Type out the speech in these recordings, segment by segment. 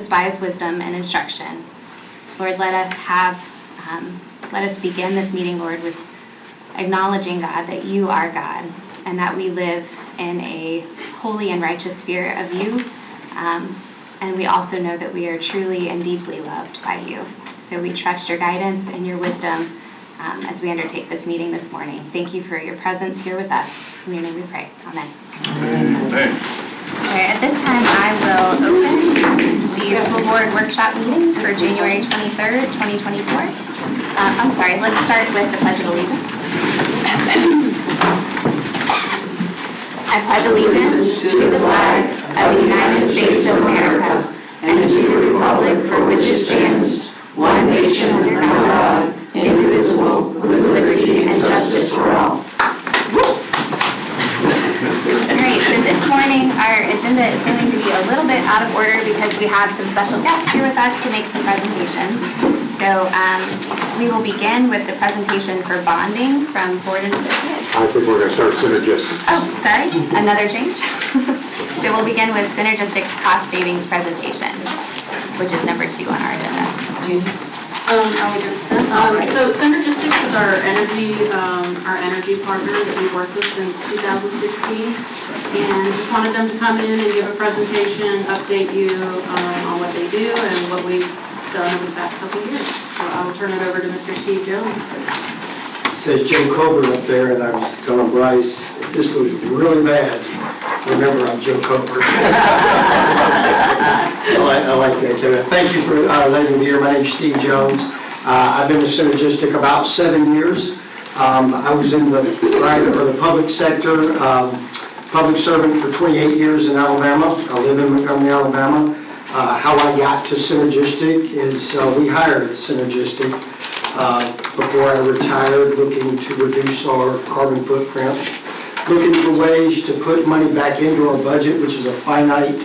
despise wisdom and instruction. Lord, let us begin this meeting, Lord, with acknowledging, God, that you are God and that we live in a holy and righteous fear of you. And we also know that we are truly and deeply loved by you. So we trust your guidance and your wisdom as we undertake this meeting this morning. Thank you for your presence here with us. In your name we pray. Amen. Amen. Okay, at this time, I will open the school board workshop meeting for January 23rd, 2024. I'm sorry, let's start with the Pledge of Allegiance. I pledge allegiance to the flag of the United States of America and to the republic for which it stands, one nation under God, indivisible, with liberty and justice for all. Alright, so this morning our agenda is going to be a little bit out of order because we have some special guests here with us to make some presentations. So we will begin with the presentation for bonding from Ford and Associates. I think we're going to start Synergistics. Oh, sorry, another change. So we'll begin with Synergistics cost savings presentation, which is number 2 on our agenda. So Synergistics is our energy partner that we've worked with since 2016, and just wanted them to come in and give a presentation, update you on what they do and what we've done over the past couple of years. So I will turn it over to Mr. Steve Jones. It says Joe Coburn up there, and I was telling Bryce, if this goes really bad, remember I'm Joe Coburn. I like that, Kevin. Thank you for letting me here. My name's Steve Jones. I've been with Synergistic about 7 years. I was in the private or the public sector, public servant for 28 years in Alabama. I live in Montgomery, Alabama. How I got to Synergistic is we hired Synergistic before I retired, looking to reduce our carbon footprint, looking for ways to put money back into our budget, which is a finite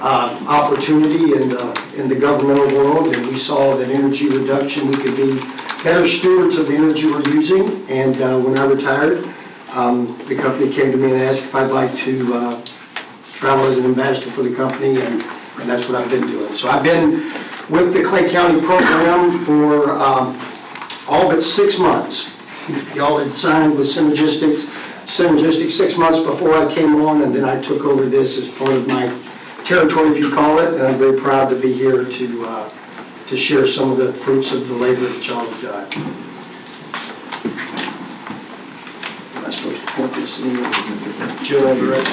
opportunity in the governmental world, and we saw that energy reduction, we could be better stewards of the energy we're using. And when I retired, the company came to me and asked if I'd like to travel as an ambassador for the company, and that's what I've been doing. So I've been with the Clay County program for all but 6 months. Y'all had signed with Synergistics 6 months before I came on, and then I took over this as part of my territory, if you call it, and I'm very proud to be here to share some of the fruits of the labor that y'all have done. Am I supposed to point this in? Jill, you ready?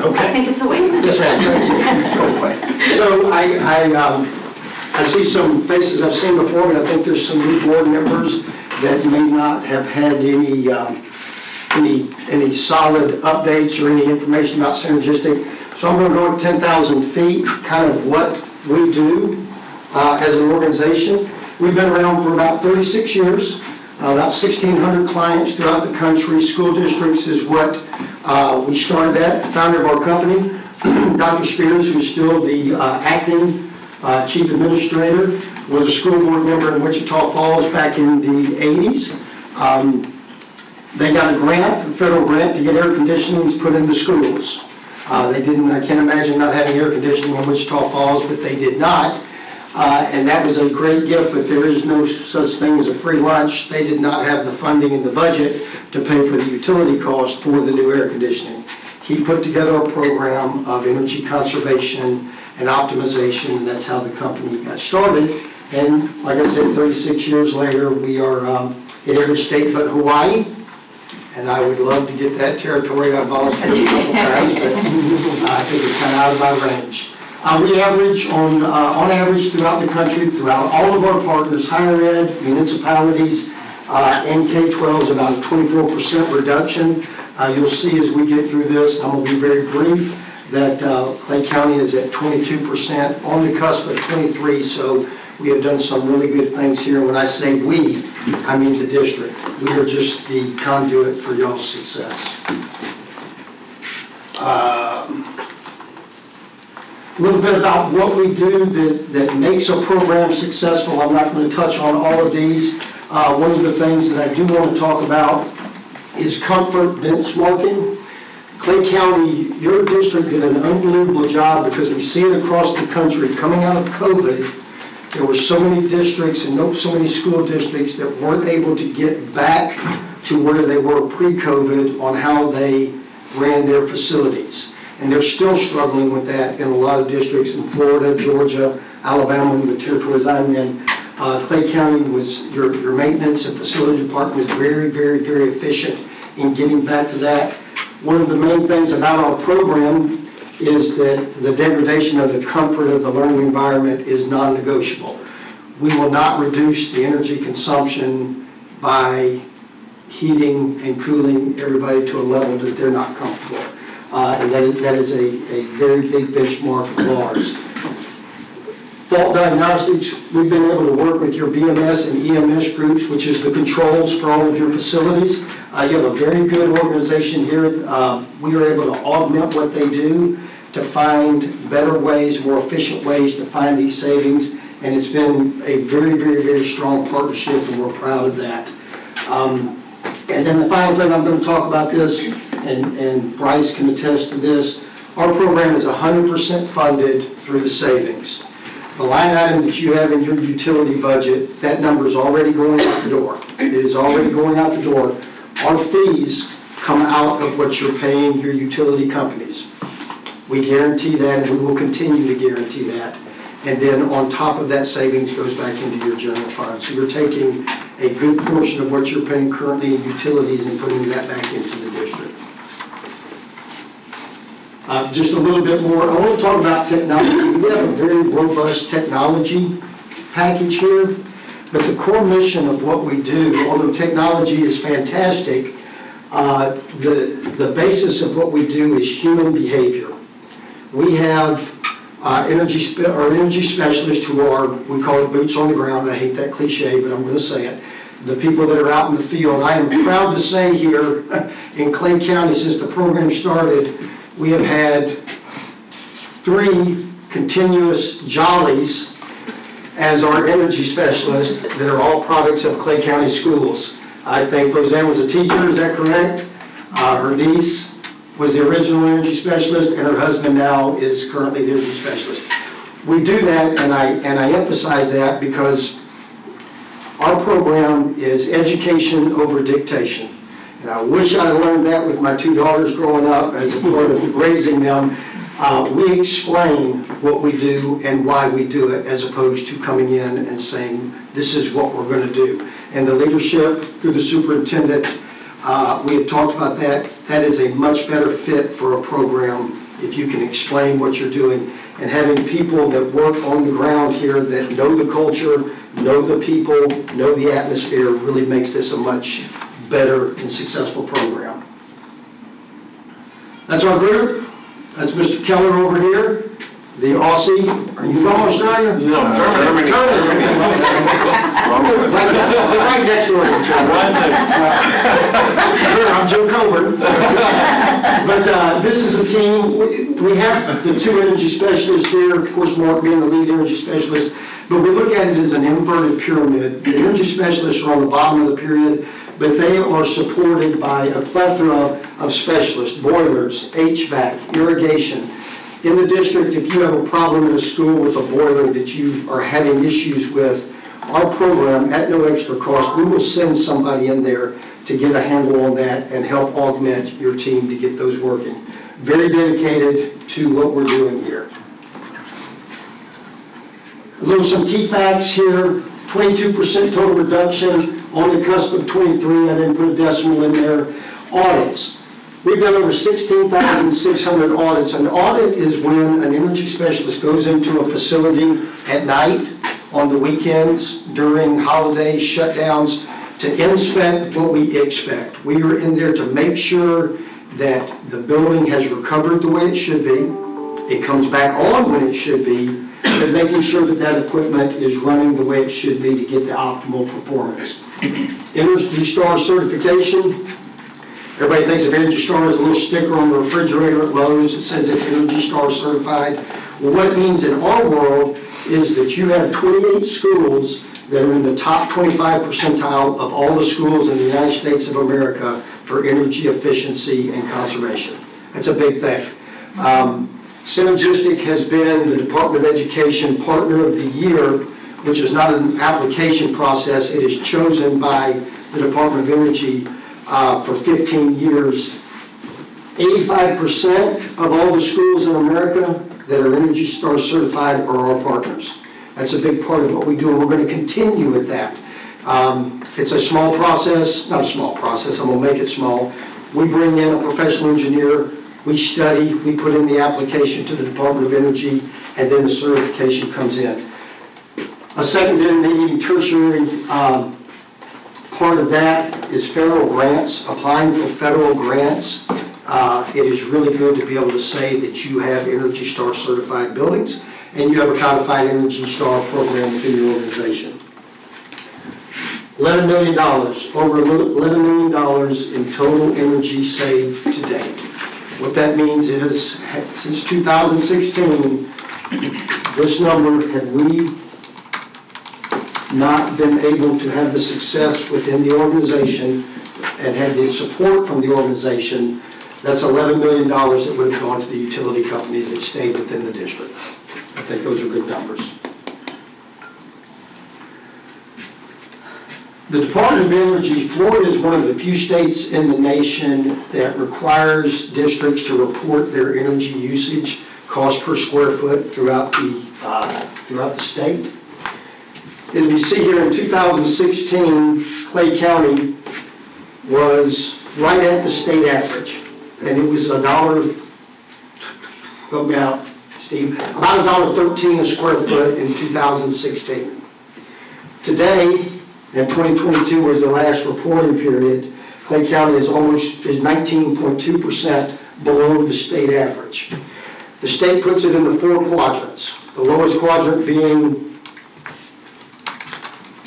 Okay. I think it's a wait. Yes, ma'am. So I see some faces I've seen before, but I think there's some new board members that may not have had any solid updates or any information about Synergistic. So I'm going to go at 10,000 feet, kind of what we do as an organization. We've been around for about 36 years. About 1,600 clients throughout the country. School districts is what we started at. The founder of our company, Dr. Spears, who's still the acting chief administrator, was a school board member in Wichita Falls back in the 80s. They got a grant, a federal grant, to get air conditioning put into schools. They didn't, I can't imagine not having air conditioning in Wichita Falls, but they did not. And that was a great gift, but there is no such thing as a free lunch. They did not have the funding in the budget to pay for the utility cost for the new air conditioning. He put together a program of energy conservation and optimization, and that's how the company got started. And like I said, 36 years later, we are in every state but Hawaii. And I would love to get that territory. I volunteered a couple times, but I think it's kind of out of my range. We average on average throughout the country, throughout all of our partners, higher ed, municipalities, and K-12 is about a 24% reduction. You'll see as we get through this, I'm going to be very brief, that Clay County is at 22%, on the cusp of 23, so we have done some really good things here. When I say we, I mean the district. We are just the conduit for y'all's success. A little bit about what we do that makes a program successful. I'm not going to touch on all of these. One of the things that I do want to talk about is comfort benchmarking. Clay County, your district did an unbelievable job because we see it across the country. Coming out of COVID, there were so many districts and so many school districts that weren't able to get back to where they were pre-COVID on how they ran their facilities. And they're still struggling with that in a lot of districts in Florida, Georgia, Alabama, and the territories I'm in. Clay County was, your maintenance and facility department was very, very, very efficient in getting back to that. One of the main things about our program is that the degradation of the comfort of the learning environment is non-negotiable. We will not reduce the energy consumption by heating and cooling everybody to a level that they're not comfortable. And that is a very big benchmark of ours. Fault diagnostics, we've been able to work with your BMS and EMS groups, which is the controls for all of your facilities. You have a very good organization here. We are able to augment what they do to find better ways, more efficient ways to find these savings. And it's been a very, very, very strong partnership, and we're proud of that. And then the final thing I'm going to talk about this, and Bryce can attest to this, our program is 100% funded through the savings. The line item that you have in your utility budget, that number is already going out the door. It is already going out the door. Our fees come out of what you're paying your utility companies. We guarantee that, and we will continue to guarantee that. And then on top of that, savings goes back into your general fund. So you're taking a good portion of what you're paying currently in utilities and putting that back into the district. Just a little bit more, I want to talk about technology. We have a very robust technology package here, but the core mission of what we do, although technology is fantastic, the basis of what we do is human behavior. We have energy specialists who are, we call it boots on the ground. I hate that cliche, but I'm going to say it. The people that are out in the field. I am proud to say here in Clay County, since the program started, we have had 3 continuous jollies as our energy specialists that are all products of Clay County schools. I think Roseanne was a teacher, is that correct? Her niece was the original energy specialist, and her husband now is currently the energy specialist. We do that, and I emphasize that because our program is education over dictation. And I wish I learned that with my 2 daughters growing up as a part of raising them. We explain what we do and why we do it, as opposed to coming in and saying, this is what we're going to do. And the leadership through the superintendent, we had talked about that. That is a much better fit for a program if you can explain what you're doing. And having people that work on the ground here that know the culture, know the people, know the atmosphere really makes this a much better and successful program. That's our group. That's Mr. Keller over here, the Aussie. Are you from Australia? No, Germany. Right next door to each other. I'm Joe Coburn. But this is a team. We have the 2 energy specialists here, of course, Mark being the lead energy specialist, but we look at it as an inverted pyramid. The energy specialists are on the bottom of the pyramid, but they are supported by a plethora of specialists, boilers, HVAC, irrigation. In the district, if you have a problem in a school with a boiler that you are having issues with, our program, at no extra cost, we will send somebody in there to get a handle on that and help augment your team to get those working. Very dedicated to what we're doing here. Some key facts here, 22% total reduction, on the cusp of 23, I didn't put a decimal in there. Audits. We've done over 16,600 audits. An audit is when an energy specialist goes into a facility at night, on the weekends, during holidays, shutdowns, to inspect what we expect. We are in there to make sure that the building has recovered the way it should be. It comes back on when it should be, but making sure that that equipment is running the way it should be to get the optimal performance. Energy Star certification. Everybody thinks of Energy Star as a little sticker on the refrigerator at Lowe's that says it's Energy Star certified. Well, what it means in our world is that you have 28 schools that are in the top 25 percentile of all the schools in the United States of America for energy efficiency and conservation. That's a big thing. Synergistic has been the Department of Education Partner of the Year, which is not an application process. It is chosen by the Department of Energy for 15 years. 85% of all the schools in America that are Energy Star certified are our partners. That's a big part of what we do, and we're going to continue with that. It's a small process, not a small process, I'm going to make it small. We bring in a professional engineer, we study, we put in the application to the Department of Energy, and then the certification comes in. A secondary, maybe tertiary part of that is federal grants, applying for federal grants. It is really good to be able to say that you have Energy Star certified buildings and you have a codified Energy Star program within your organization. $11 million, over $11 million in total energy saved to date. What that means is, since 2016, this number, had we not been able to have the success within the organization and had the support from the organization, that's $11 million that would have gone to the utility companies that stayed within the district. I think those are good numbers. The Department of Energy, Florida is one of the few states in the nation that requires districts to report their energy usage, cost per square foot throughout the state. As we see here in 2016, Clay County was right at the state average. And it was $1, help me out, Steve, about $1.13 a square foot in 2016. Today, and 2022 was the last reporting period, Clay County is 19.2% below the state average. The state puts it into 4 quadrants. The lowest quadrant being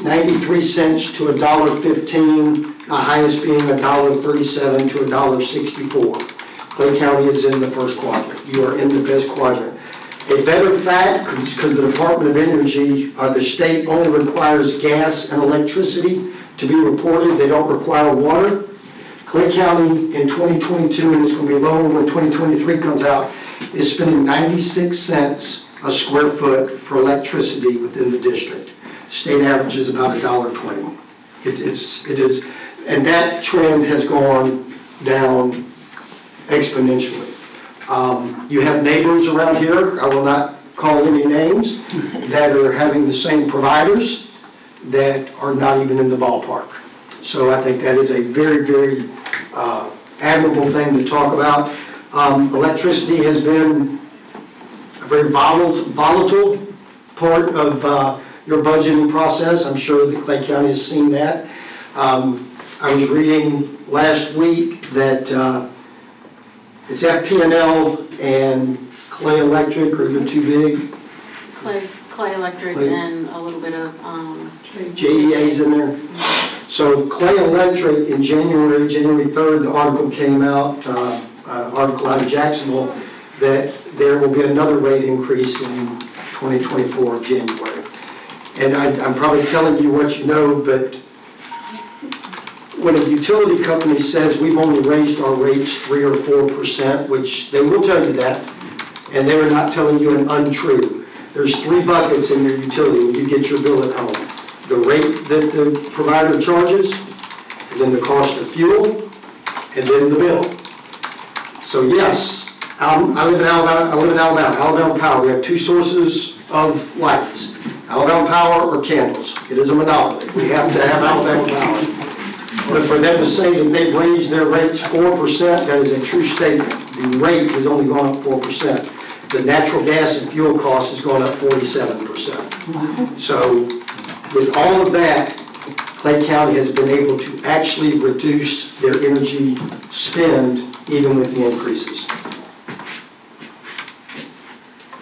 93 cents to $1.15, the highest being $1.37 to $1.64. Clay County is in the first quadrant. You are in the best quadrant. A better fact, because the Department of Energy, the state only requires gas and electricity to be reported. They don't require water. Clay County in 2022, and it's going to be lower when 2023 comes out, is spending 96 cents a square foot for electricity within the district. State average is about $1.20. It is, and that trend has gone down exponentially. You have neighbors around here, I will not call any names, that are having the same providers that are not even in the ballpark. So I think that is a very, very admirable thing to talk about. Electricity has been a very volatile part of your budgeting process. I'm sure that Clay County has seen that. I was reading last week that it's FP&L and Clay Electric are the two big. Clay Electric and a little bit of JEA's in there. So Clay Electric in January 3rd, the article came out, article out of Jacksonville, that there will be another rate increase in 2024 January. And I'm probably telling you what you know, but when a utility company says we've only raised our rates 3 or 4%, which they will tell you that, and they're not telling you an untrue. There's 3 buckets in your utility when you get your bill at home. The rate that the provider charges, and then the cost of fuel, and then the bill. So yes, I live in Alabama, Alabama Power. We have 2 sources of lights, Alabama Power or candles. It is a monopoly. We have to have Alabama Power. But for them to say that they've raised their rates 4%, that is a true statement. The rate has only gone up 4%. The natural gas and fuel cost has gone up 47%. So with all of that, Clay County has been able to actually reduce their energy spend even with the increases.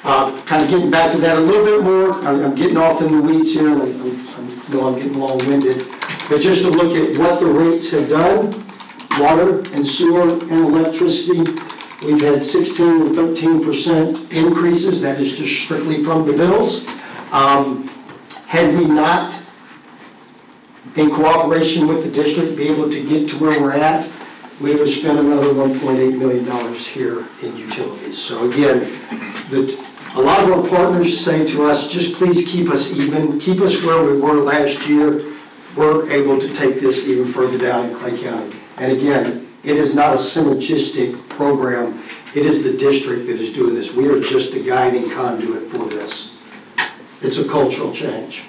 Kind of getting back to that a little bit more, I'm getting off in the weeds here, and I know I'm getting long-winded, but just to look at what the rates have done, water and sewer and electricity, We've had 16 and 13% increases. That is just strictly from the bills. Had we not, in cooperation with the district, be able to get to where we're at, we would have spent another $1.8 million here in utilities. So again, a lot of our partners say to us, just please keep us even, keep us where we were last year. We're able to take this even further down in Clay County. And again, it is not a synergistic program. It is the district that is doing this. We are just the guiding conduit for this. It's a cultural change.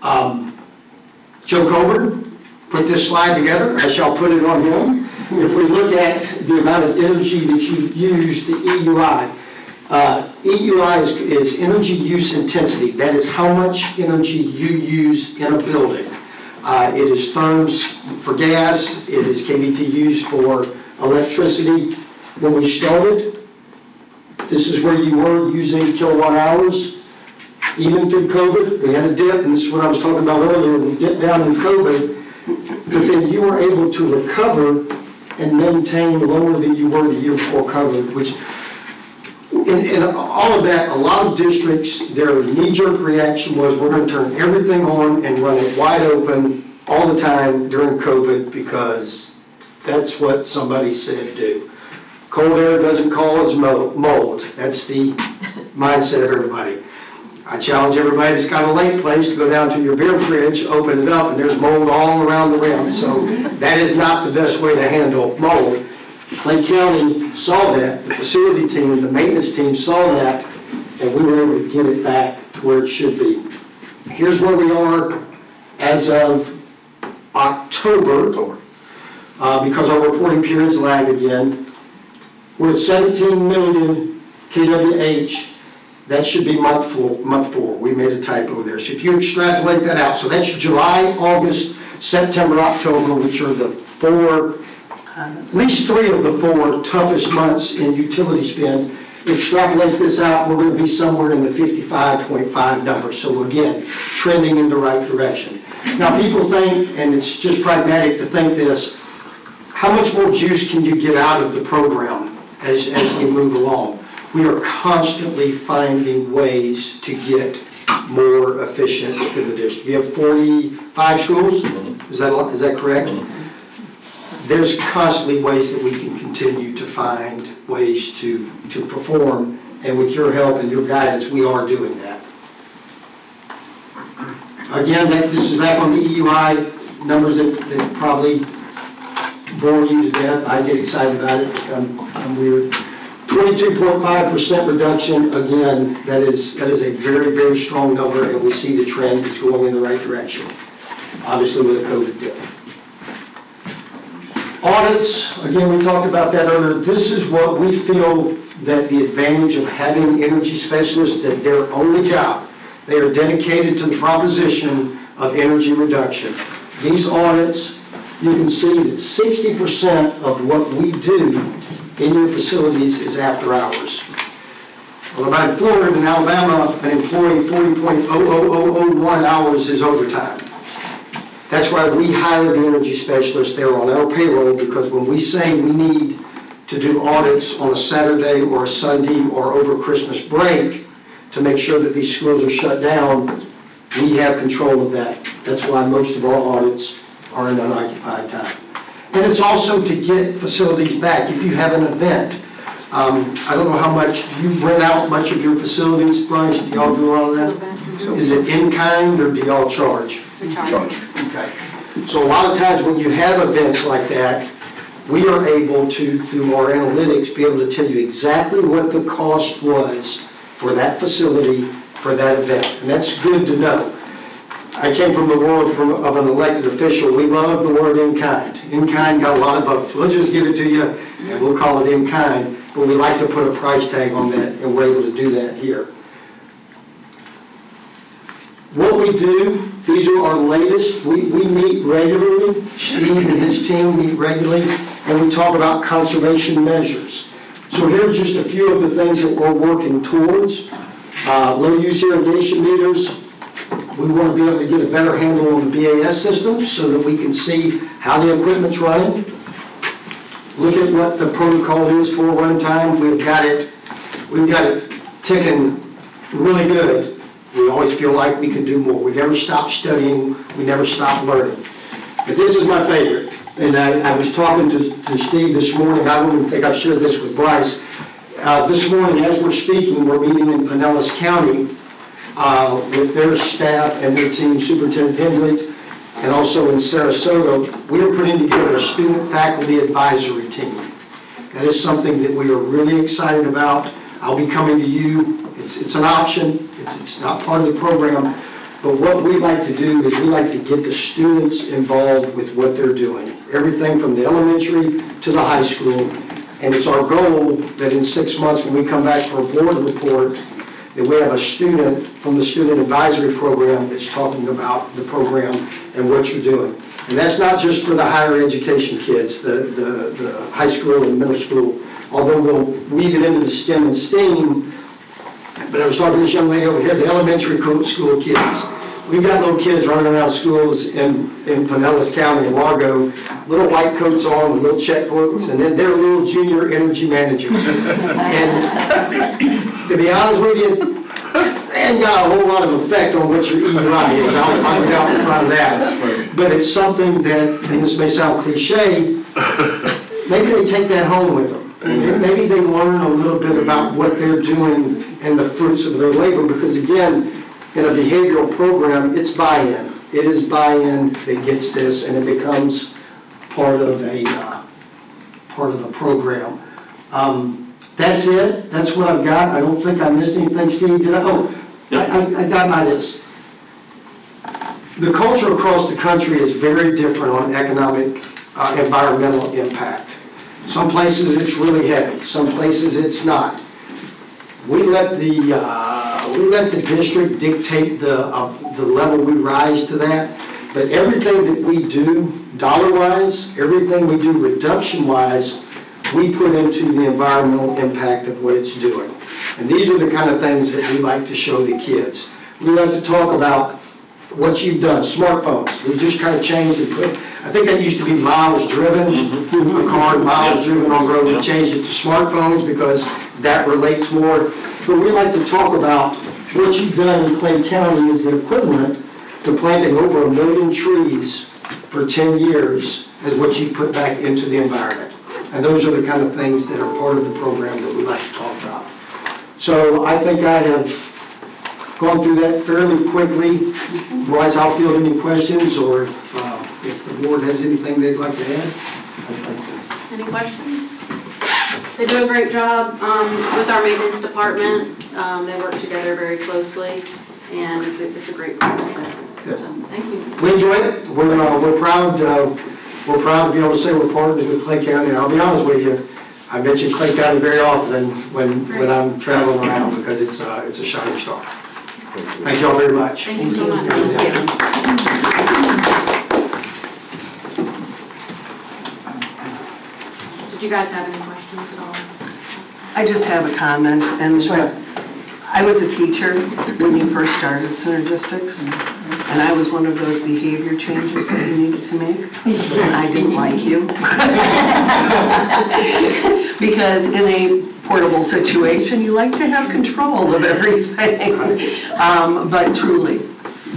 Joe Coburn put this slide together. I shall put it on him. If we look at the amount of energy that you use, the EUI, EUI is energy use intensity. That is how much energy you use in a building. It is therms for gas. It is kBTUs for electricity. When we started, this is where you were using kilowatt hours. Even through COVID, we had a dip, and this is what I was talking about earlier. We dipped down in COVID, but then you were able to recover and maintain lower than you were the year before COVID, which in all of that, a lot of districts, their knee-jerk reaction was, we're going to turn everything on and run it wide open all the time during COVID because that's what somebody said do. Cold air doesn't cause mold. That's the mindset of everybody. I challenge everybody that's got a lake place to go down to your beer fridge, open it up, and there's mold all around the rim. So that is not the best way to handle mold. Clay County saw that, the facility team, the maintenance team saw that, and we were able to get it back to where it should be. Here's where we are as of October, because our reporting periods lag again. We're at 17 million kWh. That should be month four. We made a typo there. So if you extrapolate that out, so that's July, August, September, October, which are the at least 3 of the 4 toughest months in utility spend. Extrapolate this out, we're going to be somewhere in the 55.5 number. So again, trending in the right direction. Now people think, and it's just pragmatic to think this, how much more juice can you get out of the program as we move along? We are constantly finding ways to get more efficient within the district. You have 45 schools, is that correct? There's constantly ways that we can continue to find ways to perform, and with your help and your guidance, we are doing that. Again, this is back on the EUI numbers that probably bore you to death. I get excited about it. I'm weird. 22.5% reduction, again, that is a very, very strong number, and we see the trend is going in the right direction, obviously with a COVID dip. Audits, again, we talked about that earlier. This is what we feel that the advantage of having energy specialists, that their only job, they are dedicated to the proposition of energy reduction. These audits, you can see that 60% of what we do in your facilities is after hours. Well, about in Florida and Alabama, an employee 40.00001 hours is overtime. That's why we hire the energy specialists there on our payroll, because when we say we need to do audits on a Saturday or a Sunday or over Christmas break to make sure that these schools are shut down, we have control of that. That's why most of our audits are in unoccupied time. And it's also to get facilities back. If you have an event, I don't know how much, you rent out much of your facilities, Bryce, do y'all do all of that? Is it in kind or do y'all charge? We charge. Okay. So a lot of times when you have events like that, we are able to, through our analytics, be able to tell you exactly what the cost was for that facility, for that event. And that's good to know. I came from the world of an elected official. We love the word in kind. In kind got a lot of votes. We'll just give it to you and we'll call it in kind, but we like to put a price tag on that, and we're able to do that here. What we do, these are our latest. We meet regularly. Steve and his team meet regularly, and we talk about conservation measures. So here's just a few of the things that we're working towards. Low use irrigation meters. We want to be able to get a better handle on the BAS system so that we can see how the equipment's running. look at what the protocol is for runtime. We've got it ticking really good. We always feel like we can do more. We never stop studying, we never stop learning. But this is my favorite. And I was talking to Steve this morning, I don't even think I've shared this with Bryce. This morning, as we're speaking, we're meeting in Pinellas County with their staff and their team, Superintendent Hendricks, and also in Sarasota. We are putting together a student faculty advisory team. That is something that we are really excited about. I'll be coming to you. It's an option. It's not part of the program. But what we like to do is we like to get the students involved with what they're doing. Everything from the elementary to the high school. And it's our goal that in 6 months when we come back for a board report, that we have a student from the student advisory program that's talking about the program and what you're doing. And that's not just for the higher education kids, the high school and middle school, although we'll weave it into the STEM and STEAM. But I was talking to this young lady over here, the elementary school kids. We've got little kids running around schools in Pinellas County and Largo, little white coats on with little checkbooks, and then they're little junior energy managers. And to be honest with you, they ain't got a whole lot of effect on what your EUI is. I'll look out in front of that. But it's something that, and this may sound cliche, maybe they take that home with them. Maybe they learn a little bit about what they're doing and the fruits of their labor, because again, in a behavioral program, it's buy-in. It is buy-in that gets this, and it becomes part of a program. That's it. That's what I've got. I don't think I missed anything, Steve. Did I? Oh, I got by this. The culture across the country is very different on economic, environmental impact. Some places it's really heavy. Some places it's not. We let the district dictate the level we rise to that. But everything that we do dollar-wise, everything we do reduction-wise, we put into the environmental impact of what it's doing. And these are the kind of things that we like to show the kids. We like to talk about what you've done, smartphones. We just kind of changed and put, I think that used to be miles driven, a car, miles driven on road. We changed it to smartphones because that relates more. But we like to talk about what you've done in Clay County is the equivalent to planting over 1 million trees for 10 years as what you put back into the environment. And those are the kind of things that are part of the program that we like to talk about. So I think I have gone through that fairly quickly. Otherwise, I'll field any questions, or if the board has anything they'd like to add, I'd like to. Any questions? They do a great job with our maintenance department. They work together very closely, and it's a great partnership. Good. So, thank you. We enjoy it. We're proud. We're proud to be able to say we're partners with Clay County. And I'll be honest with you, I mention Clay County very often when I'm traveling around because it's a shining star. Thank you all very much. Thank you so much. Did you guys have any questions at all? I just have a comment, and I was a teacher when you first started Synergistics, and I was one of those behavior changes that you needed to make, and I didn't like you. Because in a portable situation, you like to have control of everything. But truly,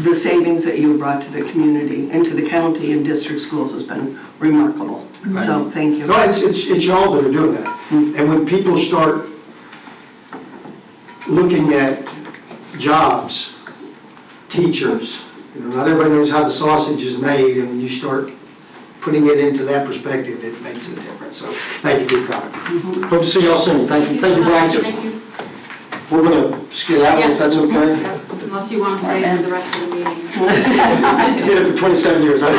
the savings that you brought to the community and to the county and district schools has been remarkable. Right. So thank you. No, it's y'all that are doing that. And when people start looking at jobs, teachers, not everybody knows how the sausage is made, and when you start putting it into that perspective, it makes a difference. So thank you for your comment. Hope to see y'all soon. Thank you. Thank you, Brian. Thank you. We're going to skid out if that's okay. Yep. Unless you want to stay for the rest of the meeting. I did it for 27 years. I'm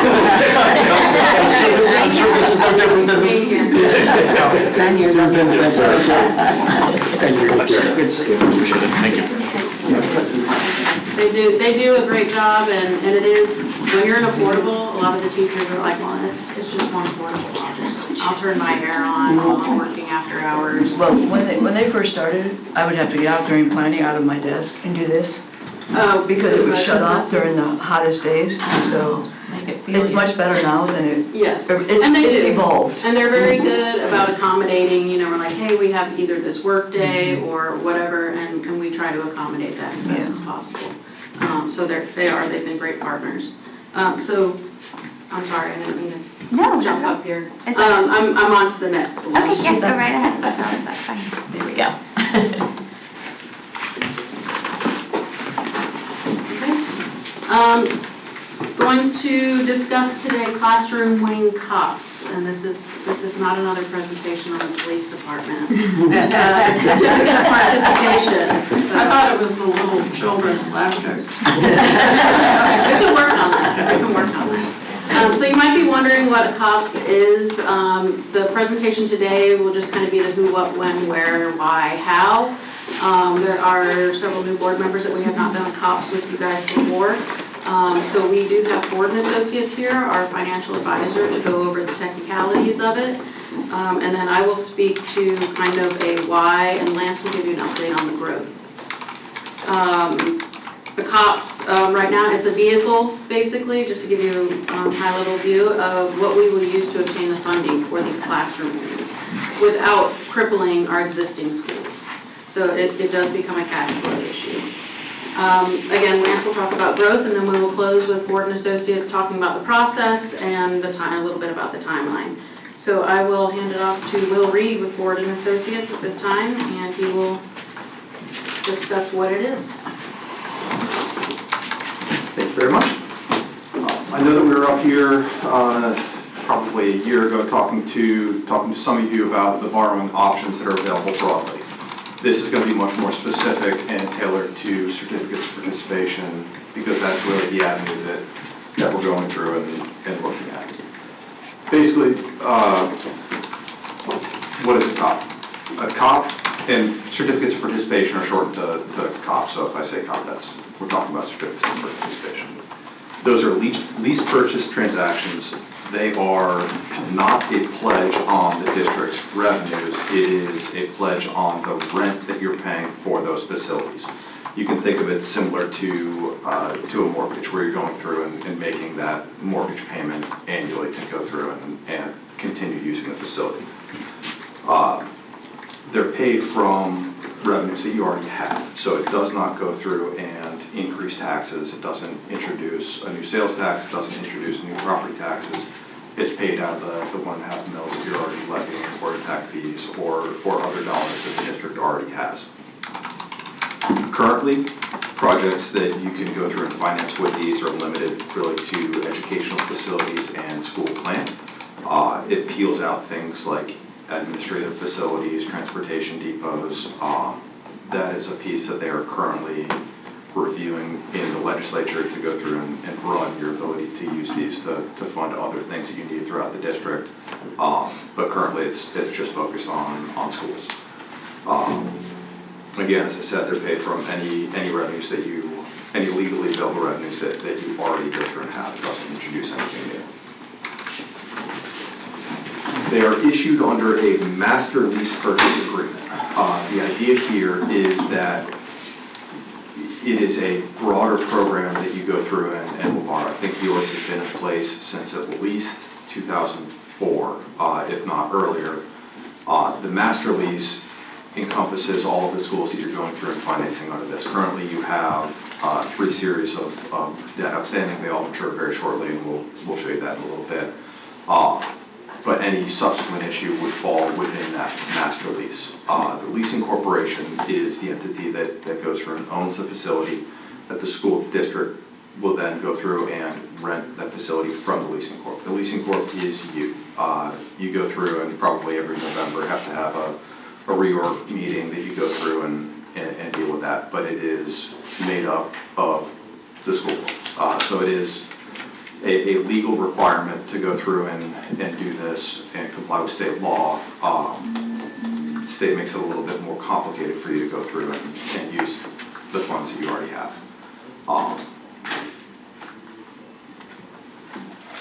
sure this is no different than... 10 years. Thank you. Good to see you. Appreciate it. Thank you. They do a great job, and it is, when you're in a portable, a lot of the teachers are like, well, it's just one portable. I'll turn my hair on while I'm working after hours. Well, when they first started, I would have to get out during planning out of my desk and do this. Oh, because it would shut off during the hottest days, so Make it feel. it's much better now than it, Yes. it's And they do. evolved. And they're very good about accommodating, we're like, hey, we have either this work day or whatever, and we try to accommodate that as best Yeah. as possible. So they've been great partners. So, I'm sorry, I didn't mean to No, jump no. up here. Is that- I'm on to the next one. Okay, yes, go right ahead. That's fine. There we go. Okay. Going to discuss today classroom wing cops, and this is not another presentation on the police department. It's a different participation. I thought it was the little children flashcards. We can work on that. So you might be wondering what a COPS is. The presentation today will just kind of be the who, what, when, where, why, how. There are several new board members that we have not done a COPS with you guys before. So we do have Ford and Associates here, our financial advisor, to go over the technicalities of it. And then I will speak to kind of a why, and Lance will give you an update on the growth. The COPS, right now, it's a vehicle, basically, just to give you a high-level view of what we will use to obtain the funding for these classroom wings without crippling our existing schools. So it does become a cash flow issue. Again, Lance will talk about growth, and then we will close with Ford and Associates talking about the process and a little bit about the timeline. So I will hand it off to Will Reed with Ford and Associates at this time, and he will discuss what it is. Thank you very much. I know that we were up here probably a year ago talking to some of you about the borrowing options that are available broadly. This is going to be much more specific and tailored to certificates of participation, because that's really the avenue that we're going through and looking at. Basically, what is a COP? A COP and certificates of participation are shortened to COP, so if I say COP, we're talking about certificates of participation. Those are lease purchase transactions. They are not a pledge on the district's revenues. It is a pledge on the rent that you're paying for those facilities. You can think of it similar to a mortgage, where you're going through and making that mortgage payment annually to go through and continue using the facility. They're paid from revenues that you already have. So it does not go through and increase taxes. It doesn't introduce a new sales tax. It doesn't introduce new property taxes. It's paid out of the 1.5 mils that you're already levying for impact fees or other dollars that the district already has. Currently, projects that you can go through and finance with these are limited really to educational facilities and school plan. It peels out things like administrative facilities, transportation depots. That is a piece that they are currently reviewing in the legislature to go through and broaden your ability to use these to fund other things that you need throughout the district. But currently it's just focused on schools. Again, as I said, they're paid from any revenues any legally available revenues that you already go through and have. It doesn't introduce anything new. They are issued under a master lease purchase agreement. The idea here is that it is a broader program that you go through and will borrow. I think yours has been in place since at least 2004, if not earlier. The master lease encompasses all of the schools that you're going through and financing under this. Currently, you have 3 series of debt outstanding. They all mature very shortly, and we'll show you that in a little bit. But any subsequent issue would fall within that master lease. The leasing corporation is the entity that goes through and owns the facility, that the school district will then go through and rent that facility from the leasing corp. The leasing corp is you. You go through and probably every November have to have a reorg meeting that you go through and deal with that, but it is made up of the school. So it is a legal requirement to go through and do this and comply with state law. State makes it a little bit more complicated for you to go through and use the funds that you already have.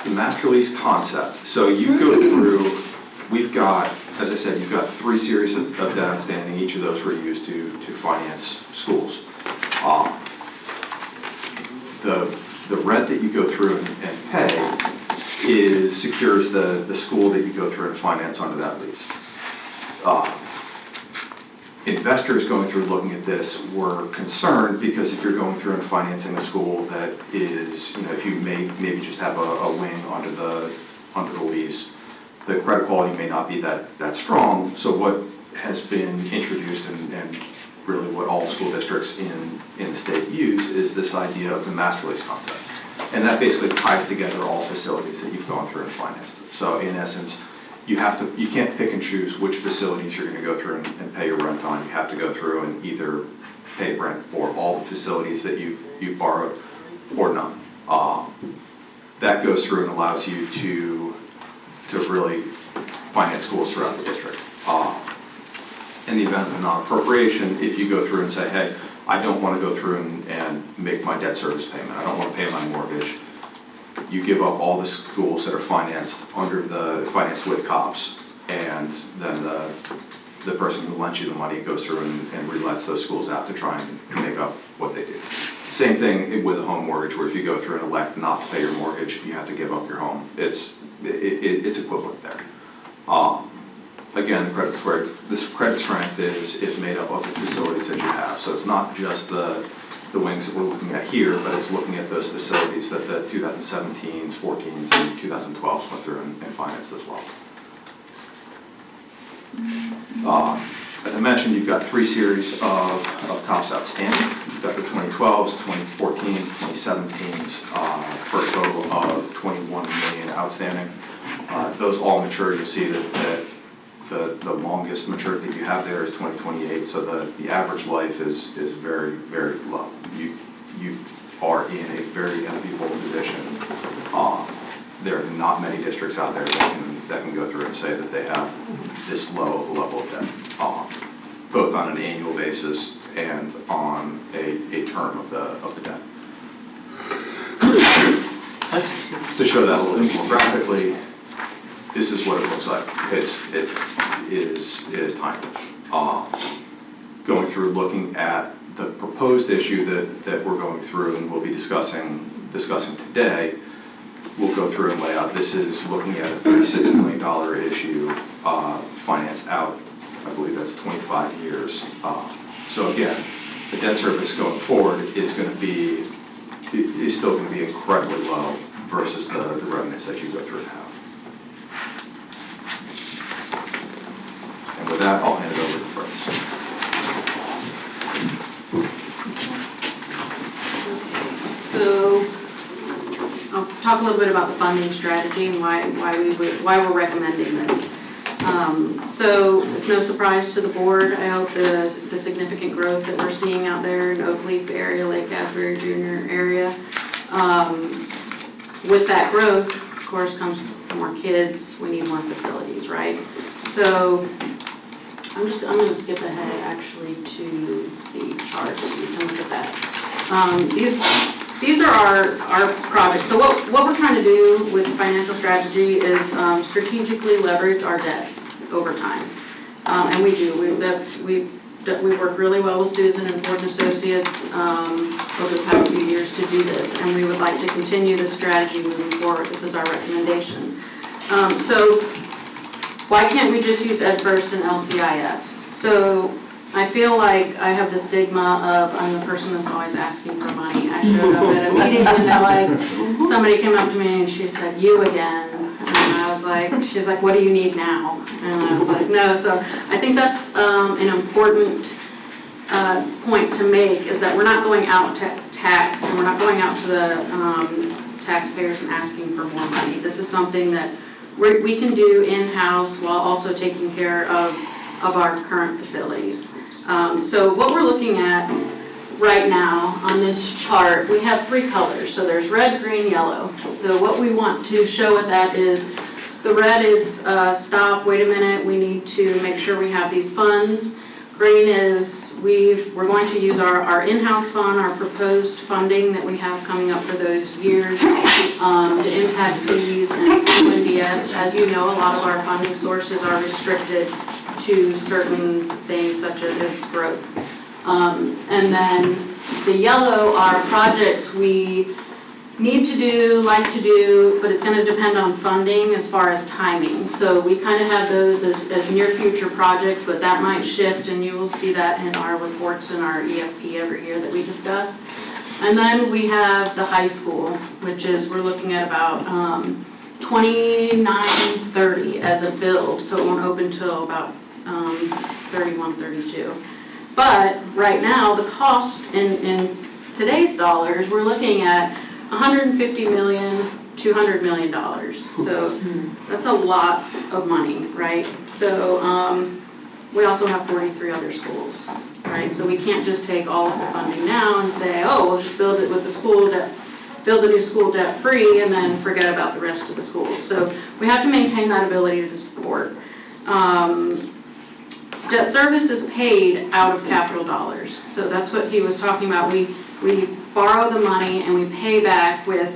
The master lease concept. So you go through, we've got, as I said, you've got 3 series of debt outstanding. Each of those were used to finance schools. the rent that you go through and pay secures the school that you go through and finance under that lease. Investors going through looking at this were concerned because if you're going through and financing a school that is, if you maybe just have a wing under the lease, the credit quality may not be that strong. So what has been introduced and really what all school districts in the state use is this idea of the master lease concept. And that basically ties together all facilities that you've gone through and financed. So in essence, you can't pick and choose which facilities you're going to go through and pay your rent on. You have to go through and either pay rent for all the facilities that you've borrowed or none. That goes through and allows you to really finance schools throughout the district. In the event of a non-appropriation, if you go through and say, hey, I don't want to go through and make my debt service payment, I don't want to pay my mortgage, you give up all the schools that are financed with COPS, and then the person who lends you the money goes through and relets those schools out to try and make up what they do. Same thing with a home mortgage, where if you go through and elect not to pay your mortgage, you have to give up your home. It's equivalent there. Again, this credit strength is made up of the facilities that you have. So it's not just the wings that we're looking at here, but it's looking at those facilities that the 2017s, 14s, and 2012s went through and financed as well. As I mentioned, you've got 3 series of COPS outstanding. You've got the 2012s, 2014s, 2017s, for a total of 21 million outstanding. Those all mature. You'll see that the longest maturity that you have there is 2028, so the average life is very, very low. You are in a very enviable position. There are not many districts out there that can go through and say that they have this low of a level of debt, both on an annual basis and on a term of the debt. To show that a little bit more graphically, this is what it looks like. It is tiny. Going through looking at the proposed issue that we're going through and we'll be discussing today, we'll go through and lay out. This is looking at a $36 million issue financed out, I believe that's 25 years. So again, the debt service going forward is still going to be incredibly low versus the revenues that you go through and have. And with that, I'll hand it over to Bryce. So I'll talk a little bit about the funding strategy and why we're recommending this. So it's no surprise to the board, I hope, the significant growth that we're seeing out there in Oak Leaf area, Lake Asbury Junior area. With that growth, of course, comes more kids. We need more facilities, right? So I'm going to skip ahead actually to the charts. You can look at that. These are our projects. So what we're trying to do with financial strategy is strategically leverage our debt over time, and we do. We work really well with Susan and Ford & Associates over the past few years to do this, and we would like to continue this strategy moving forward. This is our recommendation. So why can't we just use EdFirst and LCIF? So I feel like I have the stigma of I'm the person that's always asking for money. I showed up at a meeting and somebody came up to me and she said, "You again." And I was like, she's like, "What do you need now?" And I was like, no. So I think that's an important point to make, is that we're not going out to tax, and we're not going out to the taxpayers and asking for more money. This is something that we can do in-house while also taking care of our current facilities. So what we're looking at right now on this chart, we have 3 colors. So there's red, green, yellow. So what we want to show with that is the red is stop, wait a minute, we need to make sure we have these funds. Green is we're going to use our in-house fund, our proposed funding that we have coming up for those years, the impact fees and CUNDS. As you know, a lot of our funding sources are restricted to certain things such as growth. And then the yellow are projects we need to do, like to do, but it's gonna depend on funding as far as timing. So we kind of have those as near future projects, but that might shift, and you will see that in our reports in our EFP every year that we discuss. And then we have the high school, which is, we're looking at about 2930 as a build, so it won't open till about 31, 32. But right now, the cost in today's dollars, we're looking at $150 million, $200 million. So that's a lot of money, right? So we also have 43 other schools, right? So we can't just take all of the funding now and say, oh, we'll just build it with the school debt, build a new school debt free, and then forget about the rest of the schools. So we have to maintain that ability to support. Debt service is paid out of capital dollars. So that's what he was talking about. We borrow the money and we pay back with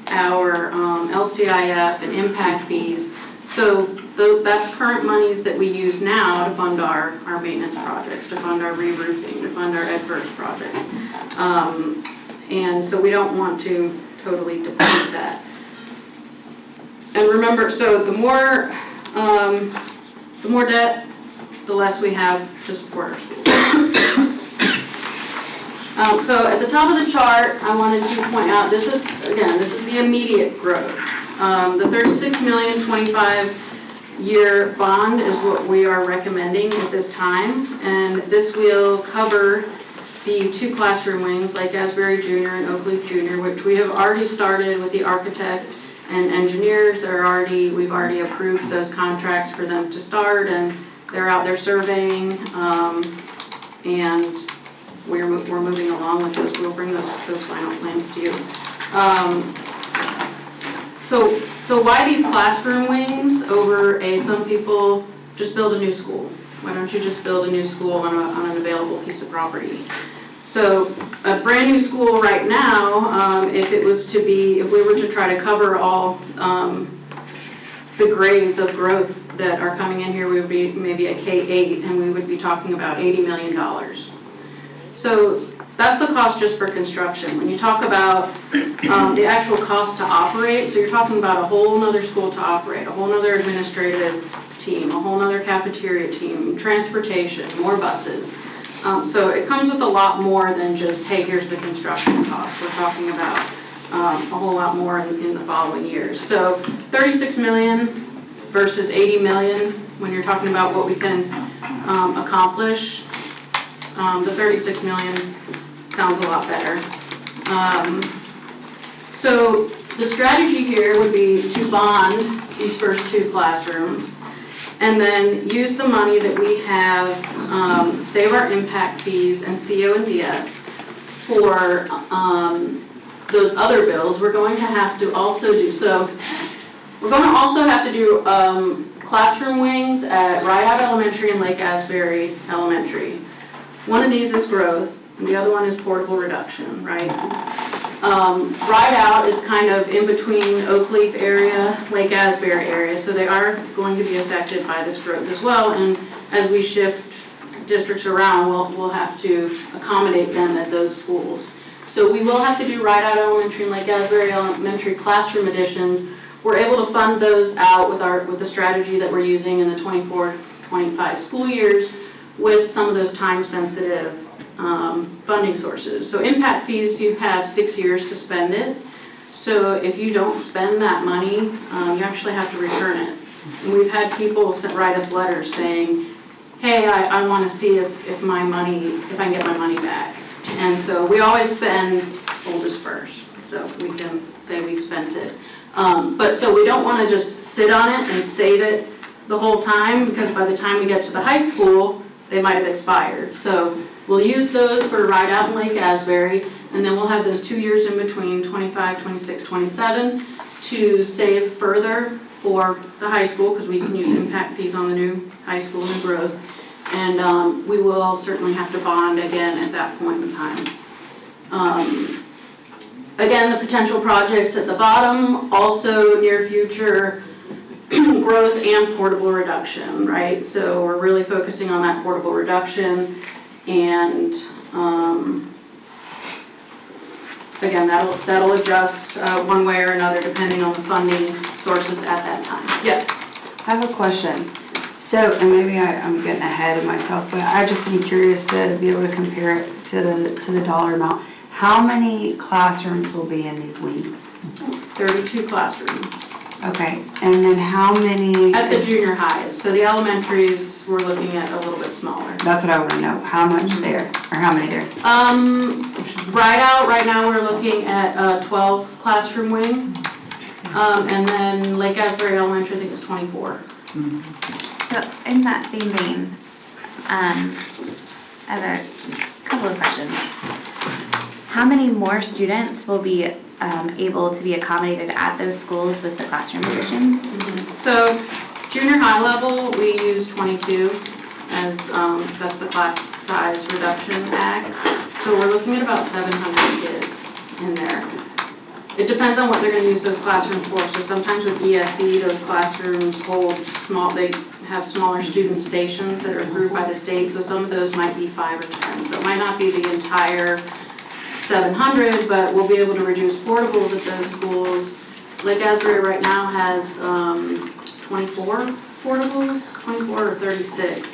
our LCIF and impact fees. So that's current monies that we use now to fund our maintenance projects, to fund our re-roofing, to fund our EdFirst projects. And so we don't want to totally deplete that. And remember, so the more debt, the less we have to support our schools. So at the top of the chart, I wanted to point out, this is the immediate growth. The $36 million 25-year bond is what we are recommending at this time, and this will cover the 2 classroom wings, like Asbury Junior and Oakleaf Junior, which we have already started with the architect and engineers. We've already approved those contracts for them to start, and they're out there surveying, and we're moving along with those. We'll bring those final plans to you. So why these classroom wings over some people just build a new school? Why don't you just build a new school on an available piece of property? So a brand new school right now, if we were to try to cover all the grades of growth that are coming in here, we would be maybe a K-8, and we would be talking about $80 million. So that's the cost just for construction. When you talk about the actual cost to operate, so you're talking about a whole nother school to operate, a whole nother administrative team, a whole nother cafeteria team, transportation, more buses. So it comes with a lot more than just, hey, here's the construction cost. We're talking about a whole lot more in the following years. So 36 million versus 80 million, when you're talking about what we can accomplish, the 36 million sounds a lot better. So the strategy here would be to bond these first 2 classrooms, and then use the money that we have, save our impact fees and CO and DS for those other builds. We're going to have to also do, classroom wings at Rideout Elementary and Lake Asbury Elementary. One of these is growth, and the other one is portable reduction, right? Rideout is kind of in between Oakleaf area, Lake Asbury area, so they are going to be affected by this growth as well, and as we shift districts around, we'll have to accommodate them at those schools. So we will have to do Rideout Elementary and Lake Asbury Elementary classroom additions. We're able to fund those out with the strategy that we're using in the 24-25 school years with some of those time-sensitive funding sources. So impact fees, you have 6 years to spend it. So if you don't spend that money, you actually have to return it. And we've had people write us letters saying, hey, I want to see if I can get my money back. And so we always spend oldest first, so we can say we've spent it. But so we don't want to just sit on it and save it the whole time, because by the time we get to the high school, they might have expired. So we'll use those for Rideout and Lake Asbury, and then we'll have those 2 years in between, 25, 26, 27, to save further for the high school, because we can use impact fees on the new high school and growth. And we will certainly have to bond again at that point in time. Again, the potential projects at the bottom, also near future growth and portable reduction, right? So we're really focusing on that portable reduction, and Again, that'll adjust one way or another depending on the funding sources at that time. Yes? I have a question. So, and maybe I'm getting ahead of myself, but I just am curious to be able to compare it to the dollar amount. How many classrooms will be in these wings? 32 classrooms. Okay, and then how many? At the junior highs. So the elementaries, we're looking at a little bit smaller. That's what I want to know. How much there, or how many there? Right now, we're looking at a 12 classroom wing. And then Lake Asbury Elementary, I think is 24. So in that same vein, I have a couple of questions. How many more students will be able to be accommodated at those schools with the classroom additions? So junior high level, we use 22 as, that's the class size reduction act. So we're looking at about 700 kids in there. It depends on what they're going to use those classrooms for. So sometimes with ESE, those classrooms hold small, they have smaller student stations that are approved by the state. So some of those might be 5 or 10. So it might not be the entire 700, but we'll be able to reduce portables at those schools. Lake Asbury right now has 24 portables, 24 or 36.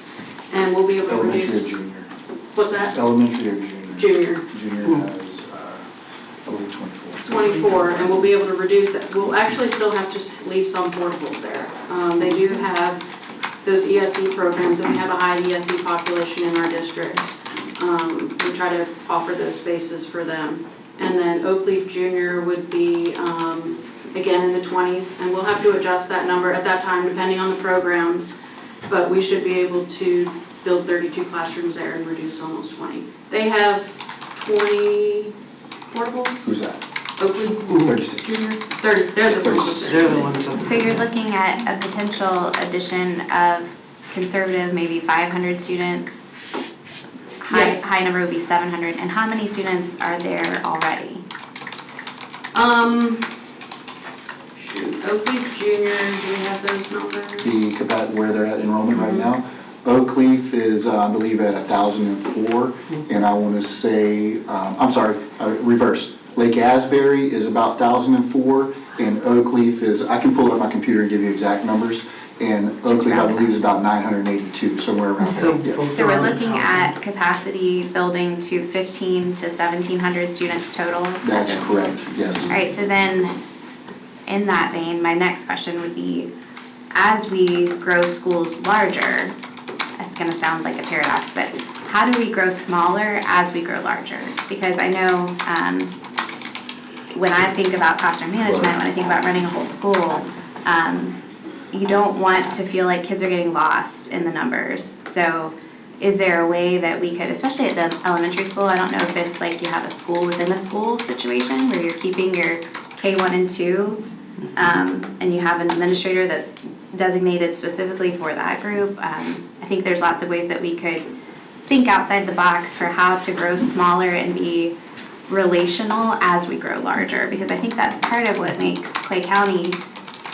And we'll be able to reduce. Elementary or junior? What's that? Elementary or junior? Junior. Junior has, I believe 24. 24, and we'll be able to reduce that. We'll actually still have to leave some portables there. They do have those ESE programs, and we have a high ESE population in our district. We try to offer those spaces for them. And then Oak Leaf Junior would be, again, in the 20s, and we'll have to adjust that number at that time depending on the programs, but we should be able to build 32 classrooms there and reduce almost 20. They have 20 portables. Who's that? Oak Leaf 36. Junior, 30, they're the ones with They're the 36. ones. So you're looking at a potential addition of conservative, maybe 500 students. Yes. High number would be 700. And how many students are there already? Oak Leaf Junior, do we have those numbers? Where they're at enrollment right now. Oak Leaf is, I believe, at 1,004, and I want to say, I'm sorry, reverse. Lake Asbury is about 1,004, and Oak Leaf is, I can pull up my computer and give you exact numbers, and Oak Leaf, I believe, is about 982, somewhere around there. Yeah. So we're looking at capacity building to 15 to 1,700 students total? at That's those correct, schools? yes. All right, so then, in that vein, my next question would be, as we grow schools larger, it's going to sound like a paradox, but how do we grow smaller as we grow larger? Because I know when I think about classroom management, when I think about running a whole school, you don't want to feel like kids are getting lost in the numbers. So is there a way that we could, especially at the elementary school, I don't know if it's like you have a school within a school situation where you're keeping your K1 and 2 and you have an administrator that's designated specifically for that group. I think there's lots of ways that we could think outside the box for how to grow smaller and be relational as we grow larger, because I think that's part of what makes Clay County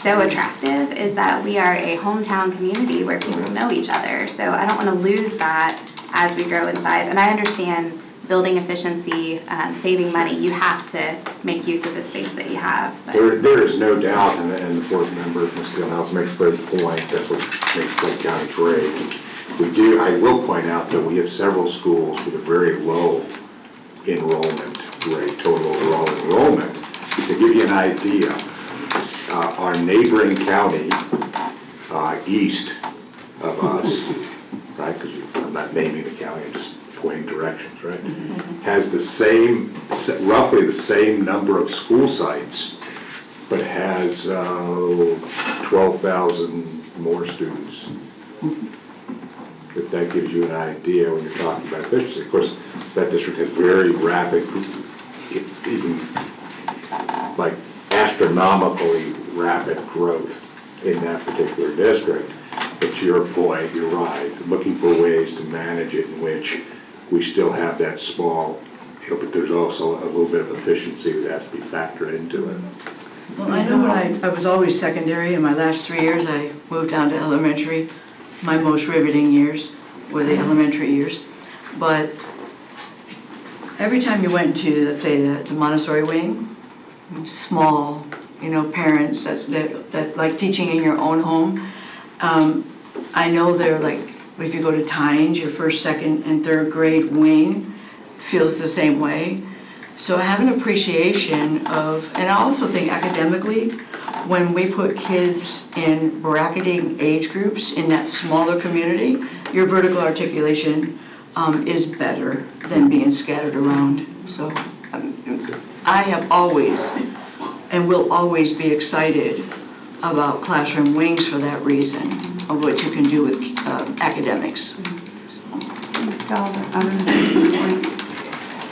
so attractive, is that we are a hometown community where people know each other. So I don't want to lose that as we grow in size. And I understand building efficiency, saving money, you have to make use of the space that you have. But There is no doubt, and the fourth member, Ms. Gilhouse, makes a great point. That's what makes Clay County great. I will point out that we have several schools with a very low enrollment rate, total overall enrollment. To give you an idea, our neighboring county, east of us, right, because I'm not naming the county, I'm just pointing directions, right, has roughly the same number of school sites, but has 12,000 more students. If that gives you an idea when you're talking about efficiency. Of course, that district has very rapid, even like astronomically rapid growth in that particular district. But to your point, you're right, looking for ways to manage it in which we still have that small, but there's also a little bit of efficiency that has to be factored into it. Well, I know when I was always secondary. In my last 3 years, I moved down to elementary. My most riveting years were the elementary years. But every time you went to, let's say, the Montessori wing, small, parents that like teaching in your own home, I know they're like, if you go to Tynes, your first, second, and third grade wing feels the same way. So I have an appreciation of, and I also think academically, when we put kids in bracketing age groups in that smaller community, your vertical articulation is better than being scattered around. So I have always and will always be excited about classroom wings for that reason of what you can do with academics.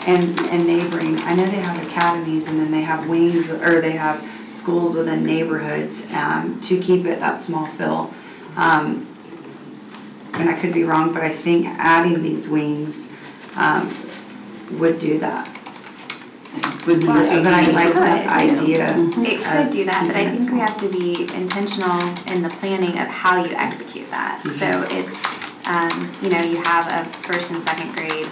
And neighboring, I know they have academies and then they have wings, or they have schools within neighborhoods to keep it that small feel. And I could be wrong, but I think adding these wings would do that. But I like that idea. It could do that, but I think we have to be intentional in the planning of how you execute that. So it's, you have a first and second grade,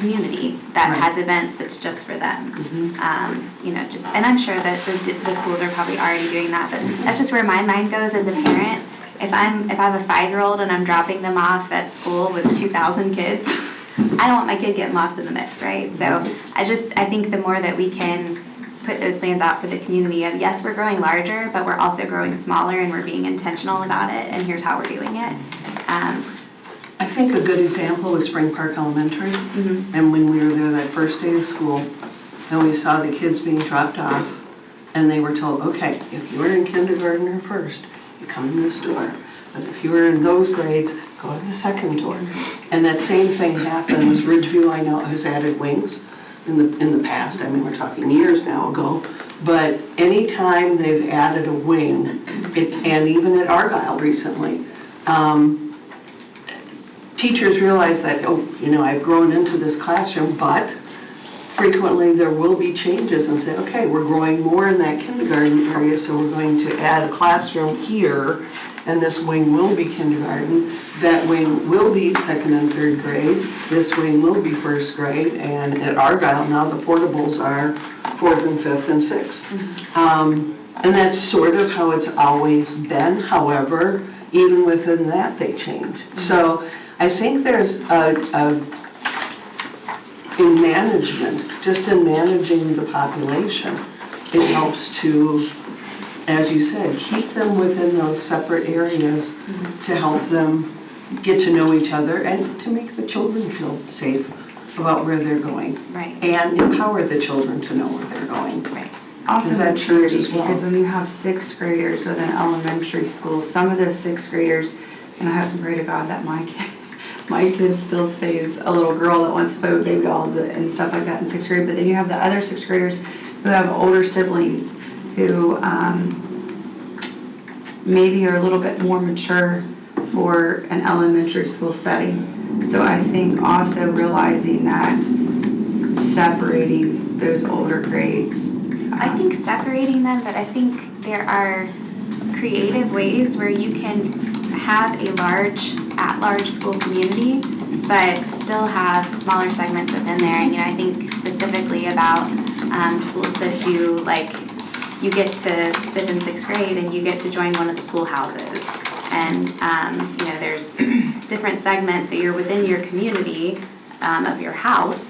community that has events that's just for them. And I'm sure that the schools are probably already doing that, but that's just where my mind goes as a parent. If I have a 5-year-old and I'm dropping them off at school with 2,000 kids, I don't want my kid getting lost in the mix, right? So I think the more that we can put those plans out for the community of, yes, we're growing larger, but we're also growing smaller and we're being intentional about it, and here's how we're doing it. I think a good example was Spring Park Elementary. And when we were there that first day of school, and we saw the kids being dropped off, and they were told, okay, if you were in kindergarten or first, you come in this door. But if you were in those grades, go to the second door. And that same thing happens. Ridgeview, I know, has added wings in the past. I mean, we're talking years now ago. But anytime they've added a wing, and even at Argyle recently, teachers realize that, I've grown into this classroom, but frequently there will be changes and say, okay, we're growing more in that kindergarten area, so we're going to add a classroom here, and this wing will be kindergarten, that wing will be second and third grade, this wing will be first grade, and at Argyle now the portables are fourth and fifth and sixth. And that's sort of how it's always been. However, even within that they change. So I think there's in management, just in managing the population, it helps to, as you said, keep them within those separate areas to help them get to know each other and to make the children feel safe about where they're going. Right. And empower the children to know where they're going. Right. Also that maturity, changes as well. because when you have 6th graders within elementary school, some of those 6th graders, and I have to pray to God that my kid still stays a little girl that wants to play with baby dolls and stuff like that in 6th grade, but then you have the other 6th graders who have older siblings who maybe are a little bit more mature for an elementary school setting. So I think also realizing that separating those older grades. I think separating them, but I think there are creative ways where you can have a at-large school community, but still have smaller segments within there. And I think specifically about schools that do, like, you get to 5th and 6th grade and you get to join one of the schoolhouses. And, there's different segments, so you're within your community of your house,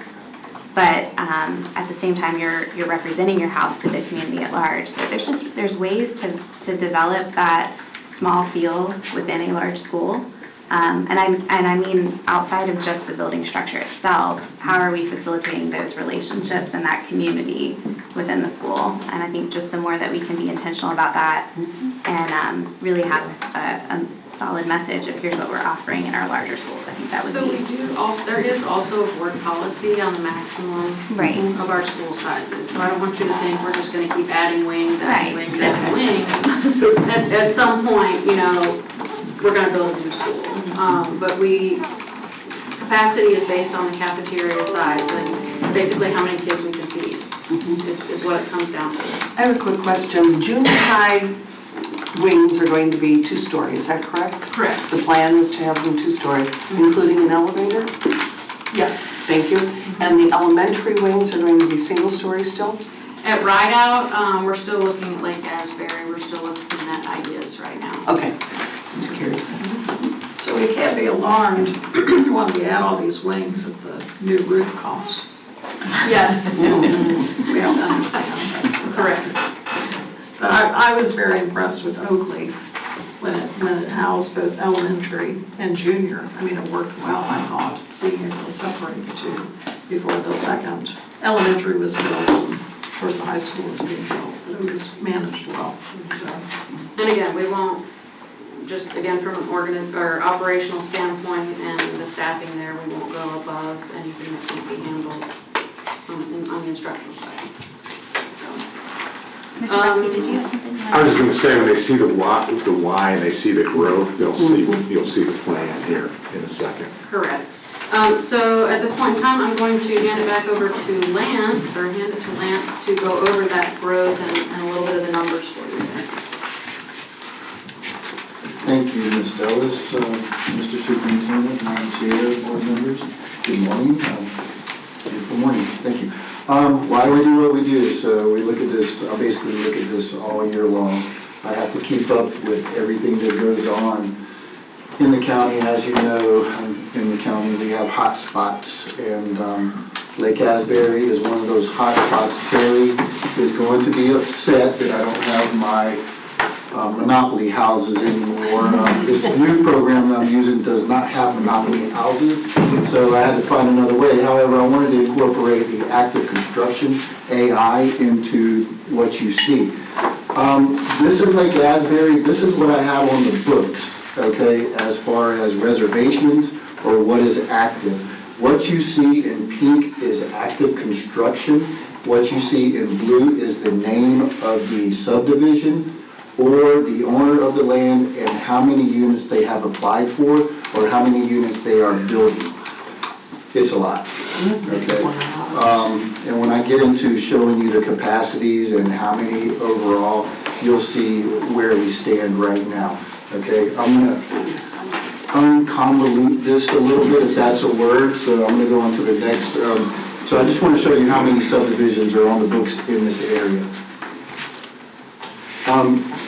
but at the same time you're representing your house to the community at large. So there's ways to develop that small feel within a large school. And I mean outside of just the building structure itself, how are we facilitating those relationships and that community within the school? And I think just the more that we can be intentional about that and really have a solid message of here's what we're offering in our larger schools, I think that would be. There is also a board policy on the maximum of our school sizes. So I don't want you to think we're just going to keep adding wings. At some point, we're going to build a new school. But capacity is based on the cafeteria size and basically how many kids we can feed is what it comes down to. I have a quick question. Junior high wings are going to be 2-story, is that correct? Correct. The plan is to have them 2-story, including an elevator? Yes. Thank you. And the elementary wings are going to be single-story still? At Rideout, we're still looking at Lake Asbury. We're still looking at ideas right now. Okay, just curious. So we can't be alarmed when we add all these wings at the new roof cost. Yes, We don't understand. That's correct. But I was very impressed with Oakley when it housed both elementary and junior. I mean, it worked well, I thought, being able to separate the two before the second. Elementary was built, and of course, the high school was being built, but it was managed well. So, And again, we won't, just again, from an operational standpoint and the staffing there, we won't go above anything that can be handled on the instructional side. Mr. Bresky, did you have something? I was gonna say, when they see the Y and they see the growth, you'll see the plan here in a second. Correct. So at this point in time, I'm going to hand it back over to Lance, or hand it to Lance to go over that growth and a little bit of the numbers for you there. Thank you, Ms. Ellis, Mr. Superintendent, Madam Chair, board members. Good morning. Beautiful morning. Thank you. Why do we do what we do? So we look at this, I basically look at this all year long. I have to keep up with everything that goes on in the county. As you know, in the county we have hot spots, and Lake Asbury is one of those hot spots. Terry is going to be upset that I don't have my Monopoly houses anymore. This new program that I'm using does not have Monopoly houses, so I had to find another way. However, I wanted to incorporate the active construction AI into what you see. This is Lake Asbury. This is what I have on the books, okay, as far as reservations or what is active. What you see in pink is active construction. What you see in blue is the name of the subdivision or the owner of the land and how many units they have applied for or how many units they are building. It's a lot, okay? And when I get into showing you the capacities and how many overall, you'll see where we stand right now, okay? I'm gonna unconvolute this a little bit, if that's a word, so I'm gonna go on to the next. So I just want to show you how many subdivisions are on the books in this area.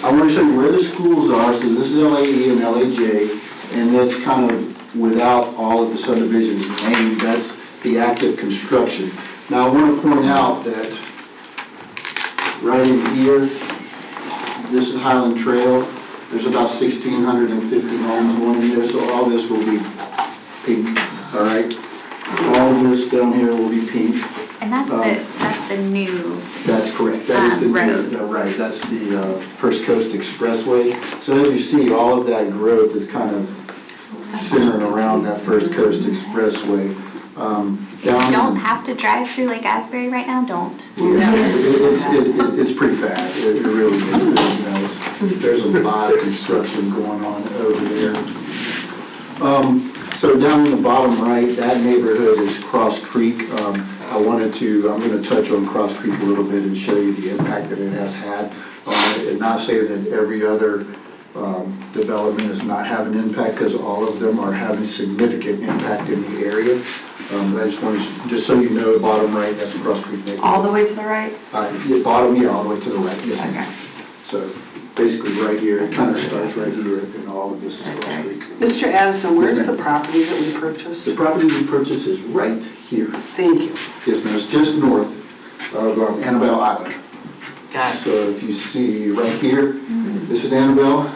I want to show you where the schools are. So this is LAE and LAJ, and that's kind of without all of the subdivisions named. That's the active construction. Now I want to point out that right in here, this is Highland Trail. There's about 1,650 homes going in here, so all this will be pink, all right? All of this down here will be pink. And that's the new. That's correct. That is the road. right. That's the First Coast Expressway. So as you see, all of that growth is kind of centered around that First Coast Expressway. If you don't have to drive through Lake Asbury right now, don't. Yeah, it's pretty bad. It really is. You know, there's a lot of construction going on over there. So down in the bottom right, that neighborhood is Cross Creek. I'm going to touch on Cross Creek a little bit and show you the impact that it has had on it, and not say that every other development is not having impact, because all of them are having significant impact in the area. I just want to, just so you know, bottom right, that's Cross Creek neighborhood. All the way to the right? Yeah, bottom, yeah, all the way to the right, yes ma'am. Okay. So basically right here, it kind of starts right here, and all of this is Cross Creek. Mr. Addison, where's Yes, the ma'am. property that we purchased? The property we purchased is right here. Thank you. Yes ma'am, it's just north of Annabelle Island. Got it. So if you see right here, this is Annabelle.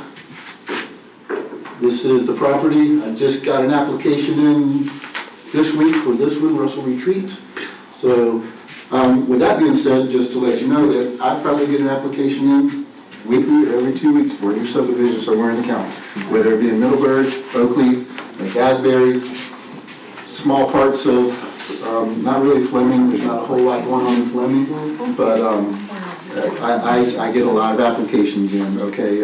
This is the property. I just got an application in this week for this one, Russell Retreat. So with that being said, just to let you know that I probably get an application in weekly or every 2 weeks for a new subdivision somewhere in the county, whether it be in Middleburg, Oakley, Lake Asbury, small parts of, not really Fleming, there's not a whole lot going on in Fleming, but I get a lot of applications in, okay?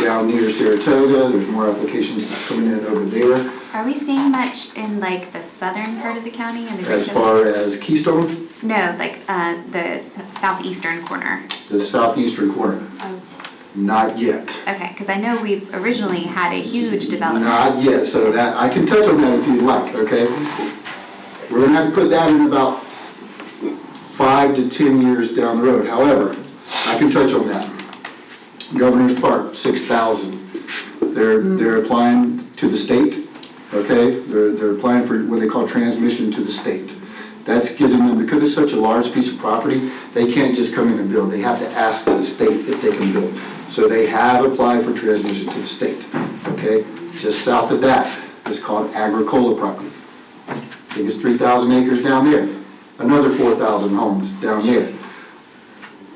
Down near Saratoga, there's more applications coming in over there. Are we seeing much in like the southern part of the county and the As far as Keystone, No, like the southeastern corner. the southeastern corner, not yet. Okay, because I know we originally had a huge development. Not yet, so that, I can touch on that if you'd like, okay? We're gonna have to put that in about 5 to 10 years down the road. However, I can touch on that. Governor's Park, 6,000. They're applying to the state, okay? They're applying for what they call transmission to the state. That's getting them, because it's such a large piece of property, they can't just come in and build. They have to ask the state if they can build. So they have applied for transmission to the state, okay? Just south of that is called Agricola property. I think it's 3,000 acres down there. Another 4,000 homes down there.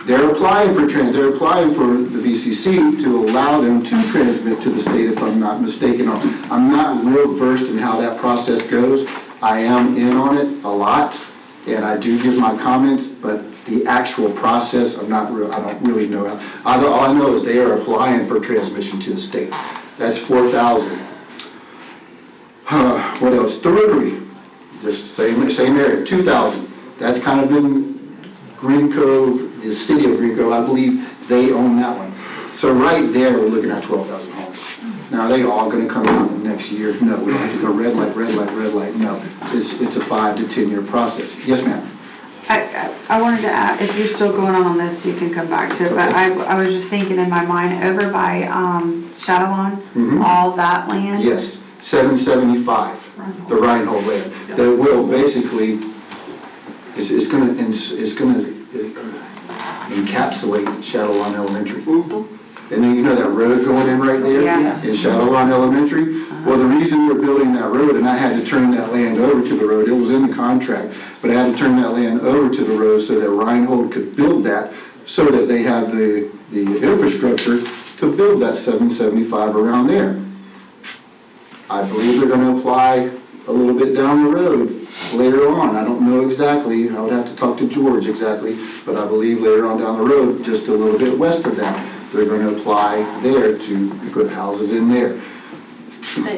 They're applying for the VCC to allow them to transmit to the state, if I'm not mistaken. I'm not real versed in how that process goes. I am in on it a lot, and I do give my comments, but the actual process, I don't really know. All I know is they are applying for transmission to the state. That's 4,000. What else? The Rotary, just same area, 2,000. That's kind of been Green Cove, the city of Green Cove, I believe they own that one. So right there, we're looking at 12,000 homes. Now, are they all gonna come out in the next year? No, we don't have to go red light, red light, red light, no. It's a 5 to 10 year process. Yes, ma'am? I wanted to add, if you're still going on this, you can come back to it, but I was just thinking in my mind, over by, Shadowlawn, all that land. Yes, 775, the Reinhold land. That will basically, it's gonna encapsulate Shadowlawn Elementary. And then you know that road going in right there? Yeah. In Shadowlawn Elementary? Well, the reason we're building that road, and I had to turn that land over to the road, it was in the contract, but I had to turn that land over to the road so that Reinhold could build that, so that they have the infrastructure to build that 775 around there. I believe they're gonna apply a little bit down the road later on. I don't know exactly, I would have to talk to George exactly, but I believe later on down the road, just a little bit west of that, they're gonna apply there to put houses in there.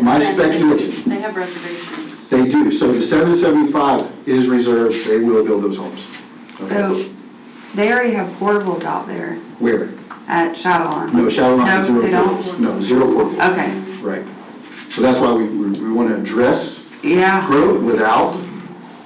My speculation. They have reservations. They do, so the 775 is reserved, they will build those homes. Okay. So they already have portables out there Where? at Shadowlawn. No, Shadowlawn has No, zero they don't? portables. No, zero portables. Okay, Right. So that's why we want to address yeah, growth without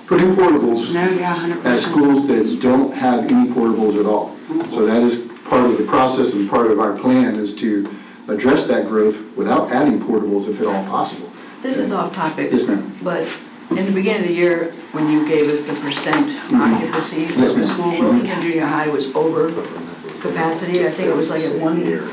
putting portables no, yeah, 100%. at schools that don't have any portables at all. So that is part of the process and part of our plan is to address that growth without adding portables if at all possible. This is off topic. Yes, ma'am. But in the beginning of the year, when you gave us the percent occupancy Yes, for the ma'am. school, Wilmington Junior High was over capacity. I think it was like at 118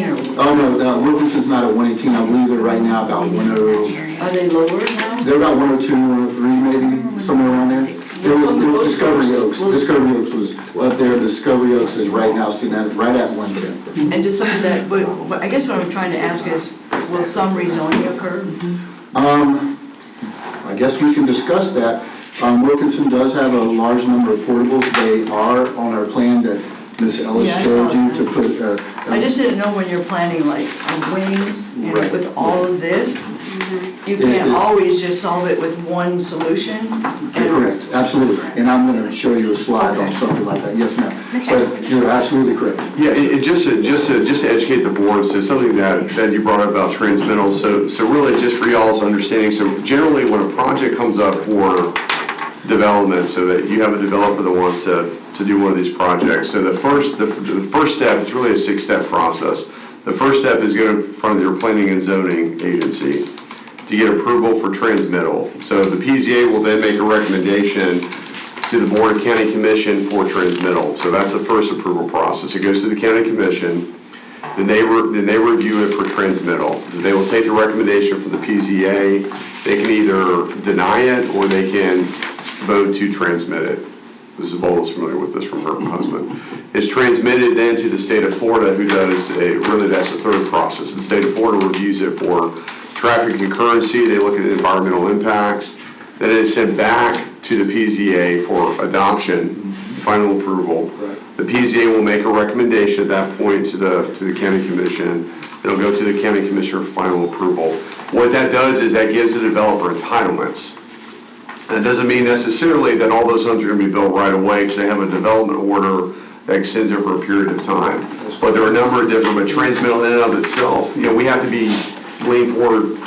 or, Oh, no, Wilkinson's not at 118, I believe they're right now about 10, are they lower now? they're about 102, 103 maybe, somewhere around there. It was Discovery Oaks, Discovery Oaks was up there, Discovery Oaks is right now sitting at, right at 110. And just some of that, but I guess what I'm trying to ask is, will some rezoning occur? I guess we can discuss that. Wilkinson does have a large number of portables, they are on our plan that Ms. Ellis Yeah, I showed saw you that. to put. I just didn't know when you're planning like on wings, and Right. with all of this, you can't always just solve it with one solution. You're correct, absolutely, and I'm gonna show you a slide on something like that, yes ma'am. But you're absolutely correct. Yeah, and just to educate the board, so something that you brought up about transmittal, so really just for y'all's understanding, so generally when a project comes up for development, so that you have a developer that wants to do one of these projects, so the first step is really a 6-step process. The first step is going in front of your planning and zoning agency to get approval for transmittal. So the PZA will then make a recommendation to the Board of County Commission for transmittal. So that's the first approval process. It goes to the County Commission, then they review it for transmittal. They will take the recommendation from the PZA. They can either deny it or they can vote to transmit it. Mrs. Bowles is familiar with this from her husband. It's transmitted then to the state of Florida, who does that's the third process. The state of Florida reviews it for traffic concurrency. They look at impacts. Then it's sent back to the PZA for adoption, final approval. The PZA will make a recommendation at that point to the county commission. It'll go to the county commissioner for final approval. What that does is that gives the developer entitlements. That doesn't mean necessarily that all those homes are going to be built right away because they have a development order that extends over a period of time. But there are a number of different, but transmittal in and of itself, we have to lean forward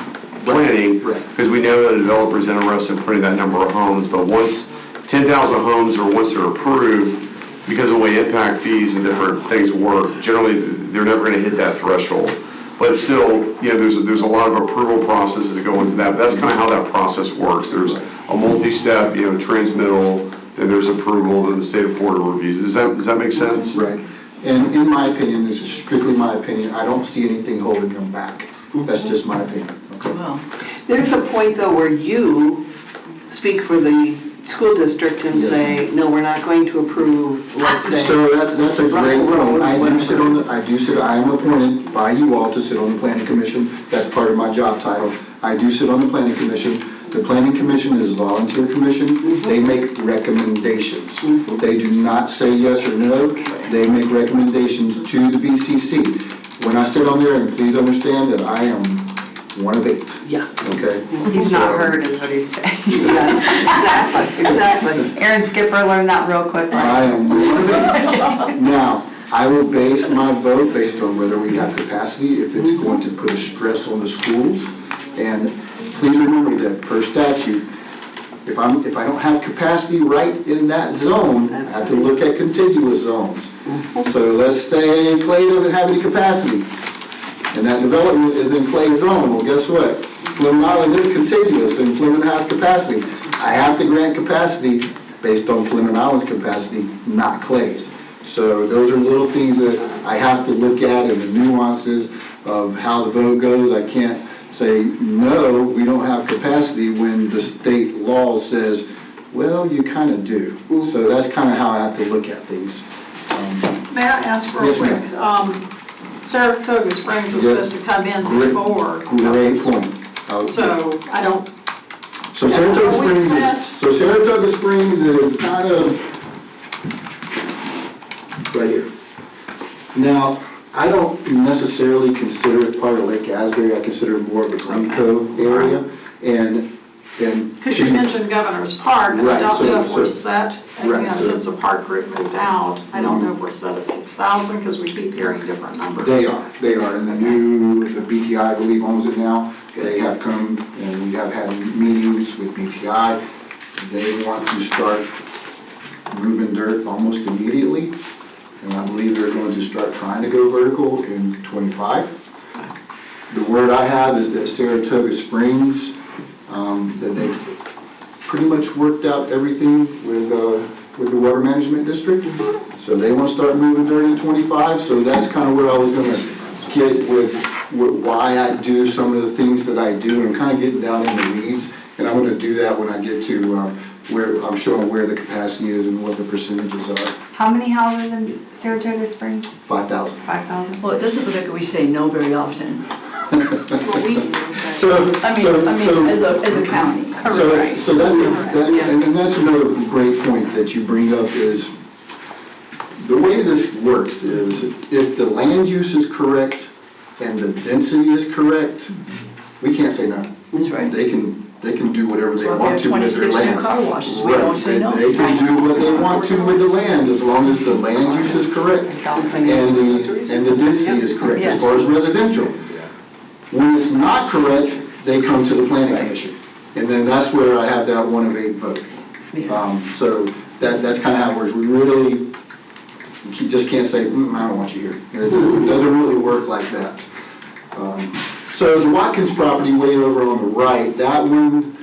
planning, Right. because we know that a developer's interested in putting that number of homes, but once 10,000 homes, or once they're approved, because of the way impact fees and different things work, generally, they're never gonna hit that threshold. But still, you know, there's a lot of approval processes that go into that. But that's kind of how that process works. There's a multi-step, you know, transmittal, then there's approval, then the state of Florida reviews. Does that make sense? Right. And in my opinion, this is strictly my opinion, I don't see anything holding them back. That's just my opinion, okay? Well, There's a point, though, where you speak for the school district and Yes. say, no, we're not going to approve, let's say. So that's a great Russell Road, point. whatever. I am appointed by you all to sit on the planning commission. That's part of my job title. I do sit on the planning commission. The planning commission is a volunteer commission. They make recommendations. They do not say yes or no. They make recommendations to the BCC. When I sit on there, and please understand that I am one of 8, Yeah, okay? He's not heard is what he's saying. yes, exactly. Aaron Skipper learned that real quickly. I am one of 8. Now, I will base my vote based on whether we have capacity, if it's going to put a stress on the schools. And please remember that per statute, if I don't have capacity right in that zone, I have to look at contiguous zones. So let's say Clay doesn't have any capacity, and that development is in Clay's zone. Well, guess what? Plymouth Island is contiguous, and Plymouth has capacity. I have to grant capacity based on Plymouth Island's capacity, not Clay's. So those are little things that I have to look at, and the nuances of how the vote goes. I can't say, no, we don't have capacity, when the state law says, well, you kind of do. So that's kind of how I have to look at things. May I ask real Yes, quick? ma'am. Saratoga Springs was Great. supposed to come in Great- before. Great point. So I don't, So Saratoga Are we Springs set? Saratoga Springs is kind of right here. Now, I don't necessarily consider it part of Lake Asbury. I consider it more of a Green Cove area. And because you mentioned Governor's Park, and I Right, don't know if so- we're set. And, Right, you know, so- since the park group moved out, I don't know if we're set at 6,000, because we keep hearing different numbers. They are, and the BTI, I believe, owns it now. They have come, and we have had meetings with BTI. They want to start moving dirt almost immediately, and I believe they're going to start trying to go vertical in '25. The word I have is that Saratoga Springs, that they've pretty much worked out everything with the water management district. So they want to start moving dirt in '25, so that's kind of where I was gonna get with why I do some of the things that I do, and I'm kind of getting down in the weeds, and I'm gonna do that when I get to where I'm showing where the capacity is and what the percentages are. How many houses in Saratoga Springs? 5,000. 5,000? well, it doesn't look like we say no very often. Well, we do, but. So, As a county. So and that's another great point that you bring up is, the way this works is, if the land use is correct and the density is correct, we can't say no. That's right. They can do whatever they So if want we to have with their 26 land. new car washes, we don't say no. They can do what they want to with the land, as long as the land use is correct and the density is correct, as far as residential. When it's not correct, they come to the planning commission. And then that's where I have that 1 of 8 vote. So that's kind of how it works. We really just can't say, I don't want you here. It doesn't really work like that. So the Watkins property way over on the right, that one,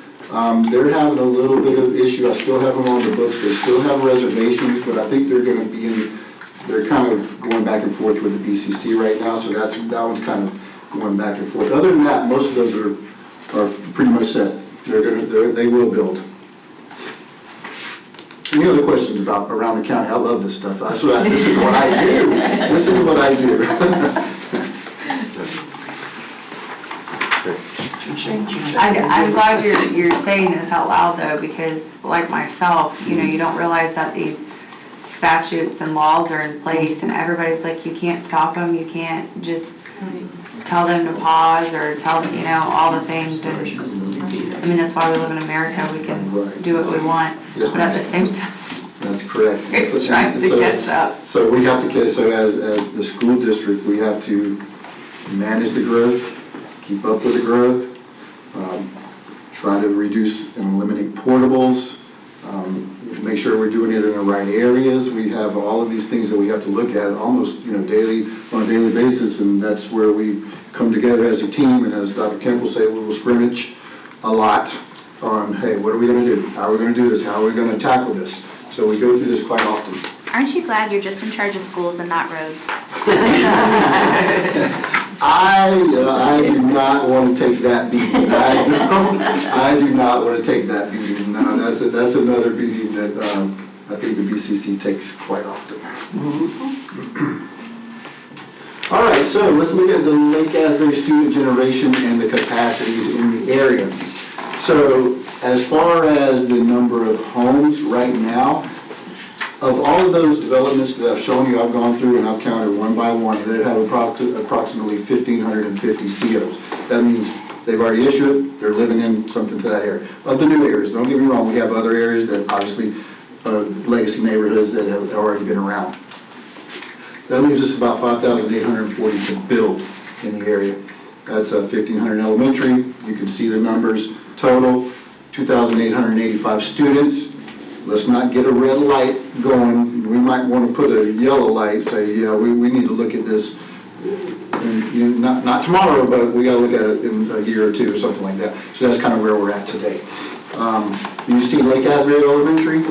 they're having a little bit of issue. I still have them on the books. They still have reservations, but I think they're going to be they're kind of going back and forth with the BCC right now. So that one's kind of going back and forth. Other than that, most of those are pretty much set. They will build. Any other questions about around the county? I love this stuff. This is what I do. This is what I do. I'm glad you're saying this out loud though, because like myself, you know, you don't realize that these statutes and laws are in place and everybody's like, you can't stop them, you can't just tell them to pause or tell them, you know, all the things. And I mean, that's why we live in America. We can do what we want, Yes, but at the same time, That's correct. it's trying to catch up. So we have to, so as the school district, we have to manage the growth, keep up with the growth, Try to reduce and eliminate portables, make sure we're doing it in the right areas. We have all of these things that we have to look at almost, on a daily basis, and that's where we come together as a team, and as Dr. Kemp will say, we will scrimmage a lot on, hey, what are we gonna do? How are we gonna do this? How are we gonna tackle this? So we go through this quite often. Aren't you glad you're just in charge of schools and not roads? I do not want to take that beating. I do not want to take that beating. No, that's another beating that I think the BCC takes quite often. All right, so let's look at the Lake Asbury student generation and the capacities in the area. So as far as the number of homes right now, of all of those developments that I've shown you, I've gone through and I've counted one by one, they have approximately 1,550 COs. That means they've already issued it, they're living in something to that area. Of the new areas, don't get me wrong, we have other areas that obviously, legacy neighborhoods that have already been around. That leaves us about 5,840 to build in the area. That's 1,500 elementary, you can see the numbers total, 2,885 students. Let's not get a red light going. We might want to put a yellow light, say, yeah, we need to look at this, and, not tomorrow, but we got to look at it in a year or two or something like that. So that's kind of where we're at today. You see Lake Asbury Elementary,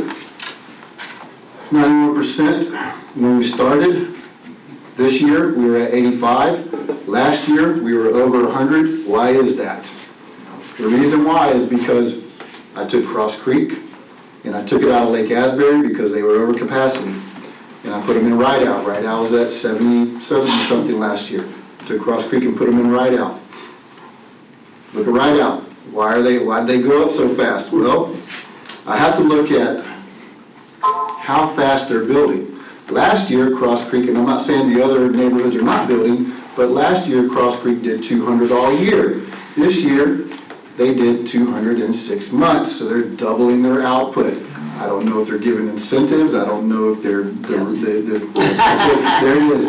91% when we started. This year, we were at 85. Last year, we were over 100. Why is that? The reason why is because I took Cross Creek, and I took it out of Lake Asbury because they were over capacity. And I put them in Rideout. Rideout was at 70 something last year. Took Cross Creek and put them in Rideout. Look at Rideout. Why'd they go up so fast? Well, I have to look at how fast they're building. Last year, Cross Creek, and I'm not saying the other neighborhoods are not building, but last year, Cross Creek did 200 all year. This year, they did 206 months, so they're doubling their output. I don't know if they're giving incentives. I don't know if they're there it is.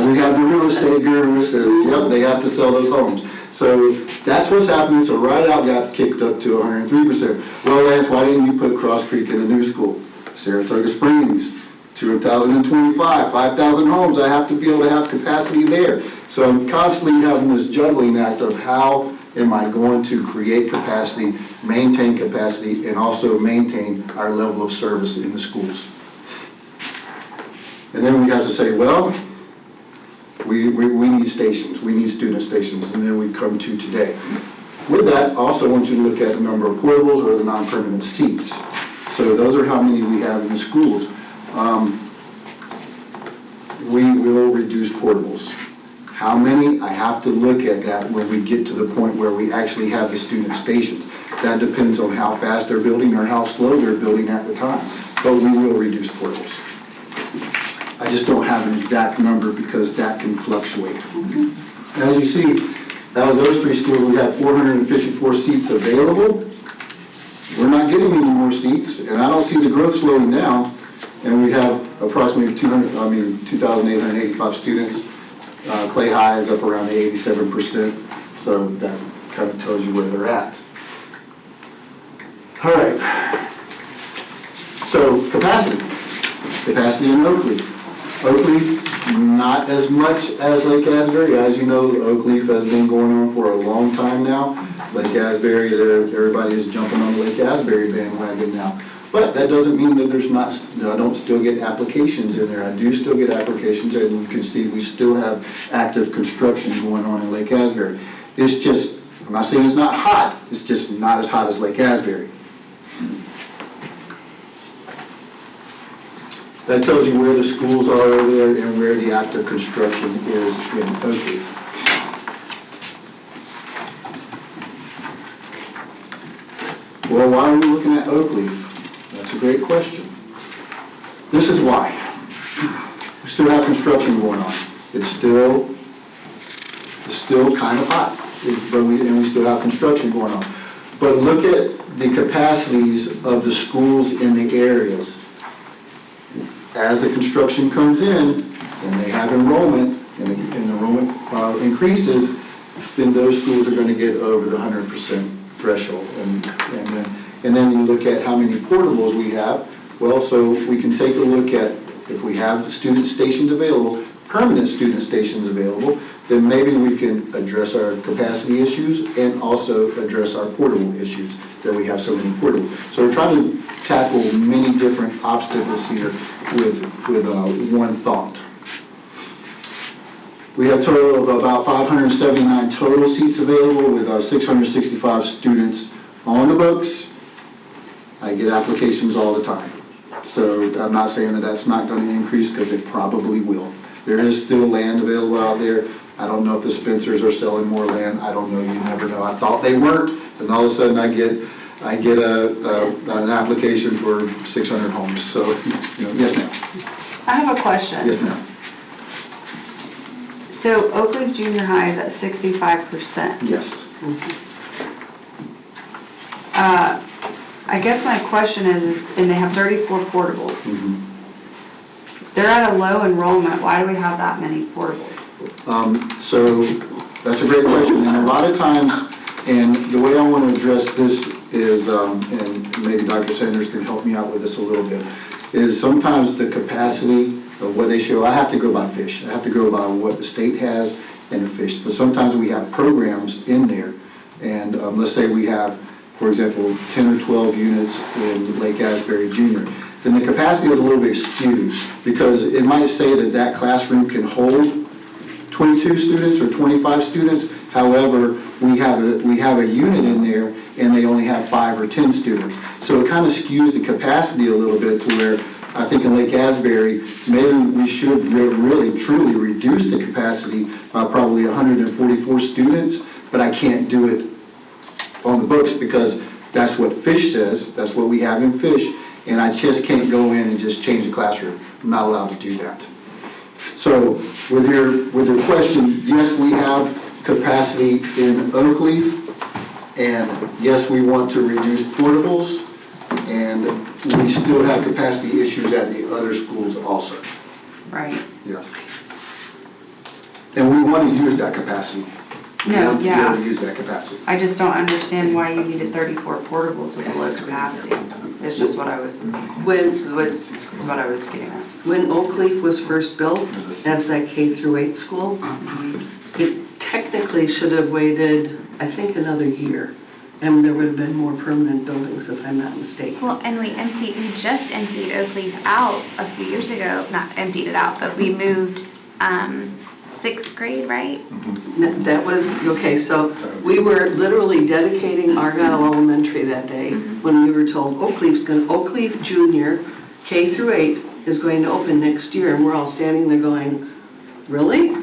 We have the real estate guru who says, yep, they have to sell those homes. So that's what's happening. So Rideout got kicked up to 103%. Well, Lance, why didn't you put Cross Creek in the new school? Saratoga Springs, 2025, 5,000 homes. I have to be able to have capacity there. So I'm constantly having this juggling act of how am I going to create capacity, maintain capacity, and also maintain our level of service in the schools. And then we have to say, well, we need stations, we need student stations, and then we come to today. With that, I also want you to look at the number of portables or the non-permanent seats. So those are how many we have in the schools. We will reduce portables. How many? I have to look at that when we get to the point where we actually have the student stations. That depends on how fast they're building or how slow they're building at the time. But we will reduce portables. I just don't have an exact number because that can fluctuate. As you see, out of those three schools, we have 454 seats available. We're not getting any more seats, and I don't see the growth slowing down. And we have approximately 2,885 students. Clay High is up around the 87%, so that kind of tells you where they're at. All right, so capacity in Oakleaf. Oakleaf, not as much as Lake Asbury. As you know, Oakleaf has been going on for a long time now. Lake Asbury, everybody is jumping on the Lake Asbury bandwagon now. But that doesn't mean that there's not, I don't still get applications in there. I do still get applications, and you can see we still have active construction going on in Lake Asbury. It's just, I'm not saying it's not hot, it's just not as hot as Lake Asbury. That tells you where the schools are over there and where the active construction is in Oakleaf. Well, why are we looking at Oakleaf? That's a great question. This is why. We still have construction going on. It's still kind of hot, and we still have construction going on. But look at the capacities of the schools in the areas. As the construction comes in, and they have enrollment, and enrollment increases, then those schools are going to get over the 100% threshold. And then you look at how many portables we have. Well, so we can take a look at if we have student stations available, permanent student stations available, then maybe we can address our capacity issues and also address our portable issues that we have so many portables. So we're trying to tackle many different obstacles here with one thought. We have a total of about 579 total seats available with our 665 students on the books. I get applications all the time. So I'm not saying that that's not going to increase, because it probably will. There is still land available out there. I don't know if the Spencers are selling more land. I don't know. You never know. I thought they weren't, and all of a sudden I get an application for 600 homes. So, yes, ma'am. I have a question. Yes, ma'am. So Oak Leaf Junior High is at 65%. Yes. I guess my question is, and they have 34 portables. Mhm. They're at a low enrollment. Why do we have that many portables? So that's a great question, and a lot of times, and the way I want to address this is, and maybe Dr. Sanders can help me out with this a little bit, is sometimes the capacity of what they show, I have to go by fish. I have to go by what the state has and the fish. But sometimes we have programs in there, and let's say we have, for example, 10 or 12 units in Lake Asbury Junior, then the capacity is a little bit skewed, because it might say that that classroom can hold 22 students or 25 students. However, we have a unit in there and they only have 5 or 10 students. So it kind of skews the capacity a little bit to where I think in Lake Asbury, maybe we should really truly reduce the capacity by probably 144 students, but I can't do it on the books because that's what Fish says, that's what we have in Fish, and I just can't go in and just change the classroom. I'm not allowed to do that. So with your question, yes, we have capacity in Oak Leaf, and yes, we want to reduce portables, and we still have capacity issues at the other schools also. Right. Yes. And we want to use that capacity. We No, want to be yeah. able to use that capacity. I just don't understand why you needed 34 portables with low capacity. It's just what I was getting at. When Oak Leaf was first built as that K through 8 school, it technically should have waited, I think, another year. And there would have been more permanent buildings, if I'm not mistaken. Well, and we just emptied Oak Leaf out a few years ago. Not emptied it out, but we moved 6th grade, right? That was, okay, so we were literally dedicating Argyle Elementary that day when we were told Oak Leaf Junior, K through 8, is going to open next year, and we're all standing there going, really?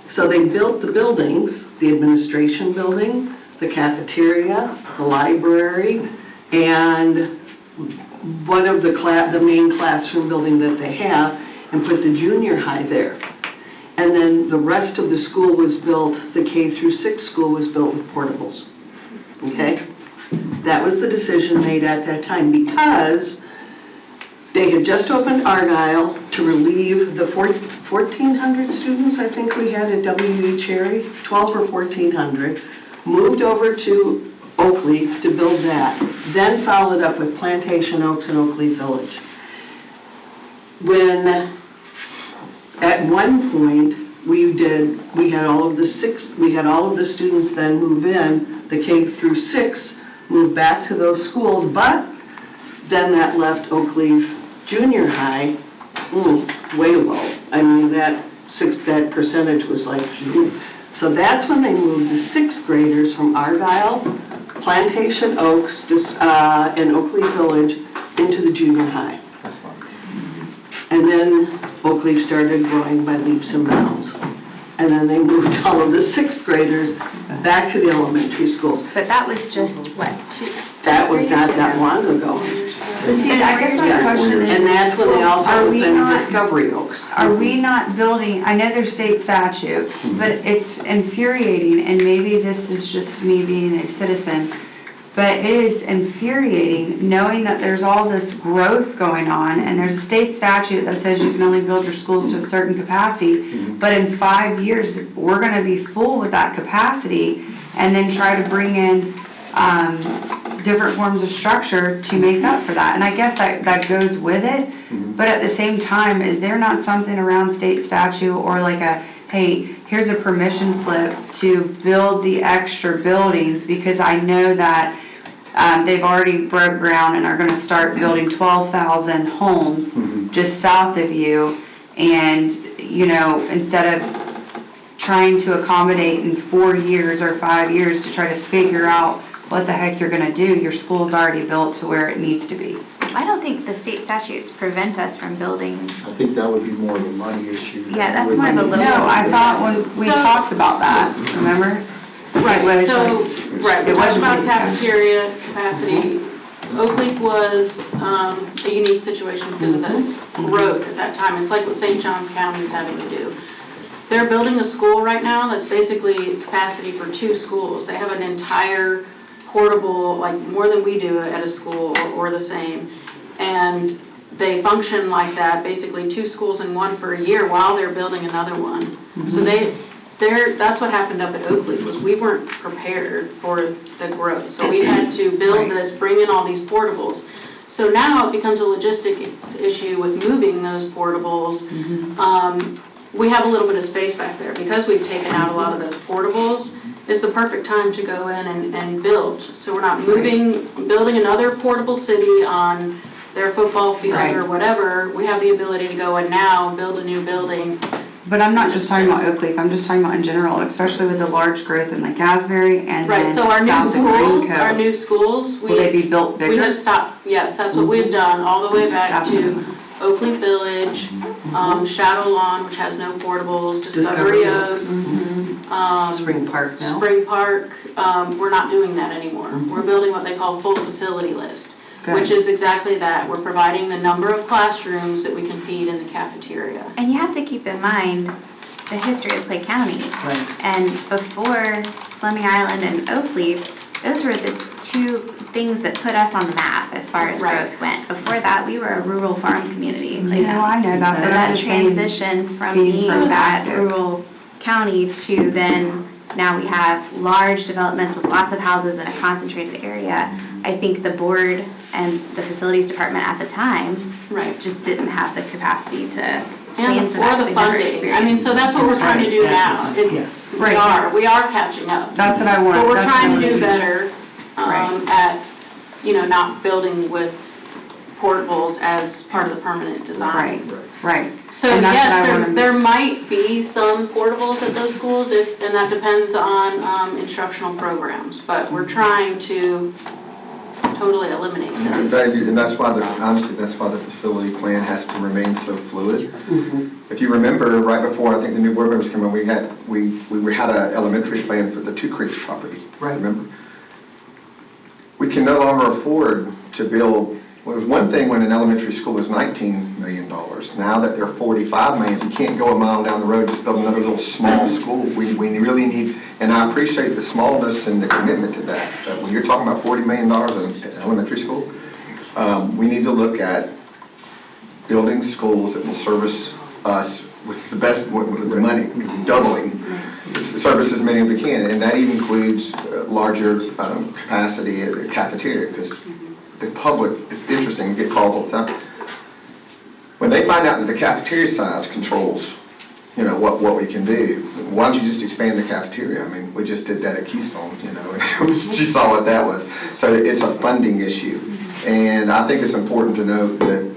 So they built the buildings, the administration building, the cafeteria, the library, and one of the main classroom building that they have, and put the junior high there. And then the rest of the school was built, the K through 6 school was built with portables, okay? That was the decision made at that time, because they had just opened Argyle to relieve the 1,400 students, I think we had at W.E. Cherry, 12 or 1,400, moved over to Oak Leaf to build that, then followed up with Plantation Oaks and Oak Leaf Village. When at one point, we had all of the students then move in, the K through 6 moved back to those schools, but then that left Oak Leaf Junior High way low. I mean, that percentage was like, so that's when they moved the 6th graders from Argyle, Plantation Oaks, and Oak Leaf Village into the junior high. That's fine. And then Oak Leaf started growing by leaps and bounds. And then they moved all of the 6th graders back to the elementary schools. But that was just, what, That was not that long ago. See, I guess my question is. And that's when they also Are we opened not- Discovery Oaks. Are we not building, I know there's state statute, but it's infuriating, and maybe this is just me being a citizen, But it is infuriating knowing that there's all this growth going on and there's a state statute that says you can only build your schools to a certain capacity. But in 5 years, we're gonna be full with that capacity and then try to bring in different forms of structure to make up for that. And I guess that goes with it. But at the same time, is there not something around state statute or like a, hey, here's a permission slip to build the extra buildings? Because I know that they've already broke ground and are gonna start building 12,000 homes just south of you. And, you know, instead of trying to accommodate in 4 years or 5 years to try to figure out what the heck you're gonna do, your school's already built to where it needs to be. I don't think the state statutes prevent us from building. I think that would be more of a money issue. Yeah, that's more of a little. No, I thought when we talked about that, remember? Right, It was so, like- right, we it talked wasn't about like- cafeteria capacity. Oak Leaf was a unique situation because of the growth at that time. It's like what St. Johns County is having to do. They're building a school right now that's basically capacity for 2 schools. They have an entire portable, like more than we do at a school or the same. And they function like that, basically 2 schools in one for a year while they're building another one. So that's what happened up at Oak Leaf, was we weren't prepared for the growth. So we had to build this, bring in all these portables. So now it becomes a logistics issue with moving those portables. We have a little bit of space back there. Because we've taken out a lot of those portables, it's the perfect time to go in and build. So we're not building another portable city on their football field or whatever. We have the ability to go in now, build a new building. But I'm not just talking about Oak Leaf, I'm just talking about in general, especially with the large growth in like Asbury and Right, then so our south of new Greencoat. schools, Will they be built we bigger? have stopped, yes, that's what we've done, all the way back to Oak Leaf Village, Shadow Lawn, which has no portables, Discovery Oaks, Spring Park now. Spring Park, we're not doing that anymore. We're building what they call full facility list, which is exactly that. We're providing the number of classrooms that we can feed in the cafeteria. And you have to keep in mind the history of Clay County. Right. And before Fleming Island and Oak Leaf, those were the 2 things that put us on the map as far as growth went. Before that, we were a rural farm community. No, I know that. So but that I'm just saying, transition from being being so that active. rural county to then now we have large developments with lots of houses in a concentrated area. I think the board and the facilities department at the time just didn't have the capacity to plan for that. Or the funding. I mean, so that's what we're trying to do now. We are catching up. That's what I want. But we're that's trying what to I do want. better at, not building with portables as part of the permanent design. Right. So And that's what I yes, wanna- there might be some portables at those schools, and that depends on instructional programs. But we're trying to totally eliminate those. And that's why honestly, that's why the facility plan has to remain so fluid. If you remember, right before I think the new board members came in, we had an elementary plan for the 2 Creeks property. Right. Remember? We can no longer afford to build. Well, it was one thing when an elementary school was $19 million. Now that they're $45 million, you can't go a mile down the road just build another little small school. We really need, and I appreciate the smallness and the commitment to that. But when you're talking about $40 million in elementary school, we need to look at building schools that will service us with the best, with the money, doubling, service as many as we can. And that even includes larger capacity at the cafeteria, because the public, it's interesting, we get calls all the time. When they find out that the cafeteria size controls, what we can do, why don't you just expand the cafeteria? I mean, we just did that at Keystone, and you saw what that was. So it's a funding issue. And I think it's important to note that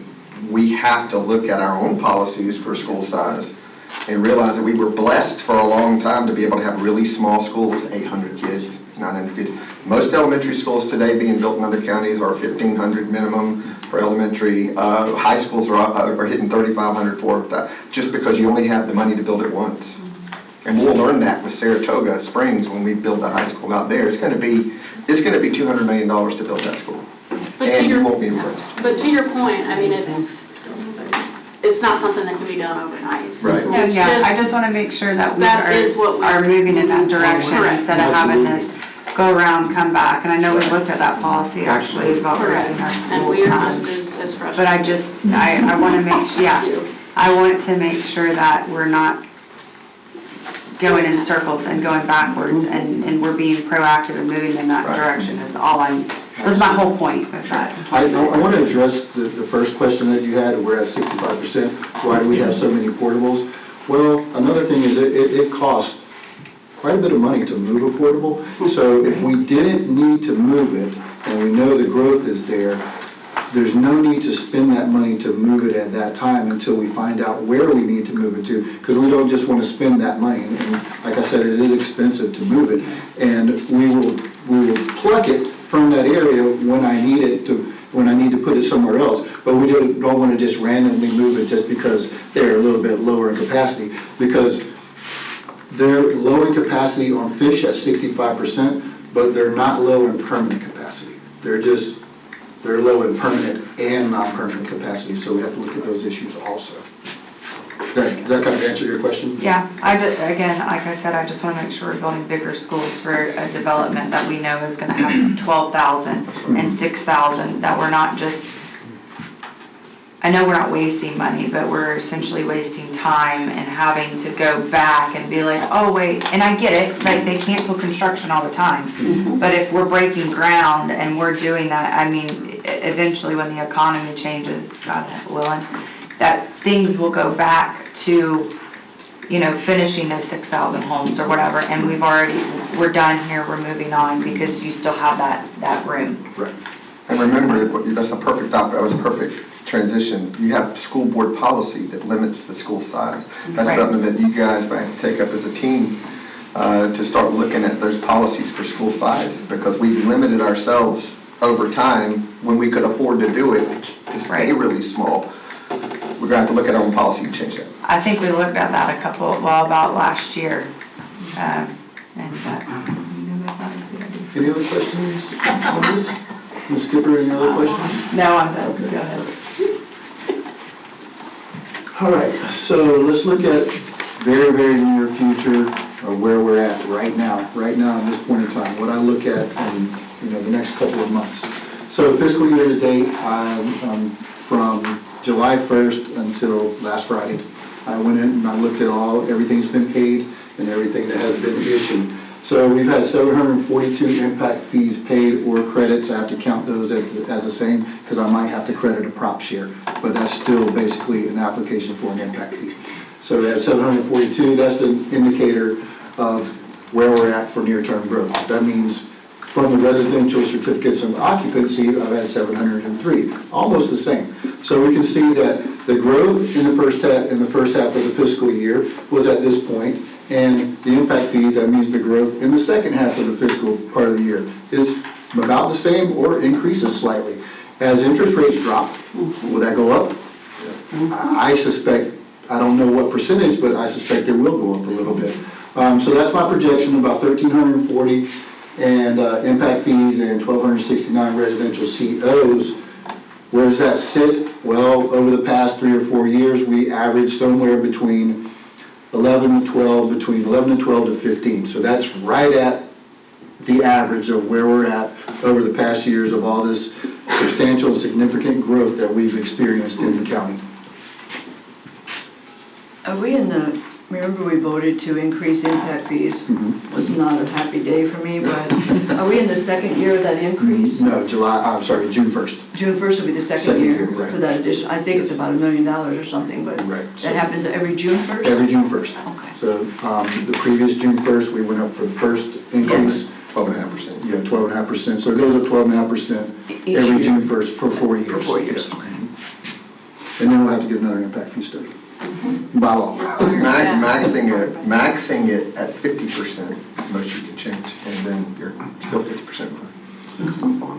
we have to look at our own policies for school size and realize that we were blessed for a long time to be able to have really small schools, 800 kids, 900 kids. Most elementary schools today being built in other counties are 1,500 minimum for elementary. High schools are hitting 3,500 for that, just because you only have the money to build it once. And we'll learn that with Saratoga Springs when we build the high school out there. It's going to be $200 million to build that school, and you won't be impressed. But to your point, I mean, it's not something that can be done overnight. Right. No, yeah, I just want to make sure that we That is what we are moving in that direction Correct. instead of having this go around, come back, and I know we looked at that policy actually about Correct. raising our And school. we are just as frustrated. But I just, I want to make, I want to make sure that we're not going in circles and going backwards, and we're being proactive and moving in that direction is all that's my whole point of that. I want to address the first question that you had, we're at 65%, why do we have so many portables? Well, another thing is it costs quite a bit of money to move a portable, so if we didn't need to move it, and we know the growth is there's no need to spend that money to move it at that time until we find out where we need to move it to, because we don't just want to spend that money, and like I said, it is expensive to move it, and we will pluck it from that area when I need to put it somewhere else, but we don't want to just randomly move it just because they're a little bit lower in capacity, because they're low in capacity on fish at 65%, but they're not low in permanent capacity. They're low in permanent and non-permanent capacity, so we have to look at those issues also. Does that kind of answer your question? Yeah, again, like I said, I just want to make sure we're building bigger schools for a development that we know is going to have 12,000 and 6,000, that we're not just, I know we're not wasting money, but we're essentially wasting time and having to go back and be like, oh wait, and I get it, like they cancel construction all the time. But if we're breaking ground and we're doing that, I mean, eventually when the economy changes, God willing, that things will go back to, finishing those 6,000 homes or whatever, and we're done here, we're moving on, because you still have that room. Right. And remember, that was a perfect transition. You have school board policy that limits the school size. That's Right. something that you guys might have to take up as a team to start looking at those policies for school size, because we limited ourselves over time when we could afford to do it to stay Right. really small. We're going to have to look at our own policy and change that. I think we looked at that about last year. Any other questions on this? Ms. Skipper, any other questions? No, I'm done. Go ahead. All right, so let's look at very, very near future of where we're at right now at this point in time, what I look at in the next couple of months. So fiscal year to date, from July 1st until last Friday, I went in and I looked at everything's been paid and everything that has been issued. So we've had 742 impact fees paid or credits. I have to count those as the same because I might have to credit a prop share, but that's still basically an application for an impact fee. So we have 742, that's an indicator of where we're at for near-term growth. That means from the residential certificates of occupancy, I've had 703, almost the same. So we can see that the growth in the first half of the fiscal year was at this point, and the impact fees, that means the growth in the second half of the fiscal part of the year is about the same or increases slightly. As interest rates drop, will that go up? I suspect, I don't know what percentage, but I suspect it will go up a little bit. So that's my projection, about 1,340 and impact fees and 1,269 residential COs. Where does that sit? Well, over the past 3 or 4 years, we averaged somewhere between 11 to 12 to 15. So that's right at the average of where we're at over the past years of all this substantial and significant growth that we've experienced in the county. Are we remember we voted to increase impact fees? Was not a happy day for me, but are we in the second year of that increase? No, June 1st. June 1st will be the second Second year year, right. for that addition. I think it's about $1 million or something, but Right. that happens every June 1st? Every June 1st. Okay. So the previous June 1st, we went up for the first increase. 12.5%. Yeah, 12.5%. So it goes up 12.5% Each every year. June 1st for 4 years. For 4 years. Yes. And then we'll have to get another impact fee study. By law. Maxing it at 50% is the most you can change, and then you're still 50% more.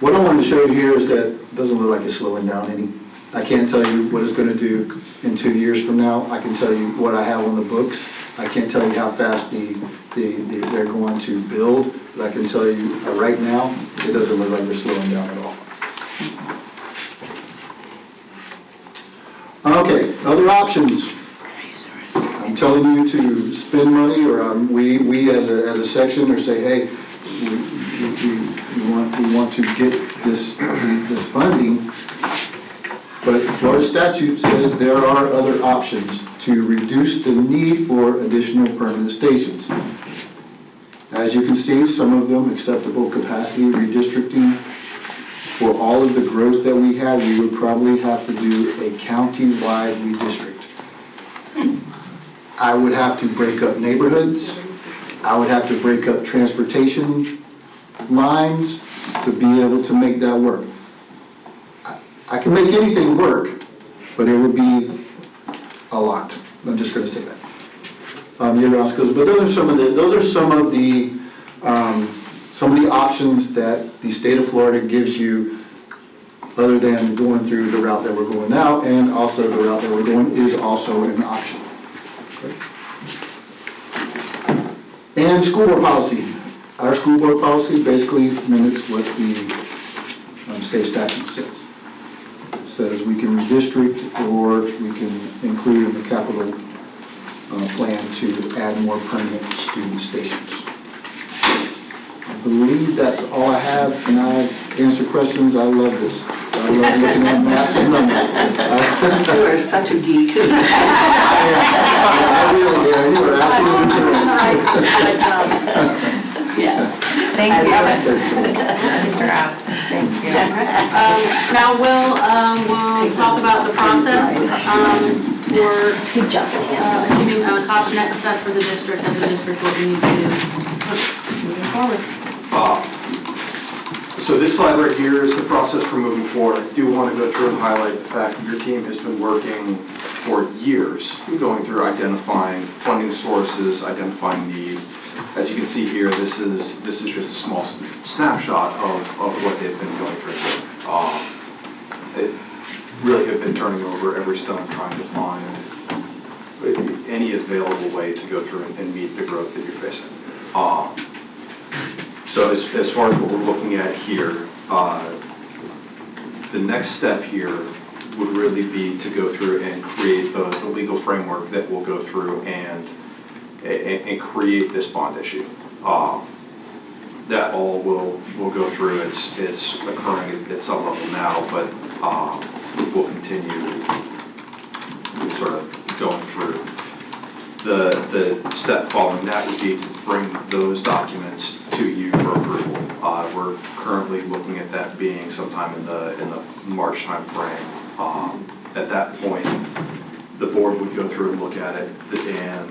What I wanted to show you here is that it doesn't look like it's slowing down any. I can't tell you what it's going to do in 2 years from now. I can tell you what I have on the books. I can't tell you how fast they're going to build, but I can tell you right now, it doesn't look like they're slowing down at all. Okay, other options. I'm telling you to spend money, or we as a section, or say, hey, we want to get this funding, but Florida statute says there are other options to reduce the need for additional permanent stations. As you can see, some of them acceptable capacity redistricting. For all of the growth that we have, we would probably have to do a county-wide redistrict. I would have to break up neighborhoods. I would have to break up transportation lines to be able to make that work. I can make anything work, but it would be a lot. I'm just gonna say that. Year-round schools, but those are some of the options that the state of Florida gives you, other than going through the route that we're going now, and also the route that we're going is also an option. And school board policy. Our school board policy basically mimics what the state statute says. It says we can redistrict, or we can include in the capital plan to add more permanent student stations. I believe that's all I have. Can I answer questions? I love this. I love looking at maps and numbers. You are such a geek. I really am. You are absolutely correct. Yeah. Thank you. Mr. Abbott, thank you. Now we'll talk about the process for giving a next step for the district, as a district, what we need to do moving forward. So this slide right here is the process for moving forward. I do want to go through and highlight the fact that your team has been working for years, going through identifying funding sources, identifying need. As you can see here, this is just a small snapshot of what they've been going through. They really have been turning over every stone trying to find any available way to go through and meet the growth that you're facing. So as far as what we're looking at here, the next step here would really be to go through and create the legal framework that will go through and create this bond issue. That all will go through. It's occurring at some level now, but we'll continue sort of going through. The step following that would be to bring those documents to you for approval. We're currently looking at that being sometime in the March timeframe. At that point, the board would go through and look at it and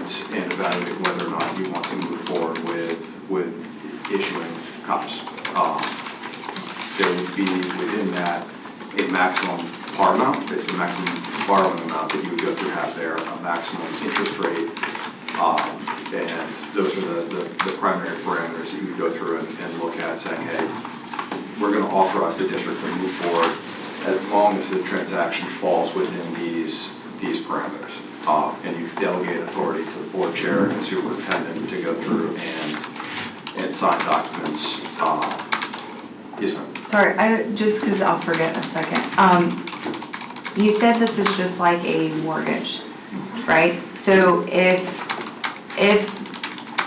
evaluate whether or not you want to move forward with issuing COPs. There would be within that a maximum par amount, basically a maximum borrowing amount that you would go through have there, a maximum interest rate, and those are the primary parameters that you would go through and look at, saying, hey, we're going to authorize the district to move forward as long as the transaction falls within these parameters. And you delegate authority to the board chair and superintendent to go through and sign documents. Yes, ma'am. Sorry, just because I'll forget in a second. You said this is just like a mortgage, right? So if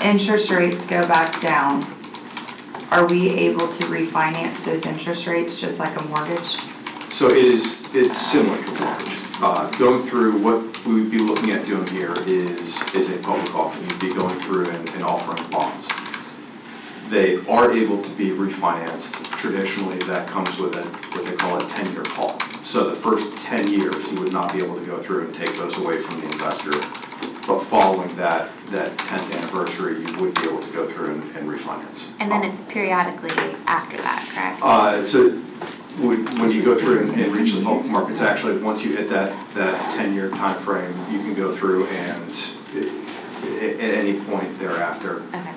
interest rates go back down, are we able to refinance those interest rates just like a mortgage? So it's similar to a mortgage. Going through, what we would be looking at doing here is a public offering. You'd be going through and offering bonds. They are able to be refinanced. Traditionally, that comes with what they call a 10-year call. So the first 10 years, you would not be able to go through and take those away from the investor. But following that 10th anniversary, you would be able to go through and refinance. And then it's periodically after that, correct? So when you go through and reach the public markets, actually, once you hit that 10-year time frame, you can go through and at any point thereafter. Okay.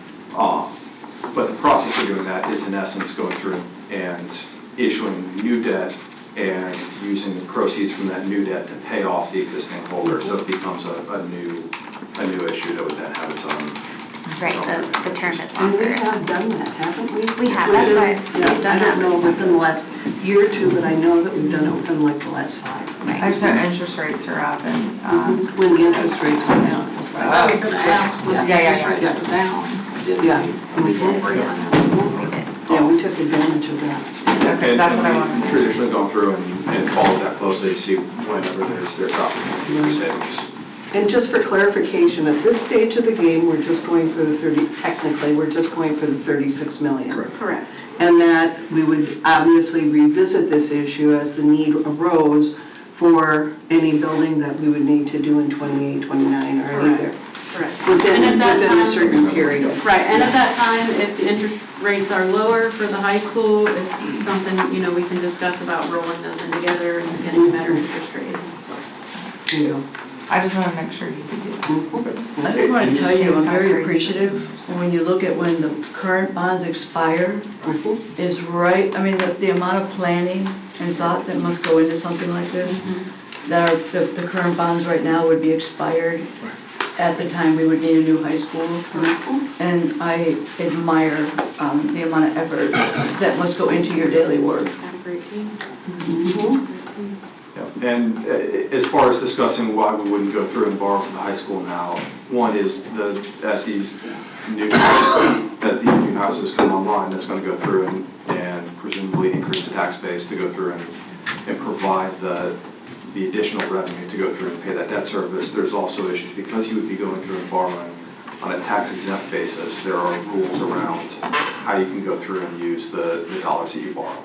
But the process of doing that is, in essence, going through and issuing new debt and using the proceeds from that new debt to pay off the existing holder. So it becomes a new issue that would then have its own. Right, the term is And we longer. have done that, haven't we? We have, that's why Yeah, we've I done that. don't know within the last year or two, but I know that we've done it within like the last 5. I just know interest rates are up and, When the interest rates went down. it was like- I was going to ask when the Yeah. interest rates were down. Did Yeah. we refinance them? Yeah, we took advantage of that. And That's what I we've wanted. traditionally gone through and followed that closely to see whenever there's opportunity for savings. And just for clarification, at this stage of the game, we're just going for the 36 million. Correct. Correct. And that we would obviously revisit this issue as the need arose for any building that we would need to do in 28, 29, or any there. Correct. Within And at that a time- certain period. Right, and at that time, if the interest rates are lower for the high school, it's something, we can discuss about rolling those in together and getting a better interest rate. I just want to make sure you could do that. I just want to tell you, I'm very appreciative when you look at when the current bonds expire, is right, I mean, the amount of planning and thought that must go into something like this, that the current bonds right now would be expired at the time we would need a new high school. And I admire the amount of effort that must go into your daily work. Have a great team. And as far as discussing why we wouldn't go through and borrow from the high school now, one is as these new houses come online, that's going to go through and presumably increase the tax base to go through and provide the additional revenue to go through and pay that debt service. There's also issues because you would be going through and borrowing on a tax exempt basis. There are rules around how you can go through and use the dollars that you borrow,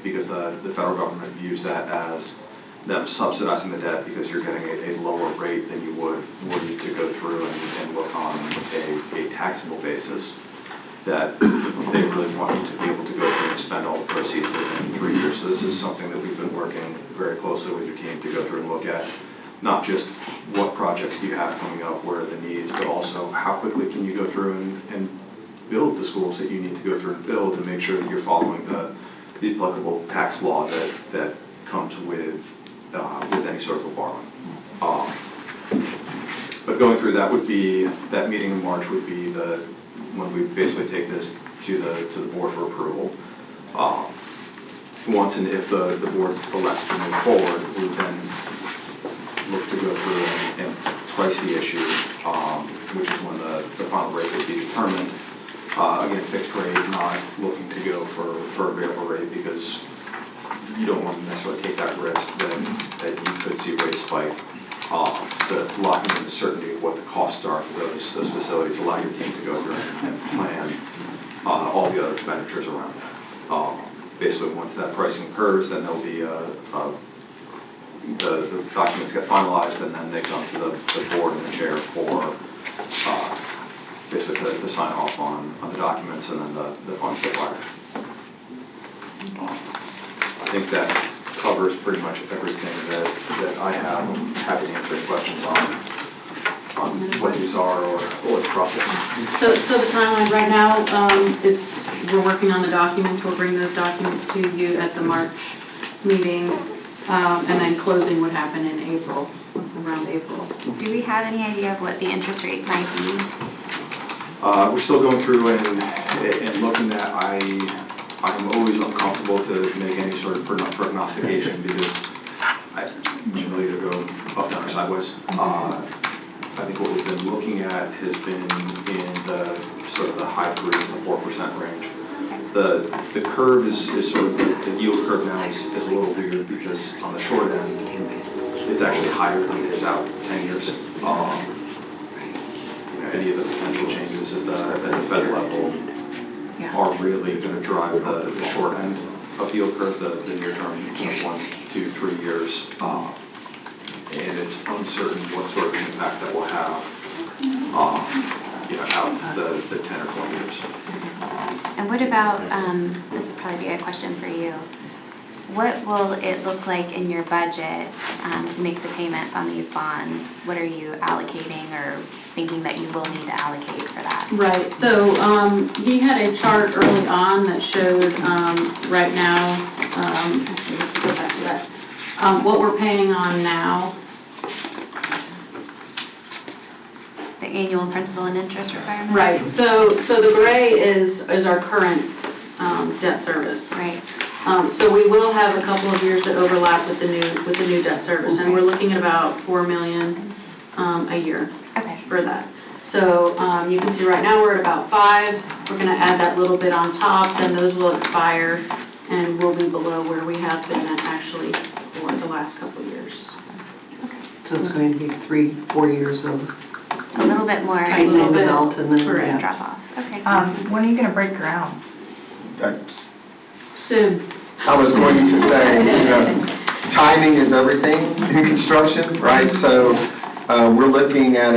because the federal government views that as them subsidizing the debt because you're getting a lower rate than you would were you to go through and look on a taxable basis, that they really want you to be able to go through and spend all the proceeds within 3 years. So this is something that we've been working very closely with your team to go through and look at, not just what projects do you have coming up, where are the needs, but also how quickly can you go through and build the schools that you need to go through and build and make sure that you're following the applicable tax law that comes with any sort of a borrowing. But going through that meeting in March would be when we basically take this to the board for approval. Once and if the board elects to move forward, we would then look to go through and price the issue, which is when the final rate would be determined. Again, fixed rate, not looking to go for a variable rate because you don't want to necessarily take that risk that you could see rates spike. But locking in the certainty of what the costs are for those facilities allow your team to go through and plan all the other expenditures around that. Basically, once that pricing occurs, then there'll be the documents get finalized, and then they come to the board and the chair for basically to sign off on the documents, and then the funds get wired. I think that covers pretty much everything that I have. I'm happy to answer any questions on what these are or the process. So the timeline right now, we're working on the documents. We'll bring those documents to you at the March meeting, and then closing would happen in April, around April. Do we have any idea of what the interest rate might be? We're still going through and looking at. I'm always uncomfortable to make any sort of prognostication because I usually either go up, down, or sideways. I think what we've been looking at has been in the sort of the high 3s to 4% range. The curve is sort of, the yield curve now is a little weird because on the short end, it's actually higher than it is out 10 years. Any of the potential changes at the Fed level are really going to drive the short end of the yield curve, the near term, 1, 2, 3 years. And it's uncertain what sort of impact that will have out the 10 or 20 years. And what about, this would probably be a question for you. What will it look like in your budget to make the payments on these bonds? What are you allocating or thinking that you will need to allocate for that? Right, so he had a chart early on that showed right now, actually, let's go back to that, what we're paying on now. The annual principal and interest requirement? Right, so the gray is our current debt service. Right. So we will have a couple of years that overlap with the new debt service, and we're looking at about $4 million a year Okay. for that. So you can see right now we're at about 5. We're going to add that little bit on top, then those will expire, and we'll be below where we have been at actually for the last couple of years. So it's going to be 3-4 years of A little bit more. tightening the belt and then, Correct. yeah. Drop off. Okay. When are you gonna break ground? That's, Soon. I was going to say, timing is everything in construction, right? So we're looking at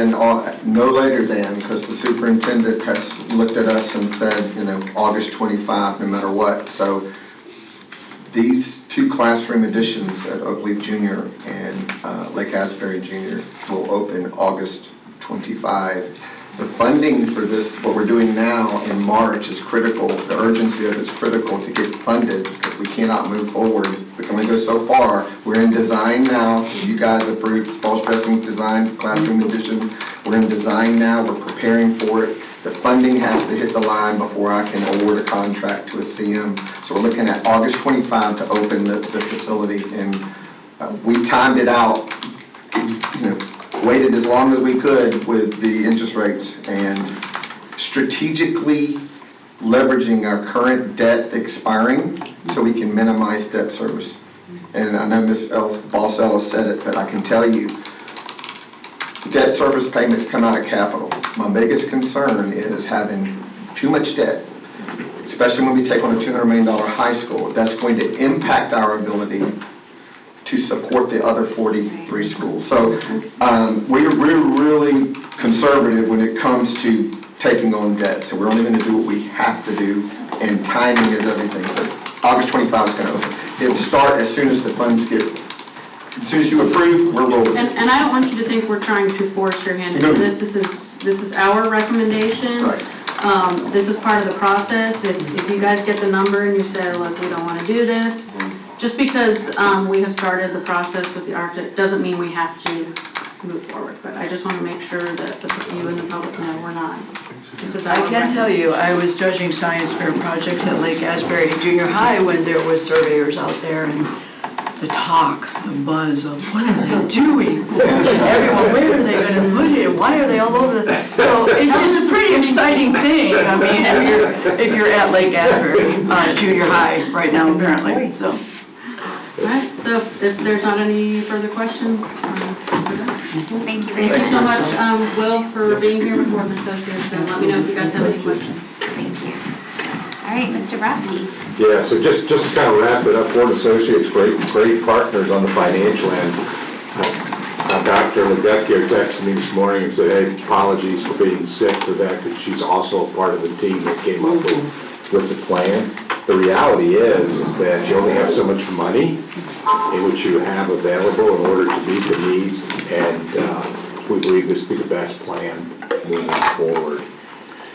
no later than, because the superintendent has looked at us and said, August 25, no matter what. So these 2 classroom additions at Oakleaf Junior and Lake Asbury Junior will open August 25. The funding for this, what we're doing now in March, is critical. The urgency of it is critical to get funded because we cannot move forward. We can only go so far. We're in design now. You guys approved false dressing design, classroom addition. We're in design now. We're preparing for it. The funding has to hit the line before I can award a contract to a CM. So we're looking at August 25 to open the facility, and we timed it out, waited as long as we could with the interest rates, and strategically leveraging our current debt expiring so we can minimize debt service. And I know Ms. Boss Ellis said it, but I can tell you, debt service payments come out of capital. My biggest concern is having too much debt, especially when we take on a $200 million high school. That's going to impact our ability to support the other 43 schools. So we're really conservative when it comes to taking on debt. So we're only going to do what we have to do, and timing is everything. So August 25 is going to open. It'll start as soon as the funds as soon as you approve, we're rolling. And I don't want you to think we're trying to force your hand into this. This is our recommendation. Right. This is part of the process. If you guys get the number and you say, look, we don't want to do this, just because we have started the process with the architect doesn't mean we have to move forward. But I just want to make sure that you and the public know we're not. This is I can tell you, I was judging science fair projects at Lake Asbury Junior High when there was surveyors out there, and the talk, the buzz of what are they doing? Everyone, where are they going to put it? Why are they all over the? So it's a pretty exciting thing. I mean, if you're at Lake Asbury Junior High right now, apparently. So. All right. So if there's not any further questions, Thank you very thank you much. so much, Will, for being here with Gordon Associates, and let me know if you guys have any questions. Thank you. All right, Mr. Broski. Yeah, so just to kind of wrap it up, Ford Associates, great partners on the financial end. Dr. Legutko texted me this morning and said, hey, apologies for being sick for that, because she's also a part of the team that came up with the plan. The reality is that you only have so much money in which you have available in order to meet the needs, and we believe this will be the best plan moving forward.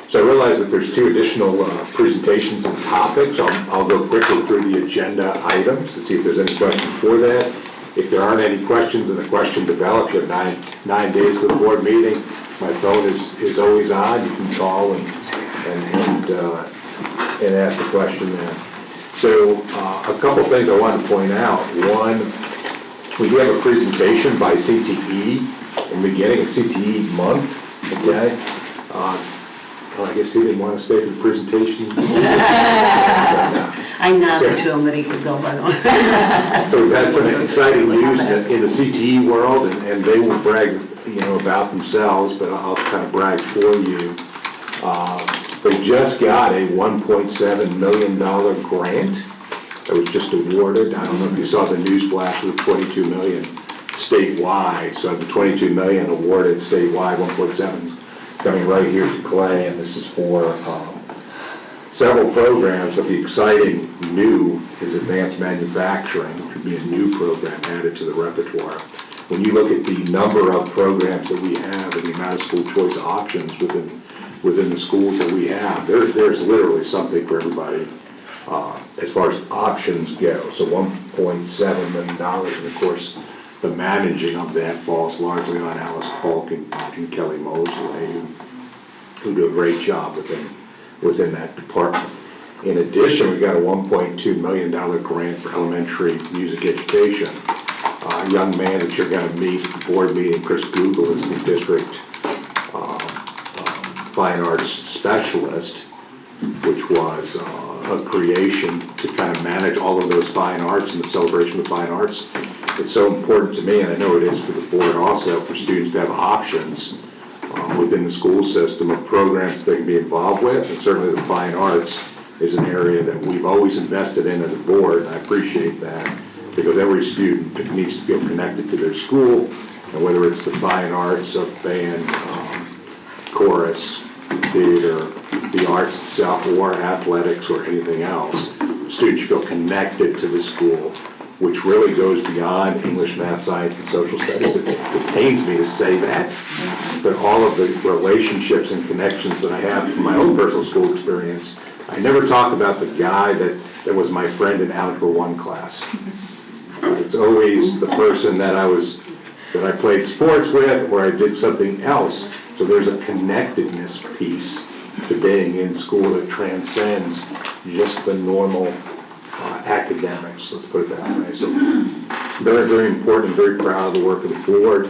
So I realize that there's 2 additional presentations and topics. I'll go quickly through the agenda items to see if there's any questions for that. If there aren't any questions and the question develops, you have nine days to the board meeting. My phone is always on. You can call and ask the question there. So a couple things I want to point out. One, we do have a presentation by CTE in the beginning of CTE month, okay? Well, I guess he didn't want to stay for the presentation. I nodded to him that he could go, by the way. So we've had some exciting news in the CTE world, and they will brag, about themselves, but I'll kind of brag for you. They just got a $1.7 million grant that was just awarded. I don't know if you saw the news flash with $22 million statewide. So the $22 million awarded statewide, 1.7 coming right here to Clay, and this is for several programs, but the exciting new is advanced manufacturing, which would be a new program added to the repertoire. When you look at the number of programs that we have and the amount of school choice options within the schools that we have, there's literally something for everybody as far as options go. So $1.7 million, and of course, the managing of that falls largely on Alice Polk and Kelly Mosley, who do a great job within that department. In addition, we got a $1.2 million grant for elementary music education. A young man that you're going to meet at the board meeting, Chris Google, is the district fine arts specialist, which was a creation to kind of manage all of those fine arts and the celebration of fine arts. It's so important to me, and I know it is for the board also, for students to have options within the school system of programs they can be involved with, and certainly the fine arts is an area that we've always invested in as a board, and I appreciate that, because every student needs to feel connected to their school, and whether it's the fine arts of band, chorus, theater, the arts itself, or athletics, or anything else, students feel connected to the school, which really goes beyond English, math, science, and social studies. It pains me to say that, but all of the relationships and connections that I have from my own personal school experience, I never talk about the guy that was my friend in Algebra 1 class. It's always the person that I played sports with, or I did something else. So there's a connectedness piece to being in school that transcends just the normal academics, let's put it that way. So very, very important, very proud of the work of the board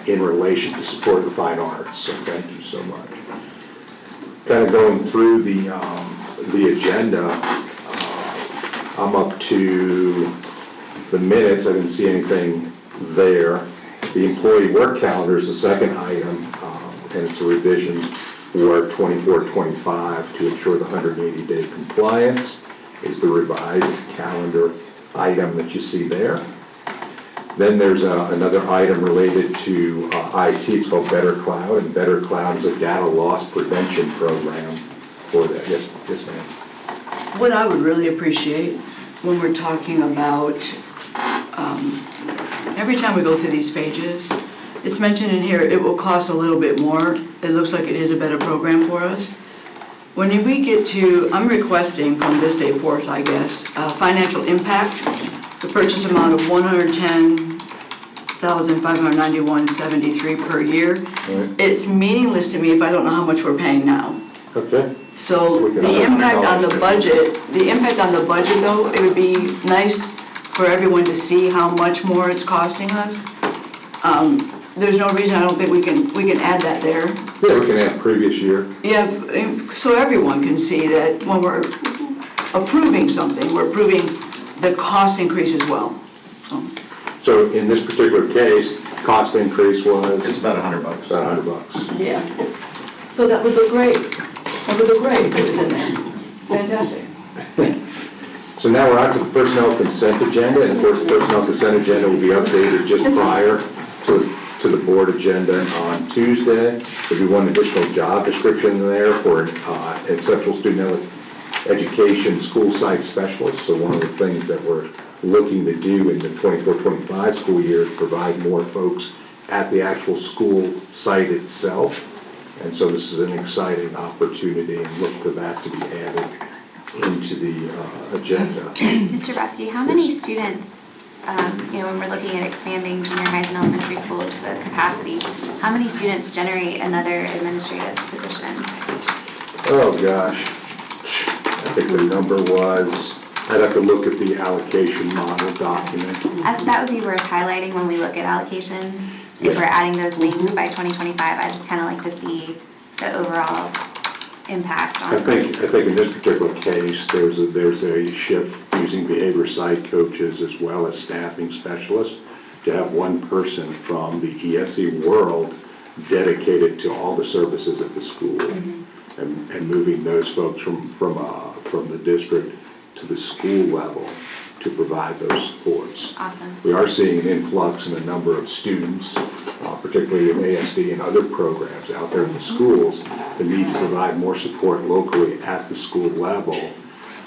in relation to support the fine arts. So thank you so much. Kind of going through the agenda, I'm up to the minutes. I didn't see anything there. The employee work calendar is the second item, and it's a revision for 24-25 to ensure the 180-day compliance is the revised calendar item that you see there. Then there's another item related to IT. It's called Better Cloud, and Better Cloud is a data loss prevention program for that. Yes, ma'am. What I would really appreciate when we're talking about, every time we go through these pages, it's mentioned in here, it will cost a little bit more. It looks like it is a better program for us. When we get to, I'm requesting from this day forth, I guess, financial impact, the purchase amount of $110,591.73 per year. Right. It's meaningless to me if I don't know how much we're paying now. Okay. So the impact on the budget, though, it would be nice for everyone to see how much more it's costing us. There's no reason I don't think we can add that there. Yeah, we can add previous year. Yeah, so everyone can see that when we're approving something, we're approving the cost increase as well. So in this particular case, cost increase was? It's about $100. About $100. Yeah. So that would look great. That would look great if it was in there. Fantastic. So now we're on to the personnel consent agenda, and of course, the personnel consent agenda will be updated just prior to the board agenda on Tuesday. There'll be one additional job description there for an exceptional student education school site specialist. So one of the things that we're looking to do in the 24-25 school year is provide more folks at the actual school site itself. And so this is an exciting opportunity, and look for that to be added into the agenda. Mr. Bosky, how many students, when we're looking at expanding junior highs and elementary schools, the capacity, how many students generate another administrative position? Oh, gosh. I think the number was, I'd have to look at the allocation model document. That would be worth highlighting when we look at allocations. If we're adding those wings by 2025, I just kind of like to see the overall impact on. I think in this particular case, there's a shift using behavior site coaches as well as staffing specialists to have one person from the ESE world dedicated to all the services at the school, and moving those folks from the district to the school level to provide those supports. Awesome. We are seeing an influx in the number of students, particularly in ASD and other programs out there in the schools. The need to provide more support locally at the school level is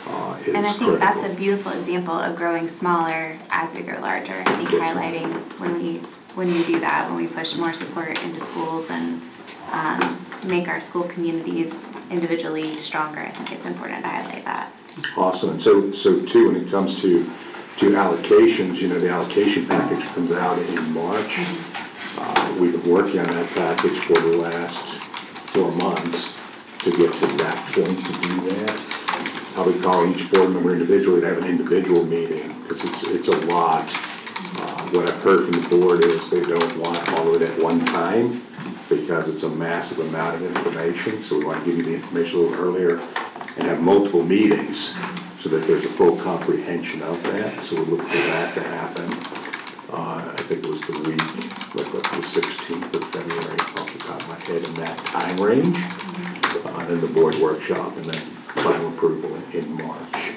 critical. And I think that's a beautiful example of growing smaller as we grow larger. I think highlighting when we do that, when we push more support into schools and make our school communities individually stronger, I think it's important to highlight that. Awesome. And so too, when it comes to allocations, the allocation package comes out in March. We've been working on that package for the last 4 months to get to that point to do that. I'll be calling each board member individually to have an individual meeting, because it's a lot. What I've heard from the board is they don't want all of it at one time. because it's a massive amount of information, so we want to give you the information a little earlier and have multiple meetings so that there's a full comprehension of that. So we look for that to happen. I think it was the week, like the 16th of February, off the top of my head, in that time range. Then the board workshop, and then final approval in March.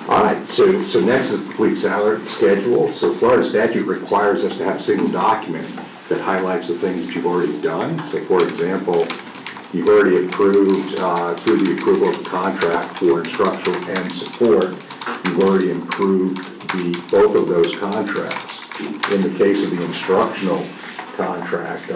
All right, so next is the complete salary schedule. So Florida statute requires us to have a single document that highlights the things that you've already done. So for example, you've already approved, through the approval of the contract for instructional and support, you've already approved both of those contracts. In the case of the instructional contract,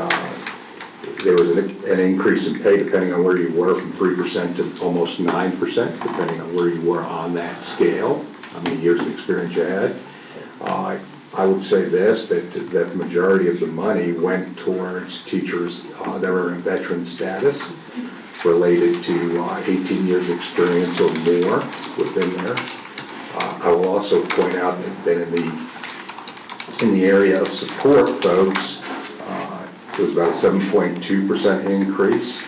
there was an increase in pay depending on where you were, from 3% to almost 9%, depending on where you were on that scale, how many years of experience you had. I would say this, that the majority of the money went towards teachers that were in veteran status, related to 18 years of experience or more within there. I will also point out that in the area of support folks, it was about a 7.2% increase,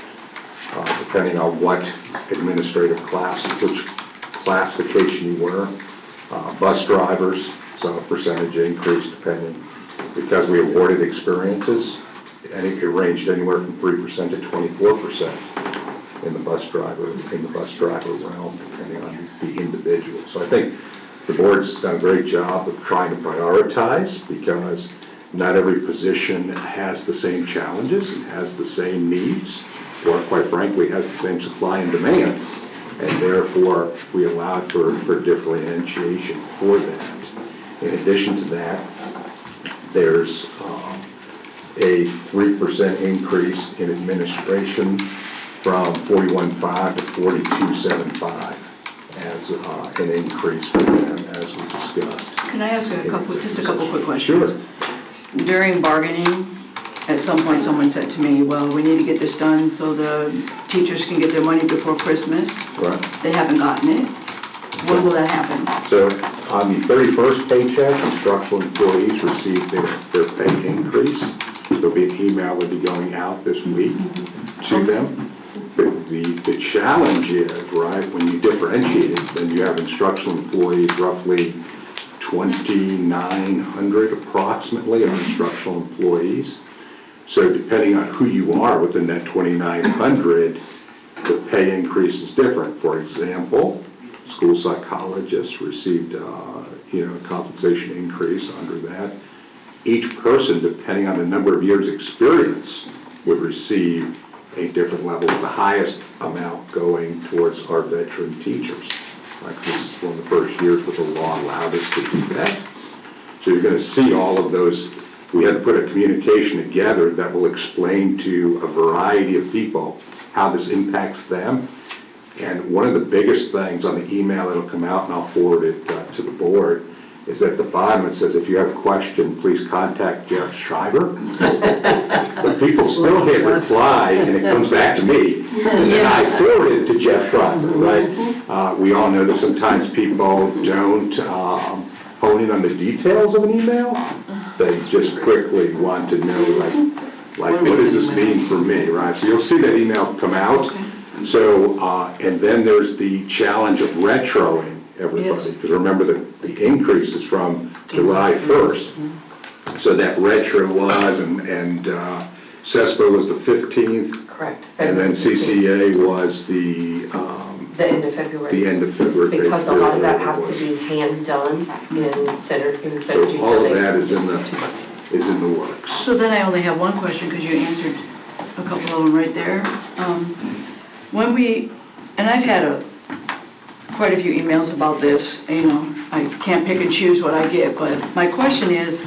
depending on what administrative class, which classification you were. Bus drivers saw a percentage increase depending, because we awarded experiences, and it ranged anywhere from 3% to 24% in the bus driver realm, depending on the individual. So I think the board's done a great job of trying to prioritize, because not every position has the same challenges and has the same needs, or quite frankly, has the same supply and demand. And therefore, we allowed for differentiation for that. In addition to that, there's a 3% increase in administration from 41.5 to 42.75 as an increase for them, as we discussed. Can I ask just a couple quick questions? Sure. During bargaining, at some point someone said to me, well, we need to get this done so the teachers can get their money before Christmas. Right. They haven't gotten it. When will that happen? So on the 31st paycheck, instructional employees received their pay increase. There'll be an email that'll be going out this week to them. The challenge is, right, when you differentiate it, then you have instructional employees, roughly 2,900 approximately are instructional employees. So depending on who you are within that 2,900, the pay increase is different. For example, school psychologists received a compensation increase under that. Each person, depending on the number of years experience, would receive a different level, with the highest amount going towards our veteran teachers. Like, this is one of the first years where the law allowed us to do that. So you're going to see all of those. We had to put a communication together that will explain to a variety of people how this impacts them. And one of the biggest things on the email that'll come out, and I'll forward it to the board, is at the bottom it says, if you have a question, please contact Jeff Schreiber. But people still hit reply, and it comes back to me. And I forward it to Jeff Schreiber, right? We all know that sometimes people don't hone in on the details of an email. They just quickly want to know, like what does this mean for me, right? So you'll see that email come out. So, and then there's the challenge of retroing everybody, because remember the increase is from July 1st. So that retro was, and CESPA was the 15th. Correct. And then CCA was the end of February. The end of February. Because a lot of that has to be hand done in Synergy. So all of that is in the works. So then I only have one question, because you answered a couple of them right there. And I've had quite a few emails about this, I can't pick and choose what I get, but my question is,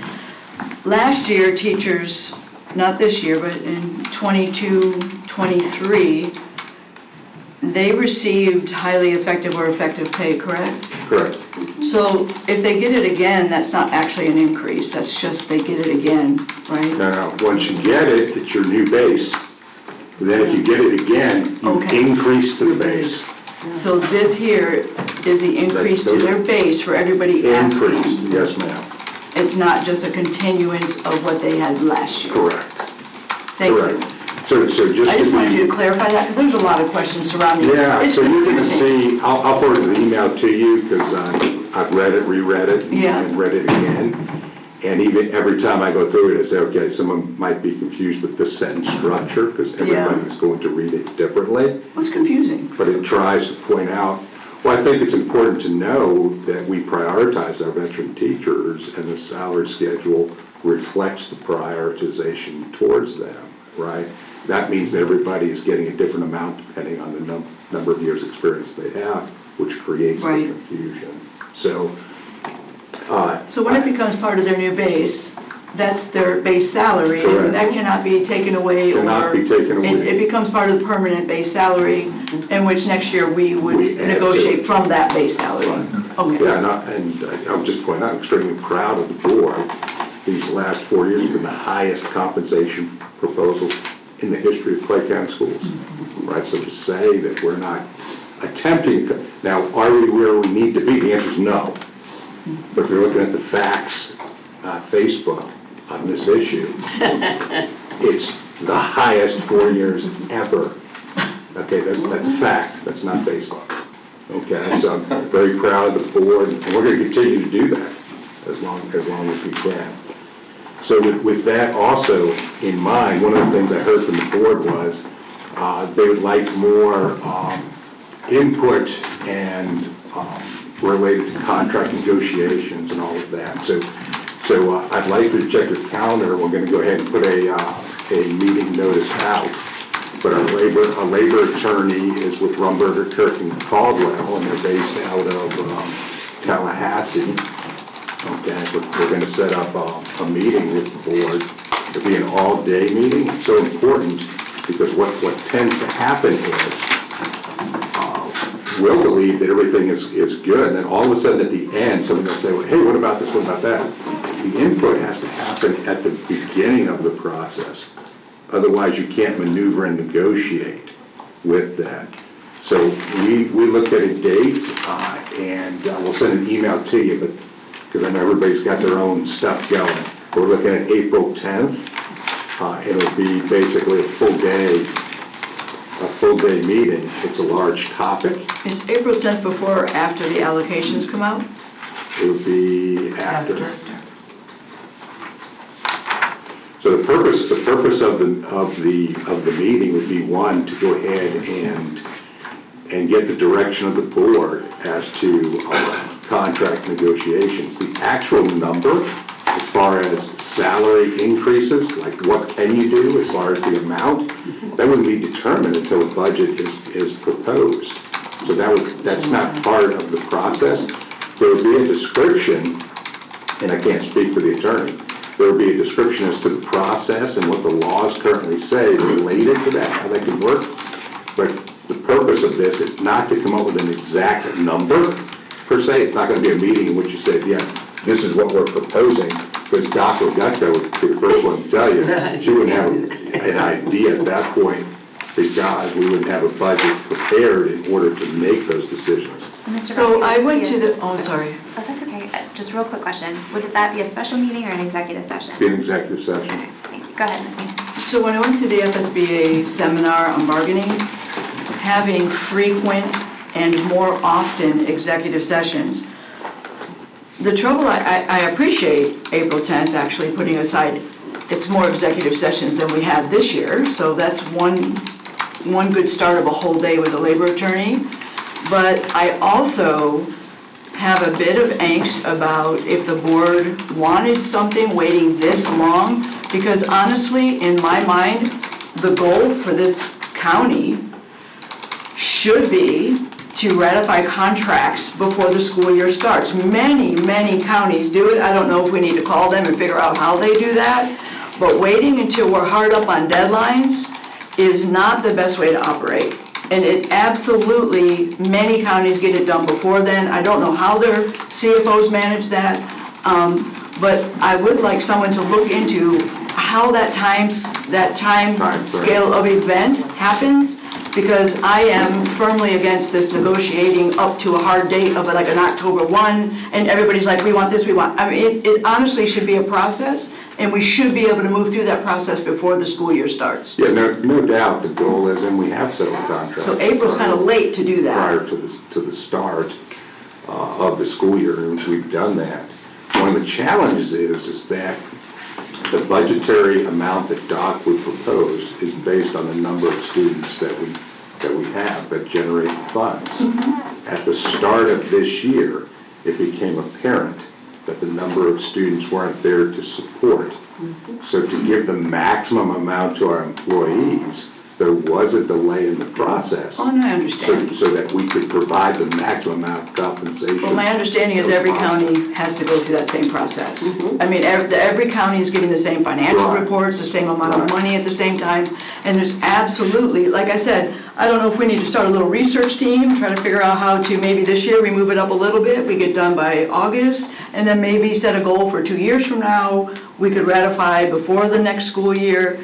last year teachers, not this year, but in 22, 23, they received highly effective or effective pay, correct? Correct. So if they get it again, that's not actually an increase, that's just they get it again, right? No, once you get it, it's your new base. Then if you get it again, you increase to the base. So this here is the increase to their base for everybody asking? Increase, yes ma'am. It's not just a continuance of what they had last year? Correct. Thank you. Correct. So just I just to wanted you to be, clarify that, because there's a lot of questions surrounding it. yeah, It's so you're gonna confusing. see, I'll forward the email to you, because I've read it, reread it, Yeah. and read it again. And even every time I go through it, I say, okay, someone might be confused with the sentence structure, because everybody's going to read it differently. What's confusing? But it tries to point out, well, I think it's important to know that we prioritize our veteran teachers, and the salary schedule reflects the prioritization towards them, right? That means that everybody is getting a different amount depending on the number of years' experience they have, which creates the Right. confusion. So, So when it becomes part of their new base, that's their base salary, Correct. and that cannot be taken away or... Cannot be taken away. It becomes part of the permanent base salary, in which next year we would We add to negotiate it. from that base salary. Okay. yeah, and I'll just point out, I'm extremely proud of the board. These last 4 years have been the highest compensation proposals in the history of Clay County schools, right? So to say that we're not attempting, now, are we where we need to be? The answer is no. But if you're looking at the facts on Facebook on this issue, it's the highest 4 years ever. Okay, that's a fact, that's not Facebook. Okay, so I'm very proud of the board, and we're gonna continue to do that as long as we can. So with that also in mind, one of the things I heard from the board was they would like more input and related to contract negotiations and all of that. So I'd like you to check your calendar. We're going to go ahead and put a meeting notice out. But a labor attorney is with Rumberger, Kirk, and Caldwell, and they're based out of Tallahassee. Okay, we're going to set up a meeting with the board. It'll be an all-day meeting. It's so important because what tends to happen is we'll believe that everything is good, and then all of a sudden at the end, someone will say, well, hey, what about this, what about that? The input has to happen at the beginning of the process. Otherwise, you can't maneuver and negotiate with that. So we looked at a date, and we'll send an email to you, but because I know everybody's got their own stuff going. We're looking at April 10th. It'll be basically a full day meeting. It's a large topic. Is April 10th before or after the allocations come out? It would be after. So the purpose of the meeting would be, one, to go ahead and get the direction of the board as to contract negotiations. The actual number, as far as salary increases, like what can you do as far as the amount, that wouldn't be determined until the budget is proposed. So that's not part of the process. There would be a description, and I can't speak for the attorney, there would be a description as to the process and what the laws currently say related to that, how that can work. But the purpose of this is not to come up with an exact number, per se. It's not going to be a meeting in which you say, yeah, this is what we're proposing, because Dr. Gutko would be the first one to tell you, she wouldn't have an idea at that point, because we wouldn't have a budget prepared in order to make those decisions. Mr. So I Vasquez, went to yes. the, oh, sorry. Oh, that's okay. Just real quick question. Would that be a special meeting or an executive session? Be an executive session. Okay, thank you. Go ahead, Ms. Haynes. So when I went to the FSBA seminar on bargaining, having frequent and more often executive sessions, the trouble, I appreciate April 10th actually putting aside, it's more executive sessions than we had this year, so that's one good start of a whole day with a labor attorney. But I also have a bit of angst about if the board wanted something waiting this long, because honestly, in my mind, the goal for this county should be to ratify contracts before the school year starts. Many counties do it. I don't know if we need to call them and figure out how they do that, but waiting until we're hard up on deadlines is not the best way to operate. And it absolutely, many counties get it done before then. I don't know how their CFOs manage that, but I would like someone to look into how that time scale of events happens, because I am firmly against this negotiating up to a hard date of like an October 1, and everybody's like, we want this, we want, I mean, it honestly should be a process and we should be able to move through that process before the school year starts. Yeah, no doubt the goal is, and we have settled contracts. So April's kind of late to do that. Prior to the start of the school year, and we've done that. One of the challenges is that the budgetary amount that DOC would propose is based on the number of students that we have that generate the funds. At the start of this year, it became apparent that the number of students weren't there to support. So to give the maximum amount to our employees, there was a delay in the process. Oh, no, I understand. So that we could provide the maximum amount of compensation. Well, my understanding is every county has to go through that same process. I mean, every county is getting the same financial Right. reports, the same amount of Right. money at the same time, and there's absolutely, like I said, I don't know if we need to start a little research team, try to figure out how to, maybe this year we move it up a little bit, we get done by August, and then maybe set a goal for 2 years from now, we could ratify before the next school year.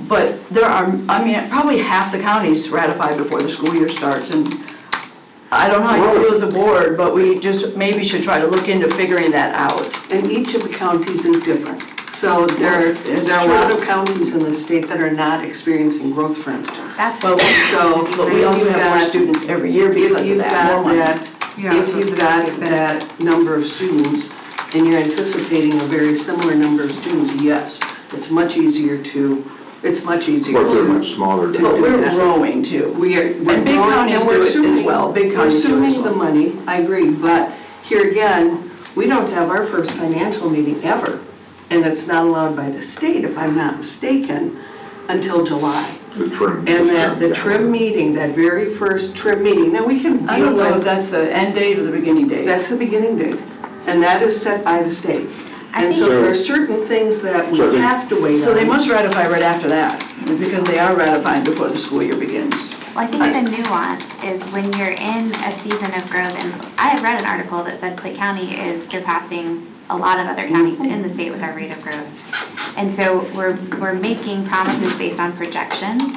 But there are, I mean, probably half the counties ratify before the school year starts, and I don't know how you feel as a board, but we just maybe should try to look into figuring that out. And each of the counties is different. So there are a lot of counties in the state that are not experiencing growth, for instance. That's But we also have more students every year because of that, more money. If you've got that number of students, and you're anticipating a very similar number of students, yes, it's much easier to. Or if they're much smaller. But we're growing too. We're And big growing, counties and we're do it as assuming- well. Big counties do it We're as assuming the well. money, I agree, but here again, we don't have our first financial meeting ever, and it's not allowed by the state, if I'm not mistaken, until July. The trim. And that the trim meeting, that very first trim meeting, now we can I deal don't know if with, that's the end date or the beginning date. that's the beginning date, and that is set by the state. I And think- so there are certain things that we So they- have to wait on. So they must ratify right after that, because they are ratifying before the school year begins. Well, I think the nuance is when you're in a season of growth, and I have read an article that said Clay County is surpassing a lot of other counties in the state with our rate of growth. And so we're making promises based on projections,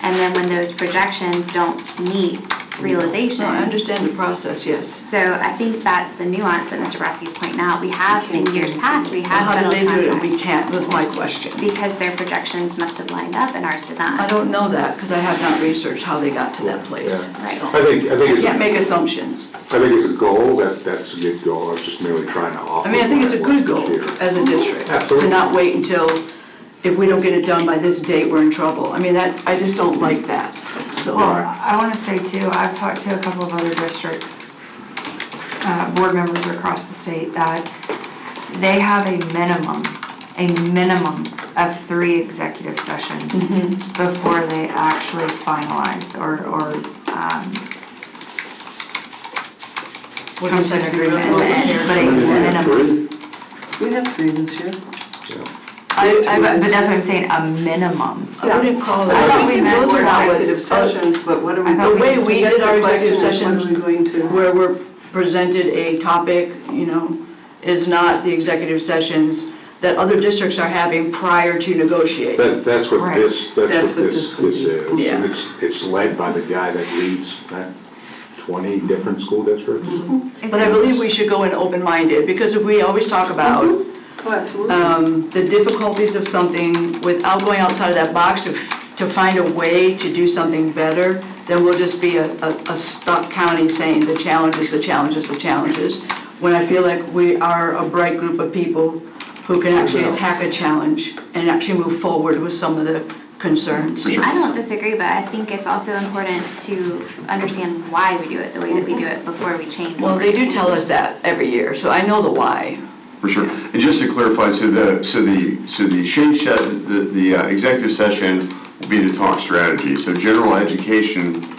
and then when those projections don't meet realization. No, I understand the process, yes. So I think that's the nuance that Mr. Broski's pointing out. We have, in years past, we have How did settled they do it and contracts. we can't, was my question. Because their projections must have lined up and ours did not. I don't know that, because I have not researched how they got to that place. Yeah. Right. So I think I can't make it's, assumptions. I think it's a goal, that's a good goal, I was just merely trying to offer. I mean, I think it's a good goal what was as a district, to Absolutely. not wait until, if we don't get it done by this date, we're in trouble. I mean, that, I just don't like that, so. Well, I want to say too, I've talked to a couple of other districts, board members across the state, that they have a minimum of 3 executive sessions before they actually finalize or What come is to an that agreement. agreement? But a minimum. We have 3 this year. But that's what I'm saying, a minimum. I wouldn't call it. I thought we those meant are more not what- executive sessions, but what are we? The way we I guess did our the question executive is, sessions, what are we going to? where we're presented a topic, is not the executive sessions that other districts are having prior to negotiating. That's what Right. this, That's that's what what this this would is. be. Yeah. And it's led by the guy that leads 20 different school districts. But I believe we should go in open-minded, because if we always talk about Oh, absolutely. the difficulties of something without going outside of that box to find a way to do something better, then we'll just be a stuck county saying the challenges, the challenges, the challenges. When I feel like we are a bright group of people who can actually attack a challenge and actually move forward with some of the concerns. I don't disagree, but I think it's also important to understand why we do it the way that we do it before we change. Well, they do tell us that every year, so I know the why. For sure. And just to clarify, so the shade shed, the executive session will be to talk strategy. So general education,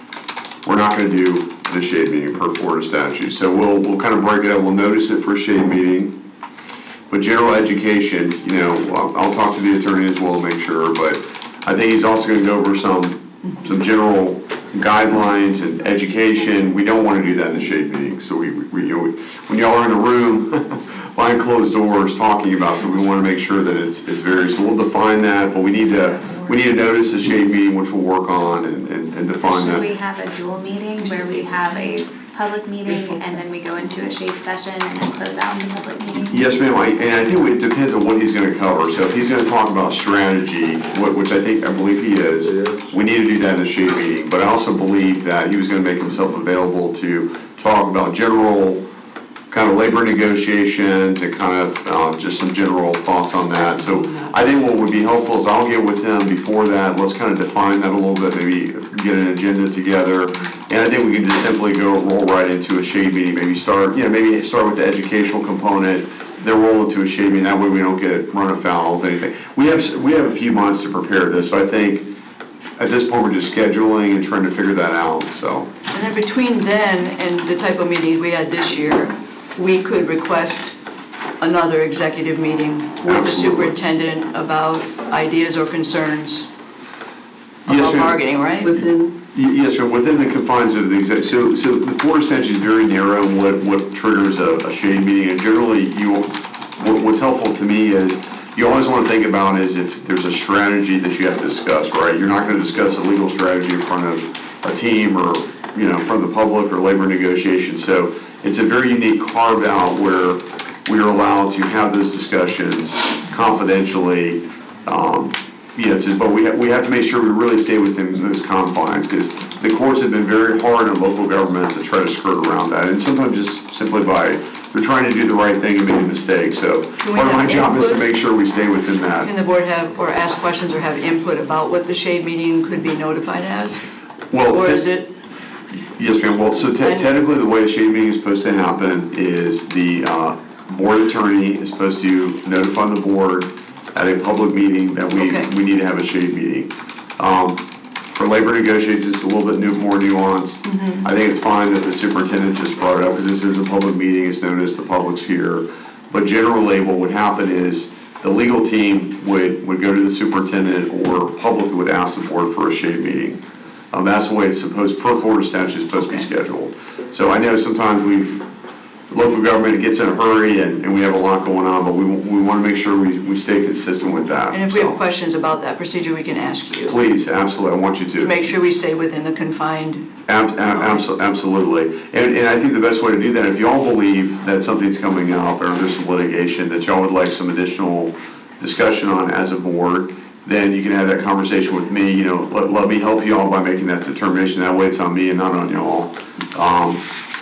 we're not going to do the shade meeting per Florida statute. So we'll kind of break it up. We'll notice it for a shade meeting. But general education, I'll talk to the attorney as well, make sure. But I think he's also going to go over some general guidelines and education. We don't want to do that in the shade meeting. So when y'all are in a room behind closed doors talking about, so we want to make sure that it's very, so we'll define that, but we need to notice the shade meeting, which we'll work on and define Should that. we have a dual meeting where we have a public meeting, and then we go into a shade session and then close out in the public meeting? Yes, ma'am, and I think it depends on what he's gonna cover. So if he's gonna talk about strategy, which I believe he is, we need to do that in the shade meeting. But I also believe that he was gonna make himself available to talk about general kind of labor negotiations and kind of just some general thoughts on that. So I think what would be helpful is I'll get with him before that, let's kind of define that a little bit, maybe get an agenda together. And I think we can just simply roll right into a shade meeting, maybe start with the educational component, then roll into a shade meeting. That way we don't get run afoul of anything. We have a few months to prepare this, so I think at this point we're just scheduling and trying to figure that out, so. And then between then and the type of meetings we had this year, we could request another executive meeting with the Absolutely. superintendent about ideas or concerns Yes, about ma'am. bargaining, right? Yes, but within the confines of the so the 4 extension is very narrow in what triggers a shade meeting, and generally what's helpful to me is you always want to think about is if there's a strategy that you have to discuss, right? You're not going to discuss a legal strategy in front of a team or, in front of the public or labor negotiations. So it's a very unique carve out where we are allowed to have those discussions confidentially. But we have to make sure we really stay within those confines, because the courts have been very hard on local governments to try to skirt around that, and sometimes just simply by they're trying to do the right thing and make a mistake. So part of my job is to make sure we stay within that. Can the board have, or ask questions or have input about what the shade meeting could be notified as? Well, Or is it? Yes, ma'am. Well, so technically, the way a shade meeting is supposed to happen is the board attorney is supposed to notify the board at a public meeting that we need to have a shade meeting. For labor negotiations, it's a little bit more nuanced. I think it's fine that the superintendent just brought it up, because this is a public meeting, it's known as the public's here. But generally, what would happen is the legal team would go to the superintendent, or public would ask the board for a shade meeting. That's the way it's supposed, per Florida statute, it's supposed to be scheduled. So I know sometimes local government gets in a hurry and we have a lot going on, but we want to make sure we stay consistent with that. And if we have questions about that procedure, we can ask you. Please, absolutely, I want you to. To make sure we stay within the confined. Absolutely. And I think the best way to do that, if y'all believe that something's coming up or there's some litigation that y'all would like some additional discussion on as a board, then you can have that conversation with me. Let me help y'all by making that determination. That way it's on me and not on y'all.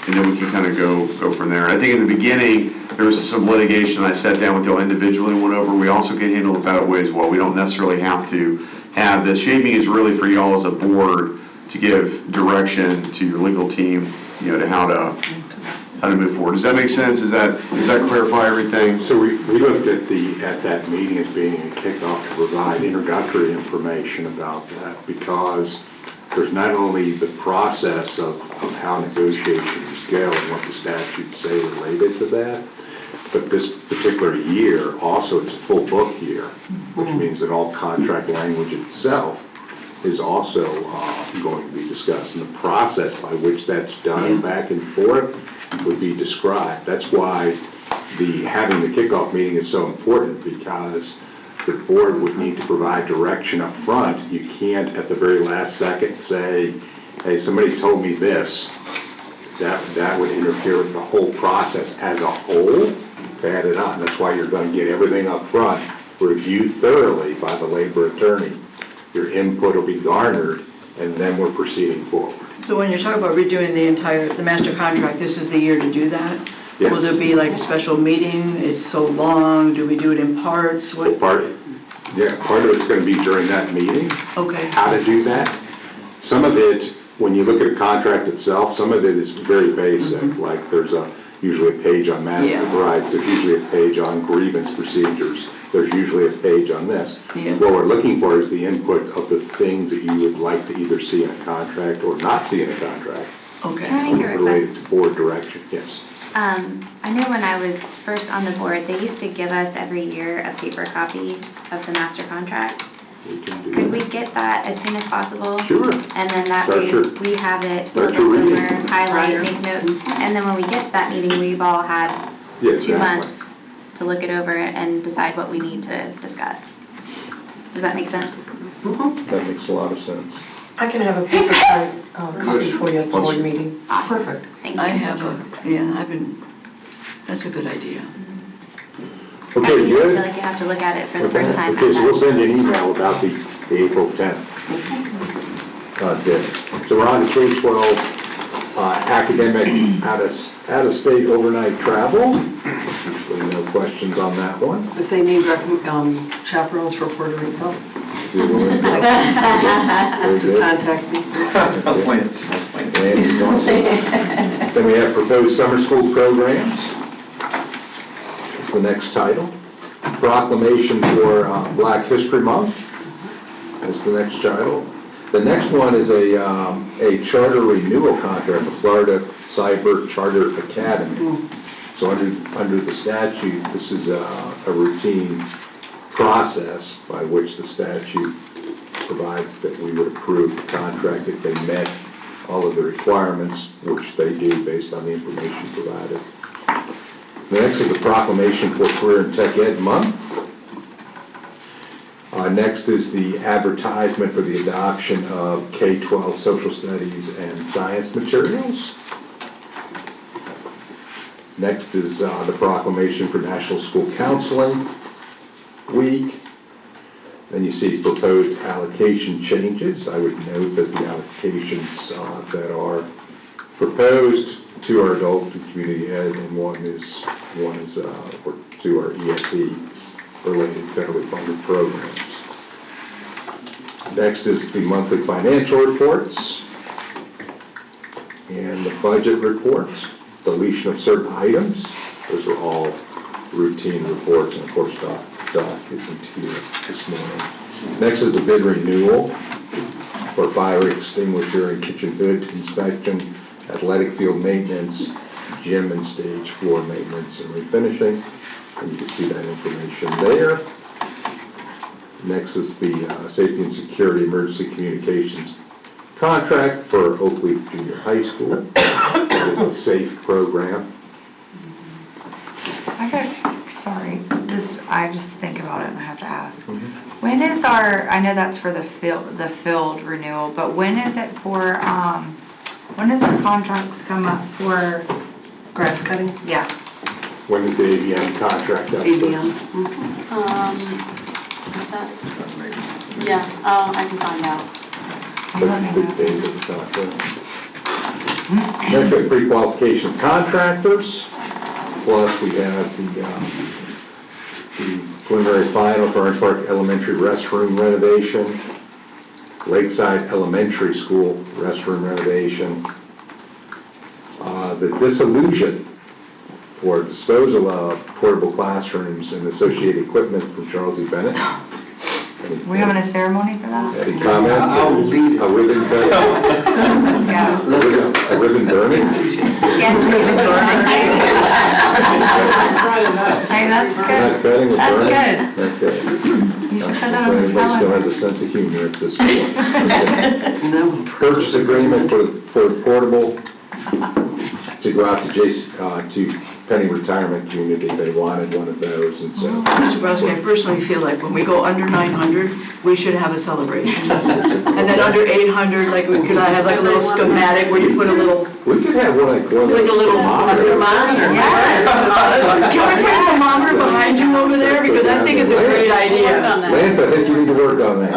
And then we can kind of go from there. I think in the beginning, there was some litigation I sat down with y'all individually and went over. We also can handle it that way as well. We don't necessarily have to have this. Shade meeting is really for y'all as a board to give direction to your legal team, to how to move forward. Does that make sense? Does that clarify everything? So we looked at that meeting as being a kickoff to provide introductory information about that, because there's not only the process of how negotiations go and what the statutes say related to that, but this particular year, also it's a full book year, which means that all contract language itself is also going to be discussed, and the process by which that's done back and forth would be described. That's why having the kickoff meeting is so important, because the board would need to provide direction up front. You can't at the very last second say, hey, somebody told me this. That would interfere with the whole process as a whole to add it on. That's why you're going to get everything up front reviewed thoroughly by the labor attorney. Your input will be garnered, and then we're proceeding forward. So when you're talking about redoing the master contract, this is the year to do that? Yes. Will there be like a special meeting? It's so long. Do we do it in parts? What? Part of it's going to be during that meeting. Okay. How to do that. Some of it, when you look at a contract itself, some of it is very basic. Like there's usually a page on management rights. There's usually a page on grievance procedures. There's usually a page on this. What we're looking for is the input of the things that you would like to either see in a contract or not see in a contract. Okay. Can I make a Related request? to board direction, yes. I know when I was first on the board, they used to give us every year a paper copy of the master contract. We can do Could that. we get that as soon as possible? Sure. And then that Start way your- we have it, start look your it reading. over, highlight, make notes. And then when we get to that meeting, we've all had Yeah, 2 exactly. months to look it over and decide what we need to discuss. Does that make sense? That makes a lot of sense. I can have a paper copy for you at the board meeting. Awesome. Perfect. Thank you. I have that's a good idea. Okay, I feel good? like you have to look at it for the Okay, first time. okay, so we'll send you an email about the April 10th. Good. So we're on to K-12 academic out-of-state overnight travel. Usually no questions on that one. If they need chaperones for Puerto Rico, You're willing to go? Very good. contact me. Plans. Andy's awesome. Then we have proposed summer school programs. That's the next title. Proclamation for Black History Month. That's the next title. The next one is a charter renewal contract for Florida Cyber Charter Academy. So under the statute, this is a routine process by which the statute provides that we would approve the contract if they met all of the requirements, which they do based on the information provided. The next is the proclamation for Career and Tech Ed Month. Next is the advertisement for the adoption of K-12 social studies and science materials. Next is the proclamation for National School Counseling Week. Then you see proposed allocation changes. I would note that the allocations that are proposed to our adult and community ed, and one is to our ESE related federally funded programs. Next is the monthly financial reports and the budget reports, deletion of certain items. Those are all routine reports, and of course Doc isn't here this morning. Next is the bid renewal for fire extinguisher and kitchen hood inspection, athletic field maintenance, gym and stage floor maintenance and refinishing. And you can see that information there. Next is the Safety and Security Emergency Communications contract for Oakley Junior High School. It is a SAFE program. I just think about it and I have to ask. When is I know that's for the field renewal, but when is it for, when does our contracts come up for? Grass cutting? Yeah. When is the ABM contract up? ABM. What's that? Yeah, I can find out. Big date of the contract. Next, we have pre-qualification of contractors. Plus, we have the preliminary final for Orange Park Elementary restroom renovation, Lakeside Elementary School restroom renovation, the dissolution for disposal of portable classrooms and associated equipment from Charles E. Bennett. We having a ceremony for that? Any comments? I'll lead it. A ribbon cutting? Let's go. A ribbon burning? Hey, that's Not good. cutting, but That's burning? good. Okay. You should put that on the Everybody still calendar. has a sense of humor at this point. Okay. No. Purchase agreement for portable to go out to Penny Retirement Community. They wanted one of those, and so. Mr. Brodsky, I personally feel like when we go under 900, we should have a celebration. And then under 800, like, could I have like a little schematic where you put a little, We could have one like a little thermometer? Yes. Can we put a thermometer behind you over there? Because I think it's a great idea. Work on that. Lance, I think you need to work on that.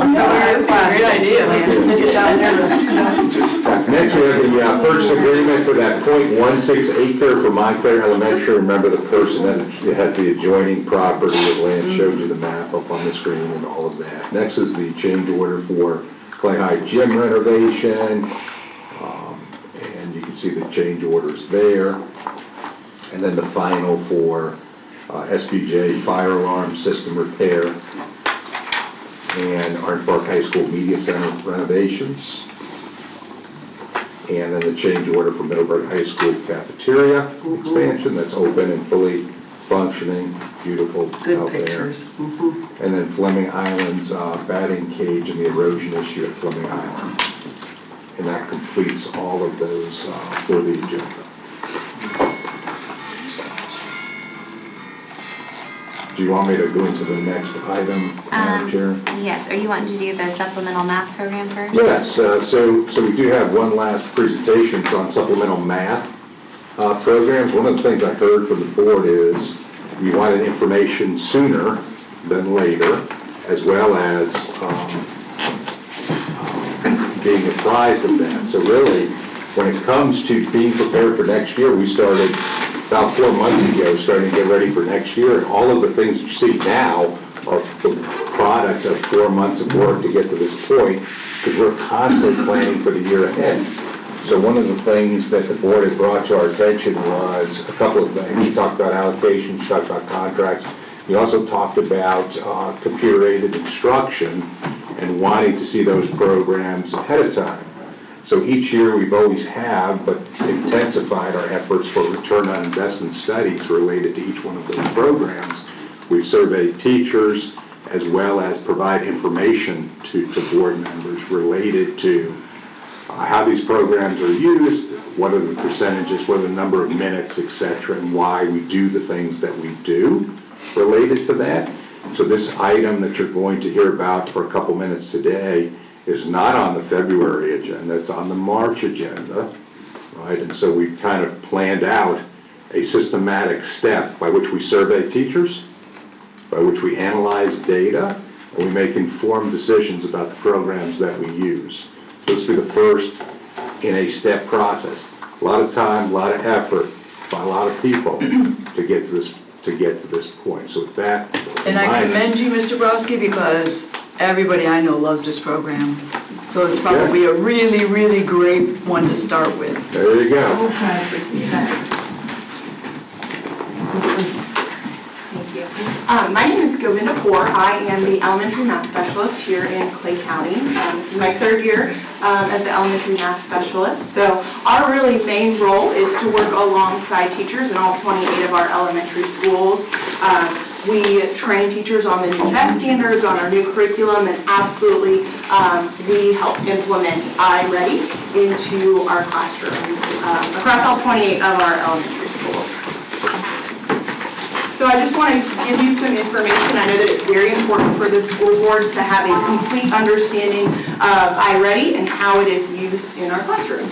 Great idea, man. Get down there. Next, we have the purchase agreement for that .16 acre for Montclair Elementary. Remember the person that has the adjoining property, that Lance showed you the map up on the screen and all of that. Next is the change order for Clay High Gym renovation. And you can see the change orders there. And then the final for SBJ fire alarm system repair and Orange Park High School Media Center renovations. And then the change order for Middleburg High School cafeteria expansion, that's open and fully functioning, beautiful Good out there. pictures. And then Fleming Island's batting cage and the erosion issue at Fleming Island. And that completes all of those for the agenda. Do you want me to go into the next item, Madam Chair? Yes, are you wanting to do the supplemental math program first? Yes, so we do have one last presentation on supplemental math. programs, one of the things I heard from the board is you wanted information sooner than later, as well as being apprised of that. So really, when it comes to being prepared for next year, we started about 4 months ago, starting to get ready for next year. And all of the things you see now are the product of 4 months of work to get to this point, because we're constantly planning for the year ahead. So one of the things that the board had brought to our attention was a couple of things. We talked about allocations, we talked about contracts. We also talked about computer-aided instruction and wanting to see those programs ahead of time. So each year we've always have, but intensified our efforts for return on investment studies related to each one of those programs. We've surveyed teachers as well as provide information to board members related to how these programs are used, what are the percentages, what are the number of minutes, et cetera, and why we do the things that we do related to that. So this item that you're going to hear about for a couple minutes today is not on the February agenda, it's on the March agenda, right? And so we've kind of planned out a systematic step by which we survey teachers, by which we analyze data, and we make informed decisions about the programs that we use. So this will be the first in a step process. A lot of time, a lot of effort by a lot of people to get to this point. So with that, And I commend you, Mr. Browski, because everybody I know loves this program. So it's probably a really, really great one to start with. There you go. My name is Govinda Kaur. I am the elementary math specialist here in Clay County. This is my third year as the elementary math specialist. So our really main role is to work alongside teachers in all 28 of our elementary schools. We train teachers on the new test standards, on our new curriculum, and absolutely we help implement iReady into our classrooms across all 28 of our elementary schools. So I just want to give you some information. I know that it's very important for the school board to have a complete understanding of iReady and how it is used in our classrooms.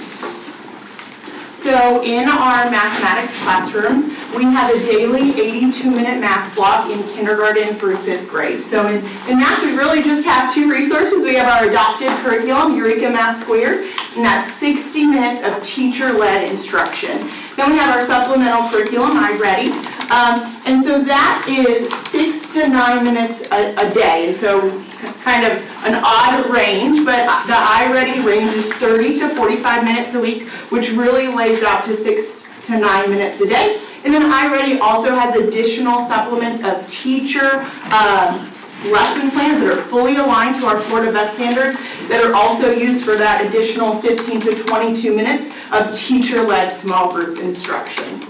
So in our mathematics classrooms, we have a daily 82-minute math block in kindergarten through 5th grade. So in math, we really just have two resources. We have our adopted curriculum, Eureka Math Squared, and that's 60 minutes of teacher-led instruction. Then we have our supplemental curriculum, iReady, and so that is 6 to 9 minutes a day. And so kind of an odd range, but the iReady range is 30 to 45 minutes a week, which really lays out to 6 to 9 minutes a day. And then iReady also has additional supplements of teacher lesson plans that are fully aligned to our Florida Best Standards that are also used for that additional 15 to 22 minutes of teacher-led small group instruction.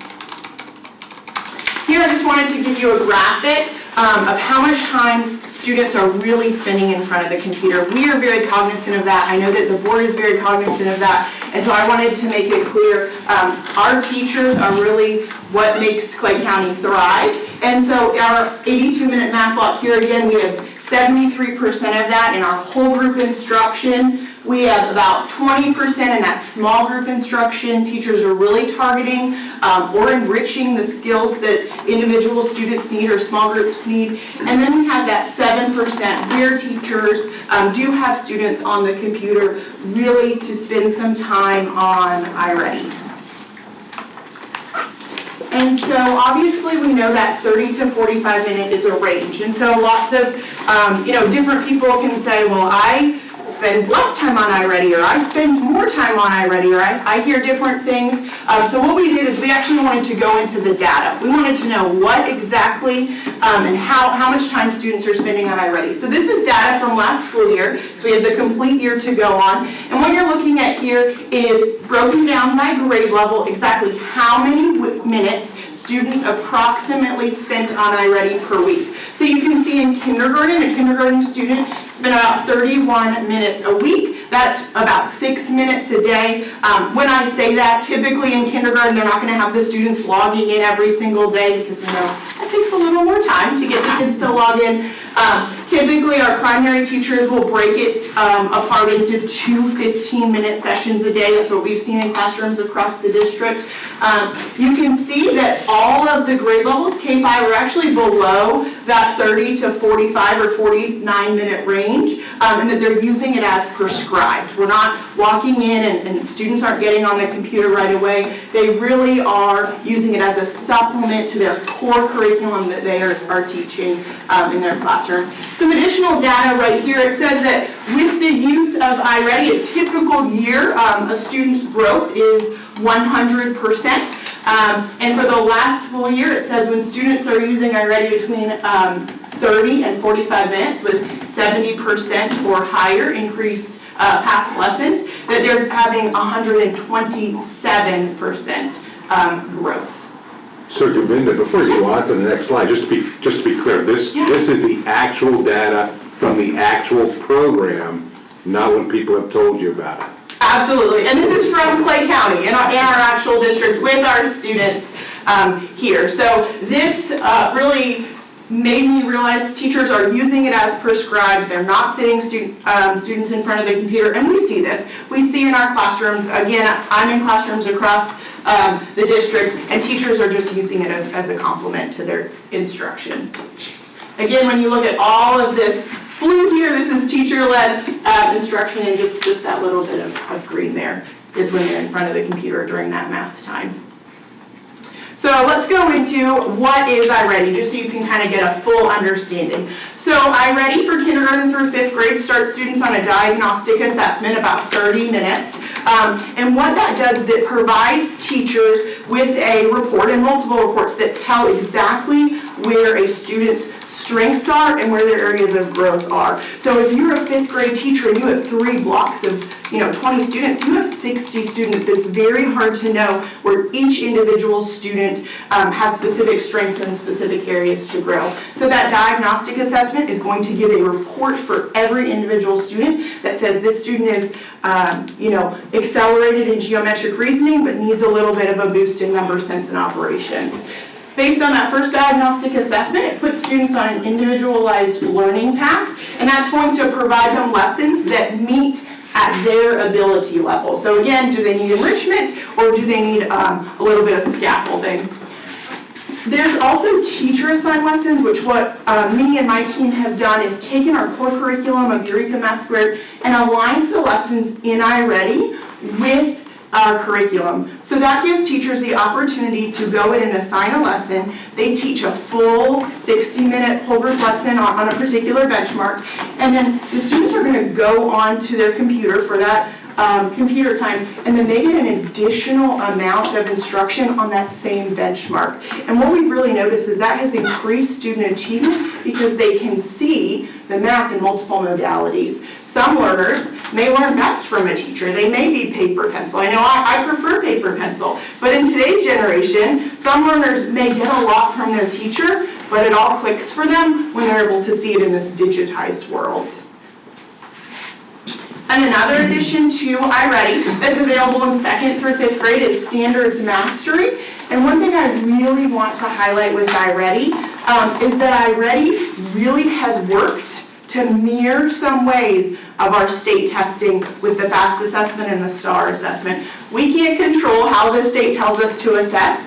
Here I just wanted to give you a graphic of how much time students are really spending in front of the computer. We are very cognizant of that. I know that the board is very cognizant of that. And so I wanted to make it clear, our teachers are really what makes Clay County thrive. And so our 82-minute math block here, again, we have 73% of that in our whole group instruction. We have about 20% in that small group instruction. Teachers are really targeting or enriching the skills that individual students need or small groups need. And then we have that 7% where teachers do have students on the computer really to spend some time on iReady. And so obviously we know that 30 to 45 minute is a range. And so lots of, different people can say, well, I spend less time on iReady, or I spend more time on iReady, or I hear different things. So what we did is we actually wanted to go into the data. We wanted to know what exactly and how much time students are spending on iReady. So this is data from last school year. So we have the complete year to go on. And what you're looking at here is broken down by grade level exactly how many minutes students approximately spent on iReady per week. So you can see in kindergarten, a kindergarten student spent about 31 minutes a week. That's about 6 minutes a day. When I say that, typically in kindergarten, they're not going to have the students logging in every single day because we know it takes a little more time to get the kids to log in. Typically, our primary teachers will break it apart into 2 15-minute sessions a day. That's what we've seen in classrooms across the district. You can see that all of the grade levels, K-5, are actually below that 30 to 45 or 49-minute range, and that they're using it as prescribed. We're not walking in and students aren't getting on the computer right away. They really are using it as a supplement to their core curriculum that they are teaching in their classroom. Some additional data right here. It says that with the use of iReady, a typical year of students' growth is 100%. And for the last full year, it says when students are using iReady between 30 and 45 minutes with 70% or higher increased past lessons, that they're having 127% growth. So Govinda, before you go on to the next slide, just to be clear, this is the actual data from the actual program, not what people have told you about it. Absolutely, and this is from Clay County in our actual district with our students here. So this really made me realize teachers are using it as prescribed. They're not sitting students in front of the computer, and we see this. We see in our classrooms, again, I'm in classrooms across the district, and teachers are just using it as a complement to their instruction. Again, when you look at all of this blue here, this is teacher-led instruction, and just that little bit of green there is when they're in front of the computer during that math time. So let's go into what is iReady, just so you can kind of get a full understanding. So iReady for kindergarten through 5th grade starts students on a diagnostic assessment, about 30 minutes. And what that does is it provides teachers with a report and multiple reports that tell exactly where a student's strengths are and where their areas of growth are. So if you're a 5th grade teacher and you have 3 blocks of 20 students, you have 60 students. It's very hard to know where each individual student has specific strengths and specific areas to grow. So that diagnostic assessment is going to give a report for every individual student that says this student is accelerated in geometric reasoning but needs a little bit of a boost in number sense and operations. Based on that first diagnostic assessment, it puts students on an individualized learning path, and that's going to provide them lessons that meet at their ability level. So again, do they need enrichment or do they need a little bit of scaffolding? There's also teacher-assigned lessons, which what me and my team have done is taken our core curriculum of Eureka Math Squared and aligned the lessons in iReady with our curriculum. So that gives teachers the opportunity to go in and assign a lesson. They teach a full 60-minute whole group lesson on a particular benchmark, and then the students are going to go onto their computer for that computer time, and then they get an additional amount of instruction on that same benchmark. And what we've really noticed is that has increased student achievement because they can see the math in multiple modalities. Some learners may learn best from a teacher. They may be paper pencil. I know I prefer paper pencil, but in today's generation, some learners may get a lot from their teacher, but it all clicks for them when they're able to see it in this digitized world. And another addition to iReady that's available in 2nd through 5th grade is Standards Mastery. And one thing I really want to highlight with iReady is that iReady really has worked to mirror some ways of our state testing with the FAST assessment and the STAR assessment. We can't control how the state tells us to assess,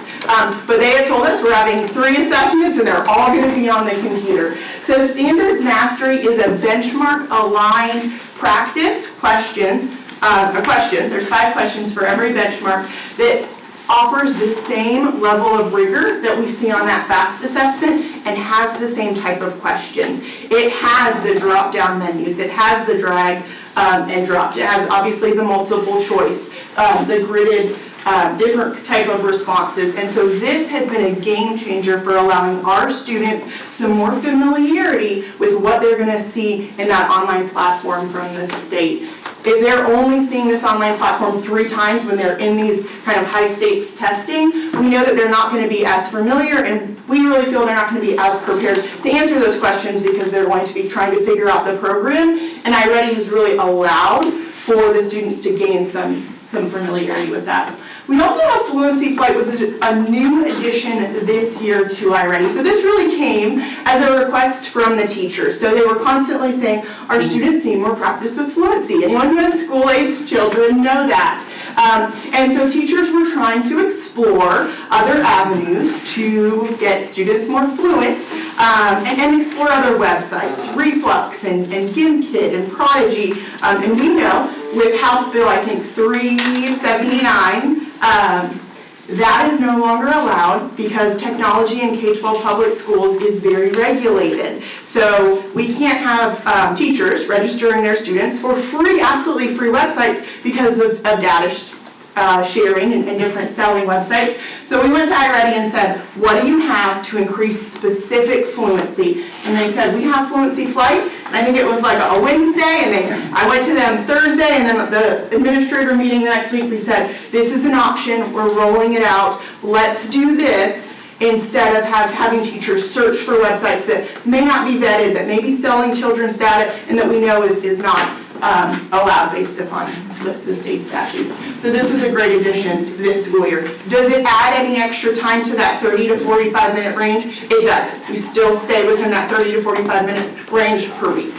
but they have told us we're having 3 assessments and they're all going to be on the computer. So Standards Mastery is a benchmark-aligned practice questions. There's 5 questions for every benchmark that offers the same level of rigor that we see on that FAST assessment and has the same type of questions. It has the drop-down menus. It has the drag and drop. It has obviously the multiple choice, the gridded different type of responses. And so this has been a game changer for allowing our students some more familiarity with what they're going to see in that online platform from the state. If they're only seeing this online platform 3 times when they're in these kind of high stakes testing, we know that they're not going to be as familiar, and we really feel they're not going to be as prepared to answer those questions because they're going to be trying to figure out the program. And iReady has really allowed for the students to gain some some familiarity with that. We also have Fluency Flight, which is a new addition this year to iReady. So this really came as a request from the teachers. So they were constantly saying, our students need more practice with fluency. Anyone who has school-aged children know that. And so teachers were trying to explore other avenues to get students more fluent and explore other websites, Reflux and GimKit and Prodigy. And we know with House Bill, I think 379, that is no longer allowed because technology in K-12 public schools is very regulated. So we can't have teachers registering their students for free, absolutely free websites because of data sharing and different selling websites. So we went to iReady and said, what do you have to increase specific fluency? And they said, we have Fluency Flight. And I think it was like a Wednesday, and I went to them Thursday, and then the administrator meeting the next week, we said, this is an option, we're rolling it out, let's do this instead of having teachers search for websites that may not be vetted, that may be selling children's data, and that we know is not allowed based upon the state statutes. So this was a great addition this school year. Does it add any extra time to that 30 to 45 minute range? It doesn't. We still stay within that 30 to 45 minute range per week.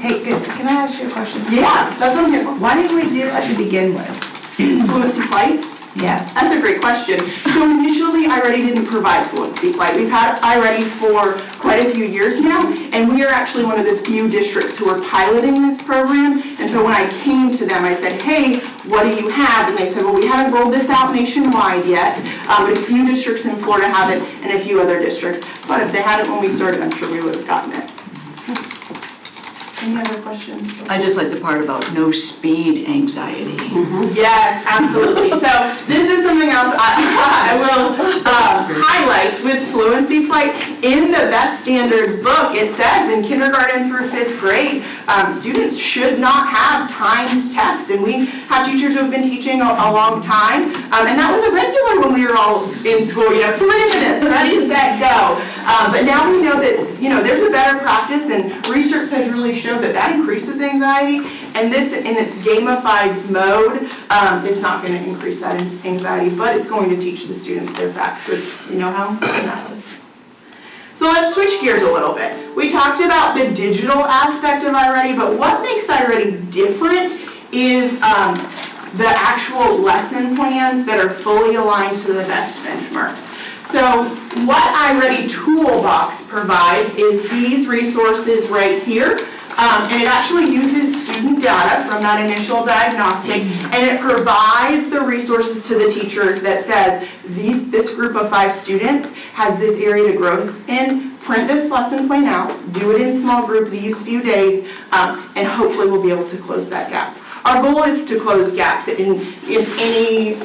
Hey, can I ask you a question? Yeah, that's what I'm here for. Why didn't we do that to begin with? Fluency Flight? Yes. That's a great question. So initially, iReady didn't provide Fluency Flight. We've had iReady for quite a few years now, and we are actually one of the few districts who are piloting this program. And so when I came to them, I said, hey, what do you have? And they said, well, we haven't rolled this out nationwide yet, but a few districts in Florida have it, and a few other districts. But if they had it when we started, I'm sure we would have gotten it. Any other questions? I just like the part about no speed anxiety. Yes, absolutely. So this is something else I will highlight with Fluency Flight. In the Best Standards book, it says in kindergarten through 5th grade, students should not have timed tests. And we have teachers who have been teaching a long time. And that was a regular when we were all in school, 3 minutes, ready, set, go. But now we know that, there's a better practice, and research has really shown that increases anxiety, and this in its gamified mode is not going to increase that anxiety, but it's going to teach the students their facts, which you know how that is. So let's switch gears a little bit. We talked about the digital aspect of iReady, but what makes iReady different is the actual lesson plans that are fully aligned to the best benchmarks. So what iReady Toolbox provides is these resources right here. And it actually uses student data from that initial diagnostic, and it provides the resources to the teacher that says, this group of 5 students has this area to grow in, print this lesson plan out, do it in small group these few days, and hopefully we'll be able to close that gap. Our goal is to close gaps in any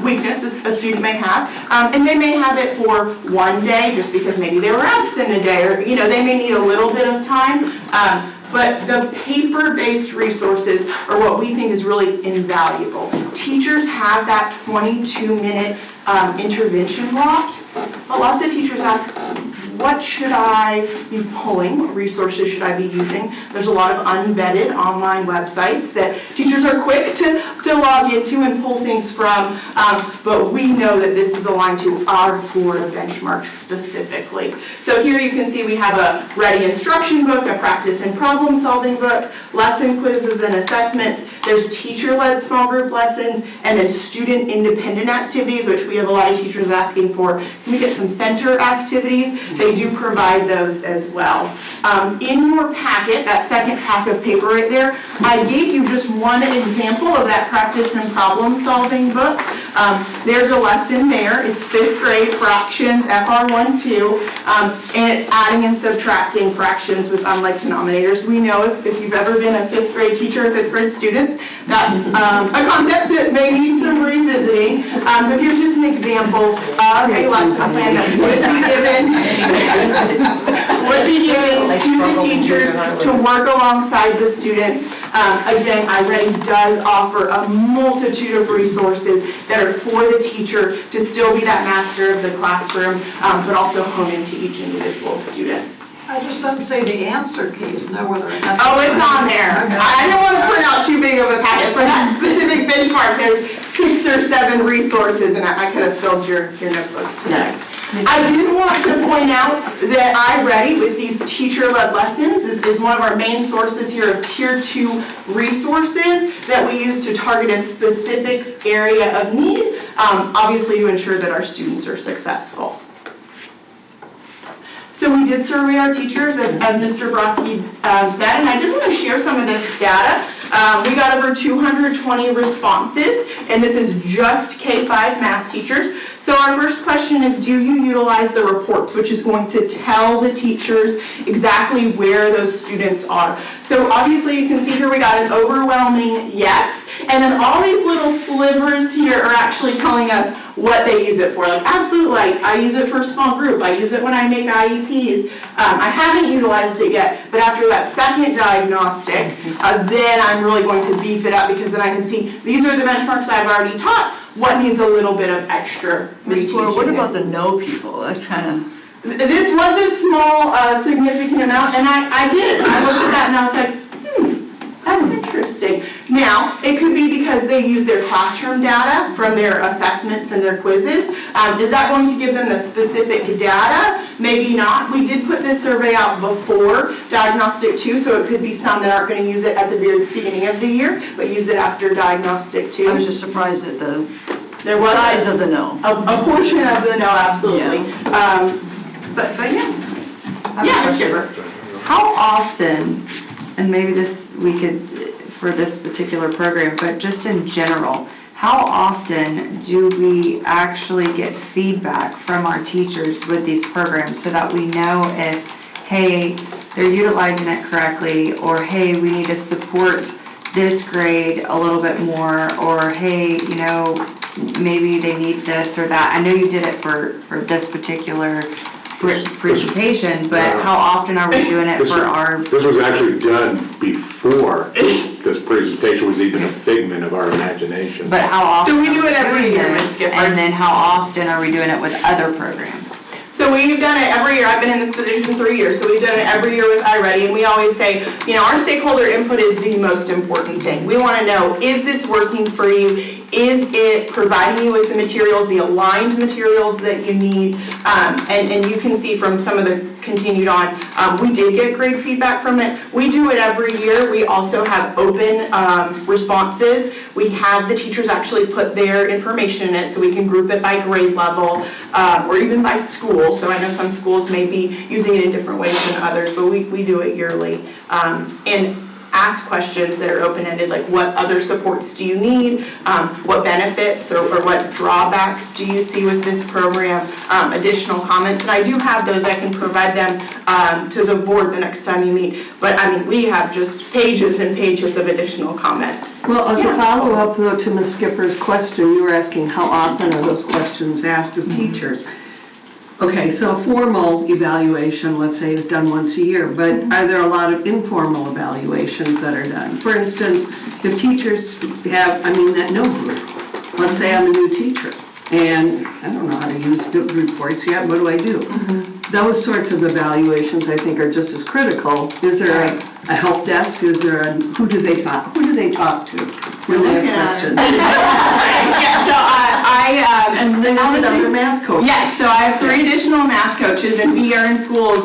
weakness a student may have, and they may have it for one day just because maybe they were absent a day, or they may need a little bit of time. But the paper-based resources are what we think is really invaluable. Teachers have that 22-minute intervention block, but lots of teachers ask, what should I be pulling? What resources should I be using? There's a lot of unvetted online websites that teachers are quick to log into and pull things from, but we know that this is aligned to our Florida benchmarks specifically. So here you can see we have a ready instruction book, a practice and problem solving book, lesson quizzes and assessments. There's teacher-led small group lessons, and then student independent activities, which we have a lot of teachers asking for. Can we get some center activities? They do provide those as well. In your packet, that second pack of paper right there, I gave you just one example of that practice and problem solving book. There's a lesson there. It's 5th grade fractions, FR1-2, and it's adding and subtracting fractions with unlike denominators. We know if you've ever been a 5th grade teacher or 5th grade student, that's a concept that may need some revisiting. So here's just an example of a lesson plan that would be given to the teachers to work alongside the students. Again, iReady does offer a multitude of resources that are for the teacher to still be that master of the classroom, but also hone into each individual student. I just doesn't say the answer key to know whether or not. Oh, it's on there. Okay. I don't want to print out too big of a packet. For that specific benchmark, there's 6 or 7 resources, and I could have filled your notebook today. I did want to point out that iReady with these teacher-led lessons is one of our main sources here of Tier 2 resources that we use to target a specific area of need, obviously to ensure that our students are successful. So we did survey our teachers, as Mr. Brodsky said, and I did want to share some of this data. We got over 220 responses, and this is just K-5 math teachers. So our first question is, do you utilize the reports, which is going to tell the teachers exactly where those students are. So obviously you can see here we got an overwhelming yes, and then all these little slivers here are actually telling us what they use it for. Like absolutely, like I use it for small group, I use it when I make IEPs. I haven't utilized it yet, but after that second diagnostic, then I'm really going to beef it up because then I can see these are the benchmarks I've already taught. What needs a little bit of extra Ms. Fleur, what reteaching? about the no people? That's kind of, This was a small, significant amount, and I did. I looked at that and I was like, that's interesting. Now, it could be because they use their classroom data from their assessments and their quizzes. Is that going to give them the specific data? Maybe not. We did put this survey out before Diagnostic 2, so it could be some that aren't going to use it at the very beginning of the year, but use it after Diagnostic 2. I was just surprised at the There was size of the no. a portion of the no, absolutely. But yeah. Yeah, Skipper. How often, and maybe this, we could, for this particular program, but just in general, how often do we actually get feedback from our teachers with these programs so that we know if, hey, they're utilizing it correctly, or hey, we need to support this grade a little bit more, or hey, you know, maybe they need this or that. I know you did it for this particular presentation, but how often are we doing it for our? This was actually done before this presentation was even a figment of our imagination. But how often? So we do it every year, Ms. Skipper. And then how often are we doing it with other programs? So we've done it every year. I've been in this position 3 years, so we've done it every year with iReady, and we always say, you know, our stakeholder input is the most important thing. We want to know, is this working for you? Is it providing you with the materials, the aligned materials that you need? And you can see from some of the continued on, we did get great feedback from it. We do it every year. We also have open responses. We have the teachers actually put their information in it so we can group it by grade level or even by school. So I know some schools may be using it in different ways than others, but we do it yearly. And ask questions that are open-ended, like what other supports do you need, what benefits or what drawbacks do you see with this program, additional comments, and I do have those. I can provide them to the board the next time you meet, but I mean, we have just pages and pages of additional comments. Well, as a follow-up though to Ms. Skipper's question, you were asking how often are those questions asked of teachers? Okay, so a formal evaluation, let's say, is done once a year, but are there a lot of informal evaluations that are done? For instance, if teachers have, that no group, let's say I'm a new teacher, and I don't know how to use the reports yet, what do I do? Those sorts of evaluations, I think, are just as critical. Is there a help desk? Is there who do they talk to when they have questions? Yeah, so and then another math coach. Yes, so I have 3 additional math coaches, and we are in schools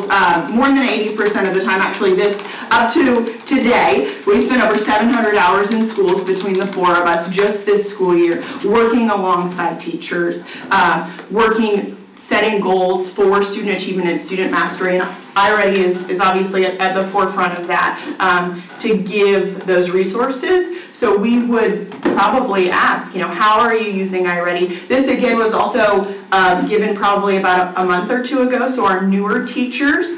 more than 80% of the time. Actually, this up to today, we've spent over 700 hours in schools between the 4 of us just this school year, working alongside teachers, setting goals for student achievement and student mastery, and iReady is obviously at the forefront of that, to give those resources. So we would probably ask, how are you using iReady? This again was also given probably about a month or 2 ago, so our newer teachers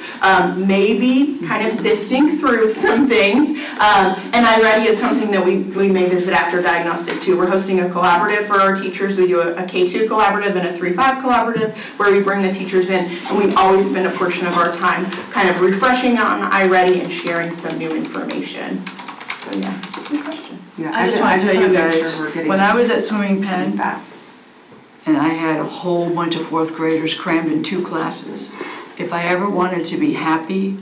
may be kind of sifting through some things, and iReady is something that we may visit after Diagnostic 2. We're hosting a collaborative for our teachers. We do a K2 collaborative and a 3-5 collaborative where we bring the teachers in, and we always spend a portion of our time kind of refreshing on iReady and sharing some new information. So yeah, good question. Yeah, I just want to tell you make guys, sure we're getting when I was at Swimming Penn, feedback. and I had a whole bunch of 4th graders crammed in 2 classes, if I ever wanted to be happy,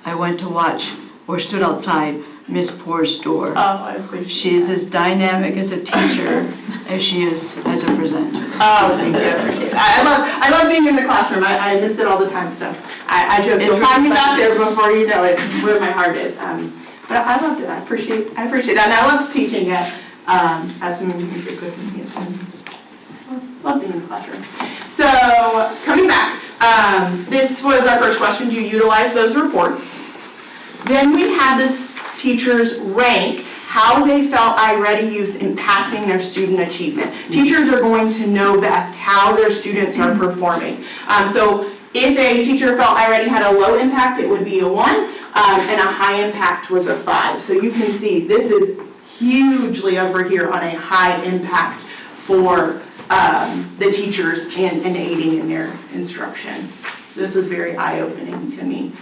I went to watch or stood outside Miss Poor's door. Oh, I appreciate She is as dynamic as a teacher as she is as a presenter. Oh, thank you, I appreciate it. I love being in the classroom, I miss it all the time, so I joke, It's you'll find me really back there before you know it, where my heart is. But I loved it, I appreciate that, and I loved teaching it, as we moved into Christmas, love being in the classroom. So, coming back, this was our first question, do you utilize those reports? Then we had the teachers rank how they felt iReady use impacting their student achievement. Teachers are going to know best how their students are performing. So if a teacher felt iReady had a low impact, it would be a 1, and a high impact was a 5. So you can see this is hugely over here on a high impact for the teachers and aiding in their instruction. So this was very eye-opening to me.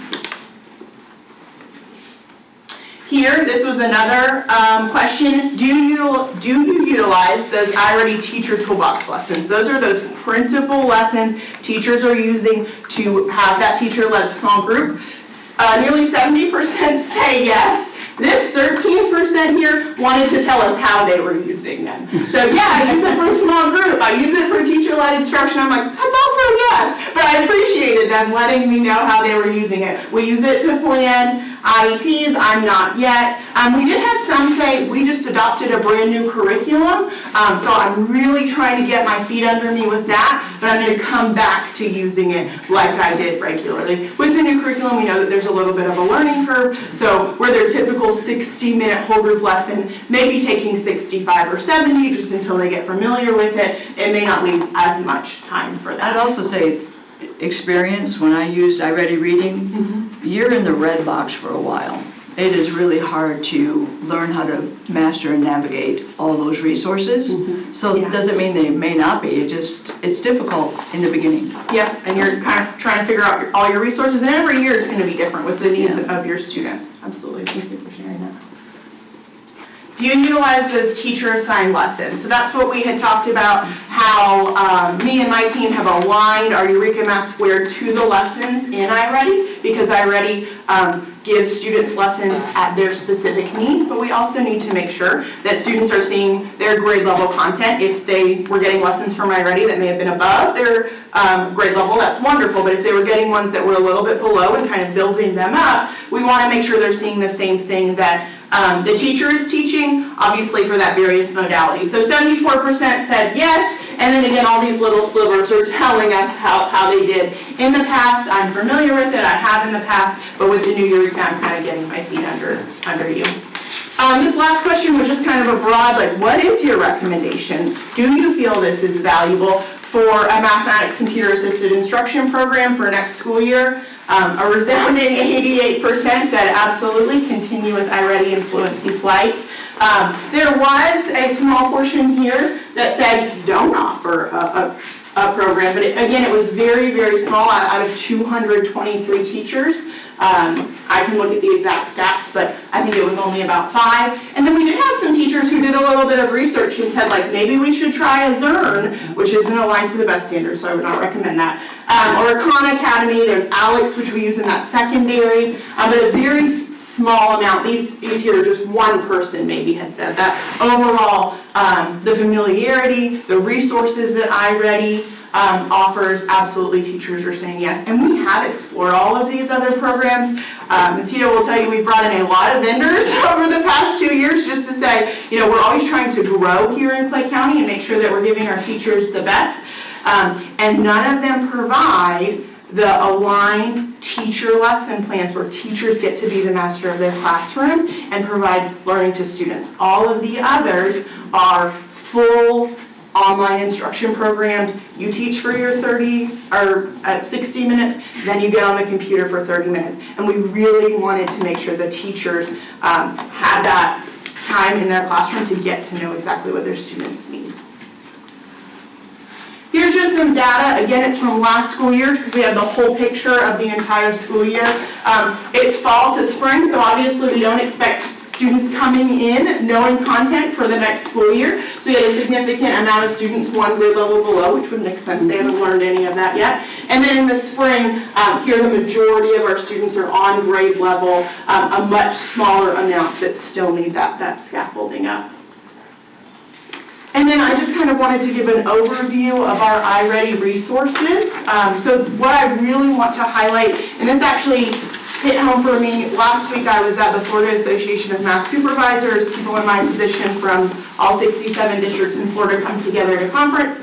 Here, this was another question. Do you utilize those iReady teacher toolbox lessons? Those are those printable lessons teachers are using to have that teacher-led small group. Nearly 70% say yes. This 13% here wanted to tell us how they were using them. So yeah, I use it for a small group. I use it for teacher-led instruction. I'm like, that's also yes. But I appreciated them letting me know how they were using it. We use it to plan IEPs. I'm not yet. We did have some say we just adopted a brand new curriculum. So I'm really trying to get my feet under me with that. But I'm going to come back to using it like I did regularly. With the new curriculum, we know that there's a little bit of a learning curve. So where their typical 60-minute whole group lesson may be taking 65 or 70 just until they get familiar with it, it may not leave as much time for that. I'd also say experience, when I used iReady Reading, you're in the red box for a while. It is really hard to learn how to master and navigate all those resources. So it doesn't mean they may not be, it's difficult in the beginning. Yep, and you're kind of trying to figure out all your resources, and every year is going to be different with the needs of your students. Absolutely, thank you for sharing that. Do you utilize those teacher-assigned lessons? So that's what we had talked about, how me and my team have aligned our Eureka Math Squared to the lessons in iReady, because iReady gives students lessons at their specific need, but we also need to make sure that students are seeing their grade level content. If they were getting lessons from iReady that may have been above their grade level, that's wonderful, but if they were getting ones that were a little bit below and kind of building them up, we want to make sure they're seeing the same thing that the teacher is teaching, obviously for that various modality. So 74% said yes, and then again, all these little slivers are telling us how they did. In the past, I'm familiar with it, I have in the past, but with the new Eureka, I'm kind of getting my feet under you. This last question was just kind of a broad, like, what is your recommendation? Do you feel this is valuable for a mathematics computer-assisted instruction program for next school year? A resounding 88% said absolutely, continue with iReady and Fluency Flight. There was a small portion here that said don't offer a program, but again, it was very, very small out of 223 teachers. I can look at the exact stats, but I think it was only about 5. And then we did have some teachers who did a little bit of research and said, like, maybe we should try a Zern, which isn't aligned to the best standards, so I would not recommend that. Or a Khan Academy, there's Alex, which we use in that secondary, but a very small amount. These here, just one person maybe had said that. Overall, the familiarity, the resources that iReady offers, absolutely teachers are saying yes. And we have explored all of these other programs. Ms. Tito will tell you we've brought in a lot of vendors over the past 2 years just to say, you know, we're always trying to grow here in Clay County and make sure that we're giving our teachers the best. And none of them provide the aligned teacher lesson plans where teachers get to be the master of their classroom and provide learning to students. All of the others are full online instruction programs. You teach for your 60 minutes, then you get on the computer for 30 minutes. And we really wanted to make sure the teachers had that time in their classroom to get to know exactly what their students need. Here's just some data. Again, it's from last school year because we have the whole picture of the entire school year. It's fall to spring, so obviously we don't expect students coming in knowing content for the next school year. So we had a significant amount of students 1 grade level below, which would make sense, they haven't learned any of that yet. And then in the spring, here the majority of our students are on grade level, a much smaller amount that still need that scaffolding up. And then I just kind of wanted to give an overview of our iReady resources. So what I really want to highlight, and this actually hit home for me, last week I was at the Florida Association of Math Supervisors, people in my position from all 67 districts in Florida come together at a conference.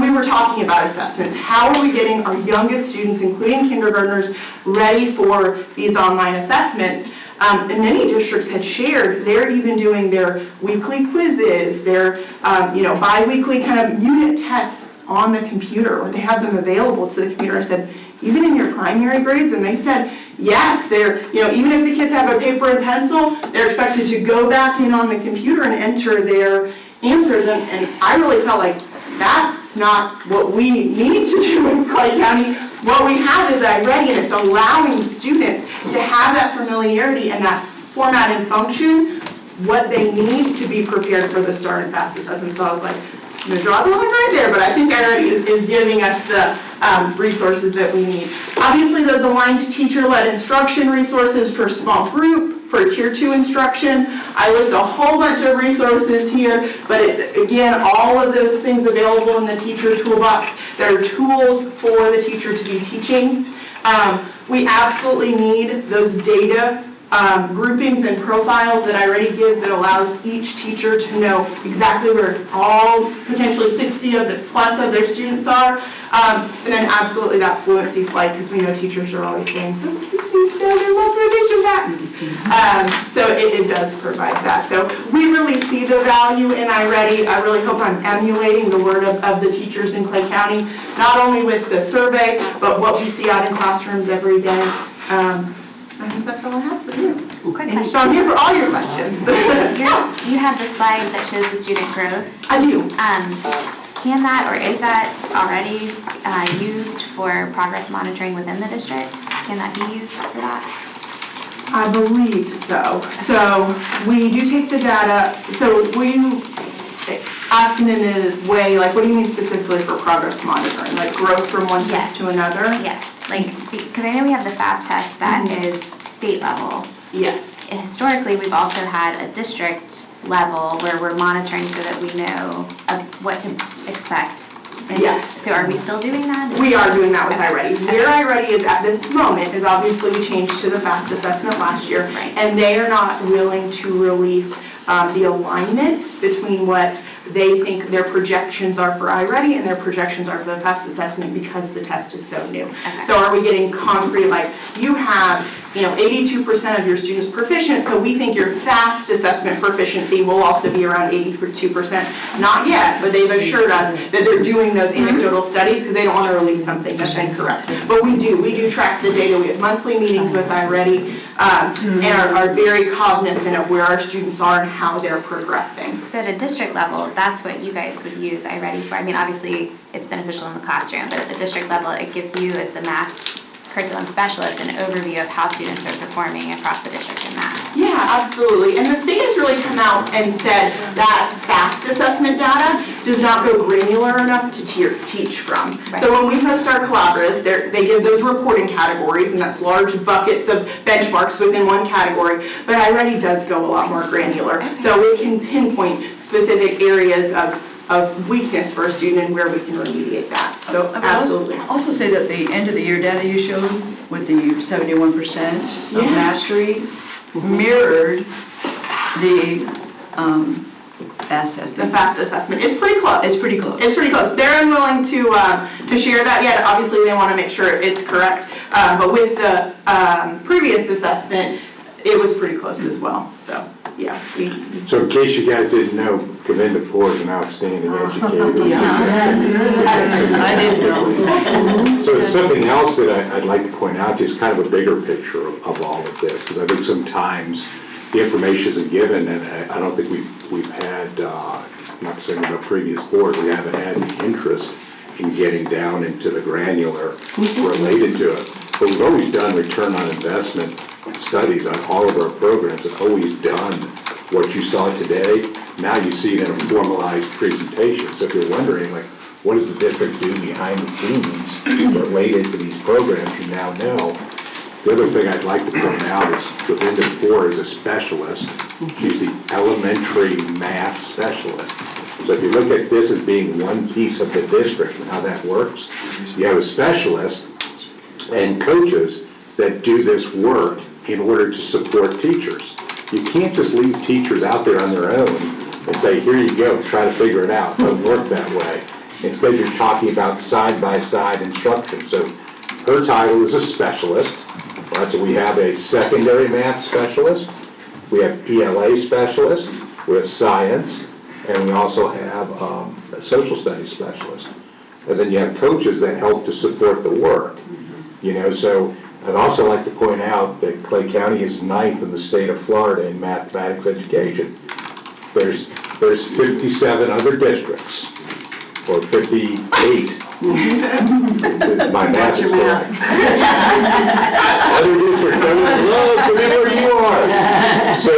We were talking about assessments. How are we getting our youngest students, including kindergartners, ready for these online assessments? And many districts had shared they're even doing their weekly quizzes, their bi-weekly kind of unit tests on the computer, or they have them available to the computer. I said, even in your primary grades? And they said, yes, they're, even if the kids have a paper and pencil, they're expected to go back in on the computer and enter their answers. And I really felt like that's not what we need to do in Clay County. What we have is iReady, and it's allowing students to have that familiarity and that format and function, what they need to be prepared for the STAR and FAST assessment. So I was like, I'm going to draw the line right there, but I think iReady is giving us the resources that we need. Obviously, those aligned teacher-led instruction resources for small group, for Tier 2 instruction. I list a whole bunch of resources here, but it's, again, all of those things available in the teacher toolbox. There are tools for the teacher to be teaching. We absolutely need those data groupings and profiles that iReady gives that allows each teacher to know exactly where all potentially 60 of the plus of their students are. And then absolutely that fluency flight, because we know teachers are always saying, those kids need to know their multiplication facts. So it does provide that. So we really see the value in iReady. I really hope I'm emulating the word of the teachers in Clay County, not only with the survey, but what we see out in classrooms every day. I think that's all I have for you. Quick question. So I'm here for all your questions. You have the slide that shows the student growth. I do. Can that, or is that already used for progress monitoring within the district? Can that be used for that? I believe so. So we do take the data. So we asking in a way, like, what do you mean specifically for progress monitoring? Like growth from one test to another? Yes. Like, because I know we have the FAST test that is state level. Yes. And historically, we've also had a district level where we're monitoring so that we know what to expect. Yes. So are we still doing that? We are doing that with iReady. Where iReady is at this moment is obviously we changed to the FAST assessment last year, and they are not willing to release the alignment between what they think their projections are for iReady and their projections are for the FAST assessment because the test is so new. Okay. So are we getting concrete, like you have 82% of your students proficient, so we think your FAST assessment proficiency will also be around 82%. Not yet, but they've assured us that they're doing those anecdotal studies because they don't want to release something that's incorrect. But we do track the data. We have monthly meetings with iReady and are very cognizant of where our students are and how they're progressing. So at a district level, that's what you guys would use iReady for. I mean, obviously, it's beneficial in the classroom, but at the district level, it gives you as the math curriculum specialist an overview of how students are performing across the district in math. Yeah, absolutely. And the state has really come out and said that FAST assessment data does not go granular enough to teach from. Right. So when we post our collaboratives, they give those reporting categories, and that's large buckets of benchmarks within one category, but iReady does go a lot more granular. Okay. So we can pinpoint specific areas of weakness for a student and where we can remediate that. So absolutely. Also say that the end of the year data you showed with the 71% of mastery mirrored the FAST testing. The FAST assessment. It's pretty close. It's pretty close. It's pretty close. They're unwilling to share that yet. Obviously, they want to make sure it's correct. But with the previous assessment, it was pretty close as well. So, yeah. So in case you guys didn't know, Govinda Poor is an outstanding educator. I didn't know. So something else that I'd like to point out is kind of a bigger picture of all of this, because I think sometimes the information isn't given, and I don't think we've had, not saying about previous board, we haven't had the interest in getting down into the granular related to it. But we've always done return on investment studies on all of our programs have always done what you saw today. Now you see it in a formalized presentation. So if you're wondering, like, what does the district do behind the scenes related to these programs, you now know. The other thing I'd like to point out is Govinda Kaur is a specialist. She's the elementary math specialist. So if you look at this as being one piece of the district and how that works, you have a specialist and coaches that do this work in order to support teachers. You can't just leave teachers out there on their own and say, here you go, try to figure it out. It doesn't work that way. Instead, you're talking about side-by-side instruction. So her title is a specialist. Right, so we have a secondary math specialist, we have ELA specialist, we have science, and we also have a social studies specialist. And then you have coaches that help to support the work. You know, so I'd also like to point out that Clay County is 9th in the state of Florida in mathematics education. There's 57 other districts, or 58. My math is correct. Other districts, I would love to be where you are. So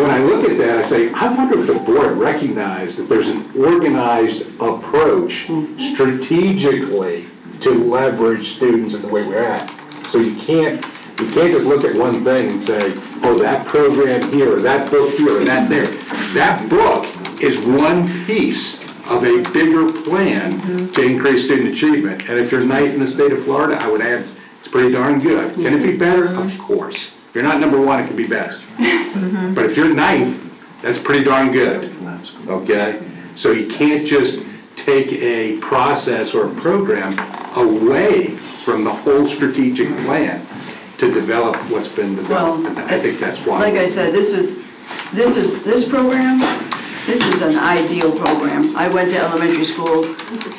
when I look at that, I say, I wonder if the board recognized that there's an organized approach strategically to leverage students in the way we're at. So you can't just look at one thing and say, oh, that program here, or that book here, or that there. That book is one piece of a bigger plan to increase student achievement. And if you're 9th in the state of Florida, I would add it's pretty darn good. Can it be better? Of course. If you're not number 1, it can be better. But if you're 9th, that's pretty darn good. Okay? So you can't just take a process or a program away from the whole strategic plan to develop what's been developed. And I think that's why. Like I said, this program, this is an ideal program. I went to elementary school.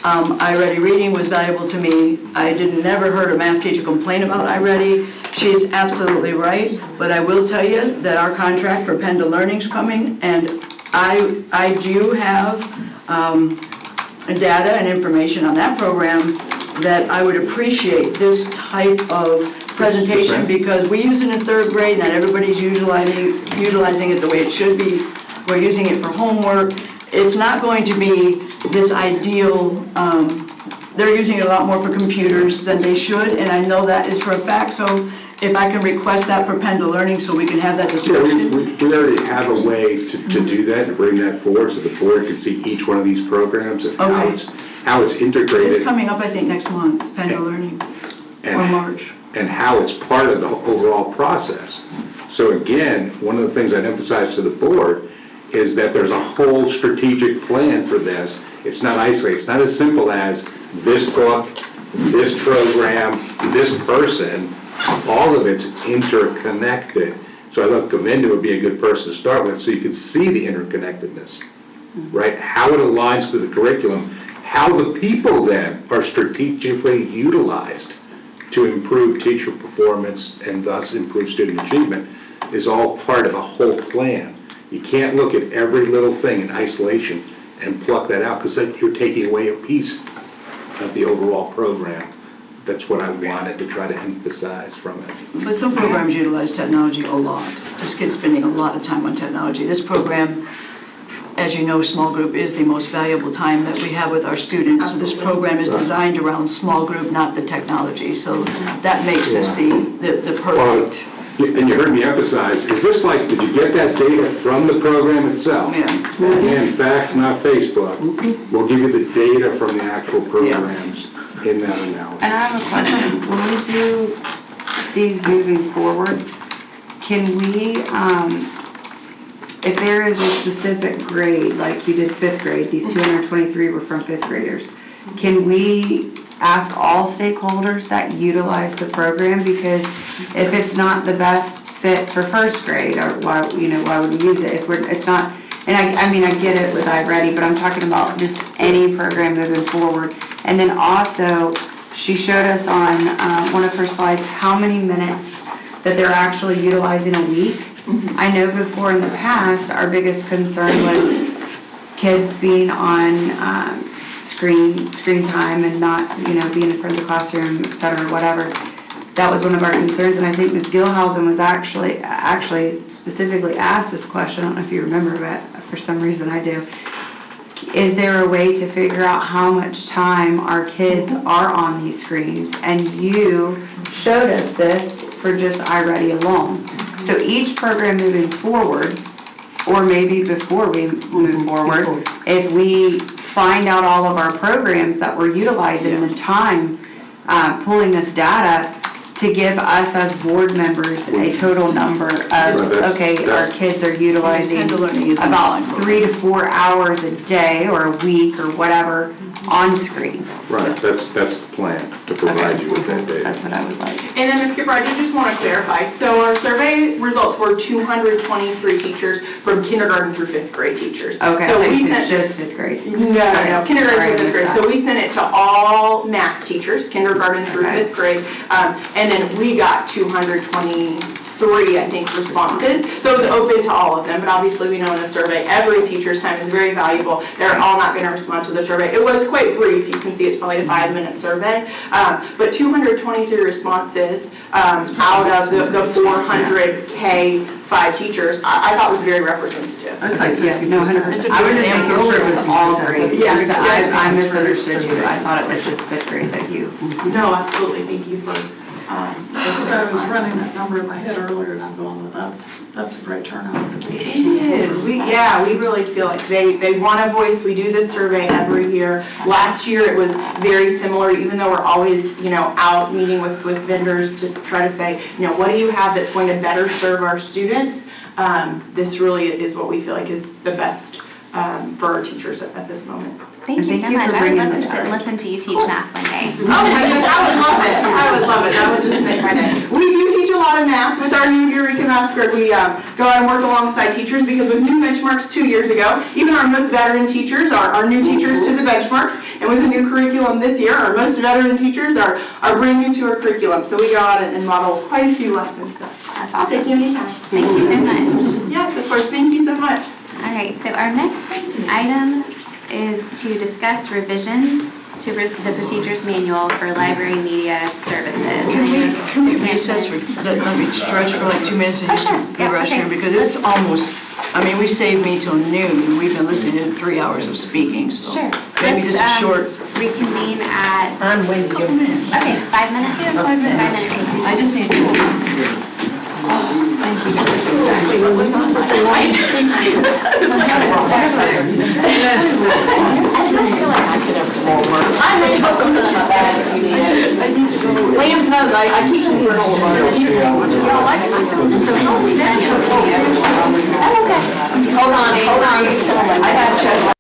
iReady reading was valuable to me. I never heard a math teacher complain about iReady. She's absolutely right, but I will tell you that our contract for Penda Learning's coming, and I do have data and information on that program that I would appreciate this type of presentation, because we use it in 3rd grade, not everybody's utilizing it the way it should be. We're using it for homework. It's not going to be this ideal, they're using it a lot more for computers than they should, and I know that is for a fact, so if I can request that for Penda Learning so we can have that discussion. Yeah, we already have a way to do that, to bring that forward, so the board can see each one of these programs and how it's integrated. It's coming up, I think, next month, Penda Learning, or March. And how it's part of the overall process. So again, one of the things I'd emphasize to the board is that there's a whole strategic plan for this. It's not isolated. It's not as simple as this book, this program, this person. All of it's interconnected. So I thought Govinda would be a good person to start with so you can see the interconnectedness, right? How it aligns to the curriculum, how the people then are strategically utilized to improve teacher performance and thus improve student achievement is all part of a whole plan. You can't look at every little thing in isolation and pluck that out, because then you're taking away a piece of the overall program. That's what I wanted to try to emphasize from it. But some programs utilize technology a lot. There's kids spending a lot of time on technology. This program, as you know, small group is the most valuable time that we have with our students. So this program is designed around small group, not the technology. So that makes this the perfect. And you heard me emphasize, is this like, did you get that data from the program itself? Yeah. Again, facts, not Facebook. We'll give you the data from the actual programs in that analysis. And I have a question. When we do these moving forward, can we, if there is a specific grade, like you did 5th grade, these 223 were from 5th graders, can we ask all stakeholders that utilize the program? Because if it's not the best fit for 1st grade, or why would we use it? If it's not, and I mean, I get it with iReady, but I'm talking about just any program moving forward. And then also, she showed us on one of her slides how many minutes that they're actually utilizing a week. I know before in the past, our biggest concern was kids being on screen time and not, being in front of the classroom, et cetera, whatever. that was one of our concerns, and I think Ms. Gilhausen was actually specifically asked this question, I don't know if you remember, but for some reason I do. Is there a way to figure out how much time our kids are on these screens? And you showed us this for just iReady alone. So each program moving forward, or maybe before we move forward, if we find out all of our programs that we're utilizing, the time, pulling this data to give us as board members a total number of, okay, our kids are utilizing about 3 to 4 hours a day or a week or whatever on screens. Right, that's the plan, to provide you with that data. That's what I would like. And then, Ms. Cooper, I did just want to clarify. So our survey results were 223 teachers from kindergarten through 5th grade teachers. Okay, So I we think sent it's just 5th grade. No, kindergarten Sorry, I through 5th missed grade. that. So we sent it to all math teachers, kindergarten through Okay. 5th grade. And then we got 223, I think, responses. So it was open to all of them, but obviously we know in a survey, every teacher's time is very valuable. They're all not going to respond to the survey. It was quite brief. You can see it's probably a 5-minute survey. But 223 responses out of the 400K 5 teachers, I thought was very representative. Yeah, no, 100%. I was just making sure it was all grades. Yeah. I misunderstood you. I thought it was just 5th grade that you. No, absolutely. Thank you for. Because I was running that number in my head earlier, and I'm going, well, that's a great turnout. It is. We really feel like they want a voice. We do this survey every year. Last year, it was very similar, even though we're always, out meeting with vendors to try to say, what do you have that's going to better serve our students? This really is what we feel like is the best for our teachers at this moment. Thank you so much. I would love to sit and listen to you teach math one day. Oh my goodness, I would love it. I would love it. That would just make my day. We do teach a lot of math with our new Eureka Math Group. We go out and work alongside teachers because with new benchmarks 2 years ago, even our most veteran teachers are new teachers to the benchmarks. And with the new curriculum this year, our most veteran teachers are brand new to our curriculum. So we go out and model quite a few lessons. So That's I'll awesome. take you anytime. Thank you so much. Yes, of course. Thank you so much. All right, so our next item is to discuss revisions to the procedures manual for library media services. Can we recess for, let me stretch for like 2 minutes and use the restroom, because it's almost, we saved me till noon. We've been listening to 3 hours of speaking, so. Sure. Maybe just a short. Reconvene at, I'm with you. okay, 5 minutes? Yeah, 5 minutes. I just need to. Williams knows, I keep keeping all of ours. You don't like it? Hold on, I got you.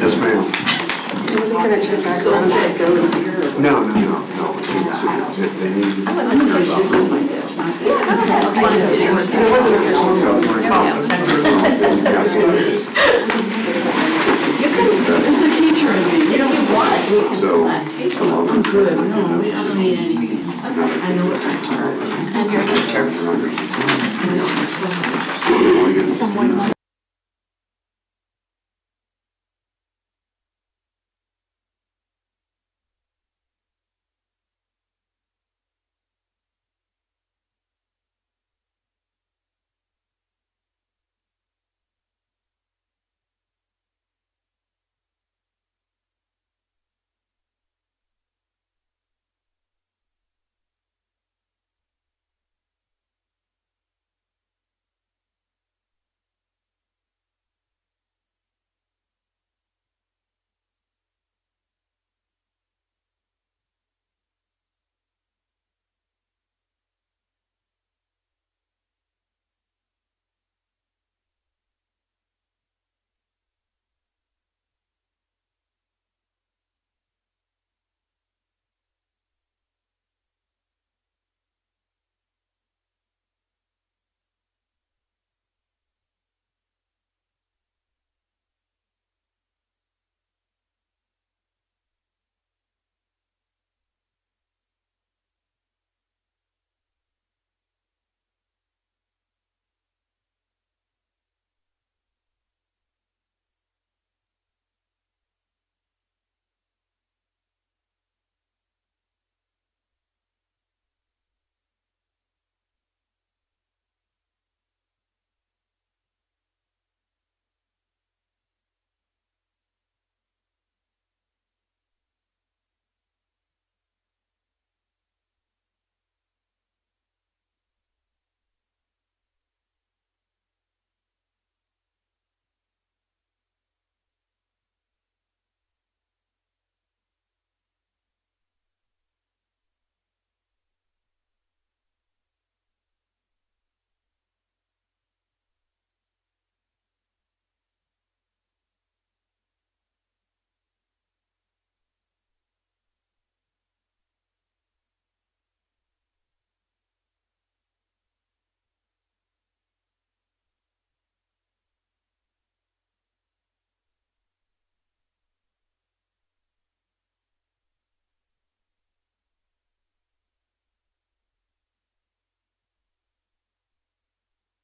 Yes, ma'am. So we're gonna check back around this goes here. No. They need you. It wasn't official. It's the teacher in me. You don't want it. So, I'm good. No, I don't need anything. I know what I'm and your teacher. Someone.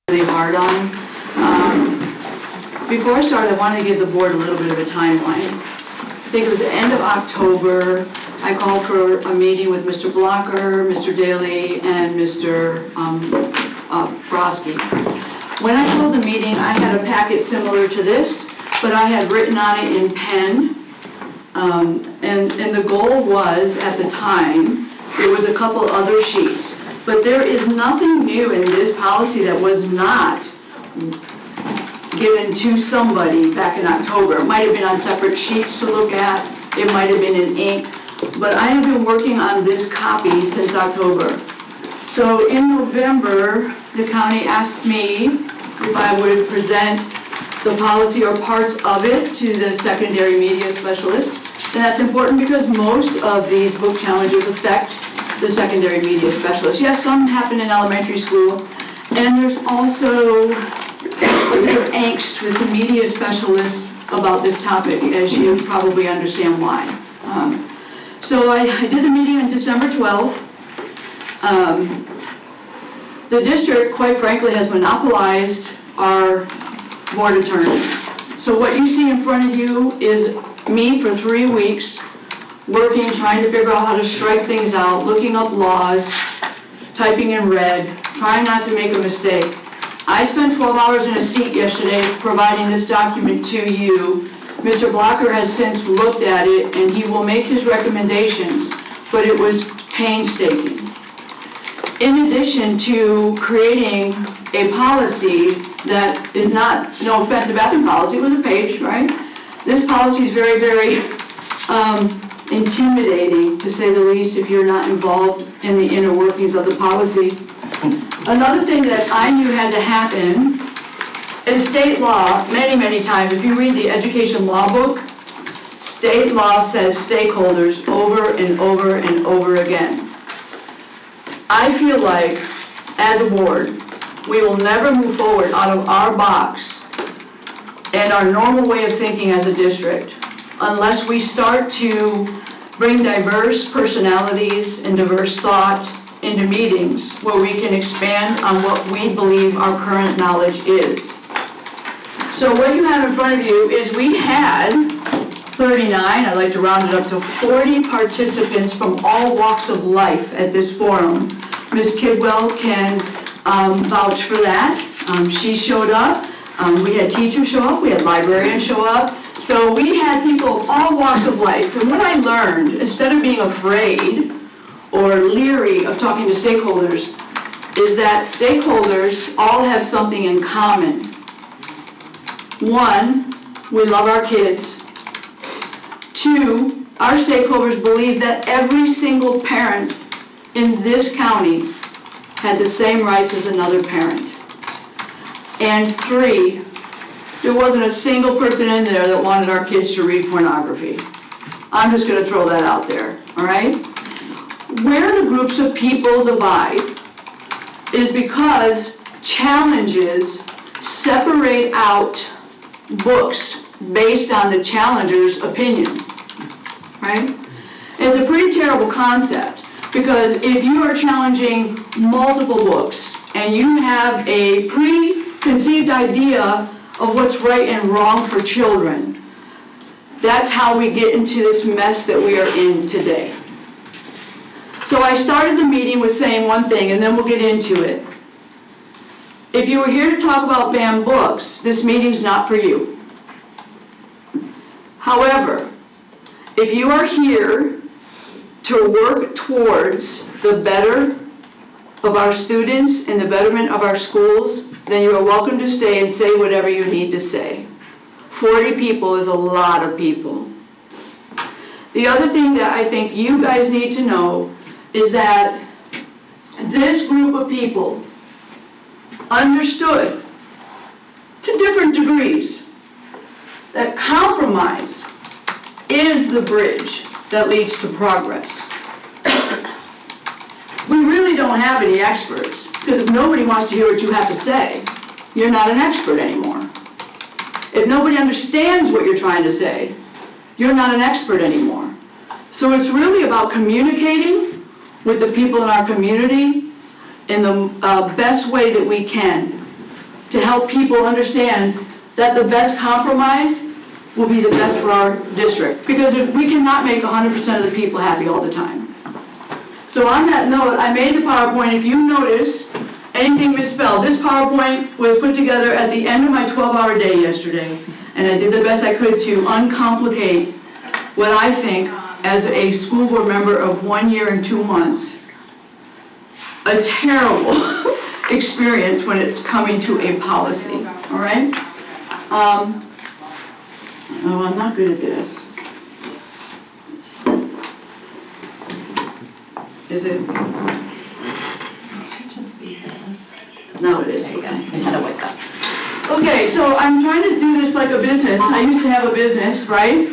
Really hard on. Before I start, I want to give the board a little bit of a timeline. I think it was the end of October. I called for a meeting with Mr. Blocker, Mr. Daly, and Mr. Broski. When I called the meeting, I had a packet similar to this, but I had written on it in pen. And the goal was, at the time, there was a couple other sheets. But there is nothing new in this policy that was not given to somebody back in October. It might have been on separate sheets to look at, it might have been in ink, but I have been working on this copy since October. So in November, the county asked me if I would present the policy or parts of it to the secondary media specialist. And that's important because most of these book challenges affect the secondary media specialist. Yes, some happen in elementary school, and there's also a bit of angst with the media specialists about this topic, as you probably understand why. So I did the meeting on December 12th. The district, quite frankly, has monopolized our board attorney. So what you see in front of you is me for 3 weeks working, trying to figure out how to strike things out, looking up laws, typing in red, trying not to make a mistake. I spent 12 hours in a seat yesterday providing this document to you. Mr. Blocker has since looked at it and he will make his recommendations, but it was painstaking. In addition to creating a policy that is not, no offense, a bathroom policy, it was a page, right? This policy is very, very intimidating, to say the least, if you're not involved in the inner workings of the policy. Another thing that I knew had to happen is state law, many, many times, if you read the education law book, State law says stakeholders over and over and over again. I feel like, as a board, we will never move forward out of our box and our normal way of thinking as a district unless we start to bring diverse personalities and diverse thought into meetings where we can expand on what we believe our current knowledge is. So what you have in front of you is we had 39, I'd like to round it up to 40 participants from all walks of life at this forum. Ms. Kidwell can vouch for that. She showed up. We had teachers show up. We had librarians show up. So we had people of all walks of life. And what I learned, instead of being afraid or leery of talking to stakeholders, is that stakeholders all have something in common. One, we love our kids. Two, our stakeholders believe that every single parent in this county had the same rights as another parent. And three, there wasn't a single person in there that wanted our kids to read pornography. I'm just going to throw that out there, all right? Where the groups of people divide is because challenges separate out books based on the challenger's opinion, right? It's a pretty terrible concept because if you are challenging multiple books and you have a preconceived idea of what's right and wrong for children, that's how we get into this mess that we are in today. So I started the meeting with saying one thing, and then we'll get into it. If you were here to talk about banned books, this meeting's not for you. However, if you are here to work towards the better of our students and the betterment of our schools, then you are welcome to stay and say whatever you need to say. 40 people is a lot of people. The other thing that I think you guys need to know is that this group of people understood, to different degrees, that compromise is the bridge that leads to progress. We really don't have any experts, because if nobody wants to hear what you have to say, you're not an expert anymore. If nobody understands what you're trying to say, you're not an expert anymore. So it's really about communicating with the people in our community in the best way that we can to help people understand that the best compromise will be the best for our district. Because we cannot make 100% of the people happy all the time. So on that note, I made the PowerPoint. If you notice anything misspelled, this PowerPoint was put together at the end of my 12-hour day yesterday. And I did the best I could to uncomplicate what I think, as a school board member of 1 year and 2 months, a terrible experience when it's coming to a policy, all right? Oh, I'm not good at this. Is it? No, it is. Okay. I had to wake up. Okay, so I'm trying to do this like a business. I used to have a business, right?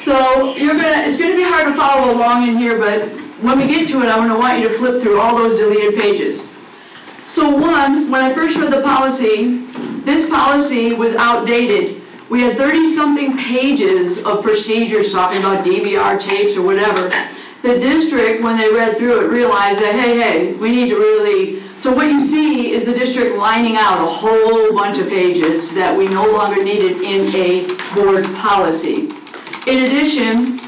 So it's gonna be hard to follow along in here, but when we get to it, I'm gonna want you to flip through all those deleted pages. So one, when I first read the policy, this policy was outdated. We had 30-something pages of procedures talking about DVR tapes or whatever. The district, when they read through it, realized that, hey, we need to really, so what you see is the district lining out a whole bunch of pages that we no longer needed in a board policy. In addition,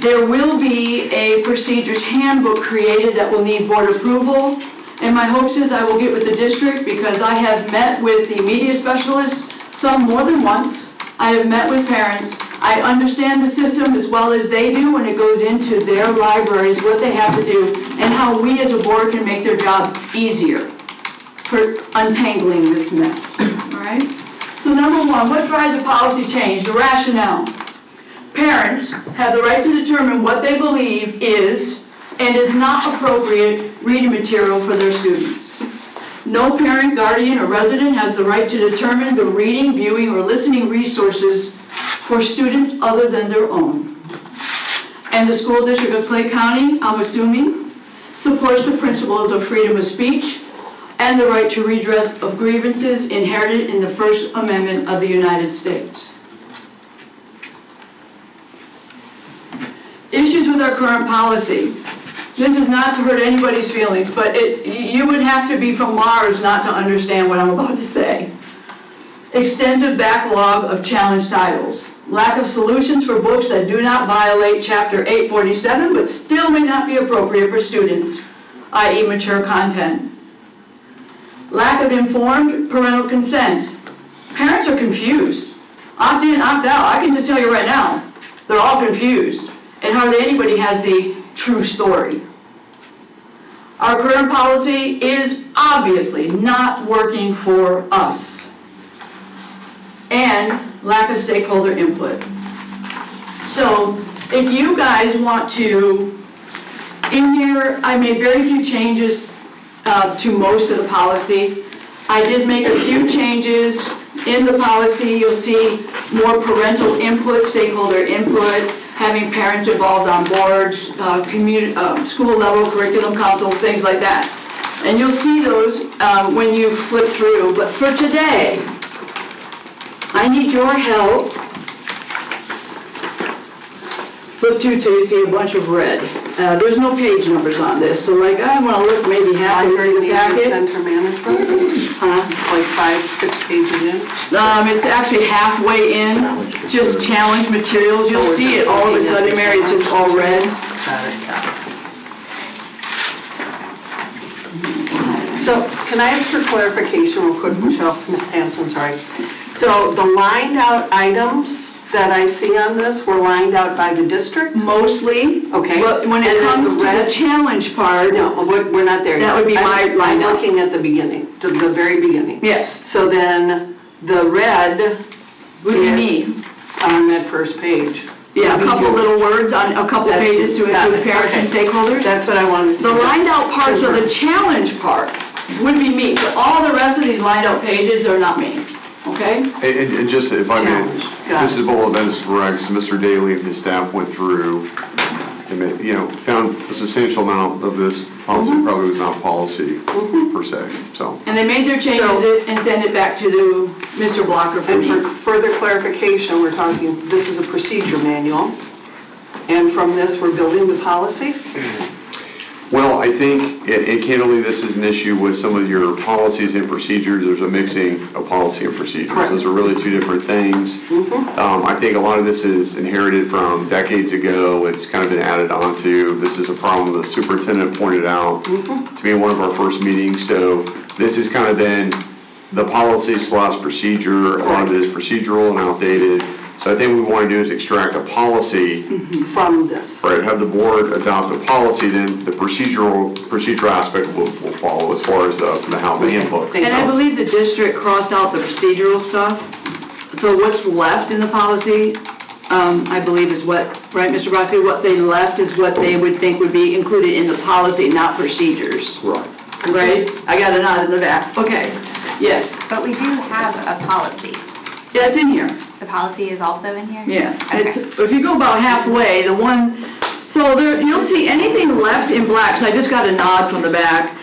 there will be a procedures handbook created that will need board approval. And my hopes is I will get with the district, because I have met with the media specialists, some more than once. I have met with parents. I understand the system as well as they do when it goes into their libraries, what they have to do, and how we as a board can make their job easier for untangling this mess, all right? So number one, what drives a policy change? The rationale. Parents have the right to determine what they believe is and is not appropriate reading material for their students. No parent, guardian, or resident has the right to determine the reading, viewing, or listening resources for students other than their own. And the school district of Clay County, I'm assuming, supports the principles of freedom of speech and the right to redress of grievances inherited in the First Amendment of the United States. Issues with our current policy. This is not to hurt anybody's feelings, but you would have to be from Mars not to understand what I'm about to say. Extensive backlog of challenge titles. Lack of solutions for books that do not violate Chapter 847, but still may not be appropriate for students, i.e. mature content. Lack of informed parental consent. Parents are confused. Opt in, opt out. I can just tell you right now, they're all confused, and hardly anybody has the true story. Our current policy is obviously not working for us. And lack of stakeholder input. So if you guys want to, in here, I made very few changes to most of the policy. I did make a few changes in the policy. You'll see more parental input, stakeholder input, having parents involved on boards, school level curriculum councils, things like that. And you'll see those when you flip through. But for today, I need your help. Flip to you see a bunch of red. There's no page numbers on this, so like I want to look maybe halfway through the packet. Center management, it's like 5-6 pages in. It's actually halfway in, just challenge materials. You'll see it all of a sudden, Mary, it's just all red. So can I ask for clarification real quick, Michelle, Ms. Sampson, sorry. So the lined out items that I see on this were lined out by the district? Mostly. Okay. But when it comes to the challenge part. No, we're not there yet. That would be my line I'm out. looking at the beginning, to the very beginning. Yes. So then the red Would be is me. on that first page. Yeah, a couple little words on a couple That's- pages to got include it. parents and Okay. stakeholders. That's what I wanted to The know. lined out parts of the challenge part would be me, but all the rest of these lined out pages are not me, okay? And just, if I may, Got Mrs. Bullock is correct, so Mr. Daly and his staff went through and, found a substantial amount of this policy probably was not policy per se, so. And they made their changes and sent it back to Mr. Blocker for And me. for further clarification, we're talking, this is a procedure manual, and from this, we're building the policy? Well, I think, and candidly, this is an issue with some of your policies and procedures. There's a mixing of policy and procedures. Correct. Those are really two different things. I think a lot of this is inherited from decades ago. It's kind of been added onto. This is a problem the superintendent pointed out to me in one of our first meetings. So this has kind of been the policy/procedure. A lot of it is procedural and outdated. So I think what we want to do is extract a policy From this. right, have the board adopt a policy, then the procedural aspect will follow as far as the how the input. And I believe the district crossed out the procedural stuff. So what's left in the policy, I believe is what, right, Mr. Brodsky, what they left is what they would think would be included in the policy, not procedures. Right. Right? I got a nod in the back. Okay. Yes. But we do have a policy. Yeah, it's in here. The policy is also in here? Yeah. Okay. It's, if you go about halfway, the one, so there, you'll see anything left in black, so I just got a nod from the back.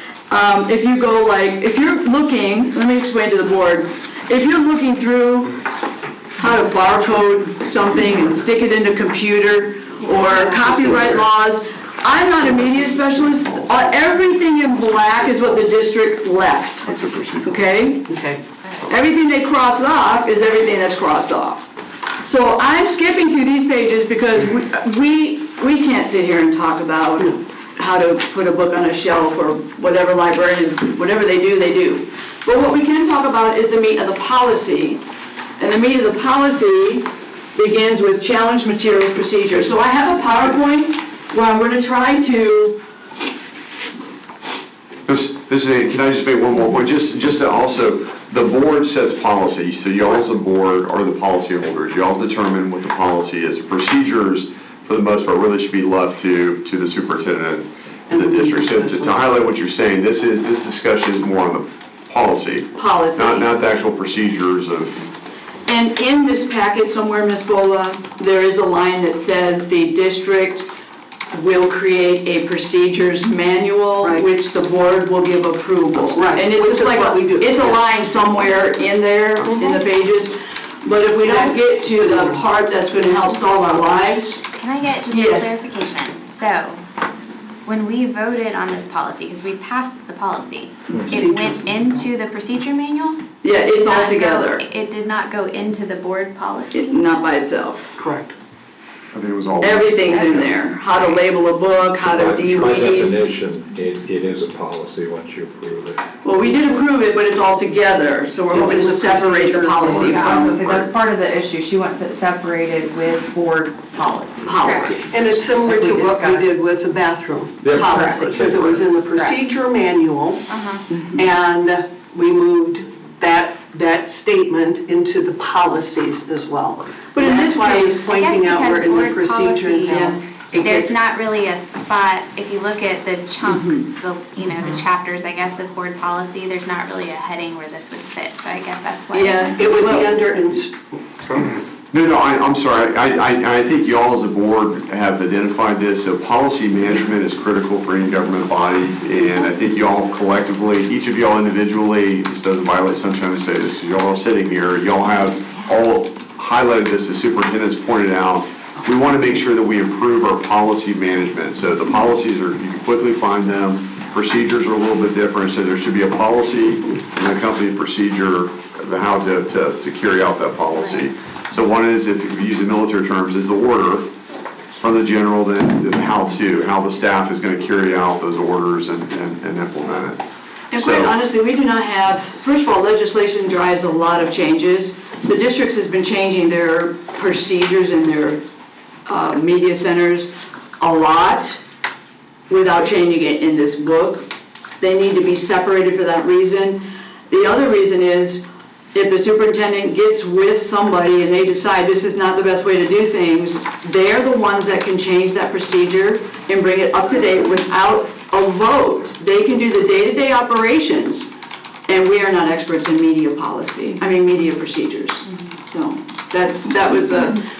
If you go like, if you're looking, let me explain to the board. If you're looking through how to barcode something and stick it into computer or copyright laws, I'm not a media specialist. Everything in black is what the district left, That's a procedure. okay? Okay. Everything they crossed off is everything that's crossed off. So I'm skipping through these pages because we can't sit here and talk about how to put a book on a shelf or whatever librarians, whatever they do, they do. But what we can talk about is the meat of the policy. And the meat of the policy begins with challenge materials procedure. So I have a PowerPoint where I'm going to try to. Can I just make one more point? Just to also, the board sets policy, so y'all as a board are the policy holders. Y'all determine what the policy is. Procedures, for the most part, really should be left to the superintendent and the district. So to highlight what you're saying, this discussion is more on the policy. Policy. Not the actual procedures of And in this packet somewhere, Ms. Bola, there is a line that says the district will create a procedures manual, Right. which the board will give approval. Right, And it's which just is like, what we do. it's a line somewhere in there, in the pages. But if we don't get to the part that's gonna help solve our lives, Can I get just a Yes. clarification? So, when we voted on this policy, because we passed the policy, it went into the procedure manual? yeah, it's Did all not go- together, It did not go into the board policy? not by itself. Correct. I think it was all. Everything's in there, how to label a book, how to By de-weed. definition, it is a policy once you approve it. Well, we did approve it, but it's all together, so we're It's hoping in to the separate the procedure. policy Yeah, I was gonna say, from that's part of the issue. She wants it separated with board policy. policy. And it's similar Like we to what we discussed. did with the bathroom That's policy, correct. because it was in the procedure manual, Uh-huh. and we moved that statement into the policies as well. But in That's this why I was case- pointing out we're in the board procedure policy, now. It there's gets- not really a spot, if you look at the chunks, Mm-hmm. the chapters, I guess, of board policy, there's not really a heading where this would fit, so I guess that's why. Yeah. It would be under, No, I'm sorry. I think y'all as a board have identified this. So policy management is critical for any government body. And I think y'all collectively, each of y'all individually, this doesn't violate sunshine to say this, because y'all are sitting here, y'all have all highlighted this, the superintendent's pointed out. We want to make sure that we improve our policy management. So the policies are, you can quickly find them. Procedures are a little bit different. So there should be a policy and a company procedure of how to carry out that policy. So one is, if you use the military terms, is the order from the general, then how the staff is going to carry out those orders and implement it. And quite honestly, we do not have, first of all, legislation drives a lot of changes. The districts has been changing their procedures and their media centers a lot without changing it in this book. They need to be separated for that reason. The other reason is, if the superintendent gets with somebody and they decide this is not the best way to do things, they're the ones that can change that procedure and bring it up to date without a vote. They can do the day-to-day operations, and we are not experts in media procedures. So that was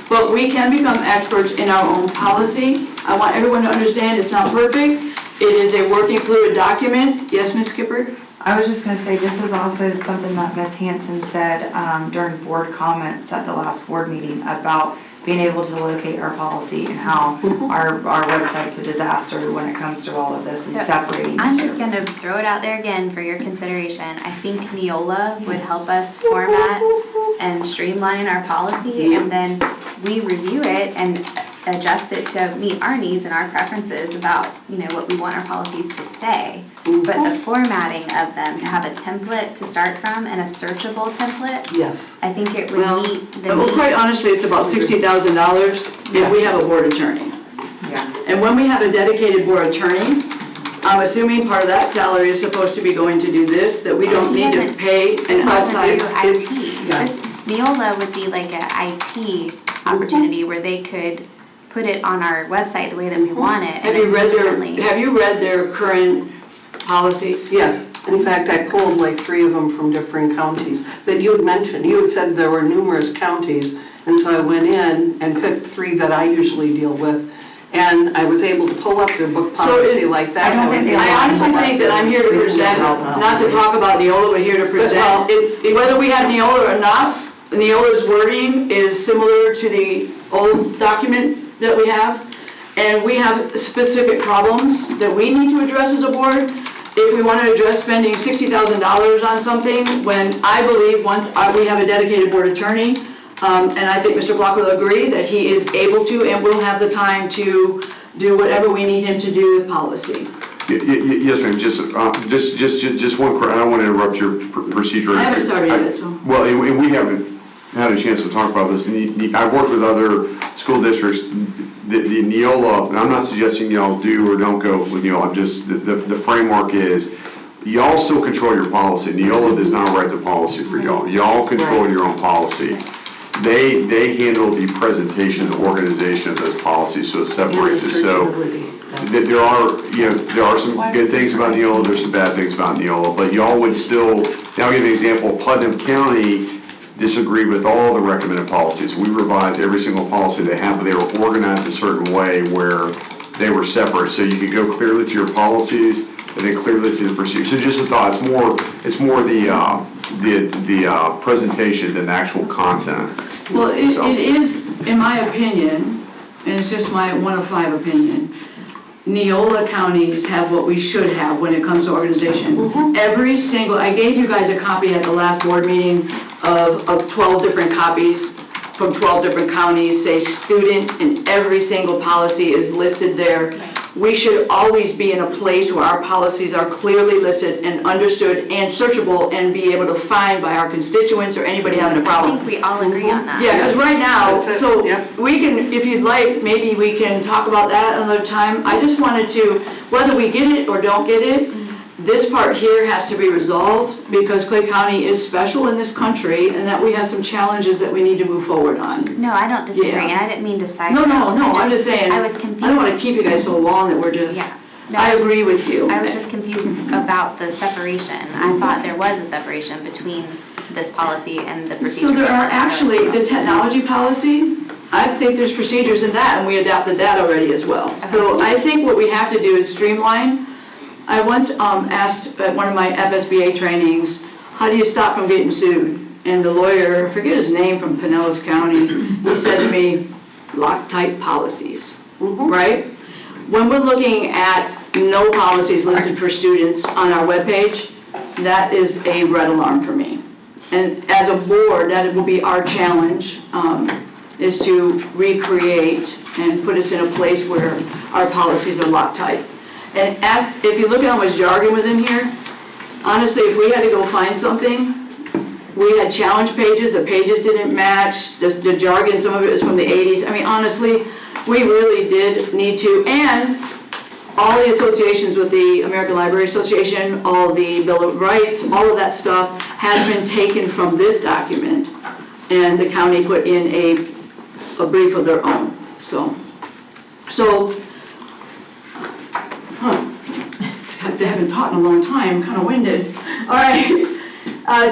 but we can become experts in our own policy. I want everyone to understand it's not perfect. It is a working fluid document. Yes, Ms. Skipper? I was just gonna say, this is also something that Ms. Hanson said during board comments at the last board meeting about being able to locate our policy and how our website's a disaster when it comes to all of this and So, separating. I'm just gonna throw it out there again for your consideration. I think Neola would help us format and streamline our policy, and then we review it and adjust it to meet our needs and our preferences about, what we want our policies to say. But the formatting of them, to have a template to start from and a searchable template, yes. I think it would Well, meet the well, quite needs. honestly, it's about $60,000 if we have a board attorney. Yeah. And when we have a dedicated board attorney, I'm assuming part of that salary is supposed to be going to do this, that we don't need to pay an outside. IT. Neola would be like a IT opportunity where they could put it on our website the way that we want it. Have you read their current policies? Yes, in fact, I pulled like 3 of them from different counties that you had mentioned. You had said there were numerous counties, and so I went in and picked 3 that I usually deal with, and I was able to pull up their book policy like that. I don't think I honestly think that I'm here to present, not to talk about Neola, but here to present. Whether we have Neola or not, Neola's wording is similar to the old document that we have, and we have specific problems that we need to address as a board. If we want to address spending $60,000 on something, when I believe once we have a dedicated board attorney, and I think Mr. Block will agree that he is able to and will have the time to do whatever we need him to do with policy. Yes, ma'am, just one, I don't want to interrupt your procedure. I haven't started yet, so. Well, and we haven't had a chance to talk about this, and I've worked with other school districts, the Neola, and I'm not suggesting y'all do or don't go with Neola, I'm just, the framework is, y'all still control your policy. Neola does not write the policy for y'all. Y'all control your own policy. They handle the presentation, the organization of those policies, so it separates it. So there are some good things about Neola, there's some bad things about Neola, but y'all would still, now I'll give you an example, Putnam County disagreed with all the recommended policies. We revised every single policy they have, but they were organized a certain way where they were separate. So you could go clearly to your policies and then clearly to the procedure. So just a thought, it's more the presentation than the actual content. Well, it is, in my opinion, and it's just my 1 of 5 opinion, Neola counties have what we should have when it comes to organization. Every single, I gave you guys a copy at the last board meeting of 12 different copies from 12 different counties, say student, and every single policy is listed there. We should always be in a place where our policies are clearly listed and understood and searchable and be able to find by our constituents or anybody having a I problem. think we all agree on that. Yeah, because right now, That's it, so yep. we can, if you'd like, maybe we can talk about that another time. I just wanted to, whether we get it or don't get it, this part here has to be resolved because Clay County is special in this country and that we have some challenges that we need to move forward on. No, I don't disagree, Yeah. and I didn't mean to side. No, I'm just saying, I I was confused. don't want to keep you guys so long that we're just, Yeah. No, I agree with you. I was just confused about the separation. I thought there was a separation between this policy and the procedure. So there are actually, the technology policy, I think there's procedures in that, and we adopted that already as well. So I think what we have to do is streamline. I once asked at one of my FSBA trainings, how do you stop from getting sued? And the lawyer, I forget his name, from Pinellas County, he said to me, Loctite policies, right? When we're looking at no policies listed for students on our webpage, that is a red alarm for me. And as a board, that will be our challenge, is to recreate and put us in a place where our policies are Loctite. And if you look at how much jargon was in here, honestly, if we had to go find something, we had challenge pages, the pages didn't match, the jargon, some of it was from the 80s. I mean, honestly, we really did need to, and all the associations with the American Library Association, all the Bill of Rights, all of that stuff has been taken from this document, and the county put in a brief of their own, so. They haven't taught in a long time, kind of winded. All right,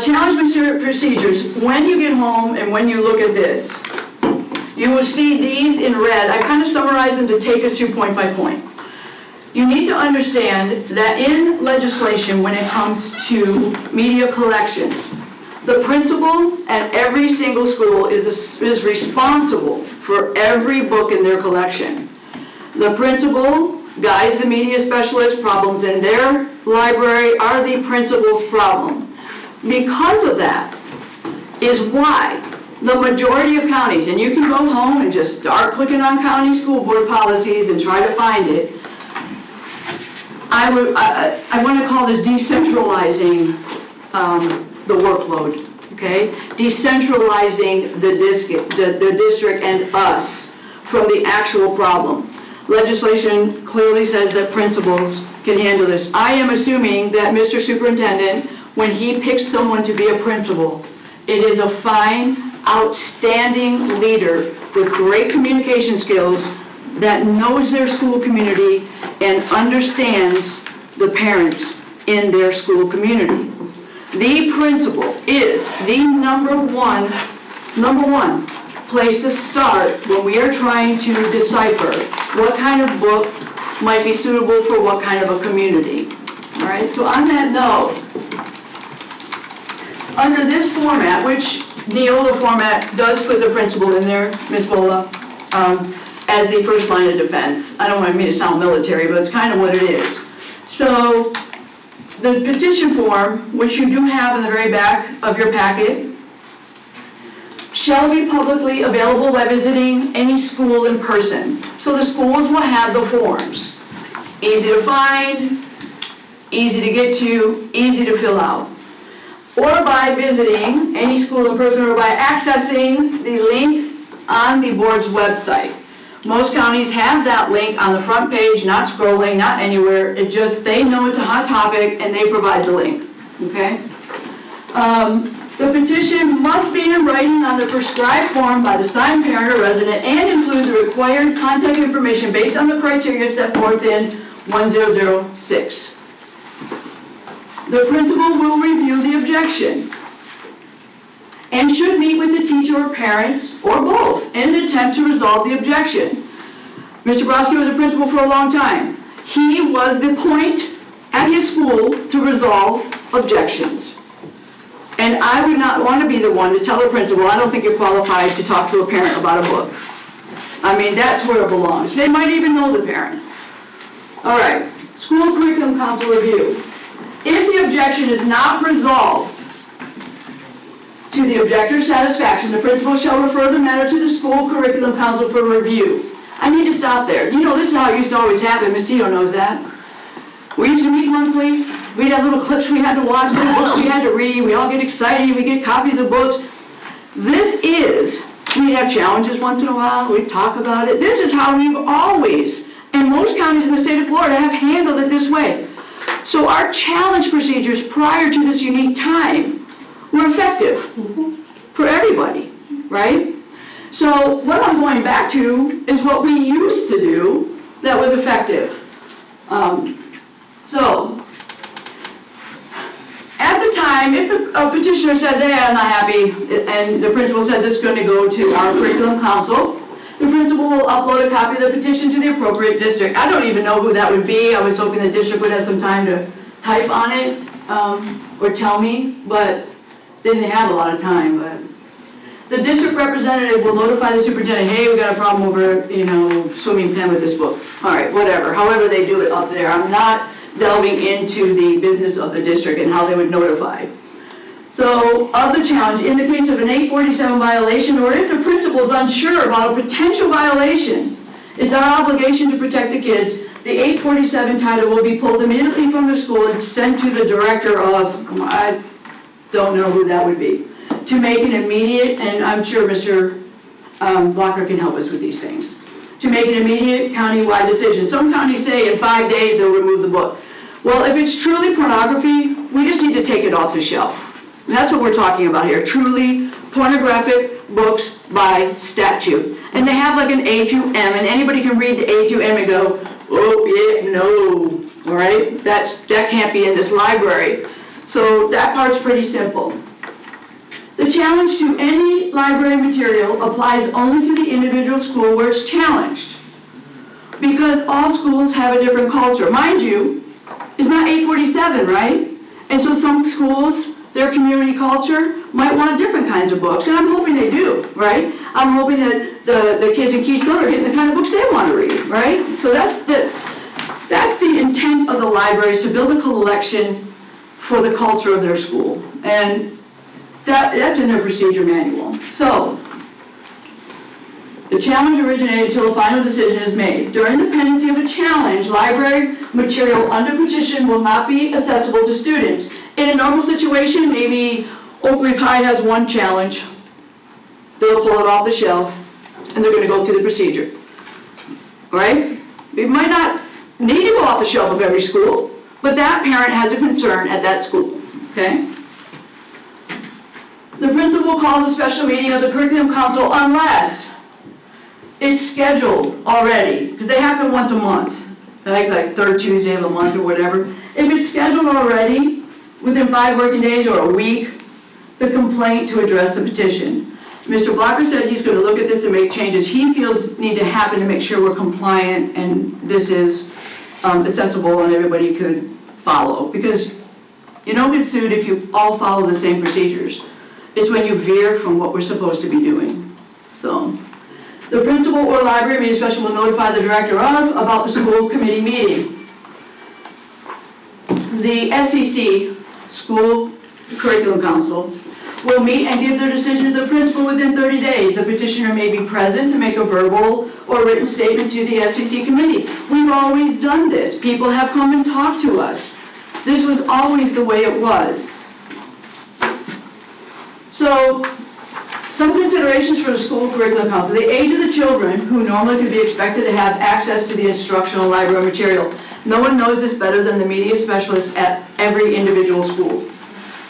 challenge procedures. When you get home and when you look at this, you will see these in red. I kind of summarized them to take us through point by point. You need to understand that in legislation, when it comes to media collections, the principal at every single school is responsible for every book in their collection. The principal guides the media specialist. Problems in their library are the principal's problem. Because of that is why the majority of counties, and you can go home and just start clicking on county school board policies and try to find it. I want to call this decentralizing the workload, okay? Decentralizing the district and us from the actual problem. Legislation clearly says that principals can handle this. I am assuming that Mr. Superintendent, when he picks someone to be a principal, it is a fine, outstanding leader with great communication skills that knows their school community and understands the parents in their school community. The principal is the number one place to start when we are trying to decipher what kind of book might be suitable for what kind of a community. All right, so on that note, under this format, which Neola format does put the principal in there, Ms. Bola, as the first line of defense. I don't want me to sound military, but it's kind of what it is. So the petition form, which you do have in the very back of your packet, shall be publicly available by visiting any school in person. So the schools will have the forms. Easy to find, easy to get to, easy to fill out. Or by visiting any school in person or by accessing the link on the board's website. Most counties have that link on the front page, not scrolling, not anywhere. It just, they know it's a hot topic and they provide the link, okay? The petition must be in writing on the prescribed form by the signed parent or resident and include the required contact information based on the criteria set forth in 1006. The principal will review the objection. and should meet with the teacher or parents, or both, in an attempt to resolve the objection. Mr. Brodsky was a principal for a long time. He was the point at his school to resolve objections. And I would not want to be the one to tell a principal, I don't think you're qualified to talk to a parent about a book. I mean, that's where it belongs. They might even know the parent. All right, school curriculum council review. If the objection is not resolved to the objector's satisfaction, the principal shall refer the matter to the school curriculum council for review. I need to stop there. You know, this is how it used to always happen. Ms. Tito knows that. We used to meet monthly. We'd have little clips we had to watch, little books we had to read. We all get excited. We get copies of books. We'd have challenges once in a while. We'd talk about it. This is how we've always, and most counties in the state of Florida have handled it this way. So our challenge procedures prior to this unique time were effective for everybody, right? So what I'm going back to is what we used to do that was effective. So at the time, if a petitioner says, hey, I'm not happy, and the principal says it's going to go to our curriculum council, the principal will upload a copy of the petition to the appropriate district. I don't even know who that would be. I was hoping the district would have some time to type on it or tell me, but didn't have a lot of time. But the district representative will notify the superintendent, hey, we got a problem over, swimming pen with this book. All right, whatever, however they do it up there. I'm not delving into the business of the district and how they would notify. So, of the challenge, in the case of an 847 violation, or if the principal is unsure about a potential violation, it's our obligation to protect the kids. The 847 title will be pulled immediately from the school and sent to the director of, I don't know who that would be, to make an immediate, and I'm sure Mr. Blocker can help us with these things, to make an immediate county-wide decision. Some counties say in 5 days they'll remove the book. Well, if it's truly pornography, we just need to take it off the shelf. And that's what we're talking about here, truly pornographic books by statute. And they have like an A through M, and anybody can read the A through M and go, oh, yeah, no, all right? That can't be in this library. So that part's pretty simple. The challenge to any library material applies only to the individual school where it's challenged, because all schools have a different culture. Mind you, it's not 847, right? And so some schools, their community culture might want different kinds of books, and I'm hoping they do, right? I'm hoping that the kids in Keystone are getting the kind of books they want to read, right? So that's the intent of the library, is to build a collection for the culture of their school. And that's in their procedure manual. So, the challenge originated until a final decision is made. During the pendency of a challenge, library material under petition will not be accessible to students. In a normal situation, maybe Oak Leaf High has one challenge. They'll pull it off the shelf, and they're going to go through the procedure. Right? It might not need to go off the shelf of every school, but that parent has a concern at that school. Okay? The principal calls a special meeting of the curriculum council unless it's scheduled already, because they happen once a month, like third Tuesday of the month or whatever. If it's scheduled already, within 5 working days or a week, the complaint to address the petition. Mr. Blocker said he's going to look at this and make changes he feels need to happen to make sure we're compliant and this is accessible and everybody could follow. Because you don't get sued if you all follow the same procedures. It's when you veer from what we're supposed to be doing. So, the principal or library meeting special will notify the director of about the school committee meeting. The SEC, School Curriculum Council, will meet and give their decision to the principal within 30 days. The petitioner may be present to make a verbal or written statement to the SEC committee. We've always done this. People have come and talked to us. This was always the way it was. So, some considerations for the school curriculum council. The age of the children who normally could be expected to have access to the instructional library material. No one knows this better than the media specialists at every individual school.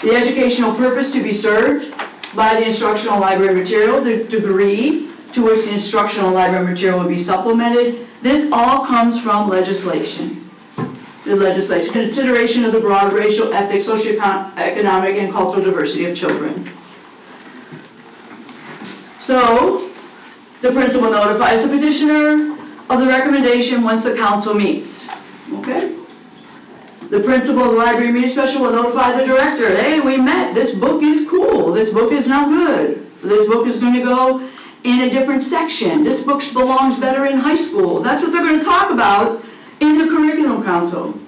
The educational purpose to be served by the instructional library material, the degree to which the instructional library material will be supplemented. This all comes from legislation. The legislation. Consideration of the broad racial, ethnic, socioeconomic, and cultural diversity of children. So, the principal notifies the petitioner of the recommendation once the council meets, okay? The principal of the library meeting special will notify the director, hey, we met, this book is cool, this book is now good, this book is gonna go in a different section, this book belongs better in high school. That's what they're gonna talk about in the curriculum council.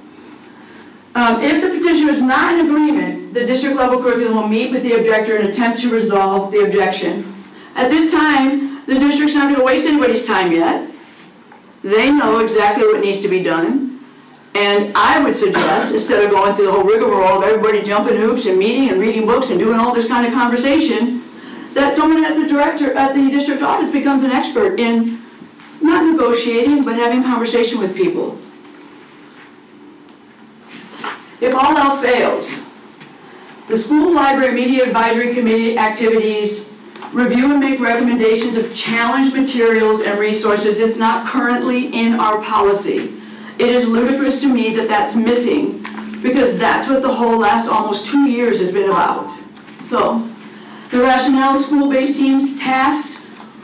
If the petitioner is not in agreement, the district level curriculum will meet with the objector and attempt to resolve the objection. At this time, the district's not gonna waste anybody's time yet. They know exactly what needs to be done. And I would suggest, instead of going through the whole rigmarole of everybody jumping hoops and meeting and reading books and doing all this kind of conversation, that someone at the district office becomes an expert in not negotiating, but having conversation with people. If all else fails, the school library media advisory committee activities review and make recommendations of challenged materials and resources. It's not currently in our policy. It is ludicrous to me that that's missing, because that's what the whole last almost 2 years has been about. So, the rationale school-based teams tasked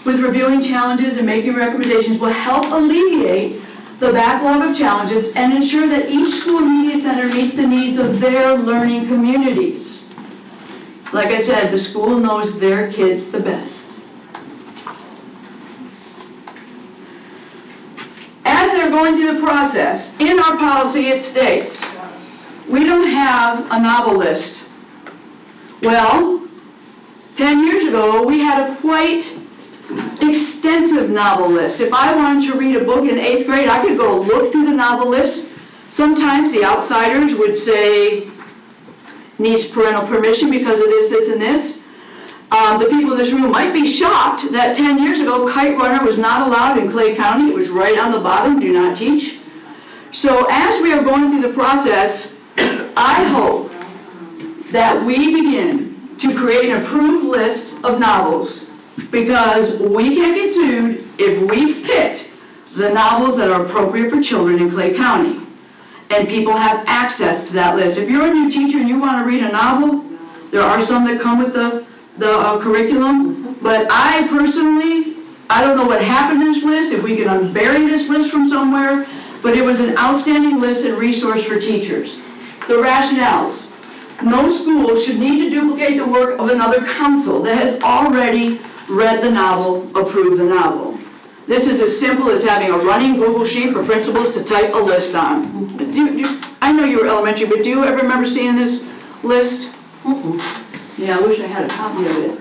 with reviewing challenges and making recommendations will help alleviate the backlog of challenges and ensure that each school media center meets the needs of their learning communities. Like I said, the school knows their kids the best. As they're going through the process, in our policy it states, we don't have a novel list. Well, 10 years ago, we had a quite extensive novel list. If I wanted to read a book in 8th grade, I could go look through the novel list. Sometimes the outsiders would say, needs parental permission because of this, and this. The people in this room might be shocked that 10 years ago, Kite Runner was not allowed in Clay County. It was right on the bottom, do not teach. So as we are going through the process, I hope that we begin to create an approved list of novels, because we can't get sued if we've picked the novels that are appropriate for children in Clay County. And people have access to that list. If you're a new teacher and you want to read a novel, there are some that come with the curriculum, but I personally, I don't know what happened to this list, if we can unbury this list from somewhere, but it was an outstanding list and resource for teachers. The rationales. No school should need to duplicate the work of another council that has already read the novel, approved the novel. This is as simple as having a running Google sheet for principals to type a list on. I know you were elementary, but do you ever remember seeing this list? Yeah, I wish I had a copy of it.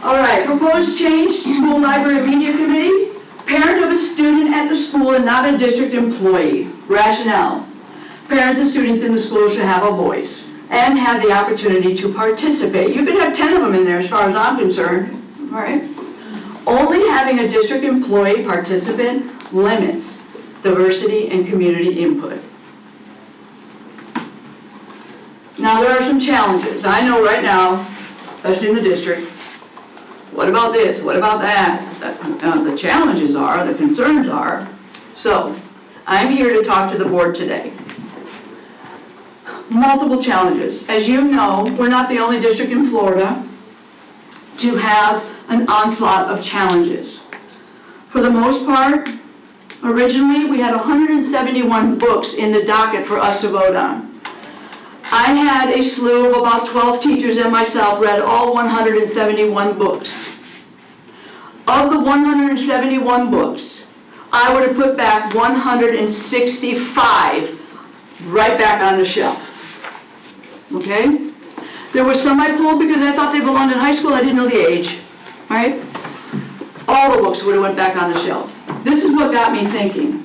All right, proposed change, school library media committee, parent of a student at the school and not a district employee. Rationale. Parents and students in the school should have a voice and have the opportunity to participate. You could have 10 of them in there as far as I'm concerned, all right? Only having a district employee participant limits diversity and community input. Now there are some challenges. I know right now, especially in the district, what about this, what about that? The challenges are, the concerns are. So, I'm here to talk to the board today. Multiple challenges. As you know, we're not the only district in Florida to have an onslaught of challenges. For the most part, originally we had 171 books in the docket for us to vote on. I had a slew of about 12 teachers and myself read all 171 books. Of the 171 books, I would have put back 165 right back on the shelf. Okay? There were some I pulled because I thought they belonged in high school. I didn't know the age. Right? All the books would have went back on the shelf. This is what got me thinking.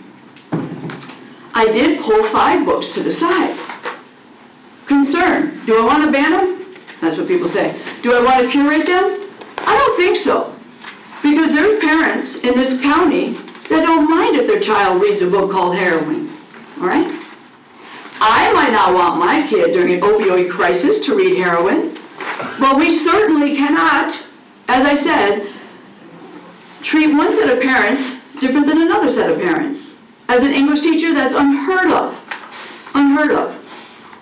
I did pull 5 books to the side. Concern. Do I want to ban them? That's what people say. Do I want to curate them? I don't think so. Because there are parents in this county that don't mind if their child reads a book called Heroin. All right? I might not want my kid during an opioid crisis to read Heroin, but we certainly cannot, as I said, treat one set of parents different than another set of parents. As an English teacher, that's unheard of. Unheard of.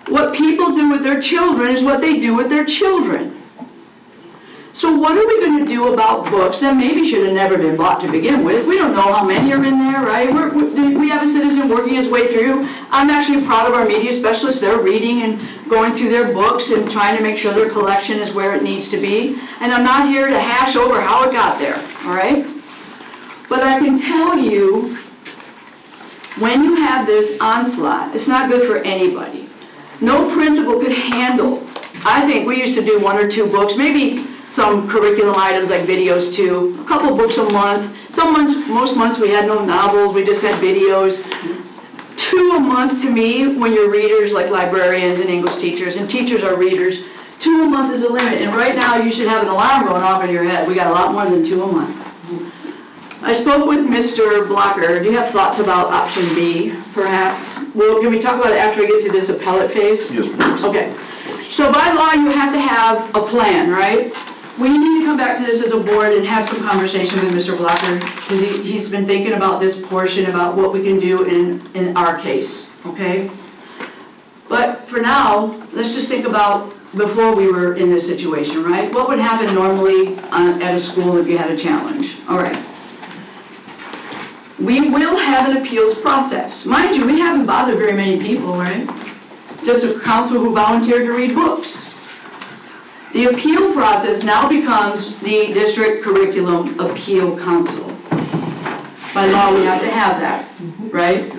What people do with their children is what they do with their children. So what are we going to do about books that maybe should have never been bought to begin with? We don't know how many are in there, right? We have a citizen working his way through. I'm actually proud of our media specialists. They're reading and going through their books and trying to make sure their collection is where it needs to be. And I'm not here to hash over how it got there, all right? But I can tell you, when you have this onslaught, it's not good for anybody. No principal could handle. I think we used to do 1 or 2 books, maybe some curriculum items like videos too, a couple books a month. Some months, most months we had no novels, we just had videos. 2 a month to me, when you're readers like librarians and English teachers, and teachers are readers, 2 a month is a limit. And right now you should have an alarm going off in your head. We got a lot more than 2 a month. I spoke with Mr. Blocker. Do you have thoughts about option B, perhaps? Well, can we talk about it after we get through this appellate phase? Yes, please. Okay. So by law, you have to have a plan, right? We need to come back to this as a board and have some conversation with Mr. Blocker, because he's been thinking about this portion, about what we can do in our case, okay? But for now, let's just think about before we were in this situation, right? What would happen normally at a school if you had a challenge? All right. We will have an appeals process. Mind you, we haven't bothered very many people, right? Just a council who volunteered to read books. The appeal process now becomes the District Curriculum Appeal Council. By law, we have to have that, right?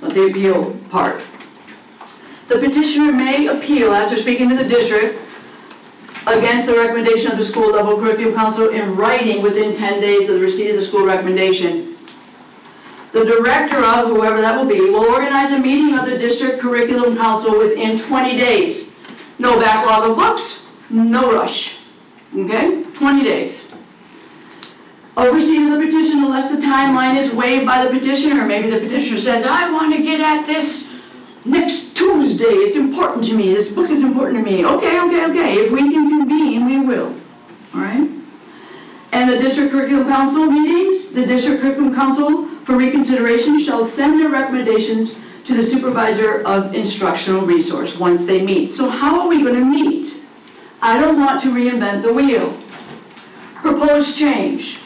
The appeal part. The petitioner may appeal after speaking to the district against the recommendation of the school level curriculum council in writing within 10 days of the receipt of the school recommendation. The director of, whoever that will be, will organize a meeting of the district curriculum council within 20 days. No backlog of books, no rush, okay? 20 days. Overseeing the petition unless the timeline is waived by the petitioner. Maybe the petitioner says, I want to get at this next Tuesday. It's important to me. This book is important to me. Okay. If we can convene, we will, all right? And the district curriculum council meetings, the district curriculum council for reconsideration shall send their recommendations to the supervisor of instructional resource once they meet. So how are we going to meet? I don't want to reinvent the wheel. Proposed change.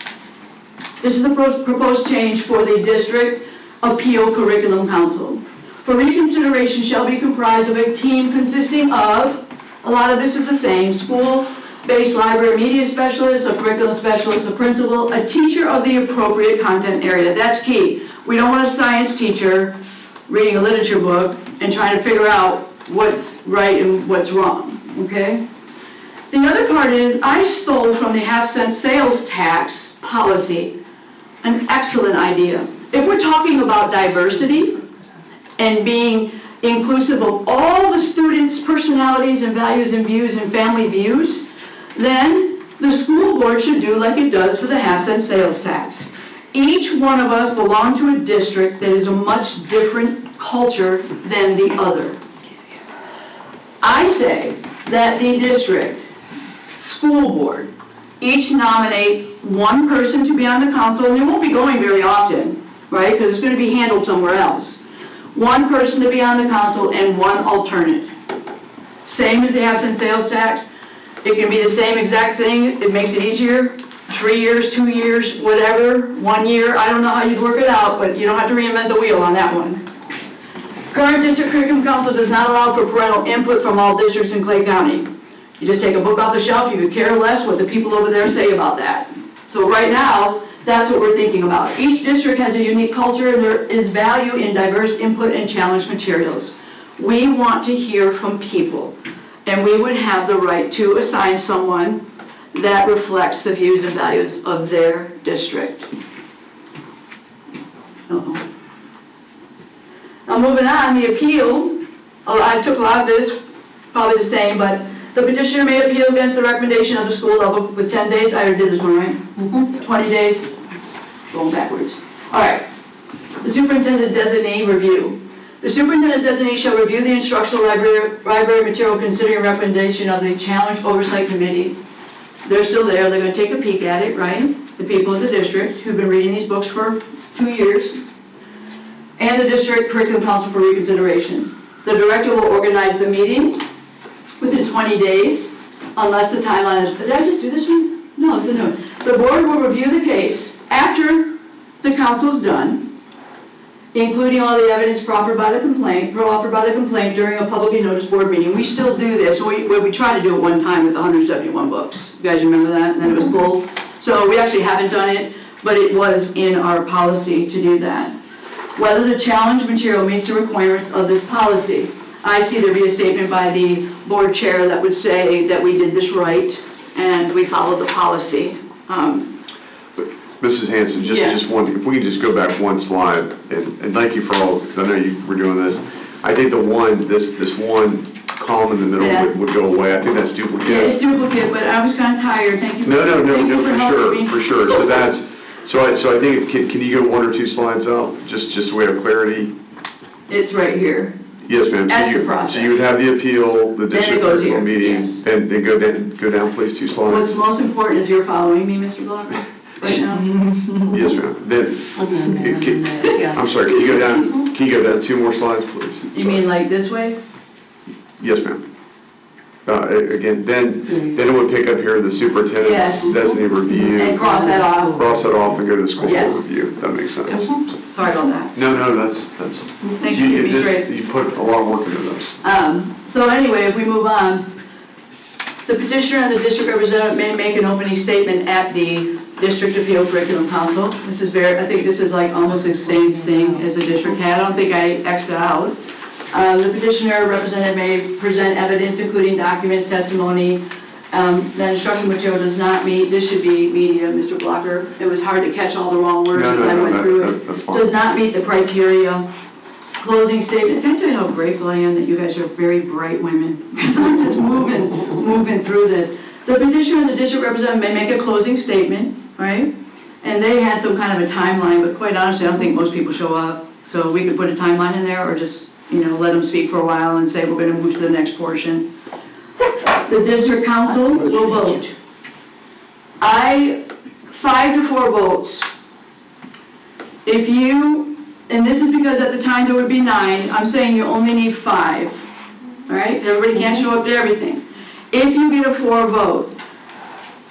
This is the proposed change for the District Appeal Curriculum Council. For reconsideration shall be comprised of a team consisting of, a lot of this is the same, school-based library media specialist, a curriculum specialist, a principal, a teacher of the appropriate content area. That's key. We don't want a science teacher reading a literature book and trying to figure out what's right and what's wrong, okay? The other part is, I stole from the half-cent sales tax policy an excellent idea. If we're talking about diversity and being inclusive of all the students' personalities and values and views and family views, then the school board should do like it does for the half-cent sales tax. Each one of us belong to a district that is a much different culture than the other. I say that the district school board each nominate one person to be on the council, and they won't be going very often, right? Because it's going to be handled somewhere else. One person to be on the council and one alternate. Same as the half-cent sales tax. It can be the same exact thing. It makes it easier. 3 years, 2 years, whatever, 1 year. I don't know how you'd work it out, but you don't have to reinvent the wheel on that one. Current district curriculum council does not allow for parental input from all districts in Clay County. You just take a book off the shelf, you could care less what the people over there say about that. So right now, that's what we're thinking about. Each district has a unique culture and there is value in diverse input and challenge materials. We want to hear from people, and we would have the right to assign someone that reflects the views and values of their district. Now moving on, the appeal, I took a lot of this, probably the same, but the petitioner may appeal against the recommendation of the school level with 10 days. I already did this one, right? 20 days. Going backwards. All right. The superintendent designee review. The superintendent designee shall review the instructional library material considering recommendation of the challenge oversight committee. They're still there. They're going to take a peek at it, right? The people of the district who've been reading these books for 2 years. And the district curriculum council for reconsideration. The director will organize the meeting within 20 days, unless the timeline is, did I just do this one? No, listen to me. The board will review the case after the council's done, including all the evidence proffered by the complaint during a publicly noticed board meeting. We still do this. We tried to do it one time with 171 books. You guys remember that? And then it was pulled. So we actually haven't done it, but it was in our policy to do that. Whether the challenge material meets the requirements of this policy. I see there be a statement by the board chair that would say that we did this right and we followed the policy. Mrs. Hanson, Yeah. just one, if we could just go back one slide, and thank you for all, because I know you were doing this. I think this one column in the middle Yeah. would go away. I think that's duplicate. Yeah, it's duplicate, but I was kind of tired. Thank you. No, Thank you for helping me. sure, for sure. So I think, can you go one or two slides out, just so we have clarity? It's right here. Yes, ma'am. That's the process. So you would have the appeal, the Then it district goes critical here, meeting, yes. and then go down, please, 2 slides. What's most important is you're following me, Mr. Blocker, right now. Yes, ma'am. Then, I'm sorry, can you go down 2 more slides, please? You mean like this way? Yes, ma'am. Again, then it would pick up here the superintendent's Yes. designated review. And cross that off. Cross that off and go to the school Yes. board review. That makes sense. Sorry about that. No, that's. Thanks for keeping me straight. You put a lot of work into this. So anyway, if we move on, the petitioner and the district representative may make an opening statement at the District Appeal Curriculum Council. I think this is like almost the same thing as the district had. I don't think I X'd it out. The petitioner representative may present evidence, including documents, testimony, that instructional material does not meet, this should be media, Mr. Blocker. It was hard to catch all the wrong words as I went through it. That's fine. Does not meet the criteria. Closing statement, can I tell you how grateful I am that you guys are very bright women? Because I'm just moving through this. The petitioner and the district representative may make a closing statement, right? And they had some kind of a timeline, but quite honestly, I don't think most people show up. So we could put a timeline in there or just, let them speak for a while and say we're going to move to the next portion. The district council will vote. 5 to 4 votes. If you, and this is because at the time there would be 9, I'm saying you only need 5. All right? Everybody can't show up to everything. If you get a 4 vote,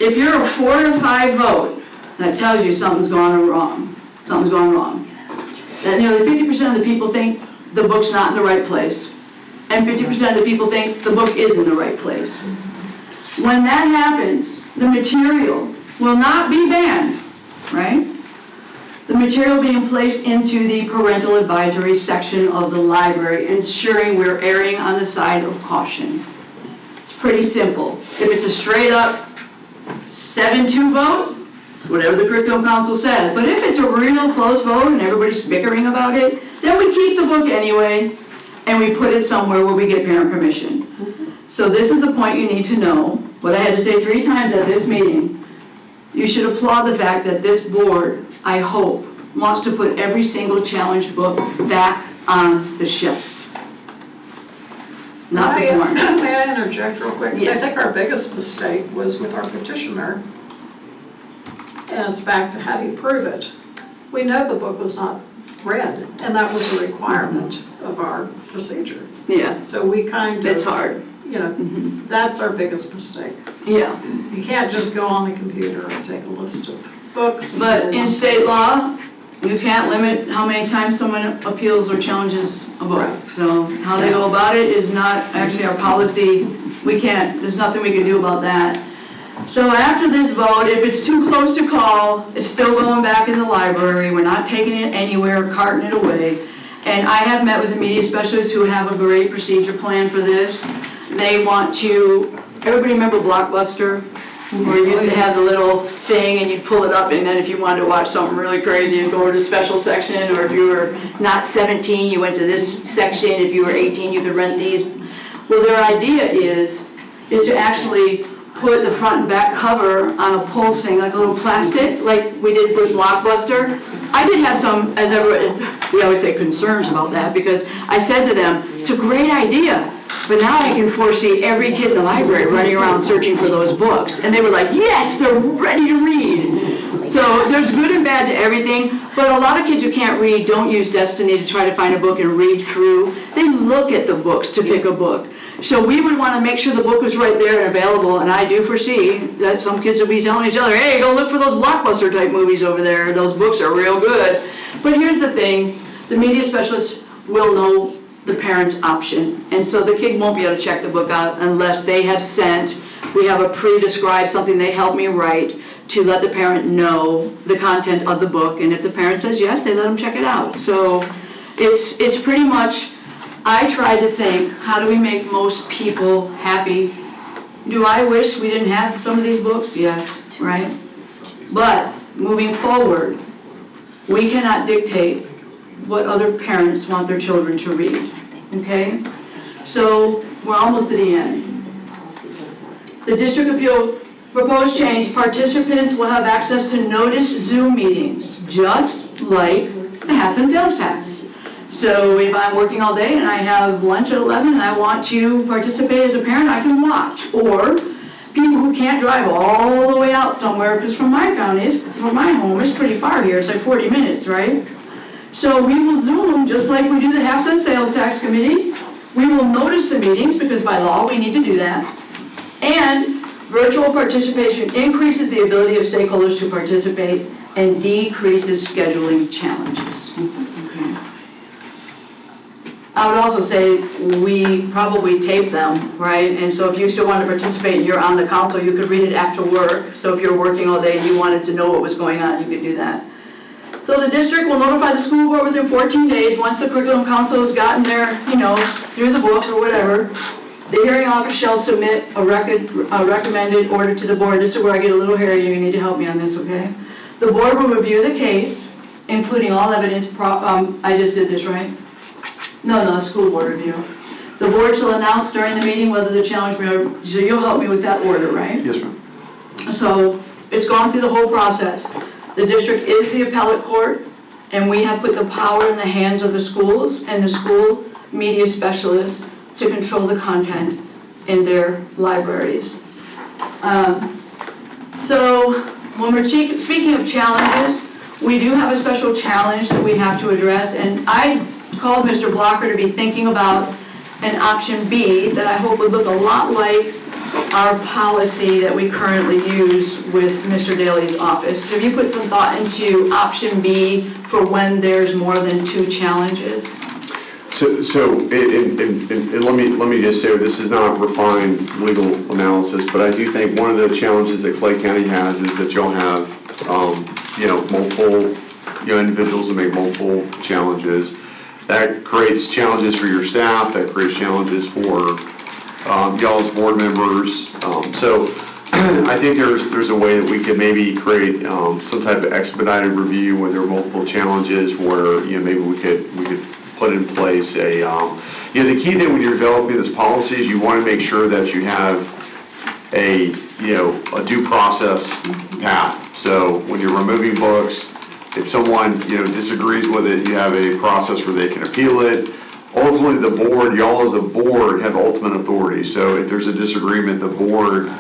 if you're a 4 to 5 vote, that tells you something's gone wrong. Something's gone wrong. That nearly 50% of the people think the book's not in the right place, and 50% of the people think the book is in the right place. When that happens, the material will not be banned, right? The material being placed into the parental advisory section of the library, ensuring we're erring on the side of caution. It's pretty simple. If it's a straight up 7-2 vote, it's whatever the curriculum council says. But if it's a real close vote and everybody's bickering about it, then we keep the book anyway, and we put it somewhere where we get parent permission. So this is the point you need to know. What I had to say 3 times at this meeting. You should applaud the fact that this board, I hope, wants to put every single challenged book back on the shelf. Not the form. May I interject real quick? Yes. I think our biggest mistake was with our petitioner. And it's back to how do you prove it? We know the book was not read, and that was a requirement of our procedure. Yeah, So we kind of. it's hard. That's our biggest mistake. Yeah. You can't just go on the computer and take a list of books. and But pull in one. state law, you can't limit how many times someone appeals or challenges a book. Right. So how they go about it is not actually our policy. We can't, there's nothing we can do about that. So after this vote, if it's too close to call, it's still going back in the library. We're not taking it anywhere, carting it away. And I have met with the media specialists who have a great procedure plan for this. They want to, everybody remember Blockbuster? Where you used to have the little thing and you'd pull it up, and then if you wanted to watch something really crazy, you'd go over to the special section, or if you were not 17, you went to this section. If you were 18, you could rent these. Well, their idea is to actually put the front and back cover on a pull thing, like a little plastic, like we did with Blockbuster. I did have some, as we always say, concerns about that, because I said to them, it's a great idea, but now I can foresee every kid in the library running around searching for those books. And they were like, yes, they're ready to read. So there's good and bad to everything. But a lot of kids who can't read don't use Destiny to try to find a book and read through. They look at the books to pick a book. So we would want to make sure the book was right there and available, and I do foresee that some kids will be telling each other, hey, go look for those blockbuster type movies over there. Those books are real good. But here's the thing, the media specialist will know the parent's option. And so the kid won't be able to check the book out unless they have sent, we have a pre-described something they help me write to let the parent know the content of the book. And if the parent says yes, they let them check it out. So it's pretty much, I try to think, how do we make most people happy? Do I wish we didn't have some of these books? Yes, right? But moving forward, we cannot dictate what other parents want their children to read, okay? So we're almost to the end. The district appeal proposed change, participants will have access to notice Zoom meetings, just like the Half Cent sales tax. So if I'm working all day and I have lunch at 11 and I want to participate as a parent, I can watch. Or people who can't drive all the way out somewhere, because from my county, from my home, it's pretty far here, it's like 40 minutes, right? So we will Zoom them just like we do the Half Cent Sales Tax Committee. We will notice the meetings because by law we need to do that. And virtual participation increases the ability of stakeholders to participate and decreases scheduling challenges. I would also say we probably tape them, right? And so if you still want to participate and you're on the council, you could read it after work. So if you're working all day and you wanted to know what was going on, you could do that. So the district will notify the school board within 14 days, once the curriculum council has gotten their, through the book or whatever. The hearing officer shall submit a recommended order to the board. This is where I get a little hairy, you need to help me on this, okay? The board will review the case, including all evidence, I just did this, right? No, school board review. The board shall announce during the meeting whether the challenge, so you'll help me with that order, right? Yes, ma'am. So it's gone through the whole process. The district is the appellate court, and we have put the power in the hands of the schools and the school media specialists to control the content in their libraries. So when we're speaking of challenges, we do have a special challenge that we have to address, and I called Mr. Blocker to be thinking about an option B that I hope would look a lot like our policy that we currently use with Mr. Daly's office. Have you put some thought into option B for when there's more than 2 challenges? And let me just say, this is not refined legal analysis, but I do think one of the challenges that Clay County has is that you'll have, multiple, individuals that make multiple challenges. That creates challenges for your staff, that creates challenges for y'all as board members. So I think there's a way that we could maybe create some type of expedited review when there are multiple challenges where, maybe we could put in place a, the key thing when you're developing this policy is you want to make sure that you have a due process path. So when you're removing books, if someone, disagrees with it, you have a process where they can appeal it. Ultimately, the board, y'all as a board have ultimate authority. So if there's a disagreement, the board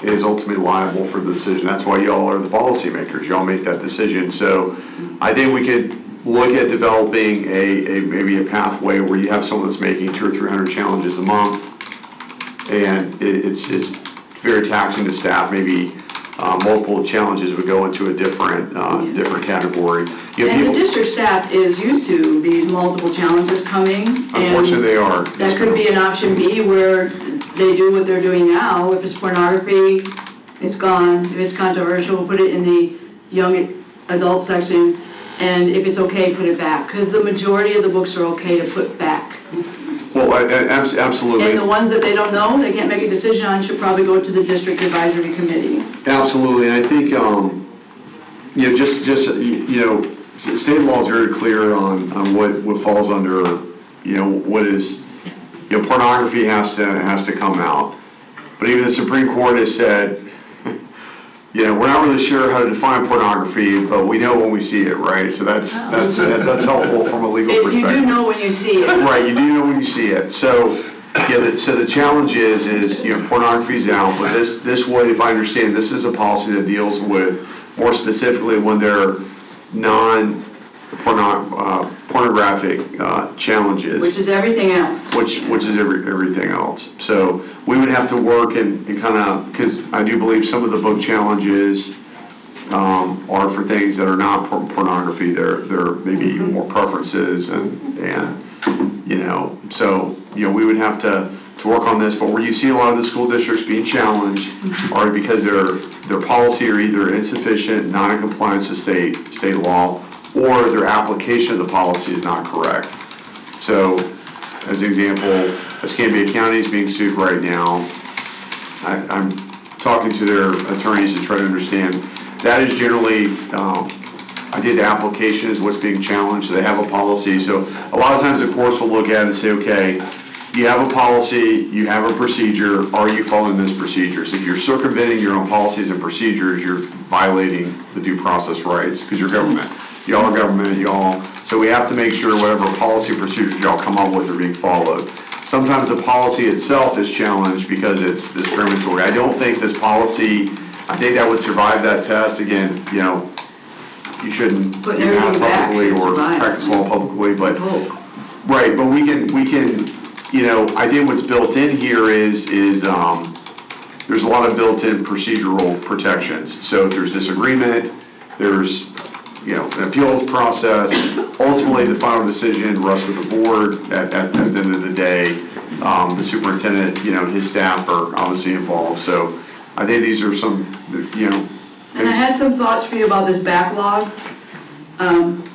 is ultimately liable for the decision. That's why y'all are the policymakers. Y'all make that decision. So I think we could look at developing maybe a pathway where you have someone that's making 200 or 300 challenges a month, and it's very taxing to staff. Maybe multiple challenges would go into a different category. And the district staff is used to these multiple challenges coming. Unfortunately, they are. That could be an option B where they do what they're doing now. If it's pornography, it's gone. If it's controversial, put it in the young adult section. And if it's okay, put it back. Because the majority of the books are okay to put back. Well, absolutely. And the ones that they don't know, they can't make a decision on, should probably go to the district advisory committee. Absolutely, and I think, state law is very clear on what falls under, what is, pornography has to come out. But even the Supreme Court has said, we're not really sure how to define pornography, but we know when we see it, right? So that's helpful from a legal perspective. You do know when you see it. Right, you do know when you see it. So, so the challenge is pornography's out, but this way, if I understand, this is a policy that deals with more specifically when they're non pornographic challenges. Which is everything else. Which is everything else. So we would have to work and kind of, because I do believe some of the book challenges are for things that are not pornography. They're maybe more preferences and so we would have to work on this. But where you see a lot of the school districts being challenged are because their policy are either insufficient, not in compliance with state law, or their application of the policy is not correct. So, as an example, Escambia County is being sued right now. I'm talking to their attorneys to try to understand. That is generally, I did the application is what's being challenged. They have a policy. So a lot of times the courts will look at it and say, okay, you have a policy, you have a procedure, are you following those procedures? If you're circumventing your own policies and procedures, you're violating the due process rights because you're government. Y'all are government, so we have to make sure whatever policy procedures y'all come up with are being followed. Sometimes the policy itself is challenged because it's discriminatory. I don't think this policy, I think that would survive that test. Again, you shouldn't Putting do that everything back publicly should or survive. practice law publicly, but Oh. right, but we can, I think what's built in here is there's a lot of built-in procedural protections. So if there's disagreement, there's an appeals process. Ultimately, the final decision rests with the board at the end of the day. The superintendent, his staff are obviously involved. So I think these are some, And I had some thoughts for you about this backlog.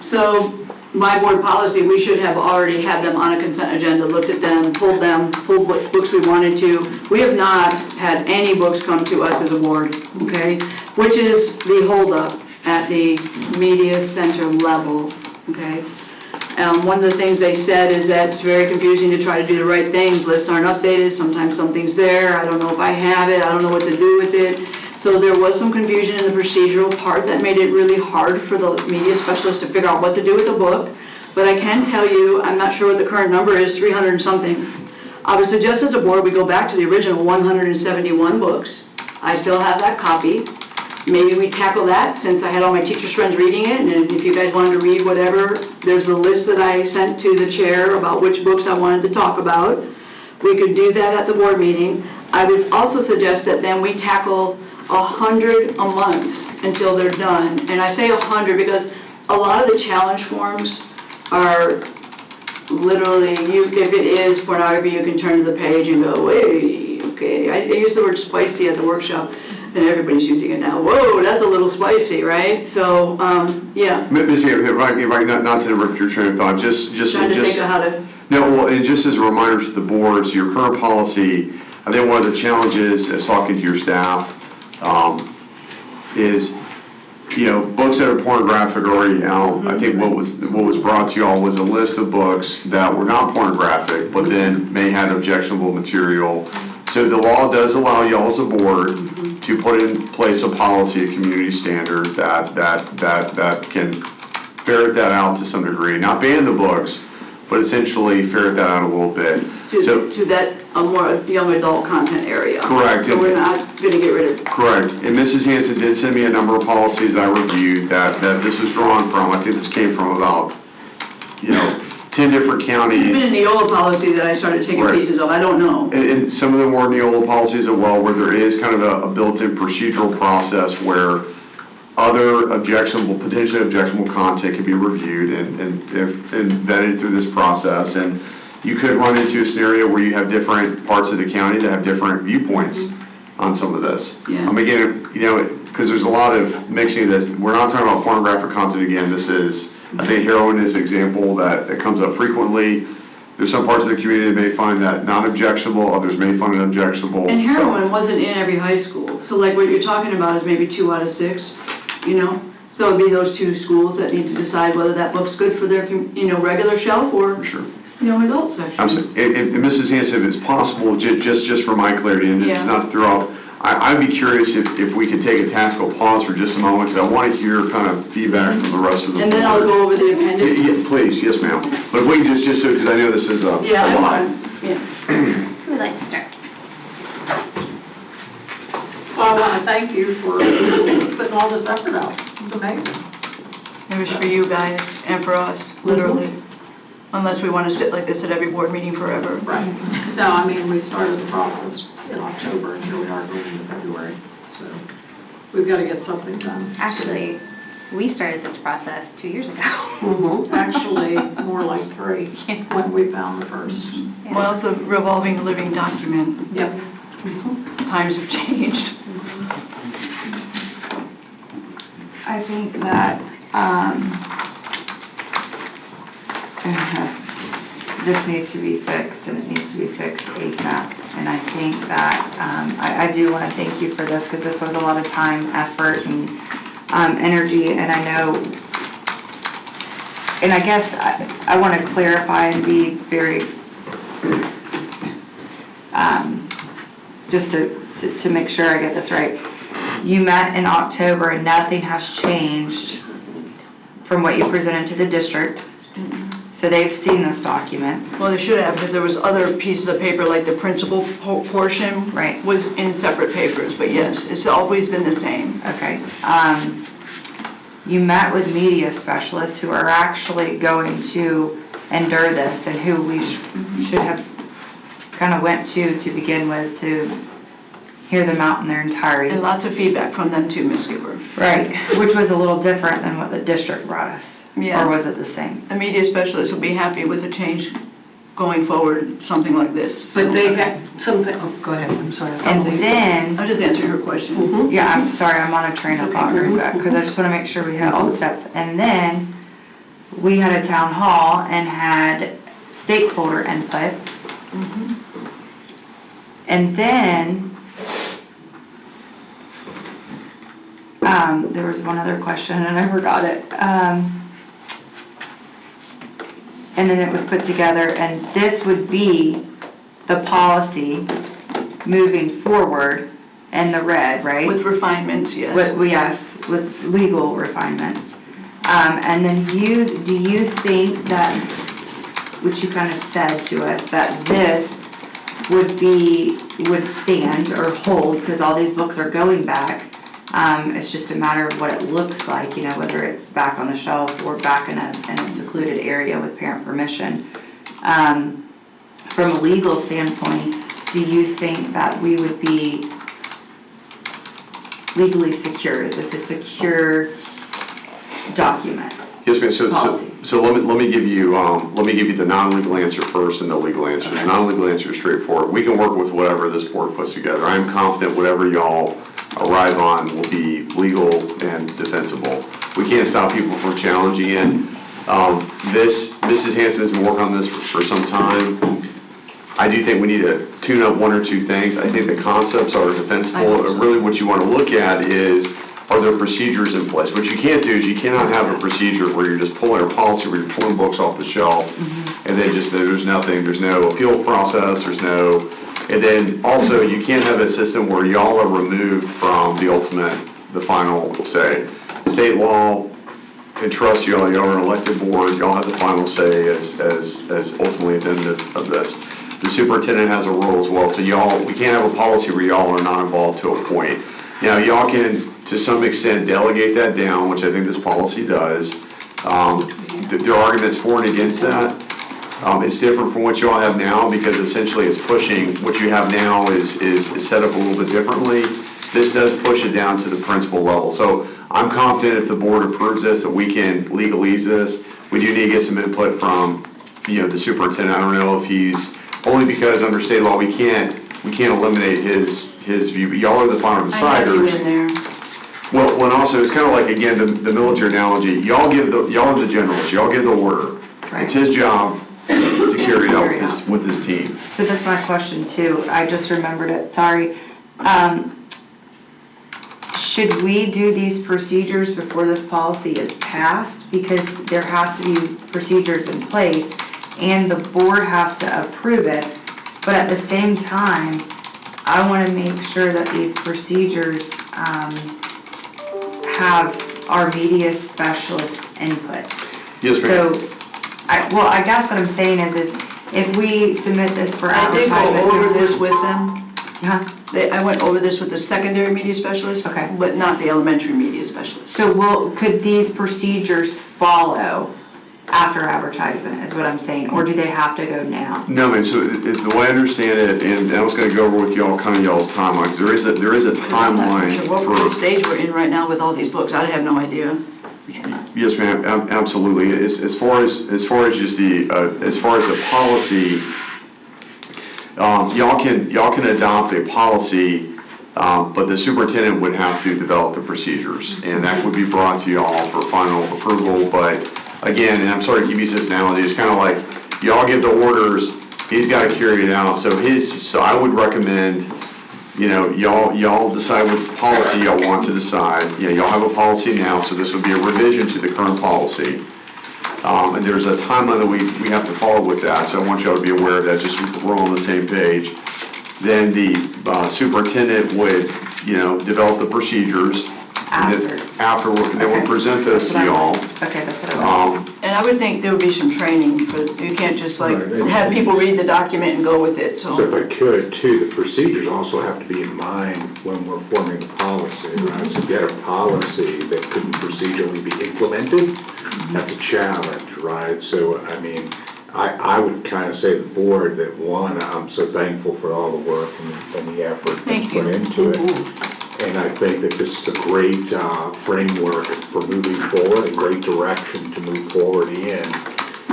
So my board policy, we should have already had them on a consent agenda, looked at them, pulled what books we wanted to. We have not had any books come to us as a board, okay? Which is the holdup at the media center level, okay? One of the things they said is that it's very confusing to try to do the right things. Lists aren't updated, sometimes something's there, I don't know if I have it, I don't know what to do with it. So there was some confusion in the procedural part that made it really hard for the media specialist to figure out what to do with the book. But I can tell you, I'm not sure what the current number is, 300 and something. I would suggest as a board we go back to the original 171 books. I still have that copy. Maybe we tackle that since I had all my teachers' friends reading it, and if you guys wanted to read whatever, there's the list that I sent to the chair about which books I wanted to talk about. We could do that at the board meeting. I would also suggest that then we tackle 100 a month until they're done. And I say 100 because a lot of the challenge forms are literally, if it is pornography, you can turn to the page and go, hey, okay. I used the word spicy at the workshop, and everybody's using it now. Whoa, that's a little spicy, right? So, yeah. Ms. Right, not to interrupt your train of thought, just Trying to think of how to. No, well, and just as a reminder to the boards, your current policy, I think one of the challenges as talking to your staff is, books that are pornographic are already out. I think what was brought to you all was a list of books that were not pornographic, but then may have objectionable material. So the law does allow y'all as a board to put in place a policy, a community standard that can ferret that out to some degree. Not ban the books, but essentially ferret that out a little bit. To that more young adult content area. Correct. So we're not going to get rid of it. Correct. And Mrs. Hanson did send me a number of policies I reviewed that this was drawn from. I think this came from about, 10 different counties. Even in the Neola policy that I started taking pieces of, I don't know. And some of them were Neola policies as well, where there is kind of a built-in procedural process where other potentially objectionable content can be reviewed and vetted through this process. And you could run into a scenario where you have different parts of the county that have different viewpoints on some of this. Yeah. Again, because there's a lot of mixing of this. We're not talking about pornographic content again. This is, I think heroin is an example that comes up frequently. There's some parts of the community that may find that non-objectionable, others may find it objectionable. And heroin wasn't in every high school. So like what you're talking about is maybe 2 out of 6, So it'd be those 2 schools that need to decide whether that book's good for their, regular shelf or, sure. young adult section. Absolutely. And Mrs. Hanson, if it's possible, just for my clarity, and it's not to throw off, I'd be curious if we could take a tactical pause for just a moment, because I want to hear kind of feedback from the rest of the board. And then I'll go over the appendix. Yeah, please, yes, ma'am. But if we can just so, because I know this is a lot. Who would like to start? Well, I want to thank you for putting all this effort out. It's amazing. It was for you guys and for us, literally. Unless we want to sit like this at every board meeting forever. Right. No, I mean, we started the process in October, and here we are going into February, so we've got to get something done. Actually, we started this process 2 years ago. Actually, more like 3, when we found the first. Well, it's a revolving living document. Yep. Times have changed. I think that, this needs to be fixed, and it needs to be fixed ASAP. And I think that, I do want to thank you for this, because this was a lot of time, effort, and energy, and I know, and I guess I want to clarify and be very, just to make sure I get this right. You met in October and nothing has changed from what you presented to the district. So they've seen this document. Well, they should have, because there was other pieces of paper, like the principal portion. Right. Was in separate papers, but yes, it's always been the same. Okay. You met with media specialists who are actually going to endure this, and who we should have kind of went to begin with, to hear them out in their entirety. And lots of feedback from them too, Ms. Skipper. Right, which was a little different than what the district brought us. Yeah. Or was it the same? A media specialist will be happy with a change going forward, something like this. But they had something, oh, go ahead, I'm sorry. And then, I'll just answer her question. yeah, I'm sorry, I'm on a train of thought very back, because I just want to make sure we had all the steps. And then, we had a town hall and had stakeholder input. And then, there was one other question and I forgot it. And then it was put together, and this would be the policy moving forward in the red, right? With refinements, yes. Yes, with legal refinements. And then do you think that, which you kind of said to us, that this would stand or hold, because all these books are going back. It's just a matter of what it looks like, whether it's back on the shelf or back in a secluded area with parent permission. From a legal standpoint, do you think that we would be legally secure? Is this a secure document? Yes, ma'am. Policy. So let me give you the non-legal answer first and the legal answer. The non-legal answer is straightforward. We can work with whatever this board puts together. I am confident whatever y'all arrive on will be legal and defensible. We can't stop people from challenging it. Mrs. Hanson has been working on this for some time. I do think we need to tune up one or two things. I think the concepts are defensible. Really what you want to look at is, are there procedures in place? What you can't do is you cannot have a procedure where you're just pulling a policy, where you're pulling books off the shelf, and then just there's nothing, there's no appeal process, and then also you can't have a system where y'all are removed from the final say. State law entrusts y'all are an elected board, y'all have the final say as ultimately at the end of this. The superintendent has a role as well, so we can't have a policy where y'all are not involved to a point. Now, y'all can, to some extent, delegate that down, which I think this policy does. There are arguments for and against that. It's different from what y'all have now, because essentially it's pushing, what you have now is set up a little bit differently. This does push it down to the principal level. So I'm confident if the board approves this, that we can legalese this. We do need to get some input from, the superintendent. I don't know if he's, only because under state law, we can't eliminate his view, but y'all are the final deciders. Well, and also, it's kind of like, again, the military analogy. Y'all are the generals. Y'all give the order. Right. It's his job to carry it out with this team. So that's my question too. I just remembered it, sorry. Should we do these procedures before this policy is passed? Because there has to be procedures in place and the board has to approve it. But at the same time, I want to make sure that these procedures have our media specialist input. Yes, ma'am. So, I guess what I'm saying is if we submit this for I did advertisement. go over this with them. I went over this with the secondary media specialist. Okay. But not the elementary media specialist. So could these procedures follow after advertisement, is what I'm saying, or do they have to go now? No, man, so the way I understand it, and I was gonna go over with y'all, kind of y'all's timeline, 'cause there is a timeline What for. stage we're in right now with all these books, I have no idea. Yes, ma'am, absolutely. As far as just as far as the policy, y'all can adopt a policy, but the superintendent would have to develop the procedures, and that would be brought to y'all for final approval. But again, and I'm sorry to keep using this analogy, it's kind of like y'all give the orders, he's got to carry it out. So I would recommend, y'all decide what policy y'all want to decide. Y'all have a policy now, so this would be a revision to the current policy. And there's a timeline that we have to follow with that, so I want y'all to be aware of that, just so we're all on the same page. Then the superintendent would, develop the procedures. Afterward, and then we'll present those to y'all. Okay, that's what I want. And I would think there would be some training you can't just have people read the document and go with it, So if I could too, the procedures also have to be in mind when we're forming the policy, right? So get a policy that couldn't procedurally be implemented, that's a challenge, right? So, I mean, I would kind of say to the board that, one, I'm so thankful for all the work and the effort that's put into it. And I think that this is a great framework for moving forward, a great direction to move forward in.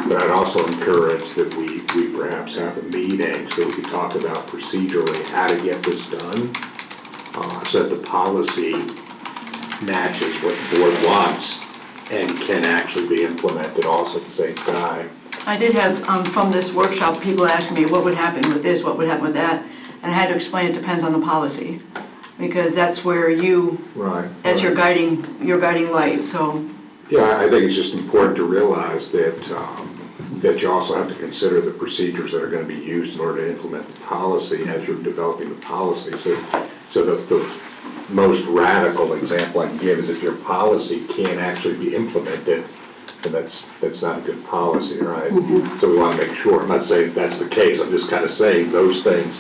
But I'd also encourage that we perhaps have a meeting so we can talk about procedurally how to get this done, so that the policy matches what the board wants and can actually be implemented also at the same time. I did have, from this workshop, people asking me what would happen with this, what would happen with that, and I had to explain it depends on the policy, because that's where that's your guiding light, so. Yeah, I think it's just important to realize that, that you also have to consider the procedures that are going to be used in order to implement the policy as you're developing the policy. So the most radical example I can give is if your policy can't actually be implemented, then that's not a good policy, right? So we want to make sure, I'm not saying that's the case, I'm just kind of saying those things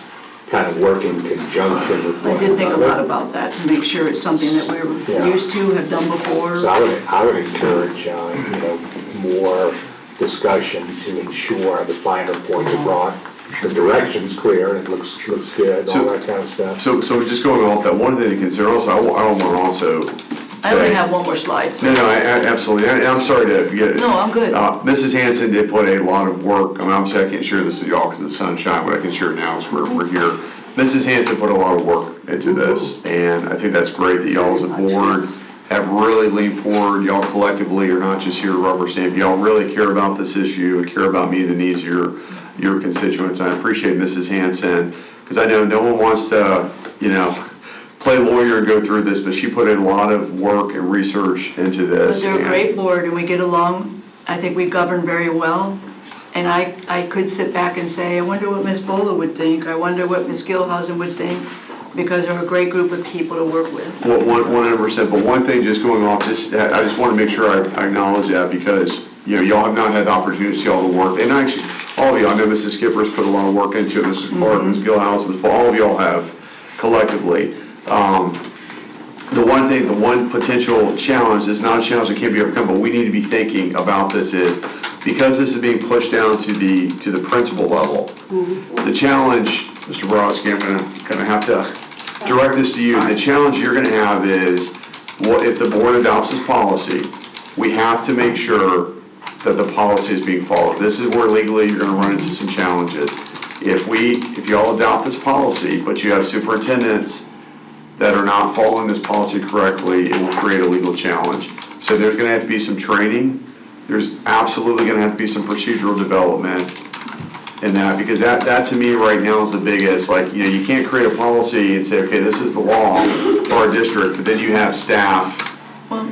kind of work in conjunction with one I did think a another. lot about that, to make sure it's something that we're used to, have done before. So I would encourage, more discussion to ensure the finer points are brought, the direction's clear, it looks good, all that kind of stuff. So just going off that, one thing to consider also, I want to also I only have one more slide. So. No, absolutely. I'm sorry to get. No, I'm good. Mrs. Hanson did put a lot of work. I mean, obviously I can't share this with y'all because of the sunshine, but I can share it now because we're here. Mrs. Hanson put a lot of work into this, and I think that's great that y'all as a board have really leaned forward. Y'all collectively are not just here to rubber stamp. Y'all really care about this issue and care about meeting the needs of your constituents. I appreciate Mrs. Hanson because I know no one wants to, play lawyer and go through this, but she put in a lot of work and research into this. But they're a great board and we get along. I think we govern very well. And I could sit back and say, I wonder what Ms. Bola would think. I wonder what Ms. Gilhausen would think, because they're a great group of people to work with. Well, 100%, but one thing just going off, I just want to make sure I acknowledge that because, y'all have not had the opportunity to see all the work. And actually, all of y'all, I know Mrs. Skipper's put a lot of work into it, Mrs. Clark, Ms. Gilhausen, but all of y'all have collectively. The one potential challenge, it's not a challenge that can't be overcome, but we need to be thinking about this is, because this is being pushed down to the principal level, the challenge, Mr. Borowski, I'm gonna have to direct this to you. The challenge you're gonna have is, what if the board adopts this policy, we have to make sure that the policy is being followed. This is where legally you're gonna run into some challenges. If y'all adopt this policy, but you have superintendents that are not following this policy correctly, it will create a legal challenge. So there's gonna have to be some training. There's absolutely gonna have to be some procedural development in that, because that to me right now is the biggest, you can't create a policy and say, okay, this is the law for our district, but then you have staff. Well,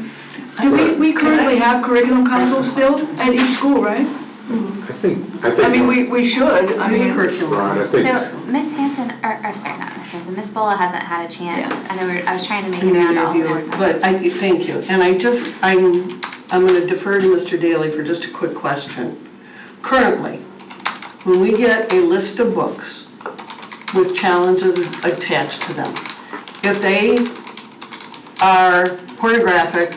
do we currently have curriculum councils still at each school, right? I think. I mean, we should, I mean. Right, I think. So Ms. Hanson, or sorry, not Ms. Hanson, Ms. Bola hasn't had a chance. Yeah. I know I was trying to make it around all board members. But thank you. And I'm going to defer to Mr. Daly for just a quick question. Currently, when we get a list of books with challenges attached to them. If they are pornographic,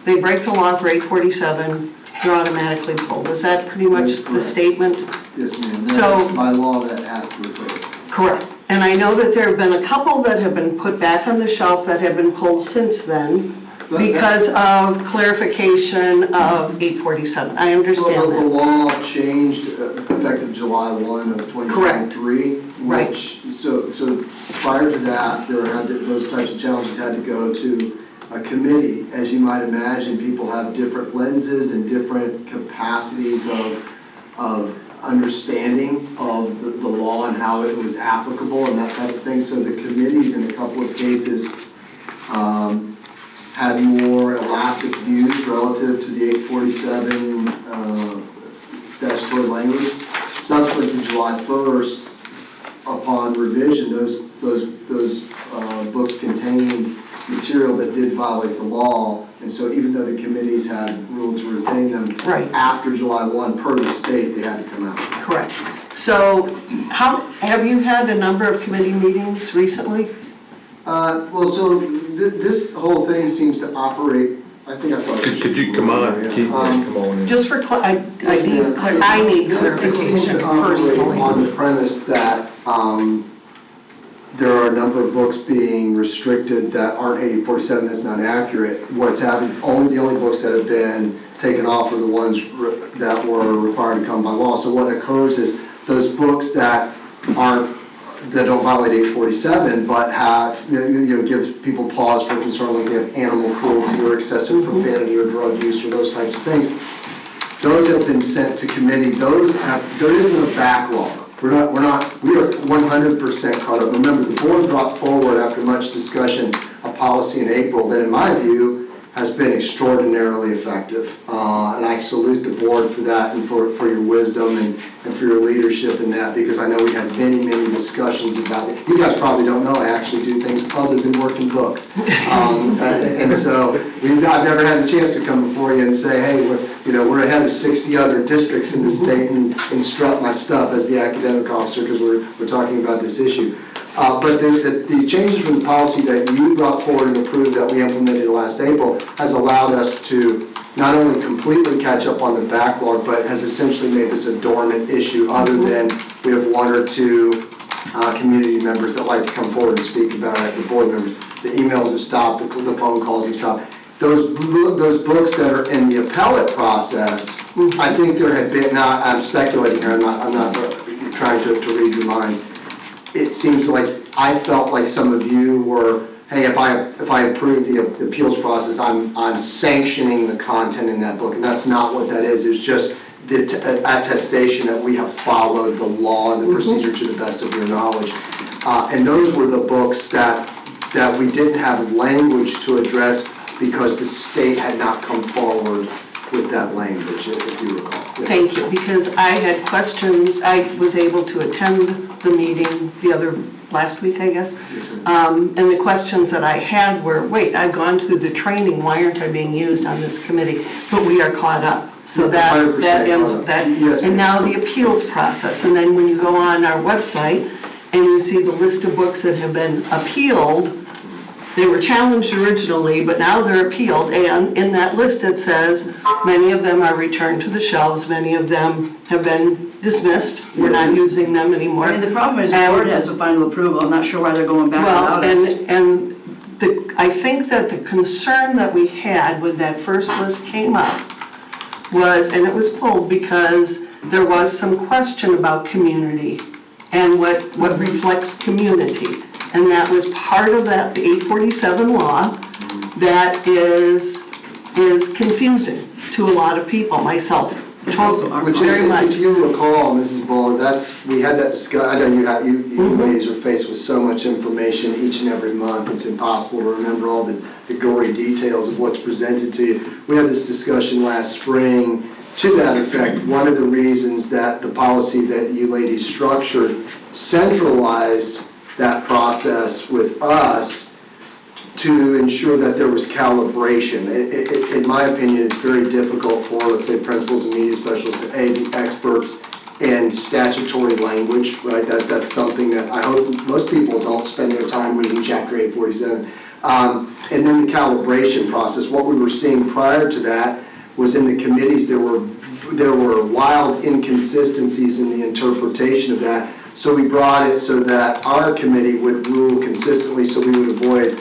they break the law for 847, they're automatically pulled. Is that pretty much That's the correct. statement? Yes, ma'am. So- By law, that has to be clear. Correct. And I know that there have been a couple that have been put back on the shelf that have been pulled since then because of clarification of 847. I understand Well, the that. law changed effective July 1 of 2023. Right. Which, so prior to that, those types of challenges had to go to a committee. As you might imagine, people have different lenses and different capacities of understanding of the law and how it was applicable and that type of thing. So the committees in a couple of cases had more elastic views relative to the 847 statutory language. Subsequent to July 1st, upon revision, those books contained material that did violate the law. And so even though the committees had ruled to retain them, Right. after July 1, per the state, they had to come out. Correct. So have you had a number of committee meetings recently? Well, so this whole thing seems to operate, I think I probably. Could you come on, Keith, come on in. Just for, I need clarification personally. On the premise that there are a number of books being restricted that aren't 847, that's not accurate. What's happened, the only books that have been taken off are the ones that were required to come by law. So what occurs is those books that don't violate 847, but have, gives people pause for concern, like they have animal cruelty or excessive profanity or drug use or those types of things. Those have been sent to committee. There isn't a backlog. We are 100% caught up. Remember, the board brought forward, after much discussion, a policy in April that, in my view, has been extraordinarily effective. And I salute the board for that and for your wisdom and for your leadership in that, because I know we had many discussions about it. You guys probably don't know I actually do things other than working books. And so I've never had a chance to come before you and say, hey, we're ahead of 60 other districts in the state and instruct my stuff as the academic officer, because we're talking about this issue. But the changes from the policy that you brought forward and approved that we implemented last April has allowed us to not only completely catch up on the backlog, but has essentially made this a dormant issue, other than we have one or two community members that like to come forward and speak about it, the board members. The emails have stopped, the phone calls have stopped. Those books that are in the appellate process, I think there had been, now I'm speculating here, I'm not trying to read your minds. It seems like, I felt like some of you were, hey, if I approve the appeals process, I'm sanctioning the content in that book, and that's not what that is. It's just the attestation that we have followed the law and the procedure to the best of your knowledge. And those were the books that we didn't have language to address because the state had not come forward with that language, if you recall. Yeah. Thank you, because I had questions. I was able to attend the meeting last week, I guess. And the questions that I had were, wait, I've gone through the training, why aren't I being used on this committee? But we are caught up. So that ends that. Yes, and now the appeals process. And then when you go on our website and you see the list of books that have been appealed, they were challenged originally, but now they're appealed, and in that list it says many of them are returned to the shelves, many of them have been dismissed, we're not using them anymore. I mean, the problem is the board has the final approval. I'm not sure why they're going back without us. I think that the concern that we had when that first list came up was, and it was pulled because there was some question about community and what reflects community. And that was part of that 847 law that is confusing to a lot of people, myself. Which very much. If you recall, Mrs. Buller, we had that discussion. I know you ladies are faced with so much information each and every month. It's impossible to remember all the gory details of what's presented to you. We had this discussion last spring to that effect. One of the reasons that the policy that you ladies structured centralized that process with us to ensure that there was calibration. In my opinion, it's very difficult for, let's say, principals and media specialists to be experts and statutory language, right? That's something that I hope most people don't spend their time reading Chapter 847. And then the calibration process. What we were seeing prior to that was in the committees, there were wild inconsistencies in the interpretation of that. So we brought it so that our committee would rule consistently, so we would avoid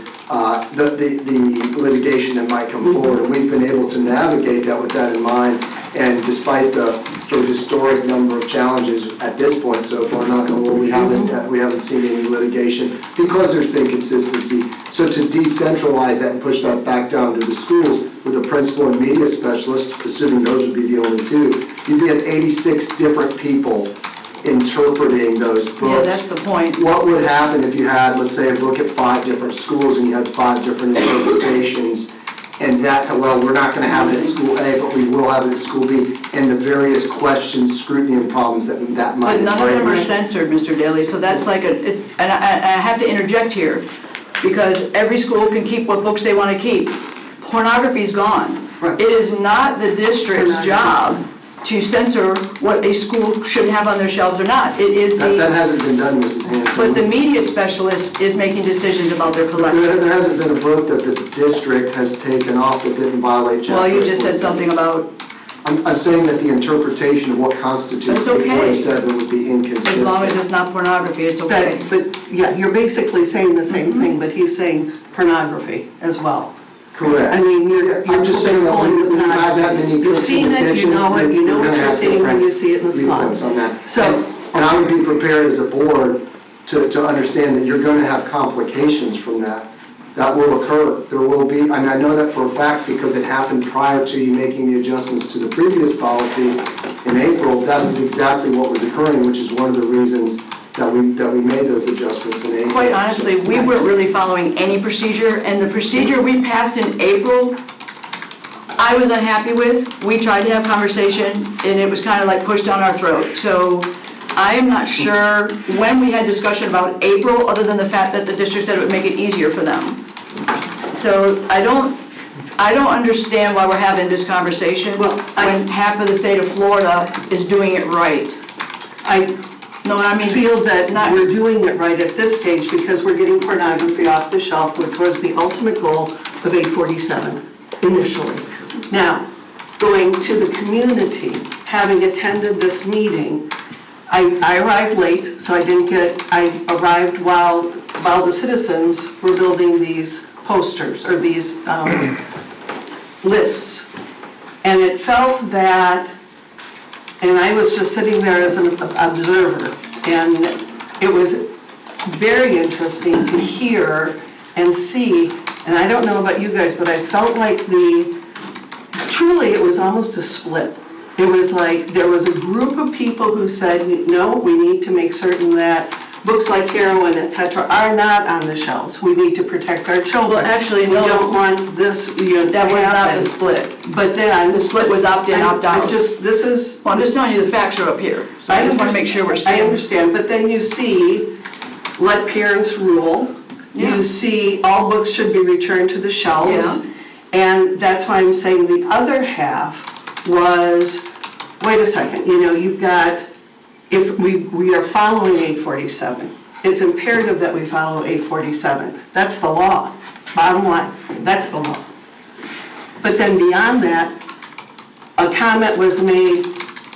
the litigation that might come forward. And we've been able to navigate that with that in mind. And despite the sort of historic number of challenges at this point so far, knock on wood, we haven't seen any litigation because there's been consistency. So to decentralize that and push that back down to the schools with a principal and media specialist, assuming those would be the only two, you'd be at 86 different people interpreting those books. Yeah, that's the point. What would happen if you had, let's say, a book at 5 different schools and you had 5 different interpretations, and well, we're not going to have it at school A, but we will have it at school B, and the various questions, scrutiny, and problems that might. But none of them are censored, Mr. Daly, so that's like and I have to interject here, because every school can keep what books they want to keep. Pornography's gone. Right. It is not the district's job to censor what a school should have on their shelves or not. It is That hasn't been done, Mrs. Hanson. but the media specialist is making decisions about their collection. There hasn't been a book that the district has taken off that didn't violate Chapter Well, you just said 847. something about, I'm saying that the interpretation of what constitutes That's okay. 847 would be inconsistent. as long as it's not pornography, it's okay. But, yeah, you're basically saying the same thing, but he's saying pornography as well. Correct. I mean, I'm just saying that pulling when you have that many You've cooks in seen the it, you kitchen, know it, you know you're what gonna you're have seeing when different you see it in the viewpoints spot. on that. So- And I would be prepared as a board to understand that you're gonna have complications from that. That will occur. There will be, and I know that for a fact because it happened prior to you making the adjustments to the previous policy in April. That is exactly what was occurring, which is one of the reasons that we made those adjustments in April. Quite honestly, we weren't really following any procedure, and the procedure we passed in April, I was unhappy with. We tried to have conversation, and it was kind of like pushed down our throat. So I am not sure when we had discussion about April, other than the fact that the district said it would make it easier for them. So I don't understand why we're having this conversation when half of the state of Florida is doing it right. I feel that we're doing it right at this stage because we're getting pornography off the shelf, which was the ultimate goal of 847 initially. Now, going to the community, having attended this meeting, I arrived late, so I arrived while the citizens were building these posters or these lists. And it felt that, and I was just sitting there as an observer, and it was very interesting to hear and see, and I don't know about you guys, but I felt like truly it was almost a split. It was like there was a group of people who said, no, we need to make certain that books like heroin, et cetera, are not on the shelves. We need to protect our children. Well, actually, We no. don't want this, That was not the split. But then. The split was opt-in, opt-out. I'm just telling you the facts are up here. So I just want to make sure we're I still. understand, but then you see, let parents rule. Yeah. You see, all books should be returned to the shelves. Yeah. And that's why I'm saying the other half was, wait a second, you've got, if we are following 847, it's imperative that we follow 847. That's the law. Bottom line, that's the law. But then beyond that, a comment was made,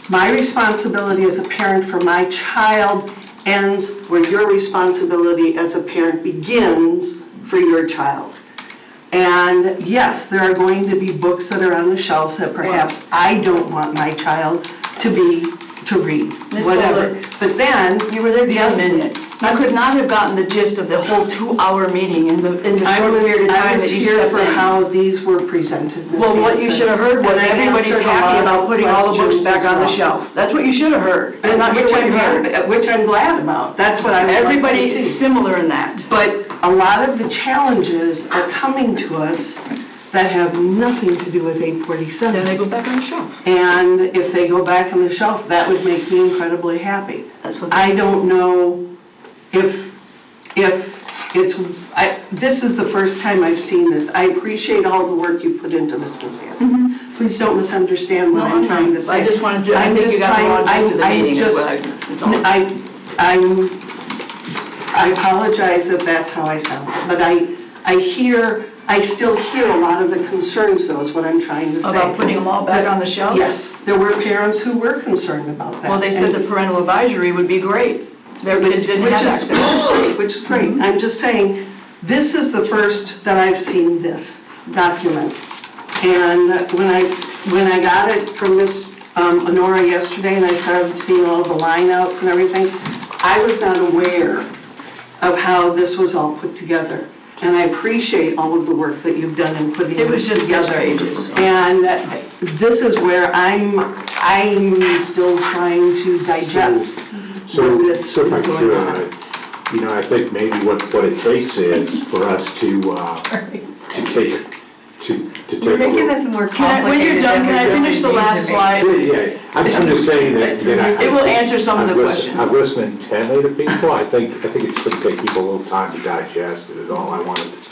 my responsibility as a parent for my child ends where your responsibility as a parent begins for your child. And yes, there are going to be books that are on the shelves that perhaps I don't want my child to read, Ms. whatever. Bullock, But then. You were there 10 minutes. You could not have gotten the gist of the whole 2-hour meeting in the short period of I time was that you here stepped for in. how these were presented, Ms. Well, what you Hanson. should have heard was And I everybody's answered a happy lot about of putting all the books questions back as on the well. shelf. That's what you should have heard. I'm not sure Which what I you heard. heard, which I'm glad about. That's what I would like to Everybody see. is similar in that. But a lot of the challenges are coming to us that have nothing to do with 847. Then they go back on the shelf. And if they go back on the shelf, that would make me incredibly happy. That's what I don't know if This is the first time I've seen this. I appreciate all the work you put into this, Ms. Hanson. Please don't misunderstand what I'm trying to say. I just wanted to, I think you got the wrong gist of the meeting, is what is all. I apologize if that's how I sound, but I still hear a lot of the concerns, though, is what I'm trying to say. About putting them all back on the shelf? Yes, there were parents who were concerned about that. Well, they said the parental advisory would be great. Their kids didn't have access. Which is great. I'm just saying, this is the first that I've seen this document. And when I got it from Miss Honora yesterday, and I started seeing all the line outs and everything, I was not aware of how this was all put together. And I appreciate all of the work that you've done in putting It was this just together. 6 pages. And this is where I'm still trying to digest So, what this is so if I going on. could, I think maybe what it takes is for us to take You're a making look. this more complicated. When you're done, can I finish the last slide? Yeah, I'm just saying that. It will answer some of the questions. I'm listening intently to people. I think it's going to take people a little time to digest it is all I wanted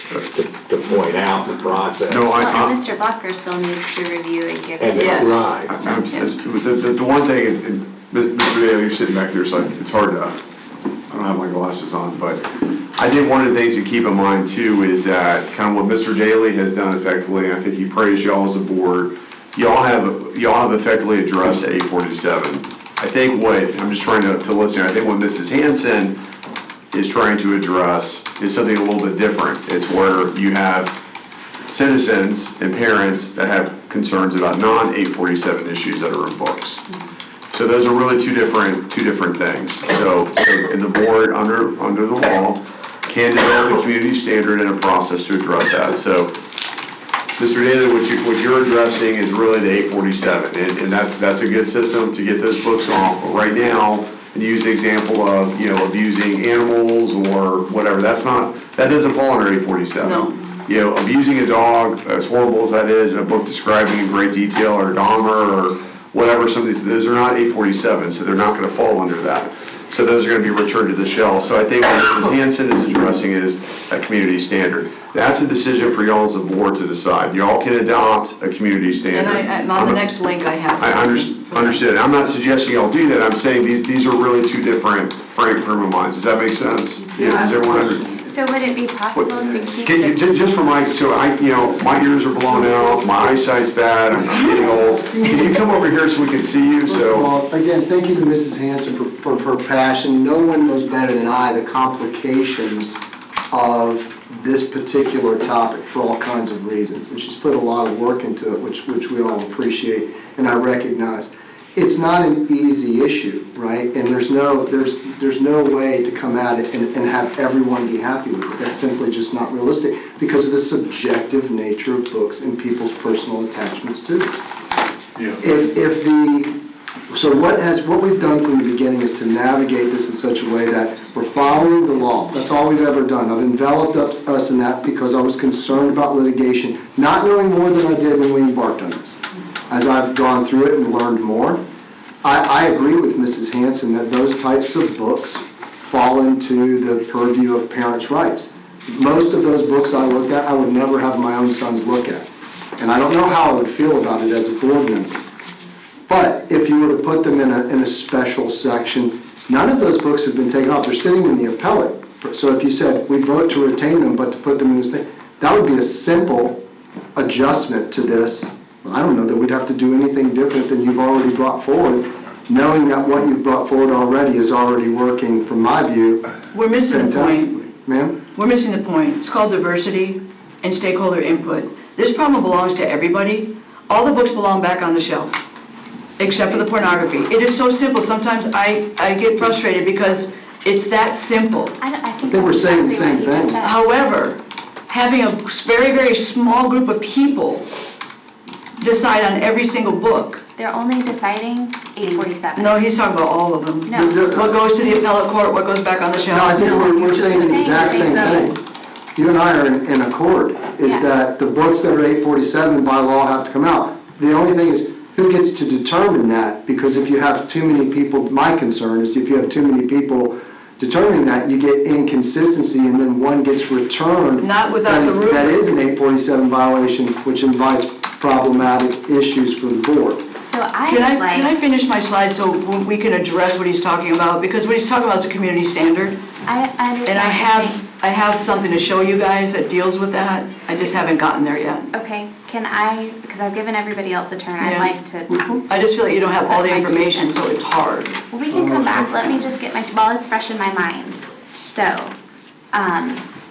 to point out the process. No, And Mr. Bucker still needs to review and give And it. Yes. right. The one thing, and Mr. Daly, you're sitting back there, so it's hard to, I don't have my glasses on, but I think one of the things to keep in mind too is that kind of what Mr. Daly has done effectively, and I think he praised y'all as a board, y'all have effectively addressed 847. I think what, I'm just trying to listen, I think what Mrs. Hanson is trying to address is something a little bit different. It's where you have citizens and parents that have concerns about non-847 issues that are in books. So those are really two different things. So and the board, under the law, can develop a community standard and a process to address that. So, Mr. Daly, what you're addressing is really the 847, and that's a good system to get those books off. But right now, and use the example of abusing animals or whatever, that doesn't fall under 847. No. Abusing a dog, as horrible as that is, in a book describing in great detail, or Dahmer, or whatever, those are not 847, so they're not going to fall under that. So those are going to be returned to the shelf. So I think what Mrs. Hanson is addressing is a community standard. That's a decision for y'all as a board to decide. Y'all can adopt a community standard. And on the next link I have. I understand. I'm not suggesting y'all do that. I'm saying these are really two different frame of minds. Does that make sense? Yeah. Does everyone understand? So would it be possible to keep Just for my ears are blown out, my eyesight's bad, I'm getting old. Can you come over here so we can see you? So. Well, again, thank you to Mrs. Hanson for her passion. No one knows better than I the complications of this particular topic for all kinds of reasons. And she's put a lot of work into it, which we all appreciate and I recognize. It's not an easy issue, right? And there's no way to come at it and have everyone be happy with it. That's simply just not realistic because of the subjective nature of books and people's personal attachments to them. Yeah. So what we've done from the beginning is to navigate this in such a way that we're following the law. That's all we've ever done. I've enveloped us in that because I was concerned about litigation, not knowing more than I did when we embarked on this. As I've gone through it and learned more, I agree with Mrs. Hanson that those types of books fall into the purview of parents' rights. Most of those books I looked at, I would never have my own sons look at. And I don't know how I would feel about it as a board member. But if you were to put them in a special section, none of those books have been taken off. They're sitting in the appellate. So if you said, we vote to retain them, but to put them in this thing, that would be a simple adjustment to this. I don't know that we'd have to do anything different than you've already brought forward, knowing that what you've brought forward already is already working, from my view. We're missing the point. Ma'am? We're missing the point. It's called diversity and stakeholder input. This problem belongs to everybody. All the books belong back on the shelf, except for the pornography. It is so simple. Sometimes I get frustrated because it's that simple. I think we're saying the exactly same what you just thing. said. However, having a very, very small group of people decide on every single book. They're only deciding 847. No, he's talking about all of them. No. What goes to the appellate court, what goes back on the shelf. No, I think we're saying the exact same thing. You and I are in accord, is that the books that are 847 by law have to come out. The only thing is, who gets to determine that? Because if you have too many people, my concern is if you have too many people determining that, you get inconsistency, and then one gets returned. Not without the rubric. That is an 847 violation, which invites problematic issues for the board. So Can I finish my slide so we can address what he's talking about? Because what he's talking about is a community standard. I understand. And what you're saying. I have something to show you guys that deals with that. I just haven't gotten there yet. Okay, can I, because I've given everybody else a turn, I'd Yeah. like to. I just feel like you don't have all the My 2 information, cents. so it's hard. Well, we can come back, let me just get while it's fresh in my mind. So,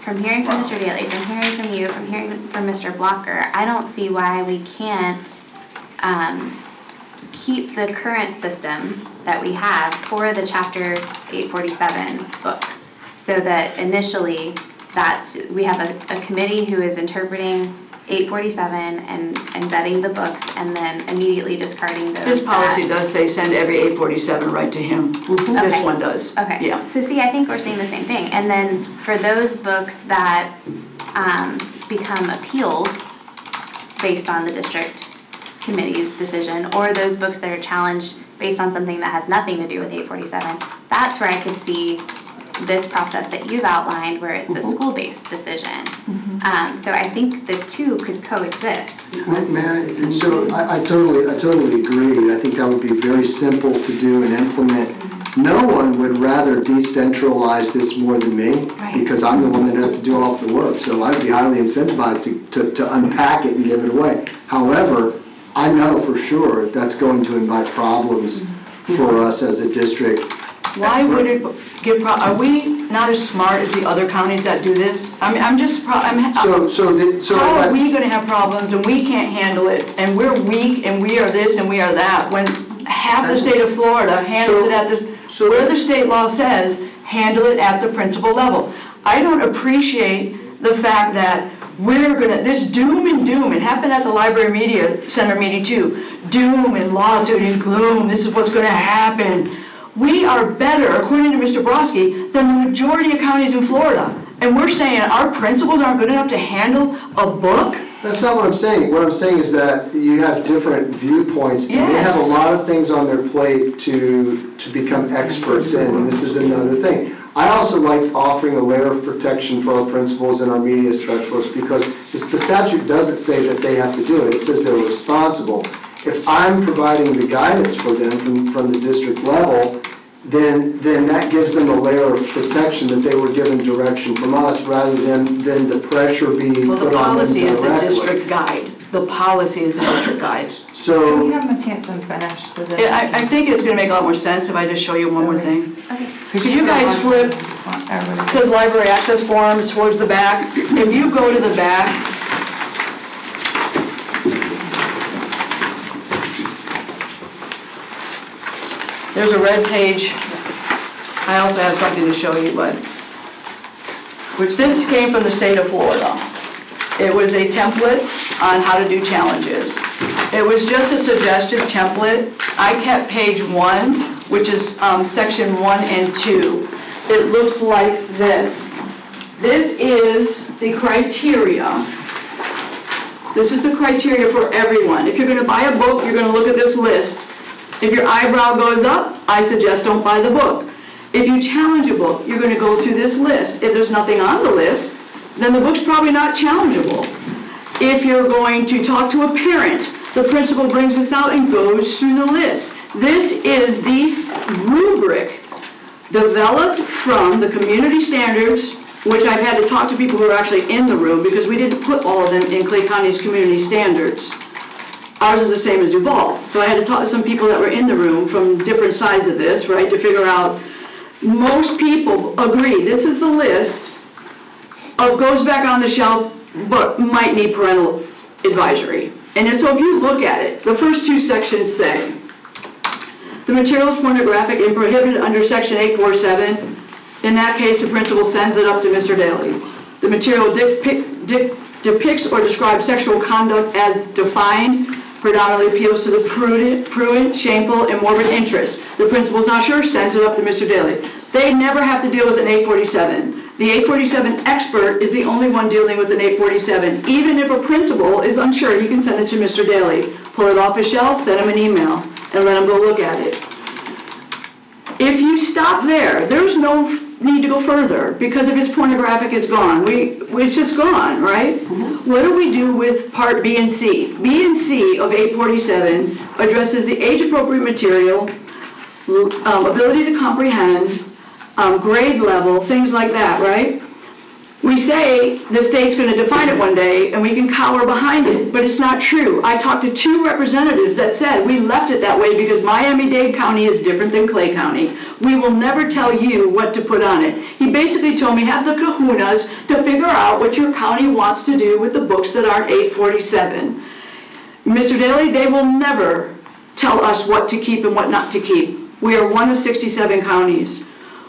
from hearing from Mr. Daly, from hearing from you, from hearing from Mr. Blocker, I don't see why we can't, keep the current system that we have for the Chapter 847 books. So that initially, we have a committee who is interpreting 847 and vetting the books, and then immediately discarding those. This policy does say send every 847 right to him. This Okay. one does. Okay. Yeah. So see, I think we're saying the same thing. And then for those books that become appealed based on the district committee's decision, or those books that are challenged based on something that has nothing to do with 847, that's where I could see this process that you've outlined, where it's a school-based decision. So I think the two could coexist. So I totally agree. I think that would be very simple to do and implement. No one would rather decentralize this more than me, Right. because I'm the one that has to do all the work. So I'd be highly incentivized to unpack it and give it away. However, I know for sure that's going to invite problems for us as a district. Why would it are we not as smart as the other counties that do this? I mean, how are we gonna have problems and we can't handle it, and we're weak, and we are this and we are that, when half the state of Florida handles it at this, where the state law says, handle it at the principal level. I don't appreciate the fact that this doom and doom, it happened at the Library Media Center meeting too, doom and lawsuit and gloom, this is what's gonna happen. We are better, according to Mr. Brodsky, than the majority of counties in Florida. And we're saying our principals aren't good enough to handle a book? That's not what I'm saying. What I'm saying is that you have different viewpoints. And they have a lot of things on their plate to become experts in, and this is another thing. I also like offering a layer of protection for our principals and our media specialists, because the statute doesn't say that they have to do it. It says they're responsible. If I'm providing the guidance for them from the district level, then that gives them a layer of protection that they were given direction from us, rather than the pressure being Well, the put on them policy is the directly. district guide. The policy is the district guide. So, Can we have Ms. Hanson finish? So that Yeah, I think it's gonna make a lot more sense if I just show you one more thing. Okay. Could you guys flip, it says library access forms towards the back. If you go to the back, there's a red page. I also have something to show you, but this came from the state of Florida. It was a template on how to do challenges. It was just a suggested template. I kept page 1, which is section 1 and 2. It looks like this. This is the criteria. This is the criteria for everyone. If you're going to buy a book, you're going to look at this list. If your eyebrow goes up, I suggest don't buy the book. If you challenge a book, you're going to go through this list. If there's nothing on the list, then the book's probably not challengeable. If you're going to talk to a parent, the principal brings this out and goes through the list. This is the rubric developed from the community standards, which I've had to talk to people who are actually in the room, because we didn't put all of them in Clay County's community standards. Ours is the same as Duval. So I had to talk to some people that were in the room from different sides of this, right, to figure out. Most people agree this is the list of goes back on the shelf, but might need parental advisory. And so if you look at it, the first 2 sections say, the material is pornographic and prohibited under section 847. In that case, the principal sends it up to Mr. Daly. The material depicts or describes sexual conduct as defined, predominantly appeals to the prudent, shameful, and morbid interest. The principal's not sure, sends it up to Mr. Daly. They never have to deal with an 847. The 847 expert is the only one dealing with an 847. Even if a principal is unsure, he can send it to Mr. Daly. Pull it off his shelf, send him an email, and let him go look at it. If you stop there, there's no need to go further, because if it's pornographic, it's gone. It's just gone, right? What do we do with part B and C? B and C of 847 addresses the age-appropriate material, ability to comprehend, grade level, things like that, right? We say the state's going to define it one day and we can cower behind it, but it's not true. I talked to 2 representatives that said we left it that way because Miami-Dade County is different than Clay County. We will never tell you what to put on it. He basically told me have the kahunas to figure out what your county wants to do with the books that aren't 847. Mr. Daly, they will never tell us what to keep and what not to keep. We are one of 67 counties.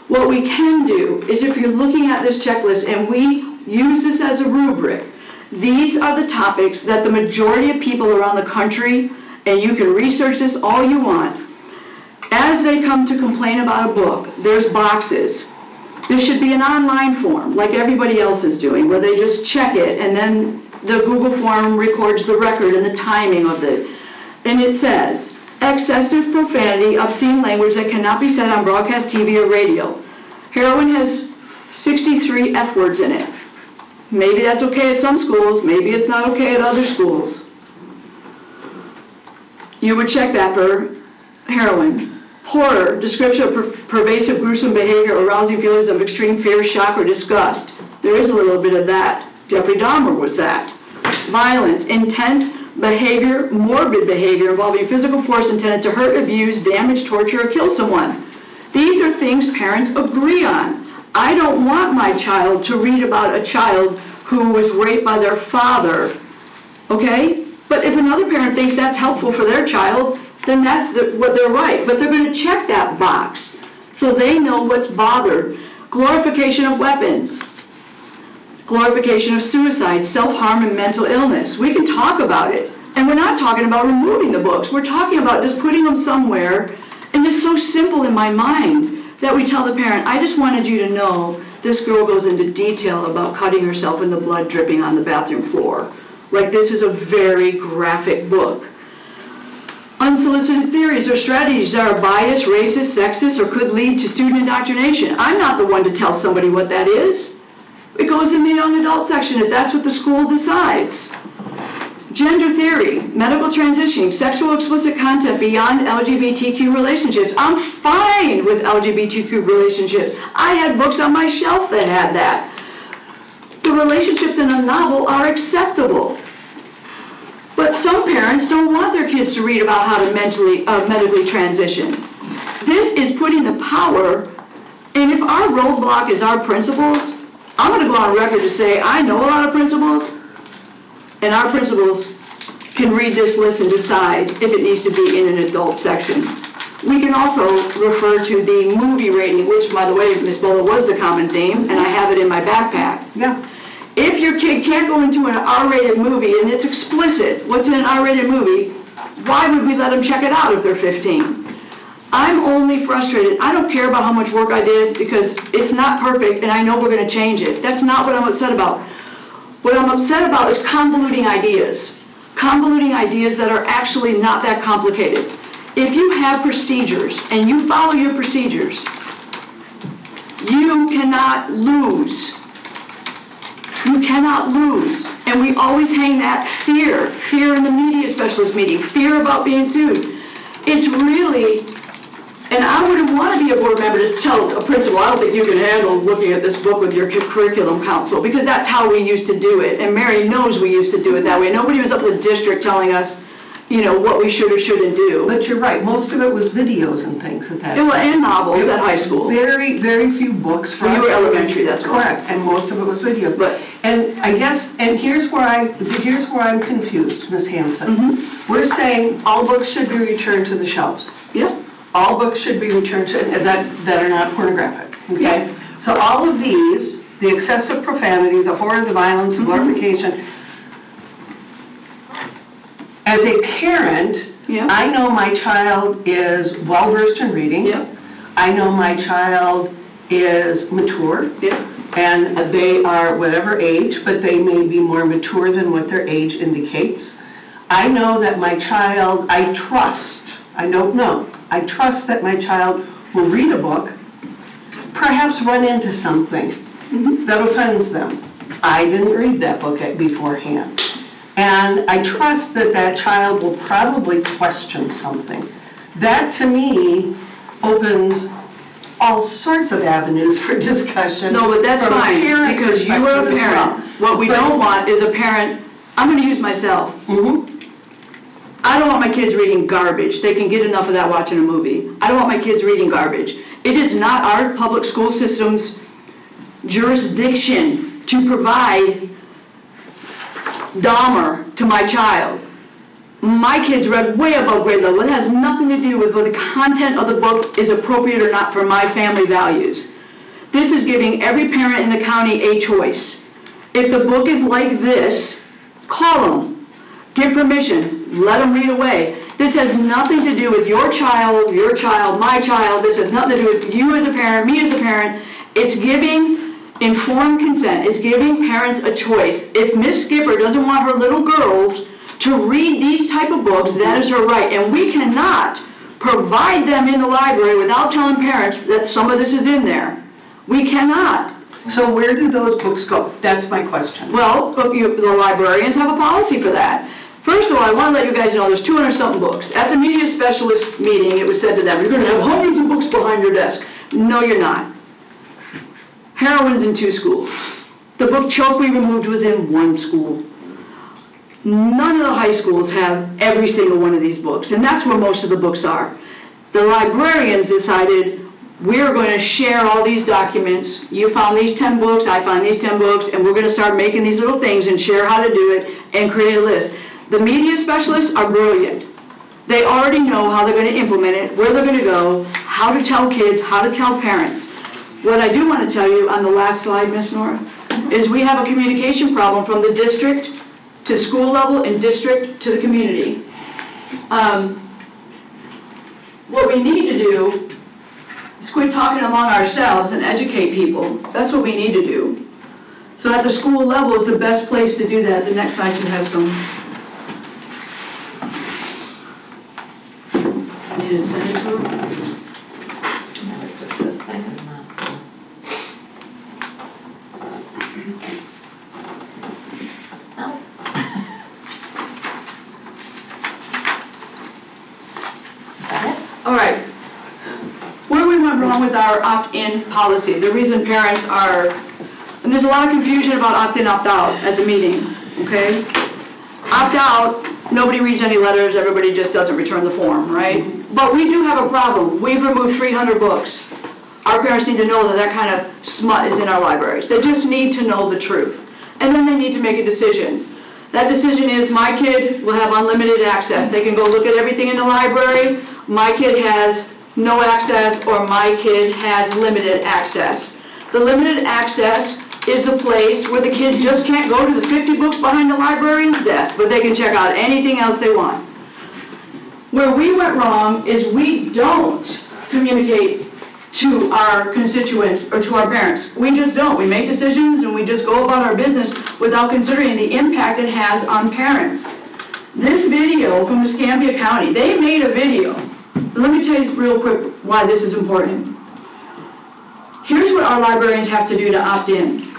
What we can do is if you're looking at this checklist and we use this as a rubric, these are the topics that the majority of people around the country, and you can research this all you want, as they come to complain about a book, there's boxes. There should be an online form like everybody else is doing where they just check it and then the Google form records the record and the timing of it. And it says, excessive profanity, obscene language that cannot be said on broadcast TV or radio. Heroin has 63 F words in it. Maybe that's okay at some schools, maybe it's not okay at other schools. You would check that for heroin. Horror, description of pervasive gruesome behavior, arousing feelings of extreme fear, shock, or disgust. There is a little bit of that. Jeffrey Dahmer was that. Violence, intense behavior, morbid behavior involving physical force intended to hurt, abuse, damage, torture, or kill someone. These are things parents agree on. I don't want my child to read about a child who was raped by their father, okay? But if another parent thinks that's helpful for their child, then that's what they're right. But they're going to check that box so they know what's bothered. Glorification of weapons. Glorification of suicide, self-harm, and mental illness. We can talk about it. And we're not talking about removing the books. We're talking about just putting them somewhere. And it's so simple in my mind that we tell the parent, I just wanted you to know this girl goes into detail about cutting herself and the blood dripping on the bathroom floor. Like this is a very graphic book. Unsolicited theories or strategies that are biased, racist, sexist, or could lead to student indoctrination. I'm not the one to tell somebody what that is. It goes in the young adult section if that's what the school decides. Gender theory, medical transitioning, sexual explicit content beyond LGBTQ relationships. I'm fine with LGBTQ relationships. I had books on my shelf that had that. The relationships in a novel are acceptable. But some parents don't want their kids to read about how to medically transition. This is putting the power, and if our roadblock is our principals, I'm going to go on record to say I know a lot of principals, and our principals can read this list and decide if it needs to be in an adult section. We can also refer to the movie rating, which, by the way, Ms. Bola, was the common theme, and I have it in my backpack. Yeah. If your kid can't go into an R-rated movie and it's explicit, what's in an R-rated movie, why would we let them check it out if they're 15? I'm only frustrated. I don't care about how much work I did because it's not perfect and I know we're going to change it. That's not what I'm upset about. What I'm upset about is convoluting ideas. Convoluting ideas that are actually not that complicated. If you have procedures and you follow your procedures, you cannot lose. You cannot lose. And we always hang that fear in the media specialist meeting, fear about being sued. It's really, and I wouldn't want to be a board member to tell a principal, I don't think you can handle looking at this book with your curriculum council, because that's how we used to do it. And Mary knows we used to do it that way. Nobody was up in the district telling us, you know, what we should or shouldn't do. But you're right, most of it was videos and things at that time. And novels at high school. Very, very few books for When us. you were elementary, that's correct, and most of it was videos. But- And I guess, and here's where I'm confused, Ms. Hanson. We're saying all books should be returned to the shelves. Yep. All books should be returned to, that are not pornographic, okay? So all of these, the excessive profanity, the horror, the violence, the glorification. As a parent, I know my child is well-versed in reading. I know my child is mature. And they are whatever age, but they may be more mature than what their age indicates. I know that my child, I trust that my child will read a book perhaps run into something that offends them. I didn't read that book beforehand. And I trust that that child will probably question something. That, to me, opens all sorts of avenues for discussion. No, but that's from a fine, parent because you are a perspective as parent. well. What we don't want is a parent, I'm gonna use myself. I don't want my kids reading garbage. They can get enough of that watching a movie. I don't want my kids reading garbage. It is not our public school system's jurisdiction to provide Dahmer to my child. My kids read way above grade level. It has nothing to do with whether the content of the book is appropriate or not for my family values. This is giving every parent in the county a choice. If the book is like this, call them, give permission, let them read away. This has nothing to do with your child, my child. This has nothing to do with you as a parent, me as a parent. It's giving informed consent. It's giving parents a choice. If Miss Skipper doesn't want her little girls to read these type of books, that is her right. And we cannot provide them in the library without telling parents that some of this is in there. We cannot. So where do those books go? That's my question. Well, the librarians have a policy for that. First of all, I want to let you guys know there's 200-something books. At the media specialist meeting, it was said to them, you're going to have hundreds of books behind your desk. No, you're not. Heroin's in 2 schools. The book Choke We Removed was in 1 school. None of the high schools have every single one of these books, and that's where most of the books are. The librarians decided, we're going to share all these documents. You found these 10 books, I found these 10 books, and we're going to start making these little things and share how to do it and create a list. The media specialists are brilliant. They already know how they're going to implement it, where they're going to go, how to tell kids, how to tell parents. What I do want to tell you on the last slide, Ms. Nora, is we have a communication problem from the district to school level and district to the community. What we need to do is quit talking among ourselves and educate people. That's what we need to do. So at the school level is the best place to do that. The next slide should have some. I need to send it to her. No, it's just this thing is not. No. Is that it? All right. Where we went wrong with our opt-in policy, the reason parents are, and there's a lot of confusion about opt-in, opt-out at the meeting, okay? Opt-out, nobody reads any letters, everybody just doesn't return the form, right? But we do have a problem. We've removed 300 books. Our parents need to know that that kind of smut is in our libraries. They just need to know the truth. And then they need to make a decision. That decision is, my kid will have unlimited access. They can go look at everything in the library. My kid has no access, or my kid has limited access. The limited access is the place where the kids just can't go to the 50 books behind the librarian's desk, but they can check out anything else they want. Where we went wrong is we don't communicate to our constituents or to our parents. We just don't. We make decisions and we just go about our business without considering the impact it has on parents. This video from Escambia County, they made a video. Let me tell you real quick why this is important. Here's what our librarians have to do to opt in.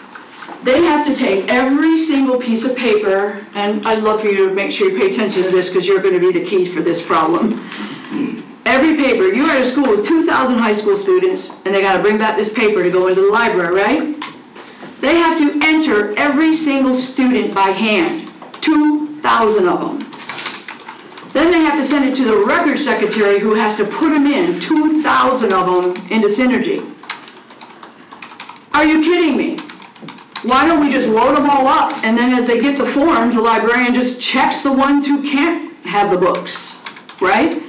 They have to take every single piece of paper, and I'd love for you to make sure you pay attention to this because you're going to be the key for this problem. Every paper, you're at a school with 2,000 high school students, and they got to bring back this paper to go into the library, right? They have to enter every single student by hand, 2,000 of them. Then they have to send it to the record secretary who has to put them in, 2,000 of them, into Synergy. Are you kidding me? Why don't we just load them all up, and then as they get the forms, the librarian just checks the ones who can't have the books, right?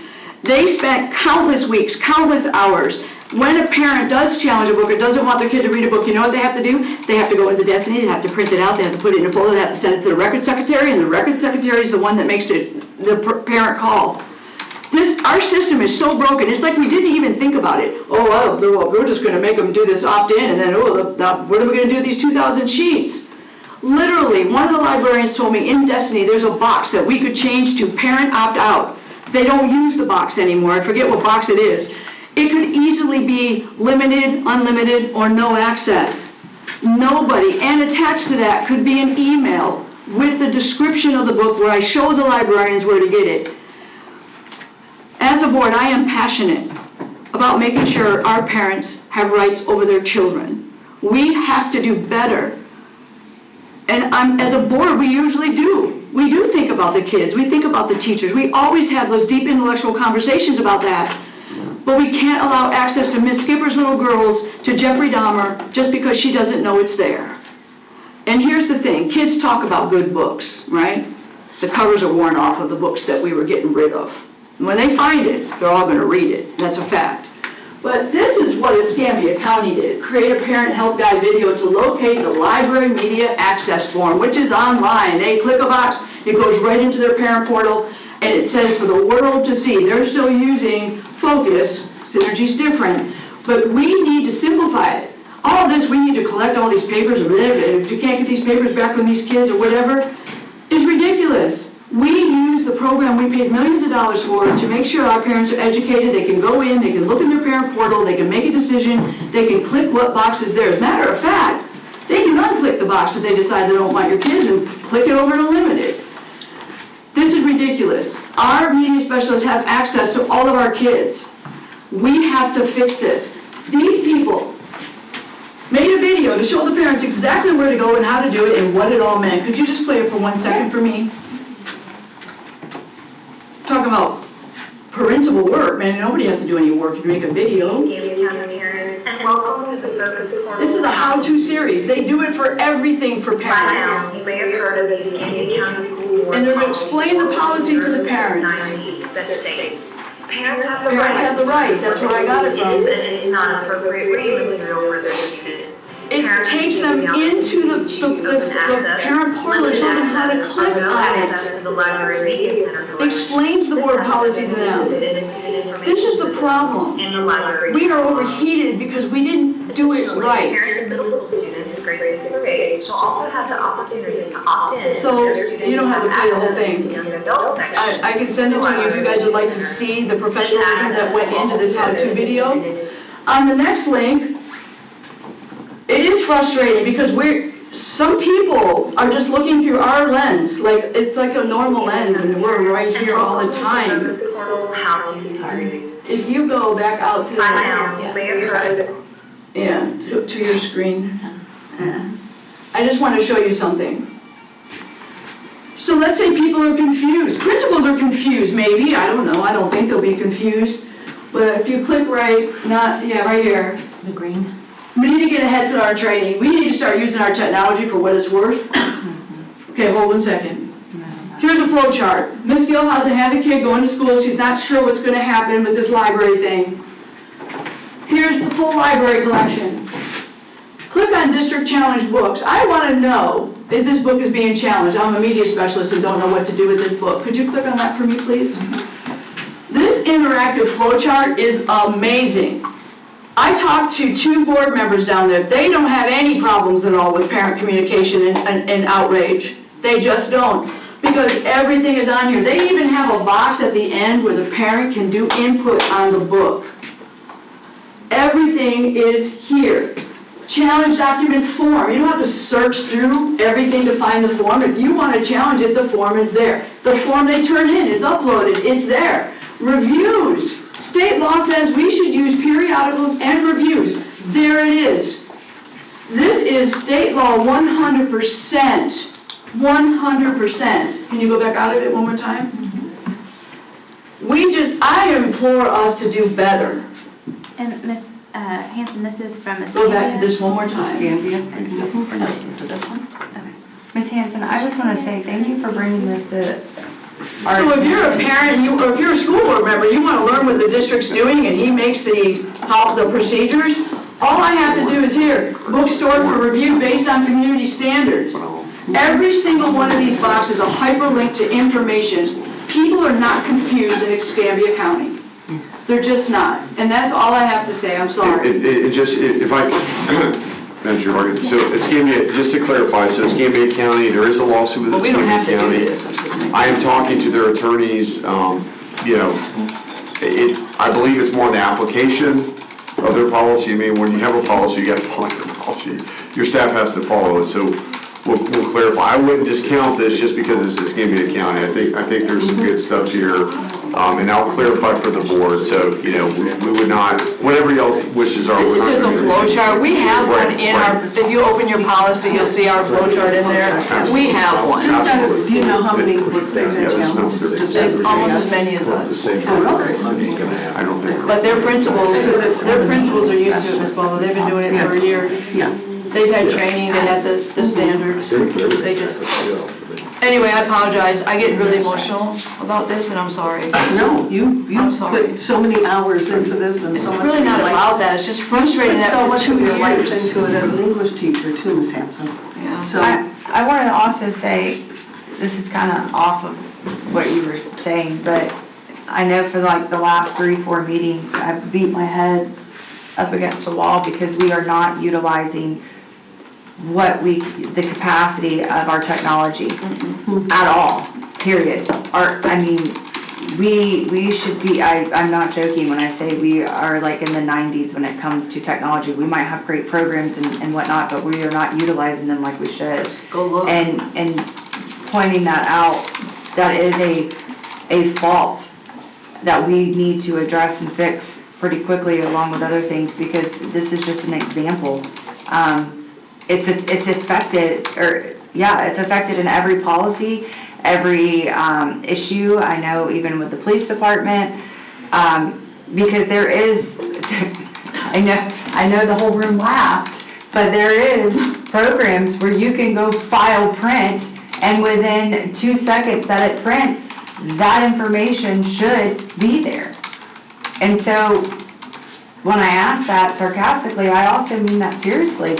They spent countless weeks, countless hours. When a parent does challenge a book or doesn't want their kid to read a book, you know what they have to do? They have to go into Destiny, they have to print it out, they have to put it in a folder, they have to send it to the record secretary, and the record secretary is the one that makes it the parent call. Our system is so broken, it's like we didn't even think about it. Oh, well, we're just gonna make them do this opt-in, and then, what are we gonna do with these 2,000 sheets? Literally, one of the librarians told me in Destiny, there's a box that we could change to parent opt-out. They don't use the box anymore, I forget what box it is. It could easily be limited, unlimited, or no access. Nobody, and attached to that could be an email with the description of the book where I show the librarians where to get it. As a board, I am passionate about making sure our parents have rights over their children. We have to do better. And as a board, we usually do. We do think about the kids. We think about the teachers. We always have those deep intellectual conversations about that. But we can't allow access to Miss Skipper's little girls to Jeffrey Dahmer just because she doesn't know it's there. And here's the thing, kids talk about good books, right? The covers are worn off of the books that we were getting rid of. And when they find it, they're all gonna read it, that's a fact. But this is what Escambia County did, create a parent help guide video to locate the library media access form, which is online. They click a box, it goes right into their parent portal, and it says for the world to see. They're still using Focus, Synergy's different, but we need to simplify it. All this, we need to collect all these papers, and if you can't get these papers back from these kids or whatever, is ridiculous. We use the program we paid millions of dollars for to make sure our parents are educated. They can go in, they can look in their parent portal, they can make a decision, they can click what box is there. As a matter of fact, they can unclick the box if they decide they don't want your kids and click it over to limited. This is ridiculous. Our media specialists have access to all of our kids. We have to fix this. These people made a video to show the parents exactly where to go and how to do it and what it all meant. Could you just play it for 1 second for me? Talk about parental work, man. Nobody has to do any work to make a video. And welcome to the Focus Portal. This is a how-to series. They do it for everything for By parents. now, you may have heard of the Escambia County School Board. And they're going to explain the policy to the parents. That states, parents have the Parents right. have the right. That's where I got it from. It is and it is not appropriate reading material for their student. It takes them into the parent portal and shows them how to click on Access it. to the library media center. Explains the board policy to them. This is the problem. In the library. We are overheated because we didn't do it right. Parents of middle school students, grades 6 through 8, shall also have the opportunity to opt in. So, if their student you don't have to play the whole access thing. the young adult section. I can send it to you if you guys would like to see the professionalism that went into this how-to video. On the next link, it is frustrating because some people are just looking through our lens, like it's like a normal lens and we're right here all the time. Focus Portal how-to series. If you go back out to By now, you may have heard of to your screen. I just want to show you something. So let's say people are confused. Principals are confused, maybe. I don't know. I don't think they'll be confused. But if you click right here. The green. We need to get ahead to our training. We need to start using our technology for what it's worth. Okay, hold 1 second. Here's a flow chart. Miss Gilhausen has a kid going to school. She's not sure what's going to happen with this library thing. Here's the full library collection. Click on District Challenge Books. I want to know if this book is being challenged. I'm a media specialist and don't know what to do with this book. Could you click on that for me, please? This interactive flow chart is amazing. I talked to 2 board members down there. They don't have any problems at all with parent communication and outrage. They just don't. Because everything is on here. They even have a box at the end where the parent can do input on the book. Everything is here. Challenge document form. You don't have to search through everything to find the form. If you want to challenge it, the form is there. The form they turn in is uploaded. It's there. Reviews. State law says we should use periodicals and reviews. There it is. This is state law 100%. 100%. Can you go back out of it one more time? I implore us to do better. And Ms. Hanson, this is from Escambia. Go back to this one more time. Escambia. Okay. Ms. Hanson, I just want to say thank you for bringing this to our... So if you're a parent, or if you're a school board member, you want to learn what the district's doing and he makes the procedures, all I have to do is here, book stored for review based on community standards. Every single one of these boxes is a hyperlink to information. People are not confused in Escambia County. They're just not. And that's all I have to say. I'm sorry. If I, Madam Chair, so Escambia, just to clarify, so Escambia County, there is a lawsuit with But we don't have Escambia to do County. this. I'm just saying. I am talking to their attorneys, I believe it's more the application of their policy. I mean, when you have a policy, you got to follow your policy. Your staff has to follow it, so we'll clarify. I wouldn't discount this just because it's Escambia County. I think there's some good stuff here, and I'll clarify for the board, so, you know, we would not, whatever y'all's wishes are. This is just a flow chart. We have one in our, Right. if you open your policy, you'll see our flow chart in there. We have one. Do you know how many books they've had challenged? There's almost as many as us. I don't think. But their principals are used to it, Ms. Bolo. They've been doing it for a year. Yeah. They've had training, they had the standards. They just, anyway, I apologize. I get really emotional about this, and I'm sorry. No, you I'm sorry. put so many hours into this and so much. It's really not about that. It's just frustrating Put that so for much 2 of your life years. into it as an English teacher too, Ms. Hanson. Yeah. So, I wanted to also say, this is kind of off of what you were saying, but I know for like the last 3-4 meetings, I've beat my head up against the wall because we are not utilizing the capacity of our technology at all, period. We should be, I'm not joking when I say we are like in the 90s when it comes to technology. We might have great programs and whatnot, but we are not utilizing them like we should. Go look. And pointing that out, that is a fault that we need to address and fix pretty quickly along with other things, because this is just an example. It's affected in every policy, every issue. I know even with the police department, because there is, I know the whole room laughed, but there is programs where you can go file print, and within 2 seconds that it prints, that information should be there. And so when I ask that sarcastically, I also mean that seriously.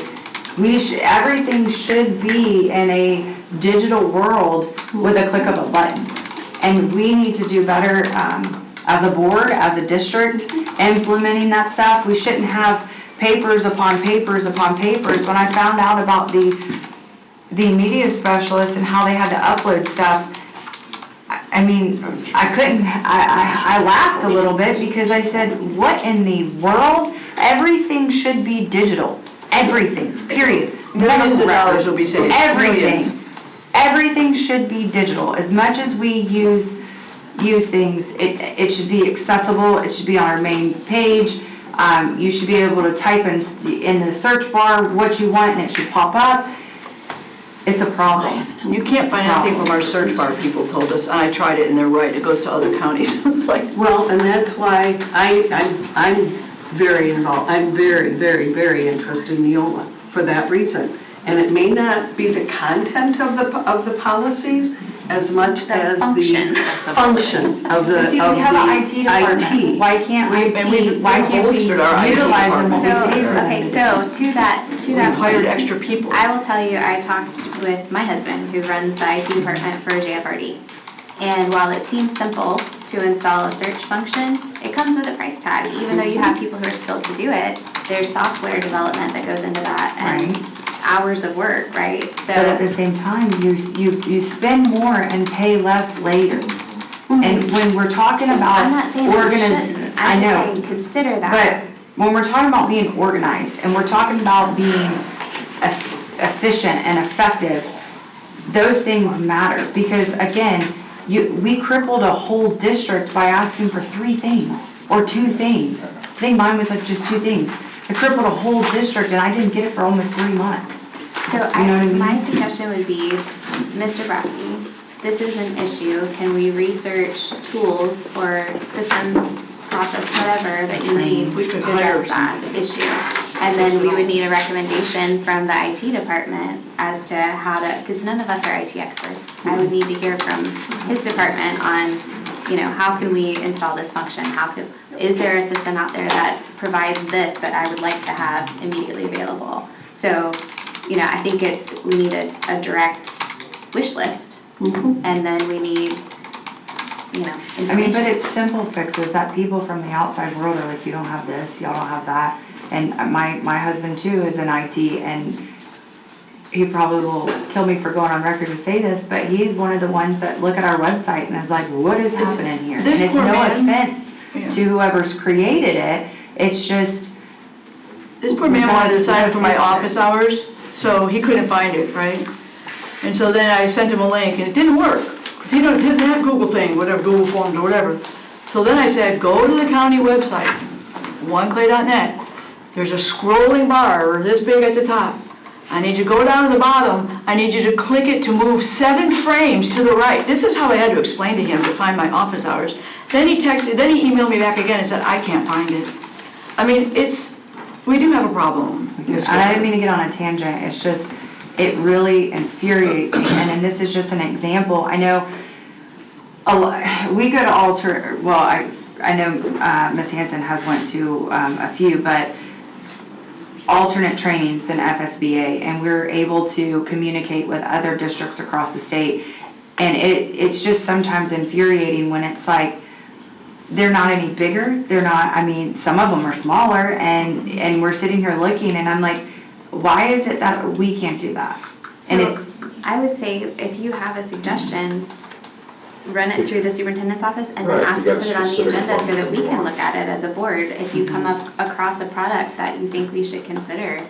Everything should be in a digital world with a click of a button. And we need to do better as a board, as a district, implementing that stuff. We shouldn't have papers upon papers upon papers. When I found out about the media specialists and how they had to upload stuff, I mean, I laughed a little bit because I said, what in the world? Everything should be digital. Everything, period. Millions of dollars will be saved. Millions. Everything should be digital. As much as we use things, it should be accessible. It should be on our main page. You should be able to type in the search bar what you want and it should pop up. It's a problem. You can't find anything from our search bar, people told us, and I tried it and they're right, it goes to other counties. It's like, well, and that's why I'm very involved. I'm very, very, very interested in Neola for that reason. And it may not be the content of the policies as much as the function of the See, we have an IT department. IT. Why can't we bolstered our IT utilize them? So to that we've hired extra people. I will tell you, I talked with my husband who runs the IT department for JFRD. And while it seems simple to install a search function, it comes with a price tag. Even though you have people who are skilled to do it, there's software development that goes into that and hours of work, right? So But at the same time, you spend more and pay less later. And when we're talking about I'm not saying that you shouldn't. I I'm know. just saying consider that. But when we're talking about being organized and we're talking about being efficient and effective, those things matter because again, we crippled a whole district by asking for 3 things or 2 things. I think mine was like just 2 things. I crippled a whole district and I didn't get it for almost 3 months. So You know what I mean? my suggestion would be, Mr. Brasky, this is an issue. Can we research tools or systems, process, whatever that you need We to could hire address that issue? And then we would need a recommendation from the IT department as to how to, because none of us are IT experts. I would need to hear from his department on, how can we install this function? Is there a system out there that provides this that I would like to have immediately available? So, I think we need a direct wish list, and then we need, information. But it's simple fixes that people from the outside world are like, you don't have this, y'all don't have that. And my husband too is in IT and he probably will kill me for going on record to say this, but he's one of the ones that look at our website and is like, what is happening here? And This it's poor no man- offense Yeah. to whoever's created it. It's just, This poor man wanted to sign up for my office hours, so he couldn't find it, right? And so then I sent him a link, and it didn't work. 'Cause he doesn't have Google thing, whatever, Google Forms or whatever. So then I said, go to the county website, oneclay.net. There's a scrolling bar this big at the top. I need you to go down to the bottom. I need you to click it to move 7 frames to the right. This is how I had to explain to him to find my office hours. Then he emailed me back again and said, I can't find it. I mean, we do have a problem. I didn't mean to get on a tangent, it's just, it really infuriates me, and this is just an example. I know, we go to I know Ms. Hanson has went to a few, but alternate trainings than FSBA, and we're able to communicate with other districts across the state, and it's just sometimes infuriating when it's like, they're not any bigger, some of them are smaller, and we're sitting here looking, and I'm like, why is it that we can't do that? And So I would say if you have a suggestion, run it through the superintendent's office and then Right, ask you to got put it on the specific agenda so that we functions. can look at it as a board. If you come up across a product that you think we should consider.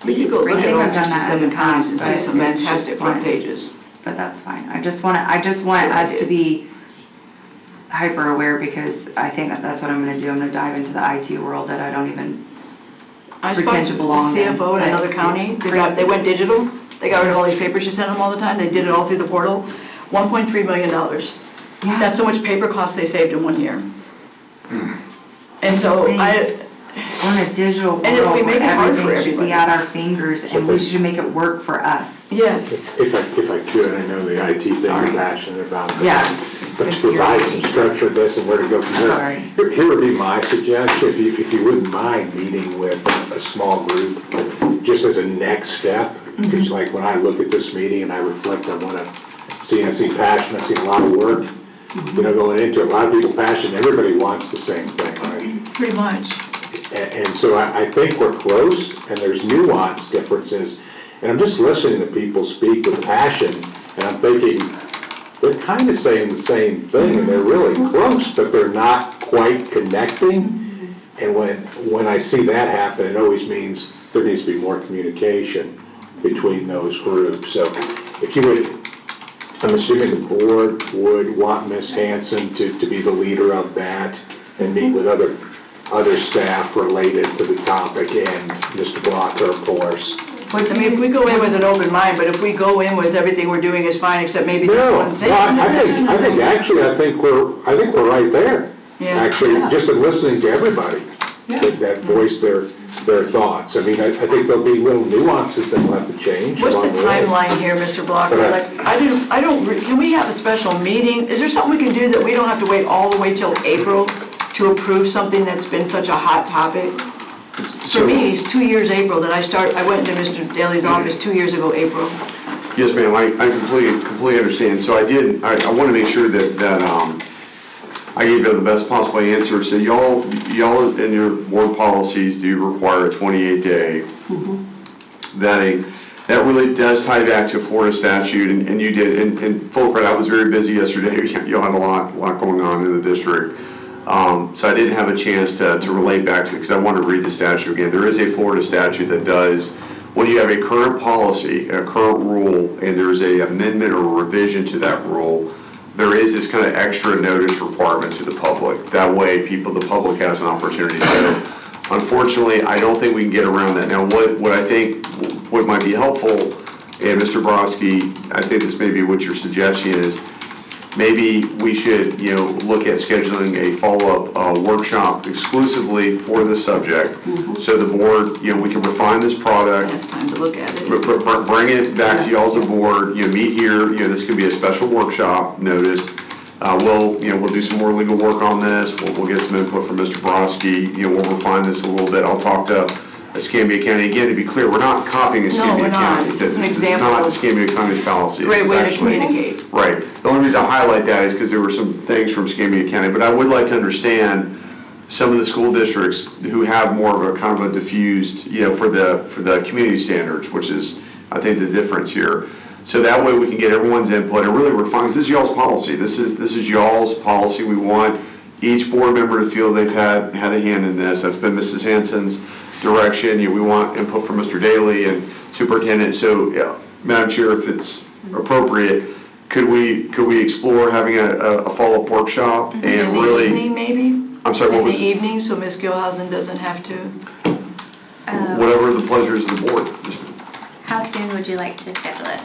But you go look at all I've done that 67 in the counties and past, see some but it's fantastic just front fine. pages. But that's fine, I just want us to be hyper aware, because I think that's what I'm gonna do. I'm gonna dive into the IT world that I don't even I spoke pretend to to the belong in, CFO in but another county. it's They went digital. They got rid of all these papers you sent them all the time. They did it all through the portal. $1.3 million. Yeah. That's how much paper costs they saved in 1 year. And so We're in a digital world And if we where make it hard for everything should be everybody. at our fingers, and we should make it work for us. yes. If I could, I know the IT thing you're passionate about. but- Yeah. But to provide some structure to this and where to go from Sorry. there. Here would be my suggestion, if you wouldn't mind meeting with a small group, just as a next step. Because like when I look at this meeting and I reflect on what I've seen passion, I've seen a lot of work, going into it, a lot of people passionate, everybody wants the same thing, right? Pretty much. And so I think we're close, and there's nuance differences. And I'm just listening to people speak with passion, and I'm thinking, they're kind of saying the same thing, and they're really close, but they're not quite connecting. And when I see that happen, it always means there needs to be more communication between those groups. So if you would, I'm assuming the board would want Ms. Hanson to be the leader of that and meet with other staff related to the topic, and Mr. Blocker, of course. I mean, if we go in with an open mind, but if we go in with everything we're doing is fine, except maybe this No, one thing. I think we're right there. Yeah. Actually, just in listening to everybody that voiced their thoughts. I mean, I think there'll be little nuances that will have to change. What's along the way. timeline here, Mr. Blocker? Correct. Like, can we have a special meeting? Is there something we can do that we don't have to wait all the way till April to approve something that's been such a hot topic? For me, it's 2 years April that I went into Mr. Daly's office 2 years ago, April. Yes, ma'am, I completely understand. So I want to make sure that I gave you the best possible answer. So y'all in your board policies do require a 28-day vetting. That really does tie back to Florida statute, and you did, and full credit, I was very busy yesterday. Y'all had a lot going on in the district. So I didn't have a chance to relate back to it because I wanted to read the statute again. There is a Florida statute that does, when you have a current policy, a current rule, and there's a amendment or revision to that rule, there is this kind of extra notice requirement to the public. That way, the public has an opportunity. So unfortunately, I don't think we can get around that. Now, what I think what might be helpful, and Mr. Borowski, I think this may be what your suggestion is, maybe we should, look at scheduling a follow-up workshop exclusively for this subject. So the board, we can refine this product. It's time to look at it. Bring it back to y'all as a board, meet here, this could be a special workshop noticed. We'll do some more legal work on this. We'll get some input from Mr. Borowski. We'll refine this a little bit. I'll talk to Escambia County. Again, to be clear, we're not copying Escambia we're not. County. It's just an This is example not of Escambia County's policy. Great It's way to actually- communicate. Right. The only reason I highlight that is because there were some things from Escambia County, but I would like to understand some of the school districts who have more of a kind of a diffused, for the community standards, which is, I think, the difference here. So that way we can get everyone's input and really refine, 'cause this is y'all's policy. This is y'all's policy. We want each board member to feel they've had a hand in this. That's been Mrs. Hanson's direction. We want input from Mr. Daly and Superintendent. So, yeah, Madam Chair, if it's appropriate, could we explore having a follow-up workshop and In the really? evening, maybe? I'm sorry, what was? In the evening, so Ms. Gilhousen doesn't have to. Whatever the pleasures of the board. How soon would you like to schedule it?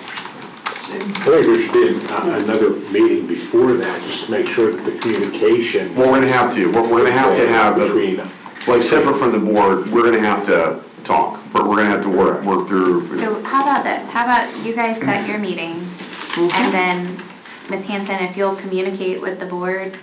I think we should do another meeting before that, just to make sure that the communication. Well, we're gonna have to. We're gonna have to have, between, like separate from the board, we're gonna have to talk. But we're gonna have to work through. So how about this? How about you guys set your meeting, and then Ms. Hanson, if you'll communicate with the board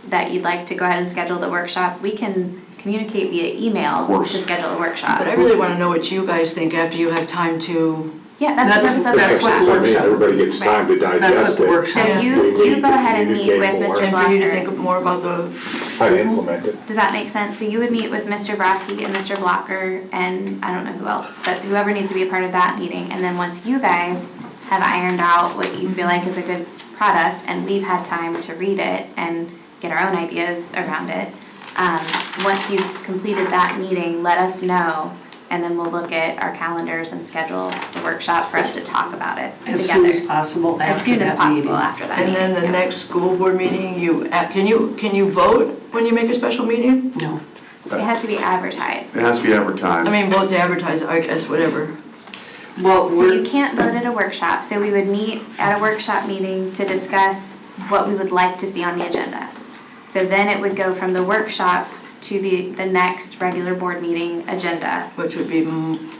that you'd like to go ahead and schedule the workshop, we can communicate via email to schedule a workshop. But I really want to know what you guys think after you have time to. Yeah, that's the purpose of the that's what workshop. I mean, everybody gets time to That's digest what the it, workshop. So We you need go to ahead and meet with communicate more. Mr. And for you to Blocker. think more about the. how to implement it. Does that make sense? So you would meet with Mr. Broski and Mr. Blocker and I don't know who else, but whoever needs to be a part of that meeting. And then once you guys have ironed out what you feel like is a good product and we've had time to read it and get our own ideas around it, once you've completed that meeting, let us know and then we'll look at our calendars and schedule the workshop for us to talk about it As together. soon as possible As after soon as that possible meeting. after that And meeting. then the next school board meeting, can you vote when you make a special meeting? No. It has to be advertised. It has to be advertised. I mean, vote to advertise, I guess, whatever. Well, So you can't vote at a workshop, so we would meet at a workshop meeting to discuss what we would like to see on the agenda. So then it would go from the workshop to the next regular board meeting agenda. Which would be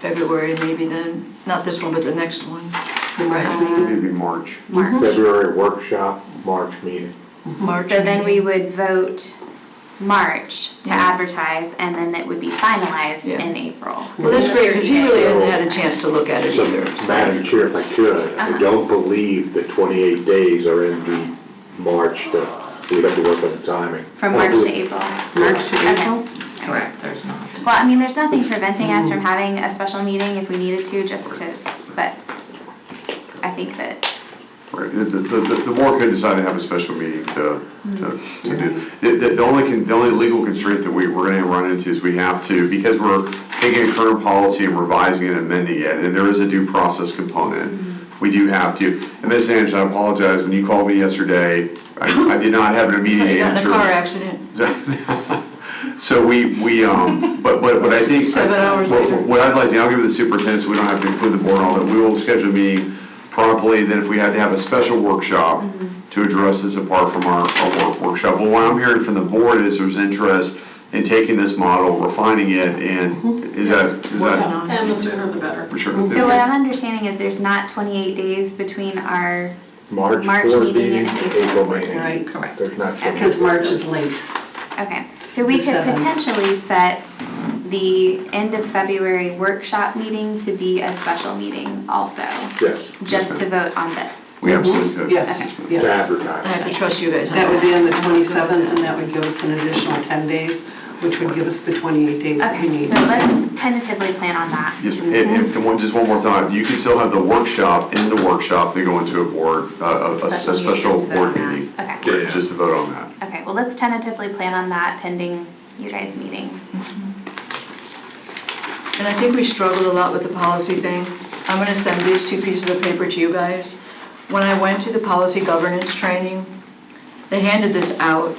February maybe then, not this one, but the next one. Maybe March. February workshop, March meeting. March. So then we would vote March to advertise, and then it would be finalized Yeah. in April. Well, that's great, because he really hasn't had a chance to look at it So, either. Madam Chair, if I could, I don't believe the 28 days are in the March, we'd have to work on the timing. From March to April. March to Okay. April? Correct, there's not. Well, I mean, there's nothing preventing us from having a special meeting if we needed to, but I think that, Right, the board could decide to have a special meeting to do. The only legal constraint that we're gonna run into is we have to, because we're taking a current policy and revising it and amending it, and there is a due process component. We do have to, and Ms. Ange, I apologize, when you called me yesterday, I did not have an immediate You got answer. in a car accident. So but I think, 7 hours later. what I'd like to, I'll give it to the superintendent, so we don't have to include the board on all that. We will schedule a meeting promptly, then if we had to have a special workshop to address this apart from our workshop. Well, what I'm hearing from the board is there's interest in taking this model, refining it, and is that? And the sooner the better. For sure. so what I'm understanding is there's not 28 days between our March board meeting and April meeting. Right, correct. There's not. Because March is late. Okay, so we The could 7th. potentially set the end of February workshop meeting to be a special meeting also, Yes, just to vote on this. We absolutely could. Yes, to yeah. I advertise. have to trust you guys on That would be on the 27th, and that would give us an additional 10 days, which would give us the 28 days that we Okay, need. so let's tentatively plan on that. Yes, and just one more thought, you can still have the workshop in the workshop to go into a board, a special board meeting. Okay, Right, just to vote on that. okay, well, let's tentatively plan on that pending you guys meeting. And I think we struggled a lot with the policy thing. I'm gonna send these 2 pieces of paper to you guys. When I went to the policy governance training, they handed this out.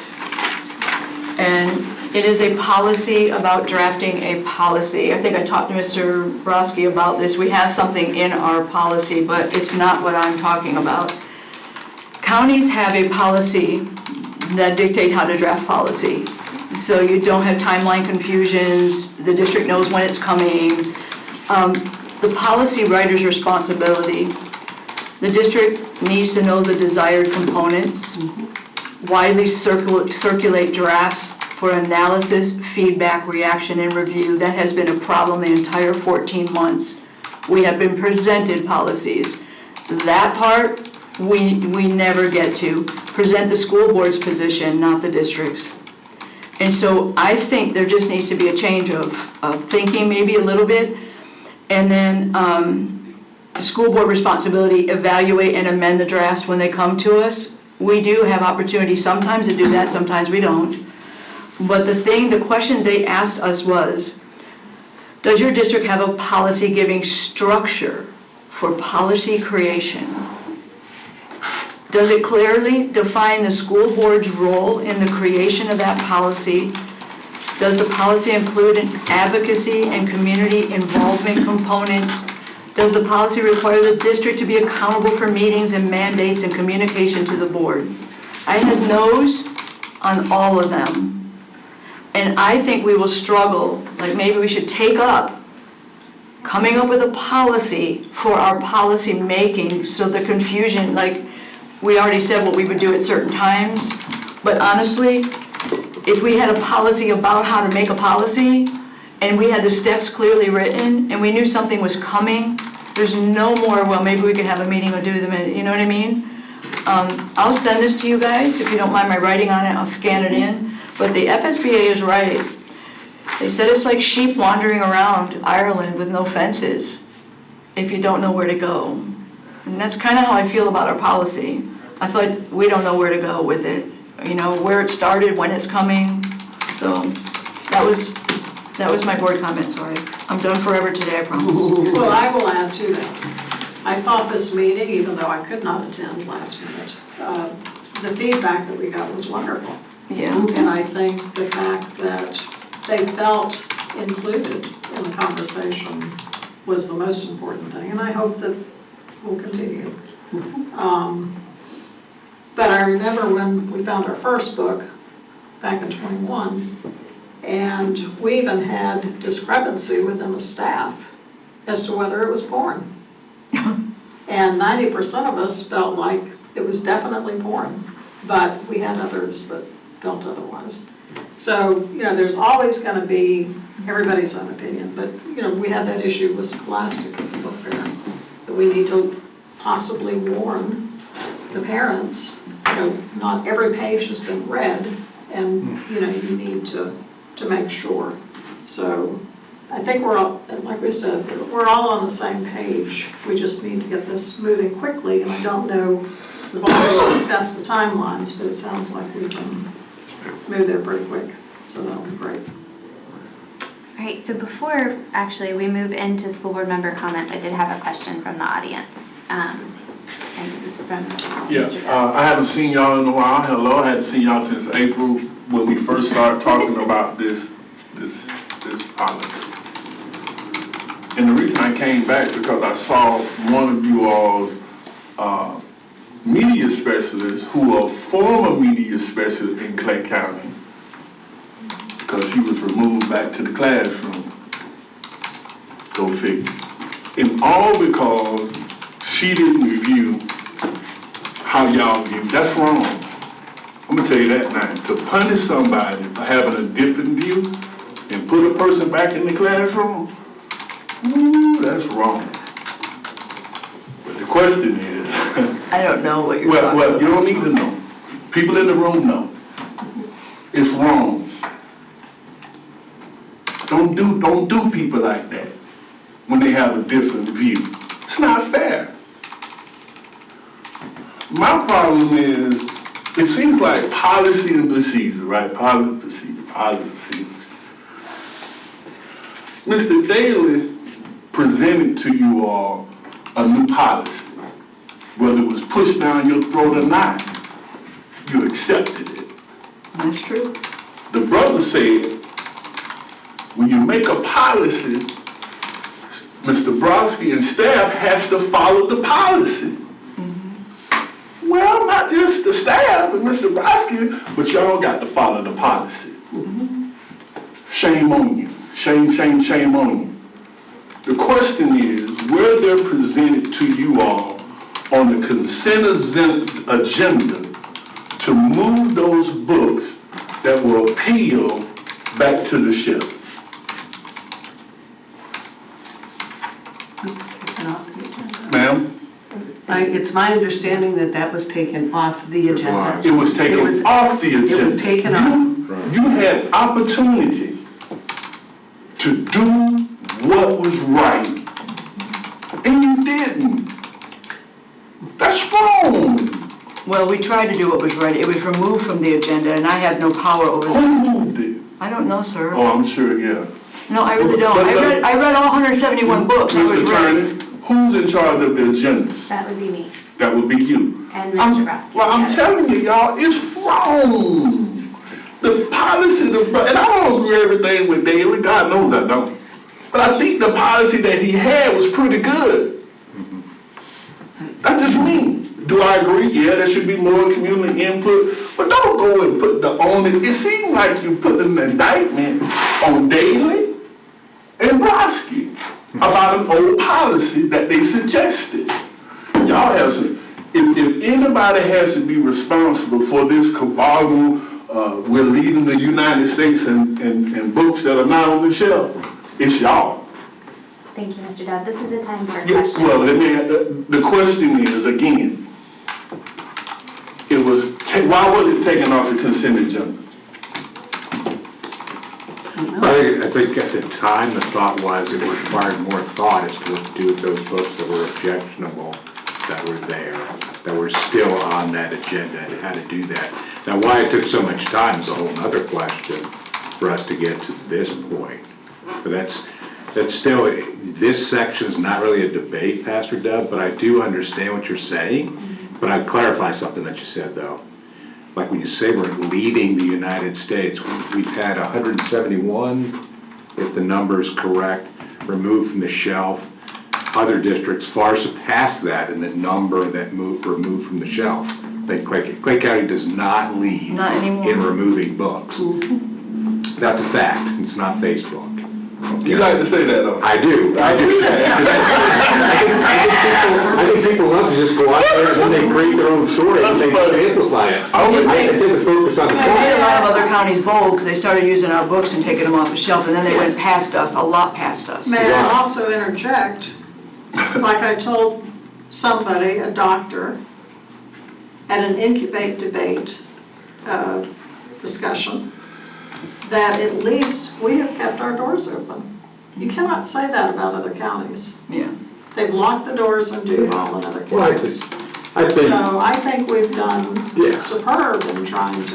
And it is a policy about drafting a policy. I think I talked to Mr. Broski about this. We have something in our policy, but it's not what I'm talking about. Counties have a policy that dictate how to draft policy. So you don't have timeline confusions, the district knows when it's coming. The policy writer's responsibility, the district needs to know the desired components, widely circulate drafts for analysis, feedback, reaction, and review. That has been a problem the entire 14 months. We have been presented policies. That part, we never get to. Present the school board's position, not the district's. And so I think there just needs to be a change of thinking maybe a little bit. And then school board responsibility, evaluate and amend the drafts when they come to us. We do have opportunity sometimes to do that, sometimes we don't. But the question they asked us was, does your district have a policy giving structure for policy creation? Does it clearly define the school board's role in the creation of that policy? Does the policy include an advocacy and community involvement component? Does the policy require the district to be accountable for meetings and mandates and communication to the board? I had no's on all of them. And I think we will struggle, like maybe we should take up coming up with a policy for our policy making, so the confusion, like we already said what we would do at certain times, but honestly, if we had a policy about how to make a policy, and we had the steps clearly written, and we knew something was coming, there's no more, well, maybe we can have a meeting or do them, you know what I mean? I'll send this to you guys, if you don't mind my writing on it, I'll scan it in, but the FSBA is right. They said it's like sheep wandering around Ireland with no fences, if you don't know where to go. And that's kind of how I feel about our policy. I feel like we don't know where to go with it, you know, where it started, when it's coming. So that was my board comment, sorry. I'm done forever today, I promise. Well, I will add to that. I thought this meeting, even though I could not attend last minute, the feedback that we got was wonderful. Yeah. And I think the fact that they felt included in the conversation was the most important thing, and I hope that will continue. But I remember when we found our first book back in '21, and we even had discrepancy within the staff as to whether it was porn. And 90% of us felt like it was definitely porn, but we had others that felt otherwise. So, you know, there's always going to be everybody's own opinion, but, you know, we had that issue with Scholastic with the book fair, that we need to possibly warn the parents, you know, not every page has been read, and, you know, you need to make sure. So I think we're all, like we said, we're all on the same page. We just need to get this moving quickly, and I don't know, we've already discussed the timelines, but it sounds like we can move there pretty quick, so that'll be great. All right, so before actually we move into school board member comments, I did have a question from the audience. And this is from Mr. Duff. I haven't seen y'all in a while. Hello, I hadn't seen y'all since April when we first started talking about this policy. And the reason I came back because I saw one of you all's media specialists who are former media specialist in Clay County, because she was removed back to the classroom. Go figure. And all because she didn't review how y'all view. That's wrong. I'm gonna tell you that now. To punish somebody for having a different view and put a person back in the classroom, ooh, that's wrong. But the question is, I don't know what you're well, talking about. you don't need to know. People in the room know. It's wrong. Don't do people like that when they have a different view. It's not fair. My problem is, it seems like policy and procedure, right? Policy, procedures. Mr. Daly presented to you all a new policy. Whether it was pushed down your throat or not, you accepted it. That's true. The brother said, when you make a policy, Mr. Brodsky and staff has to follow the policy. Mm-hmm. Well, not just the staff and Mr. Brodsky, but y'all got to follow the policy. Mm-hmm. Shame on you. Shame, shame, shame on you. The question is, where they're presented to you all on the consent agenda to move those books that will appeal back to the ship. Ma'am? It's my understanding that that was taken off the agenda. It was taken off the agenda. It was taken off. You had opportunity to do what was right, and you didn't. That's wrong. Well, we tried to do what was right. It was removed from the agenda, and I have no power over that. Who moved it? I don't know, sir. Oh, I'm sure, yeah. No, I really don't. I read all 171 books. I was Mr. ready. Attorney, who's in charge of the agendas? That would be me That would be you. and Mr. Brodsky. Well, I'm telling you, y'all, it's wrong. The policy, and I don't agree with everything with Daly, God knows I don't. But I think the policy that he had was pretty good. That's just me. Do I agree? Yeah, there should be more community input, but don't go and put the onus. It seems like you put an indictment on Daly and Brodsky about an old policy that they suggested. Y'all have some, if anybody has to be responsible for this cabal, we're leading the United States in books that are not on the shelf, it's y'all. Thank you, Mr. Dove. This is the time for Yes, questions. well, the question is, again, why was it taken off the consent agenda? I think at the time, the thought was it required more thought as to what to do with those books that were objectionable, that were there, that were still on that agenda, and how to do that. Now, why it took so much time is a whole other question for us to get to this point. But that's still, this section is not really a debate, Pastor Dove, but I do understand what you're saying. But I'd clarify something that you said, though. Like when you say we're leading the United States, we've had 171, if the number is correct, removed from the shelf. Other districts far surpass that in the number that removed from the shelf. Clay County does not lead in removing books. That's a fact. It's not Facebook. You like to say that, though? I do. I think people love to just go out there and then they create their own story and they amplify it. I tend to focus on the They made a lot of other counties bold because they started using our books and taking them off the shelf, and then they went past us, a lot past us. May I also interject? Like I told somebody, a doctor, at an incubate debate discussion, that at least we have kept our doors open. You cannot say that about other counties. Yeah. They've locked the doors in Duval and other counties. So I think we've done superb in trying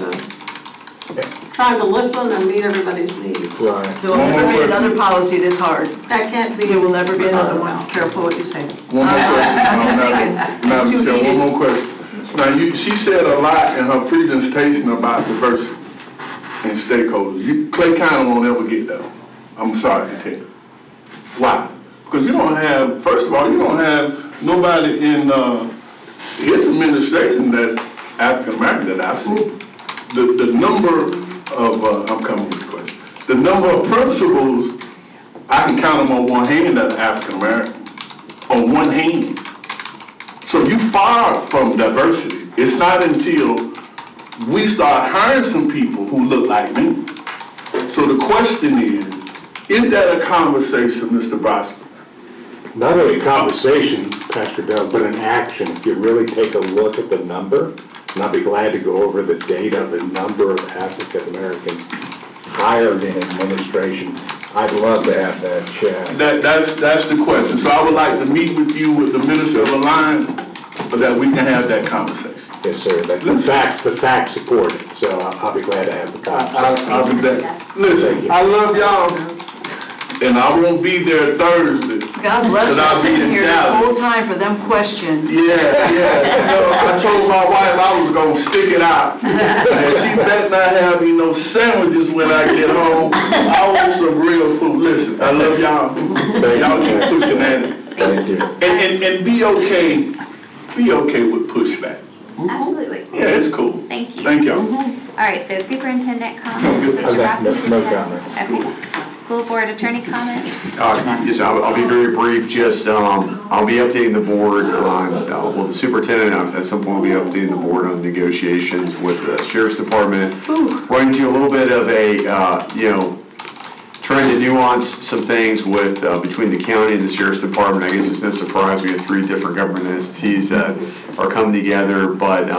to listen and meet everybody's needs. Right. There will never be another policy this hard. That can't be. There will never be another one. Careful what you say. One more question. It's too Michelle, heated. one more question. Now, she said a lot in her presentation about diversity and stakeholders. Clay County won't ever get there. I'm sorry to tell you. Why? Because you don't have, first of all, you don't have nobody in his administration that's African American that I've seen. The number of, I'm coming with the question, the number of principals, I can count them on one hand that are African American, on one hand. So you far from diversity. It's not until we start hiring some people who look like me. So the question is that a conversation, Mr. Brodsky? Not only a conversation, Pastor Dove, but an action. If you really take a look at the number, and I'll be glad to go over the data, the number of African Americans hired in administration. I'd love to have that chat. That's the question. So I would like to meet with you with the Minister of Alliance so that we can have that conversation. Yes, sir. The facts support it, so I'll be glad to have the conversation. I'll be there. Listen, I love y'all, and I won't be there Thursday. God bless But I'll you be sitting in here this Dallas. whole time for them questions. Yeah. You know, I told my wife I was gonna stick it out. And she better not have me no sandwiches when I get home. I want some real food. Listen, I love y'all. Y'all keep pushing at it. Thank you. And be okay with pushback. Absolutely. Yeah, it's cool. Thank you. Thank y'all. All right, so superintendent comments, Mr. Brodsky? No comment. Okay. School board attorney comments? Yes, I'll be very brief. Just, I'll be updating the board on, well, the superintendent at some point will be updating the board on negotiations with the sheriff's department. Running to a little bit of a, trying to nuance some things with, between the county and the sheriff's department. I guess it's no surprise we have 3 different government entities that are coming together, but,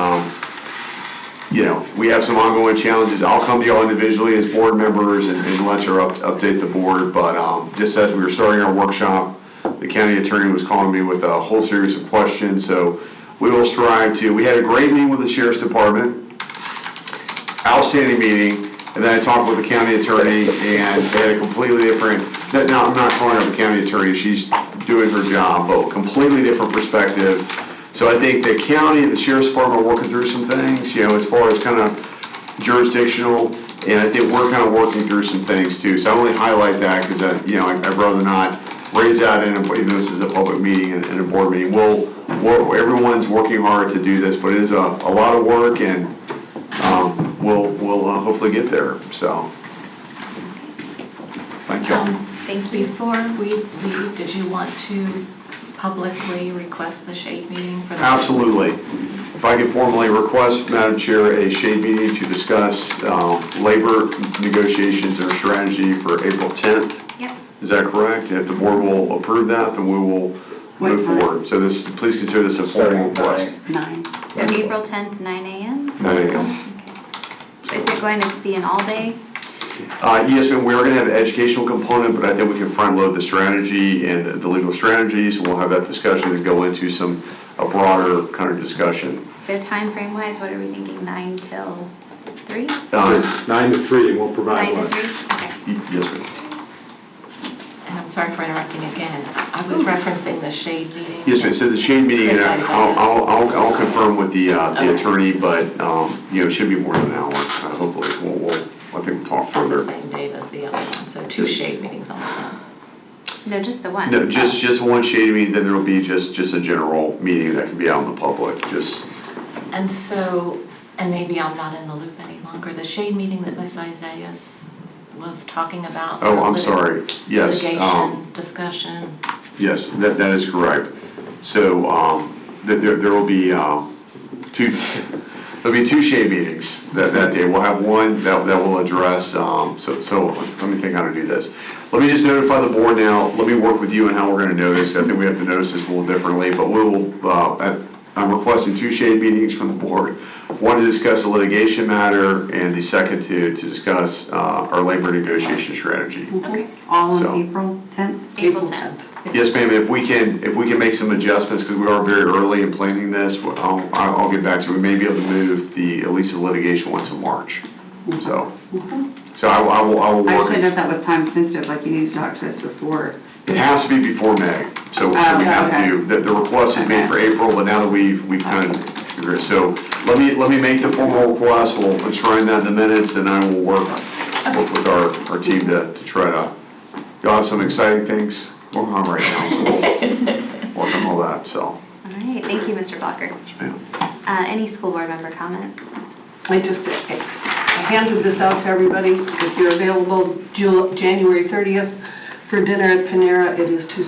we have some ongoing challenges. I'll come to y'all individually as board members and let you update the board, but just as we were starting our workshop, the county attorney was calling me with a whole series of questions, so we will strive to, we had a great meeting with the sheriff's department, outstanding meeting, And then I talked with the county attorney, and they had a completely different, now, I'm not calling her the county attorney, she's doing her job, but completely different perspective. So I think the county and the sheriff's department are working through some things, as far as kind of jurisdictional, and I think we're kind of working through some things too. So I only highlight that because, I'd rather not raise that even though this is a public meeting and a board meeting. Everyone's working hard to do this, but it is a lot of work, and we'll hopefully get there, so. Thank you. Thank you. Before we leave, did you want to publicly request the shade meeting for the? Absolutely. If I could formally request, Madam Chair, a shade meeting to discuss labor negotiations and strategy for April 10th. Yep. Is that correct? If the board will approve that, then we will move forward. So please consider this a formal request. 9. So April 10th, 9 a.m.? 9 a.m. Okay. Is it going to be an all-day? Yes, ma'am, we are going to have an educational component, but I think we can front load the strategy and the legal strategy, so we'll have that discussion and go into a broader kind of discussion. So time frame wise, what are we thinking, 9 till 3? 9 to 3, and we'll provide 9 lunch. to 3? Okay. Yes, ma'am. And I'm sorry for interrupting again. I was referencing the shade meeting. Yes, ma'am, so the shade meeting, and I'll confirm with the attorney, but, it should be more than an hour, hopefully. I think we'll talk On the further. same date as the other one, so 2 shade meetings on the 10th. No, just the one. No, just one shade meeting, then there'll be just a general meeting that can be out in the public, And so, and maybe I'm not in the loop any longer, the shade meeting that Ms. Isaiah was talking about. Oh, I'm sorry, yes. Litigation, discussion. Yes, that is correct. So, there will be, there'll be 2 shade meetings that day. We'll have one that will address, so let me think how to do this. Let me just notify the board now. Let me work with you on how we're going to notice. I think we have to notice this a little differently, but I'm requesting 2 shade meetings from the board. One to discuss a litigation matter, and the second to discuss our labor negotiation strategy. Okay. All So- on April 10th? April 10th. Yes, ma'am, if we can make some adjustments, because we are very early in planning this, I'll get back to you. We may be able to move at least the litigation one to March. So I will I work. just didn't know if that was time sensitive, like you need to talk to us before. It has to be before May, so we have to, the request is made for April, but now that we've kind of, so let me make the formal request, we'll enshrine that in the minutes, and I will work with our team to try to, you'll have some exciting things going on right now, so we'll work on all that, so. All right, thank you, Mr. Blocker. Yes, ma'am. Any school board member comments? I handed this out to everybody. If you're available January 30th for dinner at Panera, it is to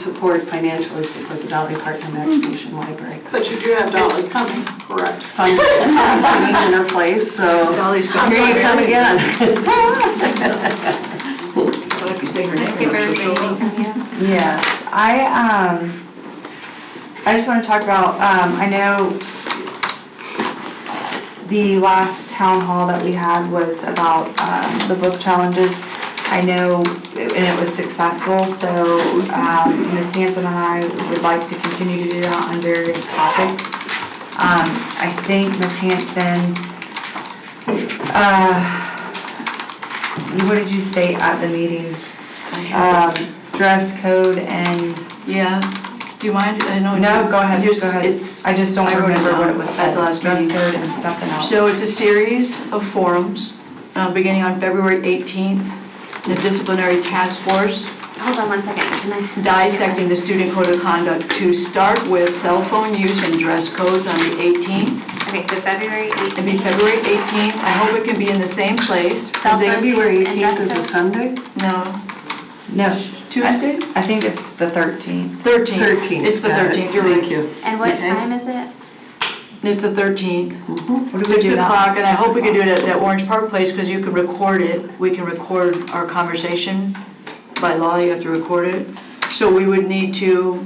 financially support the Dolly Parton Imagination Library. But you do have Dolly coming, correct? Fun singing in her place, so Dolly's coming. here you come again. What if you say her name? Skip everything from you. Yes, I just want to talk about, I know the last town hall that we had was about the book challenges. I know, and it was successful, so Ms. Hanson and I would like to continue to do that on various topics. I think Ms. Hanson, what did you state at the meeting? Dress code and... Yeah, do you mind? I know. No, go ahead, Just- go ahead. It's, I just don't I wrote it remember what it down was at said. the last Dress meeting. code and something else. so it's a series of forums, beginning on February 18th. The disciplinary task force Hold on one second. Can I? dissecting the student code of conduct to start with cell phone use and dress codes on the 18th. Okay, so February It'll be 18th. February 18th. I hope it can be in the same place. Cell phone February use and dress 18th is a code? Sunday? No, No. Tuesday? I think it's the 13th. 13th. 13th. It's the got it. 13th, you're right. Thank you. And what Okay. time is it? It's the 13th. What do we 6 do that? o'clock, and I hope we can do it at Orange Park Place, because you can record it. We can record our conversation. By law, you have to record it. So we would need to,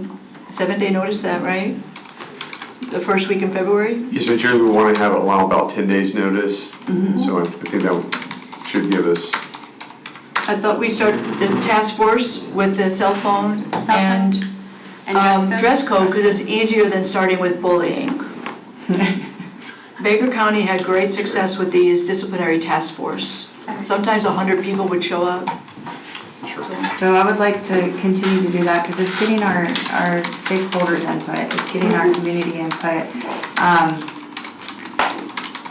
7-day notice that, right? The first week in February? Yes, but generally we want to allow about 10 days notice, so I think that should give us. I thought we started the task force with the cell phone and And dress code, because it's easier than starting with bullying. Baker County had great success with these disciplinary task force. Sometimes 100 people would show up. So I would like to continue to do that because it's getting our stakeholders input, it's getting our community input.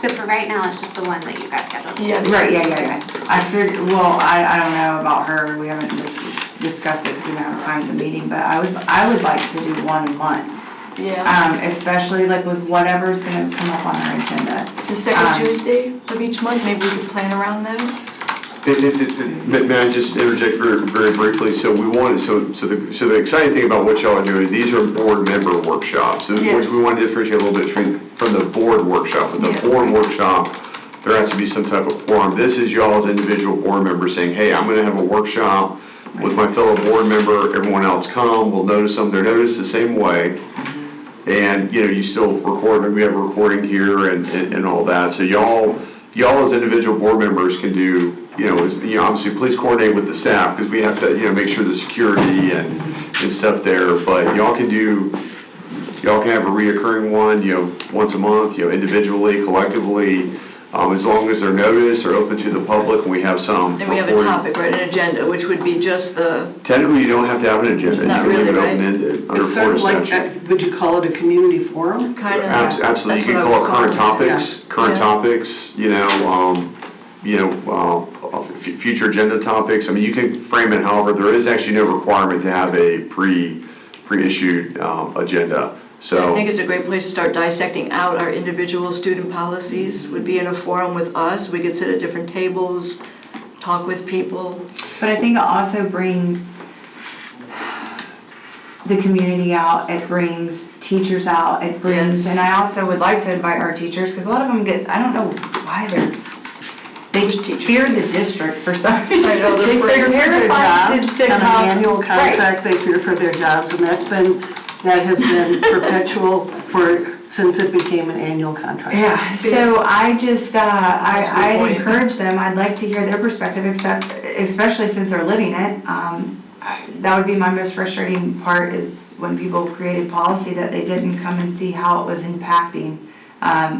So for right now, it's just the one that you got scheduled? Right, yeah. I figured, well, I don't know about her, we haven't discussed it because we don't have time at the meeting, but I would like to do 1 a month. Yeah. Especially like with whatever's gonna come up on our agenda. The second Tuesday of each month, maybe we could plan around that? May I just interject very briefly? So we want, so the exciting thing about what y'all are doing, these are board member workshops, which we want to differentiate a little bit from the board workshop. With the board workshop, there has to be some type of quorum. This is y'all as individual board members saying, hey, I'm gonna have a workshop with my fellow board member, everyone else come, we'll notice them, they're noticed the same way. And, you still record, we have a recording here and all that. So y'all as individual board members can do, obviously please coordinate with the staff because we have to, make sure the security and stuff there. But y'all can have a reoccurring one, once a month, individually, collectively, as long as they're noticed or open to the public and we have some. And we have a topic, right, an agenda, which would be just the. Technically, you don't have to have an agenda. Not You can really, leave it right? open-ended under It's sort of Florida like, statute. would you call it a community forum? Kind of. Absolutely, you That's can what call I it would current topics, future agenda topics. I mean, you can frame it however, there is actually no requirement to have a pre-issued agenda. I So, think it's a great place to start dissecting out our individual student policies, would be in a forum with us. We could sit at different tables, talk with people. But I think it also brings the community out, it brings teachers out, it brings, and I also would like to invite our teachers, because a lot of them I don't know why they fear the district for some reason. I know, they're terrified to on an come. annual Right. contract, they fear for their jobs, and that has been perpetual since it became an annual contract. Yeah, so I just, I'd point. encourage them, I'd like to hear their perspective, especially since they're living it. That would be my most frustrating part is when people created policy that they didn't come and see how it was impacting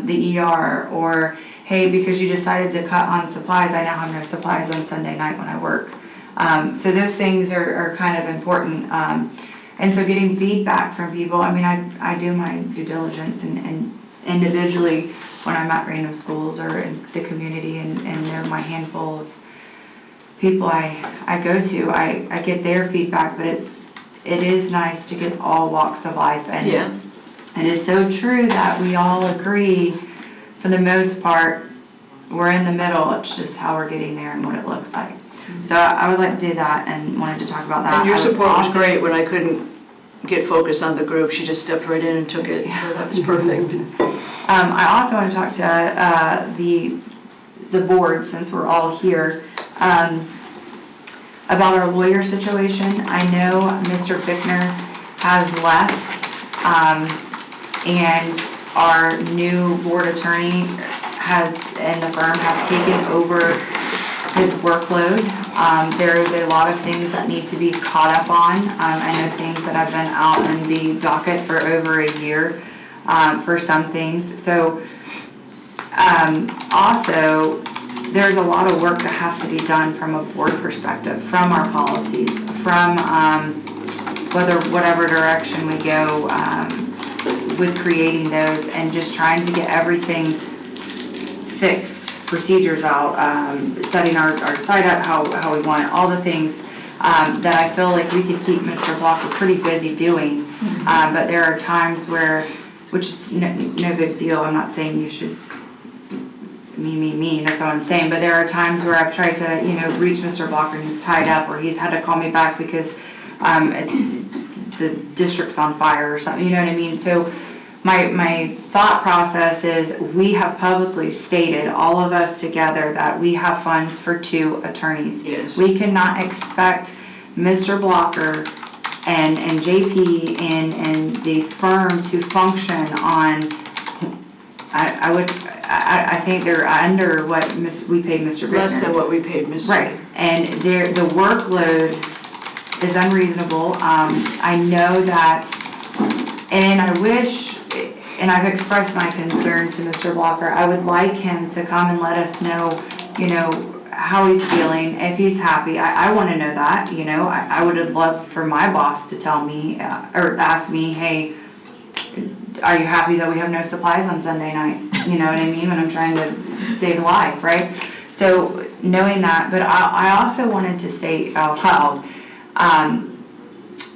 the ER, or, hey, because you decided to cut on supplies, I now have no supplies on Sunday night when I work. So those things are kind of important. And so getting feedback from people, I mean, I do my due diligence and individually when I'm at random schools or in the community and they're my handful of people I go to, I get their feedback, but it is nice to get all walks of life. And it is so true that we all agree, for the most part, we're in the middle, it's just how we're getting there and what it looks like. So I would like to do that and wanted to talk about that. And your I would support was also- great when I couldn't get focused on the group. She just stepped right in and took it, so that was perfect. I also want to talk to the board, since we're all here, about our lawyer situation. I know Mr. Bickner has left, and our new board attorney and the firm has taken over his workload. There is a lot of things that need to be caught up on. I know things that have been out in the docket for over a year for some things. So also, there's a lot of work that has to be done from a board perspective, from our policies, from whatever direction we go with creating those and just trying to get everything fixed. Procedures out, setting our site up how we want it, all the things that I feel like we could keep Mr. Blocker pretty busy doing. But there are times where, which is no big deal, I'm not saying you should me, that's what I'm saying, but there are times where I've tried to, reach Mr. Blocker and he's tied up, or he's had to call me back because the district's on fire or something, you know what I mean? So my thought process is we have publicly stated, all of us together, that we have funds for 2 attorneys. Yes. We cannot expect Mr. Blocker and JP and the firm to function on, I think they're under what we paid Mr. Bittner. Less than what we paid Mr. Right, and the workload is unreasonable. I know that, and I wish, and I've expressed my concern to Mr. Blocker, I would like him to come and let us know, how he's feeling, if he's happy. I want to know that, you know. I would have loved for my boss to tell me, or ask me, hey, are you happy that we have no supplies on Sunday night? You know what I mean? When I'm trying to save a life, right? So knowing that, but I also wanted to state out loud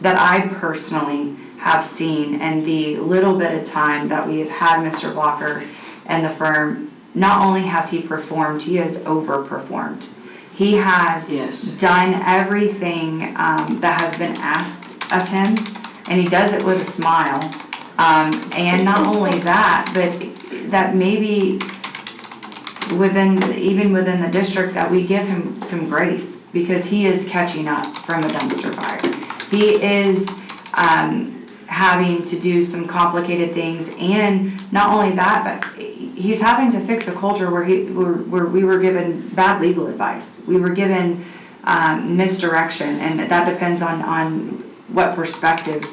that I personally have seen, and the little bit of time that we have had Mr. Blocker and the firm, not only has he performed, he has overperformed. He has done everything that has been asked of him, and he does it with a smile. And not only that, but that maybe even within the district, that we give him some grace, because he is catching up from a dumpster fire. He is having to do some complicated things, and not only that, but he's having to fix a culture where we were given bad legal advice. We were given misdirection, and that depends on what perspective,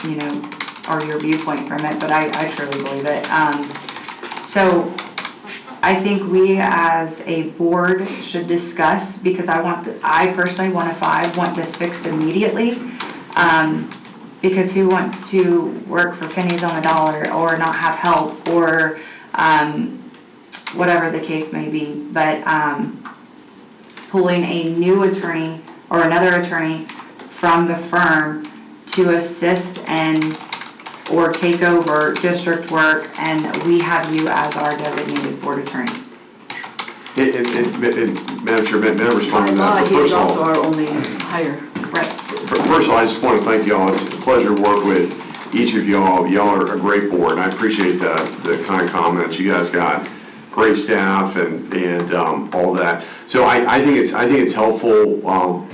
you know, or your viewpoint from it, but I truly believe it. So I think we as a board should discuss, because I personally, 1 of 5, want this fixed immediately. Because who wants to work for pennies on the dollar or not have help, or whatever the case may be. But pulling a new attorney or another attorney from the firm to assist or take over district work, and we have you as our designated board attorney. Madam Chair, may I respond to that? He is also our only hire. Right. First of all, I just want to thank y'all. It's a pleasure to work with each of y'all. Y'all are a great board, and I appreciate the kind comments. You guys got great staff and all that. So I think it's helpful.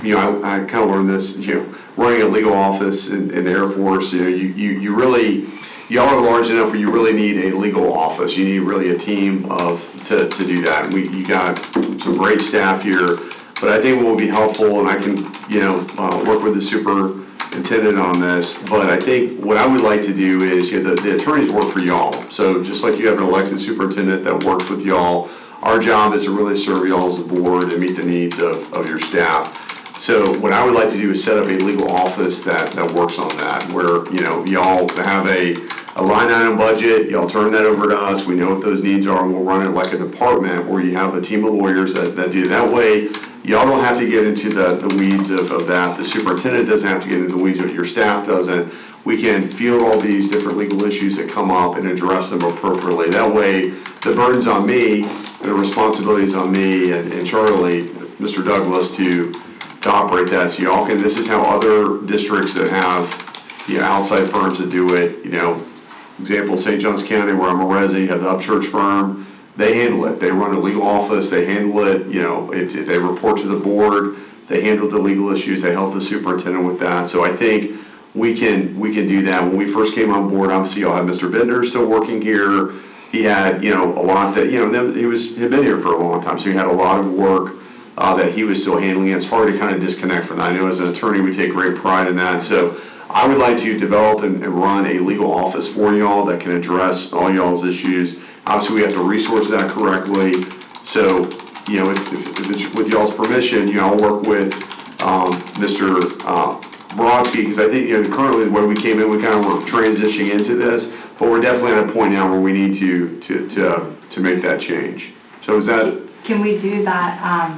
You know, I kind of learned this. You know, running a legal office in the Air Force. You know, you really, y'all are large enough where you really need a legal office. You need really a team to do that. You got some great staff here. But I think what will be helpful, and I can, you know, work with the superintendent on this, but I think what I would like to do is, you know, the attorneys work for y'all. So just like you have an elected superintendent that works with y'all, our job is to really serve y'all as a board and meet the needs of your staff. So what I would like to do is set up a legal office that works on that, where, you know, y'all have a line item budget, y'all turn that over to us, we know what those needs are, and we'll run it like a department where you have a team of lawyers that do that. Way, y'all don't have to get into the weeds of that. The superintendent doesn't have to get into the weeds of it. Your staff doesn't. We can field all these different legal issues that come up and address them appropriately. That way, the burden's on me, and the responsibility's on me and Charlie, Mr. Douglas, to operate that. So y'all can, this is how other districts that have, you know, outside firms that do it, you know, example, St. Johns County, where I'm a resident, you have the Upchurch firm, they handle it. They run a legal office, they handle it, you know, if they report to the board, they handle the legal issues, they help the superintendent with that. So I think we can do that. When we first came on board, obviously y'all have Mr. Bender still working here. He had, you know, a lot that, you know, he'd been here for a long time, so he had a lot of work that he was still handling. It's hard to kind of disconnect from that. I know as an attorney, we take great pride in that. So I would like to develop and run a legal office for y'all that can address all y'all's issues. Obviously, we have to resource that correctly. So, you know, if it's with y'all's permission, you know, I'll work with Mr. Brodsky, because I think, you know, currently the way we came in, we kind of were transitioning into this, but we're definitely at a point now where we need to make that change. So is that? Can we do that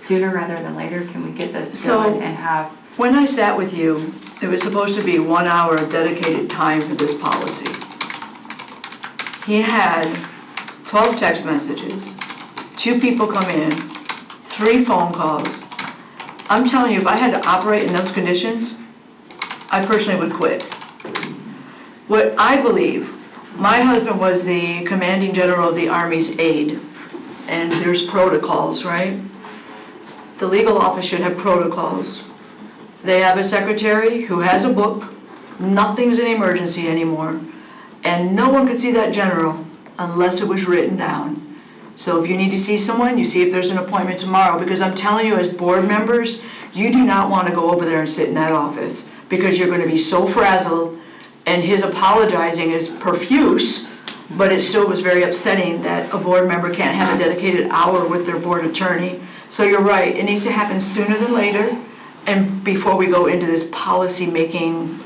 sooner rather than later? Can we get this going and have? When I sat with you, there was supposed to be 1 hour of dedicated time for this policy. He had 12 text messages, 2 people come in, 3 phone calls. I'm telling you, if I had to operate in those conditions, I personally would quit. What I believe, my husband was the commanding general of the Army's aide, and there's protocols, right? The legal office should have protocols. They have a secretary who has a book, nothing's an emergency anymore, and no one could see that general unless it was written down. So if you need to see someone, you see if there's an appointment tomorrow, because I'm telling you, as board members, you do not want to go over there and sit in that office, because you're going to be so frazzled, and his apologizing is profuse, but it still was very upsetting that a board member can't have a dedicated hour with their board attorney. So you're right, it needs to happen sooner than later, and before we go into this policy-making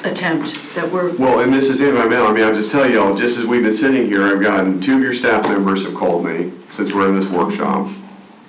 attempt that we're, Well, and this is it, I mean, I'll just tell y'all, just as we've been sitting here, I've gotten 2 of your staff members have called me since we're in this workshop,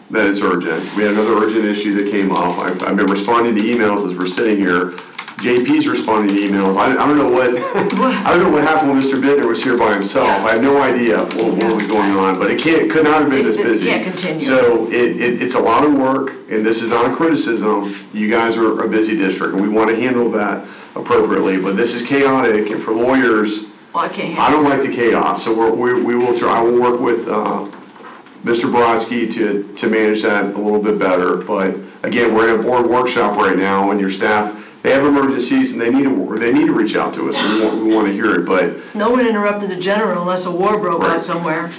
that it's urgent. We had another urgent issue that came up. I've been responding to emails as we're sitting here. JP's responding to emails. I don't know what, I don't know what happened when Mr. Bittner was here by himself. I have no idea what was going on, but it could not have been this busy. It can't continue. So it's a lot of work, and this is not a criticism. You guys are a busy district, and we want to handle that appropriately, but this is chaotic, and for lawyers, well, I can't I handle don't like the chaos, so we will try, I will work with Mr. Brodsky to manage that a little bit better, but again, we're in a board workshop right now, and your staff, they have emergencies, and they need to reach out to us, we want to hear it, but. No one interrupted the general unless a war broke out somewhere.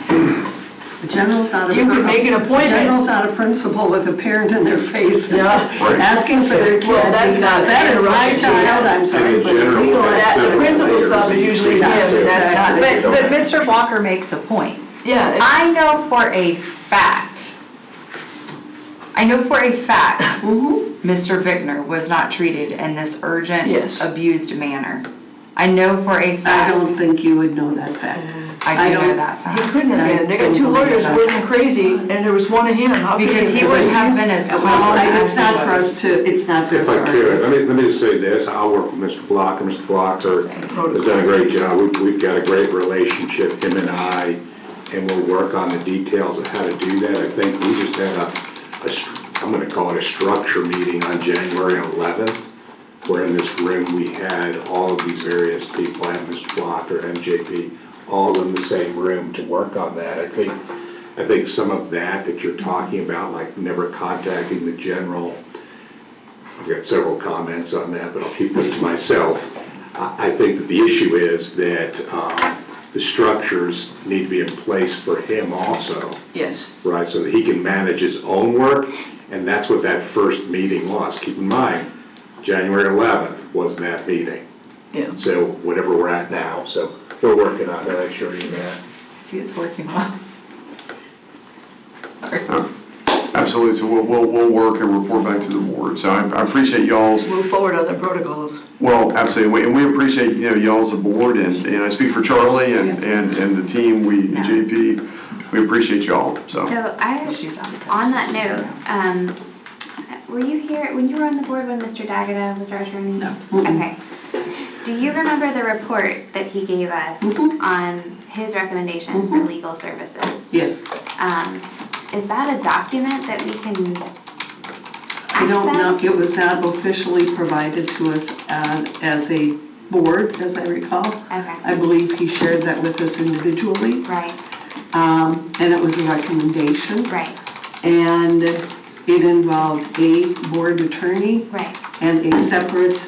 The general's not a. You could make an appointment. The general's not a principal with a parent in their face. Yeah. Right. Asking for their kid. Well, that's not- That is my that's child, I'm sorry. In but general, legal- that's The principal layers stuff is in usually between him, the and two. that's not. But Mr. Walker makes a point. Yeah. I know for a fact, Mr. Bittner was not treated in this urgent, Yes. abused manner. I know for a I fact. don't think you would know that fact. I do know don't- that He fact. couldn't have been. They got 2 lawyers working crazy, and there was one of him. How could Because he wouldn't have been as calm as It's not for us to, it's not for us If I to could, argue. let me just say this, I'll work with Mr. Block, and Mr. Block has done a great job. We've got a great relationship, him and I, and we'll work on the details of how to do that. I think we just had I'm gonna call it a structure meeting on January 11th, where in this room we had all of these various people, and Mr. Blocker and JP, all in the same room to work on that. I think some of that you're talking about, like never contacting the general, I've got several comments on that, but I'll keep them to myself. I think that the issue is that the structures need to be in place for him also, Yes. right? So that he can manage his own work, and that's what that first meeting was. Keep in mind, January 11th was that meeting. Yeah. So whatever we're at now, so we're working on that, I assure you that. See, it's working well. Absolutely, so we'll work and report back to the board, so I appreciate y'all's. Move forward on the protocols. Well, absolutely, and we appreciate, y'all as a board, and I speak for Charlie and the team, JP, we appreciate y'all, so. So on that note, were you here, when you were on the board when Mr. Dagada was our attorney? No. Okay. Do you remember the report that he gave us on his recommendation for legal services? Yes. Is that a document that we can I don't know, access? it was not officially provided to us as a board, as I recall. Okay, I believe he shared that with us individually, right, and it was a recommendation. right, And it involved a board attorney right, and a separate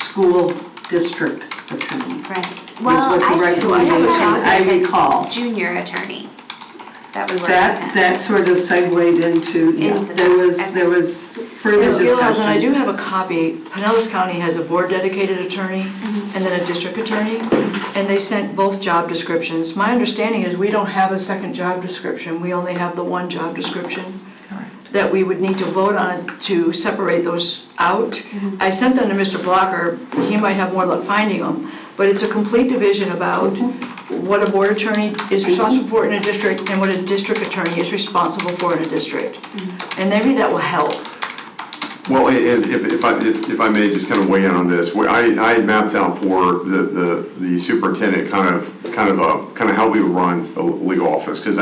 school district attorney. right. This Well, was the actually, recommendation, I recall. junior attorney that we worked with. That sort of segued into, yeah, Into there that, was, okay. there was further Ms. Gilhouse, and I do discussion. have a copy. Pinellas County has a board-dedicated attorney and then a district attorney, and they sent both job descriptions. My understanding is we don't have a second job description. We only have the one job description that we would need to vote on to separate those out. I sent them to Mr. Blocker. He might have more luck finding them, but it's a complete division about what a board attorney is responsible for in a district and what a district attorney is responsible for in a district. And maybe that will help. Well, if I may just kind of weigh in on this, I had mapped out for the superintendent kind of how we would run a legal office, because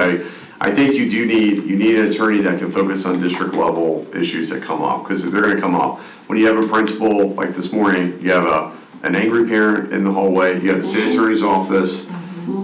I think you need an attorney that can focus on district level issues that come up, because they're going to come up. When you have a principal, like this morning, you have an angry parent in the hallway, you have the city attorney's office,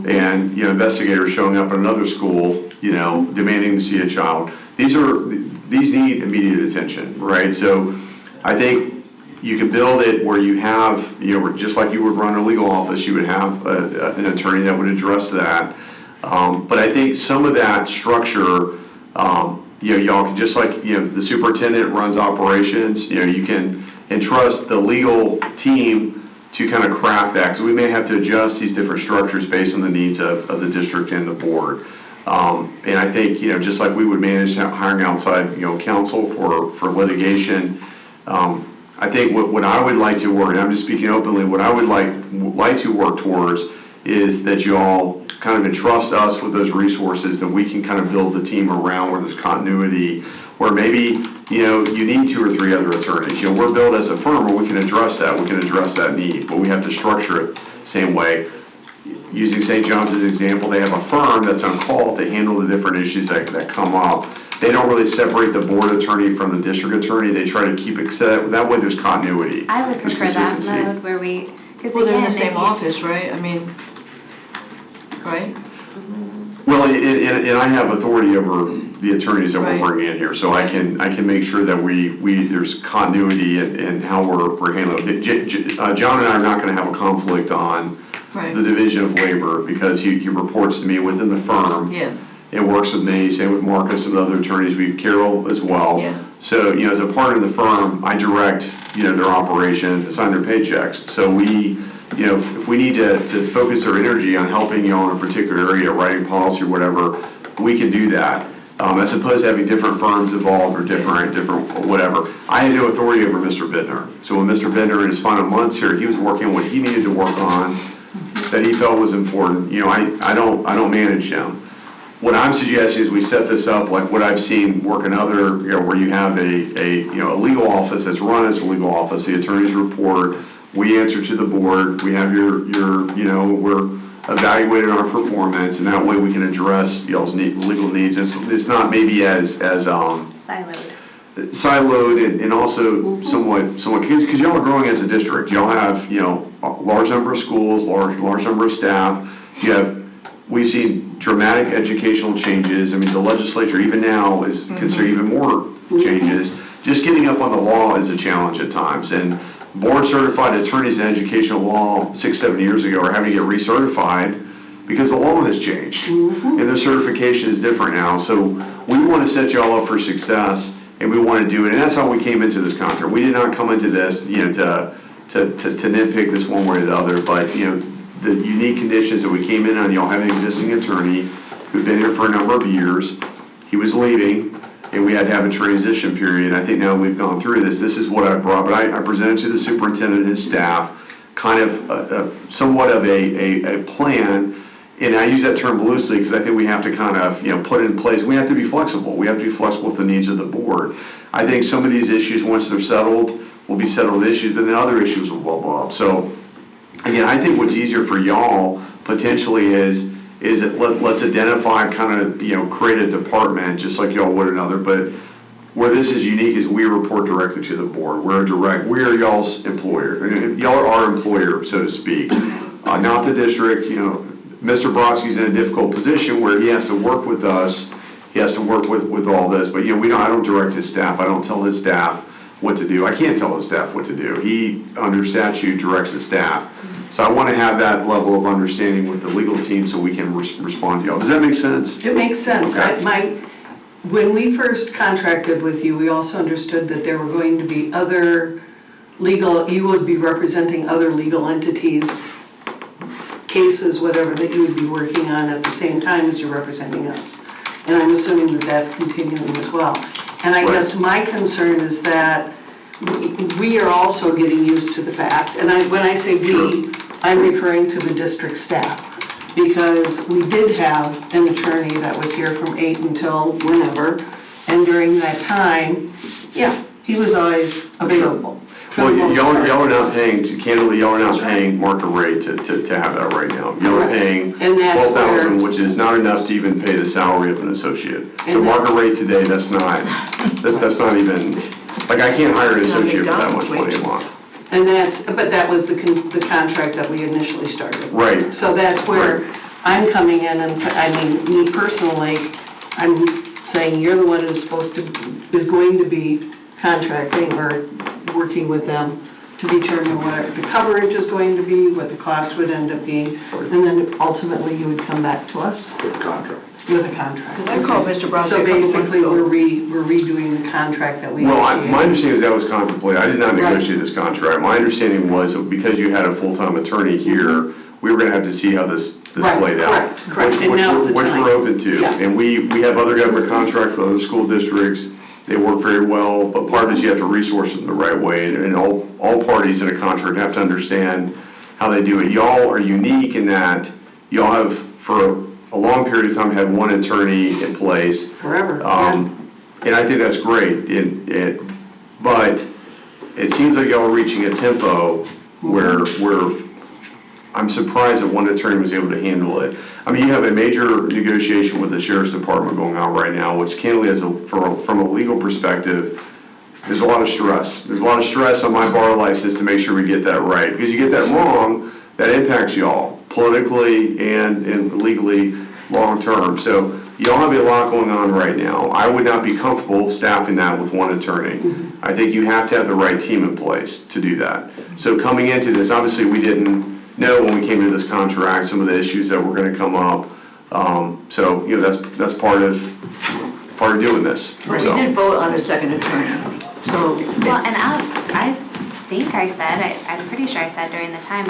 and investigators showing up at another school, demanding to see a child. These need immediate attention, right? So I think you can build it where you have, just like you would run a legal office, you would have an attorney that would address that. But I think some of that structure, y'all can, just like, the superintendent runs operations, you can entrust the legal team to kind of craft that, because we may have to adjust these different structures based on the needs of the district and the board. And I think, just like we would manage hiring outside, counsel for litigation, I think what I would like to work, and I'm just speaking openly, what I would like to work towards is that you all kind of entrust us with those resources that we can kind of build the team around where there's continuity, where maybe, you need 2 or 3 other attorneys. We're built as a firm where we can address that need, but we have to structure it the same way. Using St. John's as an example, they have a firm that's on call to handle the different issues that come up. They don't really separate the board attorney from the district attorney. They try to keep it set. That way there's continuity. I would There's prefer that consistency. mode where we, because Well, they're in again, the same office, right? I mean, right? Well, and I have authority over the attorneys that we're Right. bringing in here, so I can make sure that there's continuity in how we're handling it. John and I are not gonna have a conflict on Right. the division of labor, because he reports to me within the firm. Yeah. It works with me, same with Marcus and the other attorneys, we have Carol as well. Yeah. So, as a part of the firm, I direct, their operations, assign their paychecks. So we, if we need to focus our energy on helping y'all in a particular area, writing policy or whatever, we can do that. As opposed to having different firms involved or different whatever. I had no authority over Mr. Bittner. So when Mr. Bittner in his final months here, he was working on what he needed to work on that he felt was important. I don't manage him. What I'm suggesting is we set this up like what I've seen work in other, where you have a legal office that's run as a legal office, the attorneys report, we answer to the board, we have we're evaluating our performance, and that way we can address y'all's legal needs. It's not maybe as siloed and also somewhat, because y'all are growing as a district. Y'all have, a large number of schools, large number of staff. We've seen dramatic educational changes. I mean, the legislature even now is considering even more changes. Just getting up on the law is a challenge at times. And board certified attorneys in educational law 6-7 years ago are having to get recertified because the law has changed. And their certification is different now. So we want to set y'all up for success, and we want to do it. And that's how we came into this contract. We did not come into this, to nitpick this one way or the other, but, the unique conditions that we came in on, y'all have an existing attorney who'd been here for a number of years. He was leaving, and we had to have a transition period. I think now we've gone through this. This is what I brought, but I presented to the superintendent and his staff kind of somewhat of a plan. And I use that term loosely because I think we have to kind of, put it in place. We have to be flexible. We have to be flexible with the needs of the board. I think some of these issues, once they're settled, will be settled issues, but then other issues will bubble up. So, again, I think what's easier for y'all potentially is that let's identify kind of, create a department just like y'all would another, but where this is unique is we report directly to the board. We are y'all's employer. Y'all are our employer, so to speak. Not the district. Mr. Brodsky's in a difficult position where he has to work with us. He has to work with all this, but I don't direct his staff. I don't tell his staff what to do. I can't tell his staff what to do. He, under statute, directs the staff. So I want to have that level of understanding with the legal team so we can respond to y'all. Does that make sense? It makes sense. Okay. When we first contracted with you, we also understood that there were going to be you would be representing other legal entities, cases, whatever, that you would be working on at the same time as you're representing us. And I'm assuming that that's continuing as well. And I guess my concern is that we are also getting used to the fact, and when I say we, I'm referring to the district staff, because we did have an attorney that was here from 8 until whenever, and during that time, he was always available. Well, y'all are not paying, candidly, y'all are not paying market rate to have that right now. Y'all are paying $12,000, which is not enough to even pay the salary of an associate. So market rate today, that's not even, like, I can't hire an associate for that much money a month. And but that was the contract that we initially started. Right. So that's where I'm coming in and, me personally, I'm saying you're the one who's is going to be contracting or working with them to determine what the coverage is going to be, what the cost would end up being, and then ultimately you would come back to us With a contract. with a contract. Because I called Mr. Brown. So basically, we're redoing the contract that we. Well, my understanding is that was contemplated. I did not negotiate this contract. My understanding was that because you had a full-time attorney here, we were gonna have to see how this played out. Correct. And now's the Which time. we're open to. Yeah. And we have other government contracts with other school districts. They work very well, but part of it is you have to resource them the right way. And all parties in a contract have to understand how they do it. Y'all are unique in that y'all have, for a long period of time, had one attorney in place. Forever. And I think that's great. But it seems like y'all are reaching a tempo where I'm surprised that one attorney was able to handle it. I mean, you have a major negotiation with the sheriff's department going on right now, which candidly, from a legal perspective, there's a lot of stress. There's a lot of stress on my bar license to make sure we get that right. Because you get that wrong, that impacts y'all politically and legally long-term. So y'all have a lot going on right now. I would not be comfortable staffing that with one attorney. I think you have to have the right team in place to do that. So coming into this, obviously we didn't know when we came into this contract some of the issues that were going to come up. So that's part of doing this. We did vote on a second attorney, so. Well, and I think I said, I'm pretty sure I said during the time,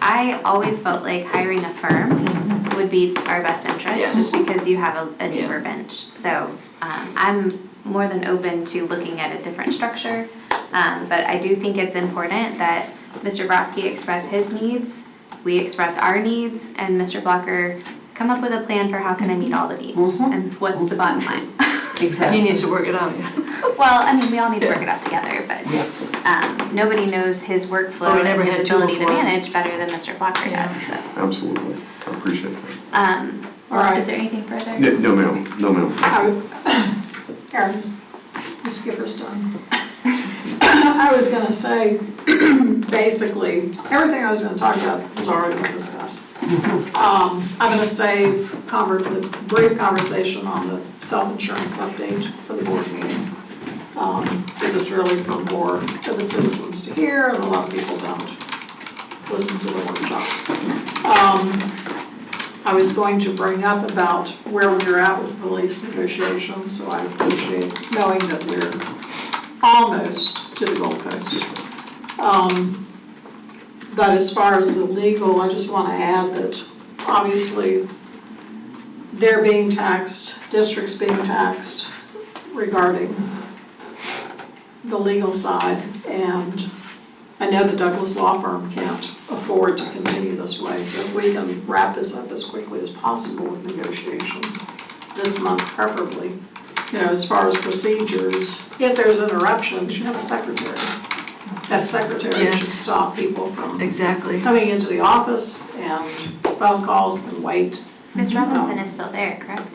I always felt like hiring a firm would be our best interest, just because you have a deeper bench. So I'm more than open to looking at a different structure, but I do think it's important that Mr. Brodsky express his needs, we express our needs, and Mr. Blocker come up with a plan for how can I meet all the needs, and what's the bottom line. Exactly. He needs to work it out, Well, I mean, we all need to work it out together, but nobody knows his workflow and his ability to manage better than Mr. Blocker does, so. Absolutely. I appreciate that. All right. Is there anything further? No, ma'am. No, ma'am. Karen's, the skipper's done. I was gonna say, basically, everything I was gonna talk about has already been discussed. I'm gonna save the brief conversation on the self-insurance update for the board meeting. Because it's really for more of the citizens to hear, and a lot of people don't listen to the workshops. I was going to bring up about where we're at with police negotiations, so I appreciate knowing that we're almost to the goalpost. But as far as the legal, I just want to add that obviously they're being taxed, districts being taxed regarding the legal side, and I know the Douglas Law Firm can't afford to continue this way, so if we can wrap this up as quickly as possible with negotiations, this month preferably, as far as procedures, if there's interruptions, you have a secretary. That secretary should stop people from coming into the office, and phone calls can wait. Ms. Robinson is still there, correct?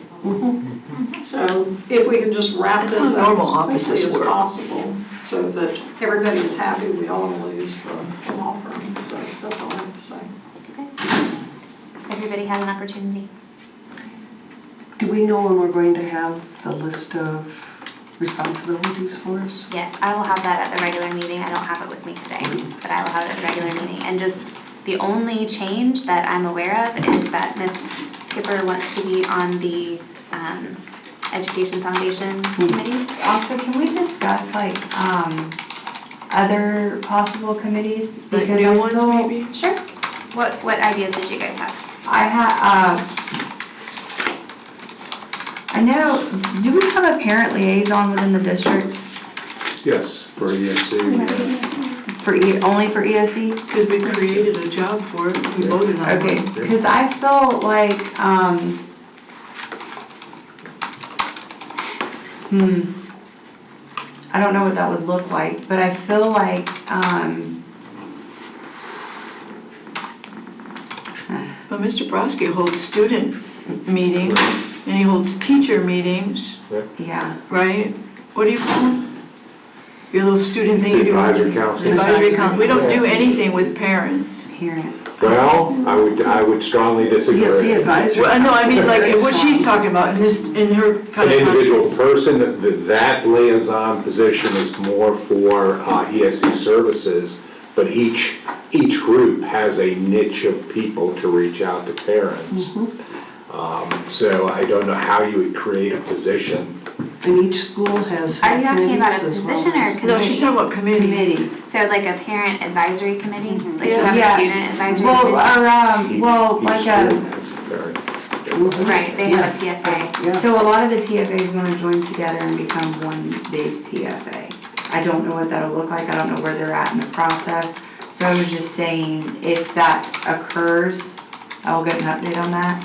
So if we can just wrap this up as quickly as possible, so that everybody is happy, we don't want to lose the law firm. So that's all I have to say. Okay. Has everybody had an opportunity? Do we know when we're going to have the list of responsibilities for us? Yes, I will have that at the regular meeting. I don't have it with me today, but I will have it at the regular meeting. And just the only change that I'm aware of is that Ms. Skipper wants to be on the Education Foundation Committee. Also, can we discuss other possible committees? Because new ones, maybe? Sure. What ideas did you guys have? I know, do we have a parent liaison within the district? Yes, for ESC. Only for ESC? Because we created a job for it, we voted on it. Okay, because I feel like, I don't know what that would look like, but I feel like, But Mr. Brodsky holds student meetings, and he holds teacher meetings, yeah. right? What do you call them? Your little student thing you do? Advisory council. Advisory council. We don't do anything with parents. Well, I would strongly disagree. Well, no, I mean, like, what she's talking about in her kind An of. individual person, that liaison position is more for ESC services, but each group has a niche of people to reach out to parents. So I don't know how you would create a position And each school has Are you asking about a committees as well position or a as- committee? No, she's talking about committee. So like a parent advisory committee? Like you Yeah. have a Yeah. student advisory Well, committee? like Right, they have a Yes. PFA. Yeah. so a lot of the PFAs want to join together and become one big PFA. I don't know what that'll look like, I don't know where they're at in the process. So I was just saying, if that occurs, I will get an update on that.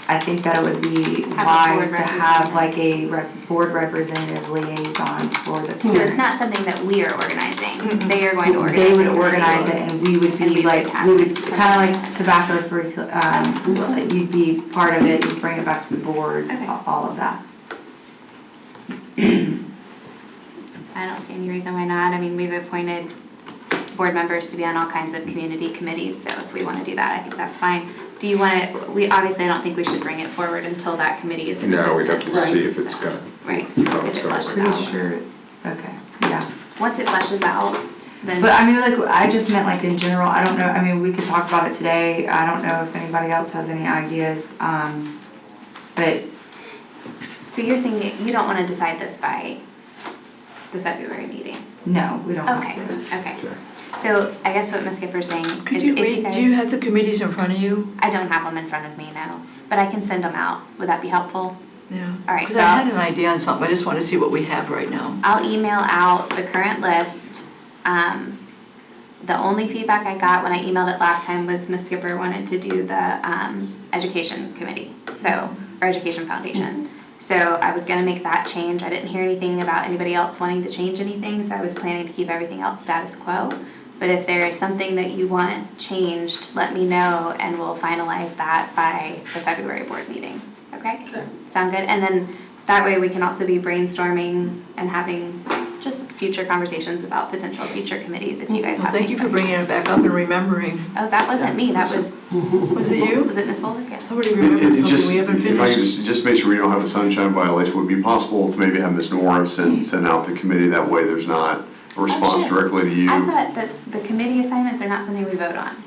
I think that it would be Have a wise board to have representative. like a board representative liaison for the So it's parents. not something that we are organizing, they are going to organize. They would it. organize it and we would And be we like, would have we would, something. kinda like tobacco free, you'd be part of it, you'd bring it back to the board, Okay. all of that. I don't see any reason why not. I mean, we've appointed board members to be on all kinds of community committees, so if we want to do that, I think that's fine. Do you want to, we obviously, I don't think we should bring it forward until that committee is in existence. No, we'd have to see if it's gonna, Right, how if it's it gonna flushes work. out. Pretty sure, okay, yeah. Once it flushes out, then. But I mean, like, I just meant like in general, I don't know, I mean, we could talk about it today, I don't know if anybody else has any ideas, but So you're thinking, you don't want to decide this by the February meeting? no, we don't have Okay, to. okay. So I guess what Ms. Skipper's saying Could is you if you read, guys. do you have the committees in front of you? I don't have them in front of me, no, but I can send them out. Would that be helpful? Yeah. All right, Because so I had an idea on something, I just want to see what we have right now. I'll email out the current list. The only feedback I got when I emailed it last time was Ms. Skipper wanted to do the education committee, or education foundation. So I was gonna make that change. I didn't hear anything about anybody else wanting to change anything, so I was planning to keep everything else status quo. But if there is something that you want changed, let me know and we'll finalize that by the February board meeting, okay? Sound good? And then that way we can also be brainstorming and having just future conversations about potential future committees if you guys Well, have. thank you things for bringing it back up and remembering. Oh, that wasn't me, that was, Was it you? was it Ms. Bolduc? Yes. Somebody remembered It just, something we haven't if I could finished. just make sure we don't have a sunshine violation, would it be possible to maybe have Ms. Nora send out the committee, that way there's not a response shit. directly to you? I thought that the committee assignments are not something we vote on.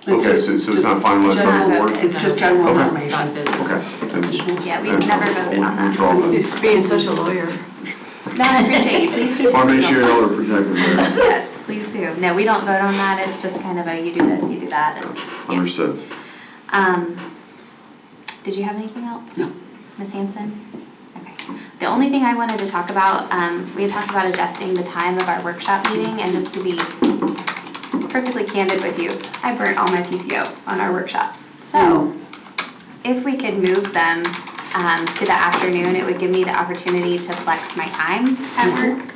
Okay, so it's not finalized by the General- board? It's just general Okay. information. Okay. Yeah, we've never voted on that. Withdraw that. He's being such a lawyer. No, I appreciate you, please keep. Want to make sure you're all protected there. Yes, please do. No, we don't vote on that, it's just kind of a, you do this, you do that, and, yeah. Understood. Did you have anything else? No. Ms. Hanson? Okay. The only thing I wanted to talk about, we had talked about adjusting the time of our workshop meeting, and just to be perfectly candid with you, I burnt all my PTO on our workshops. So, if we could move them to the afternoon, it would give me the opportunity to flex my time at work.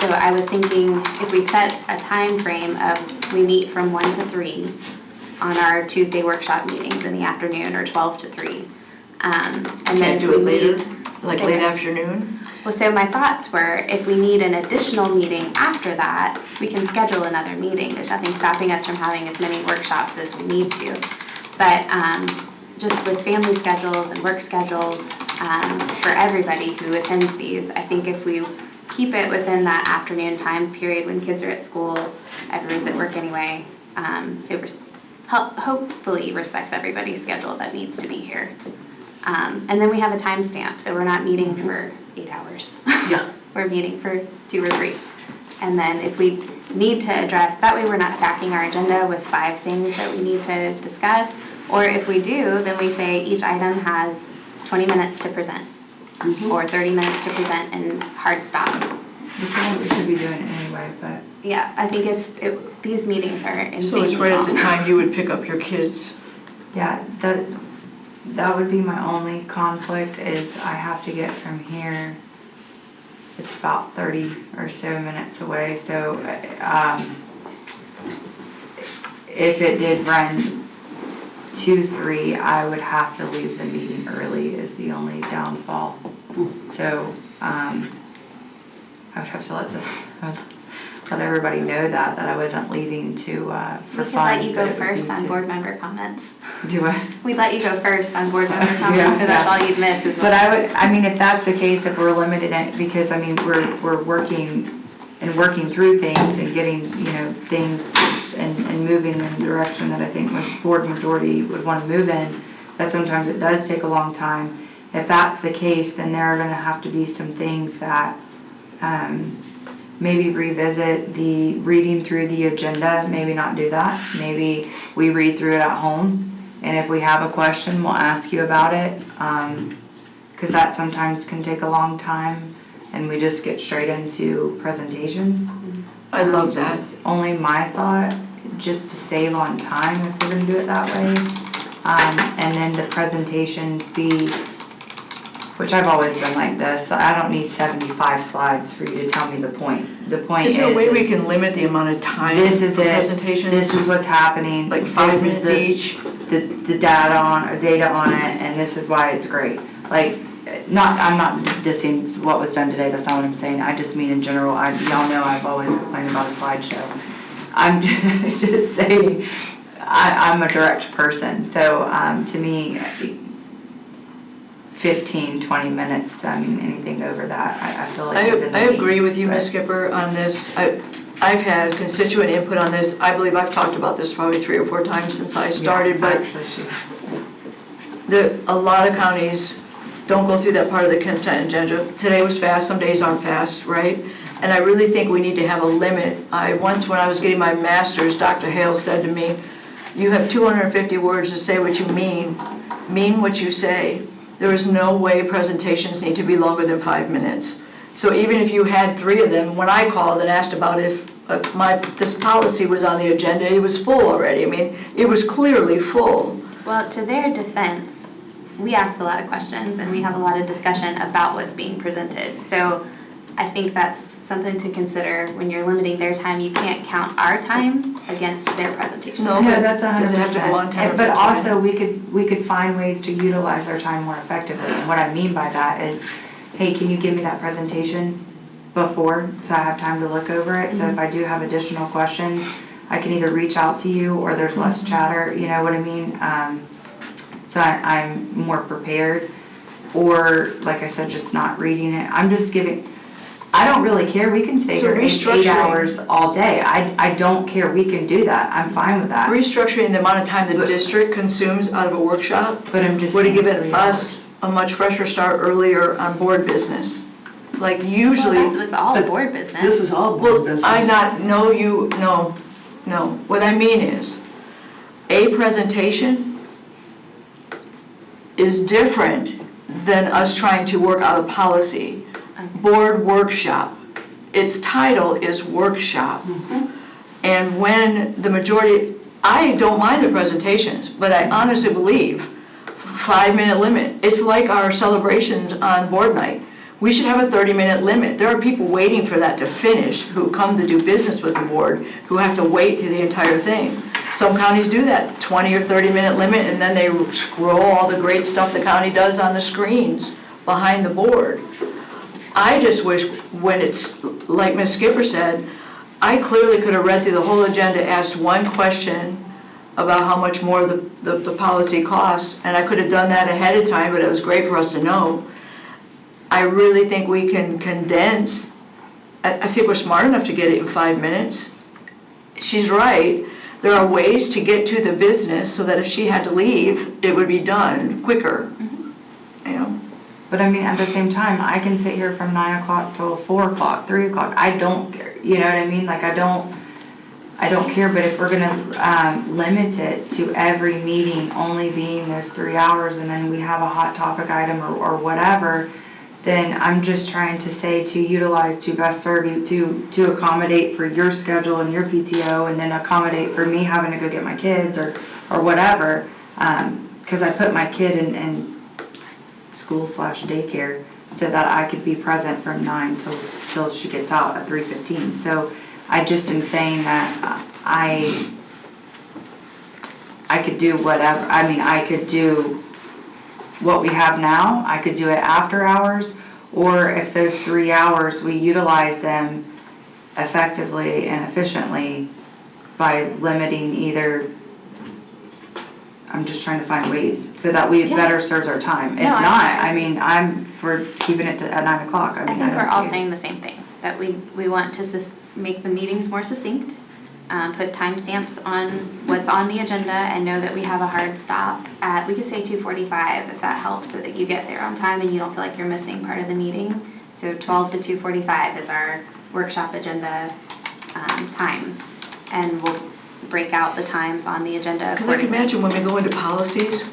So I was thinking if we set a time frame of we meet from 1 to 3 on our Tuesday workshop meetings in the afternoon, or 12 to 3. And then Can't do it later, like say late that. afternoon? Well, so my thoughts were, if we need an additional meeting after that, we can schedule another meeting. There's nothing stopping us from having as many workshops as we need to. But just with family schedules and work schedules, for everybody who attends these, I think if we keep it within that afternoon time period when kids are at school, everyone's at work anyway, it hopefully respects everybody's schedule that needs to be here. And then we have a timestamp, so we're not meeting for 8 hours. Yeah. We're meeting for 2 or 3. And then if we need to address, that way we're not stacking our agenda with 5 things that we need to discuss. Or if we do, then we say each item has 20 minutes to present, or 30 minutes to present, and hard stop. We should be doing it anyway, but. Yeah, I think these meetings are insanely So it's right at the long. time you would pick up your kids. Yeah, that would be my only conflict, is I have to get from here, it's about 30 or so minutes away, so, if it did run 2-3, I would have to leave the meeting early is the only downfall. So, I would have to let everybody know that I wasn't leaving to, for We fun. could let you go but it would first be on to- board member comments. Do I? We let you go first on board member comments, Yeah, so that's yeah. all you'd miss is. But I mean, if that's the case, if we're limited, because I mean, we're working through things and getting, things and moving in the direction that I think board majority would want to move in, that sometimes it does take a long time. if that's the case, then there are gonna have to be some things that, maybe revisit the reading through the agenda, maybe not do that. Maybe we read through it at home, and if we have a question, we'll ask you about it. Cause that sometimes can take a long time, and we just get straight into presentations. I love that. It's only my thought, just to save on time if we're gonna do it that way. And then the presentations be, which I've always been like this, I don't need 75 slides for you to tell me the point. The point is. Is there a way we can limit the amount of time This is for it. presentations? This is what's happening. Like 5 This is minutes each? The data on it, and this is why it's great. Like, I'm not dissing what was done today, that's not what I'm saying. I just mean in general, y'all know I've always complained about a slideshow. I'm just saying, I'm a direct person, so to me, 15, 20 minutes, I mean, anything over that, I feel like it's in the I agree with you, weeds, Ms. Skipper, on this. I've had constituent input on this. I believe I've talked about this probably 3 or 4 times since I started, but a lot of counties don't go through that part of the consent agenda. Today was fast, some days aren't fast, right? And I really think we need to have a limit. Once when I was getting my master's, Dr. Hale said to me, you have 250 words to say what you mean what you say. There is no way presentations need to be longer than 5 minutes. So even if you had 3 of them, when I called and asked about if this policy was on the agenda, it was full already. I mean, it was clearly full. Well, to their defense, we ask a lot of questions and we have a lot of discussion about what's being presented. So I think that's something to consider when you're limiting their time. You can't count our time against their presentation. No, Yeah, that's does it have to go on 10 or 100%. But 15 also, minutes? we could find ways to utilize our time more effectively. And what I mean by that is, hey, can you give me that presentation before, so I have time to look over it? So if I do have additional questions, I can either reach out to you or there's less chatter, you know what I mean? So I'm more prepared. Or, like I said, just not reading it. I'm just giving, I don't really care, we can stay So here 8 restructuring- hours all day. I don't care, we can do that, I'm fine with that. Restructuring the amount of time the district consumes out of a workshop But I'm just would have saying given 3 us a much fresher start earlier on board business. Like usually. Well, that's all board business. This is all board Well, business. no. What I mean is, a presentation is different than us trying to work out a policy. Board workshop, its title is workshop. And when the majority, I don't mind the presentations, but I honestly believe 5-minute limit. It's like our celebrations on board night. We should have a 30-minute limit. There are people waiting for that to finish who come to do business with the board, who have to wait through the entire thing. Some counties do that, 20 or 30-minute limit, and then they scroll all the great stuff the county does on the screens behind the board. I just wish when it's, like Ms. Skipper said, I clearly could have read through the whole agenda, asked one question about how much more the policy costs, and I could have done that ahead of time, but it was great for us to know. I really think we can condense, I think we're smart enough to get it in 5 minutes. She's right. There are ways to get to the business so that if she had to leave, it would be done quicker, you know? But I mean, at the same time, I can sit here from 9 o'clock till 4 o'clock, 3 o'clock. I don't care, you know what I mean? Like, I don't care, but if we're gonna limit it to every meeting only being those 3 hours and then we have a hot topic item or whatever, then I'm just trying to say to utilize, to best serve you, to accommodate for your schedule and your PTO, and then accommodate for me having to go get my kids or whatever. Because I put my kid in school/daycare so that I could be present from 9 till she gets out at 3:15. So I just am saying that I could do whatever. I mean, I could do what we have now. I could do it after hours, or if those 3 hours, we utilize them effectively and efficiently by limiting either, I'm just trying to find ways so that we better serves our time. If No, not, I mean, I'm for keeping it at 9 o'clock. I mean, I think we're all don't saying the same thing, that we want to make the meetings more succinct, put timestamps on what's on the agenda and know that we have a hard stop at, we could say 2:45 if that helps, so that you get there on time and you don't feel like you're missing part of the meeting. So 12 to 2:45 is our workshop agenda time, and we'll break out the times on the agenda Because I can accordingly. imagine when we go into policies,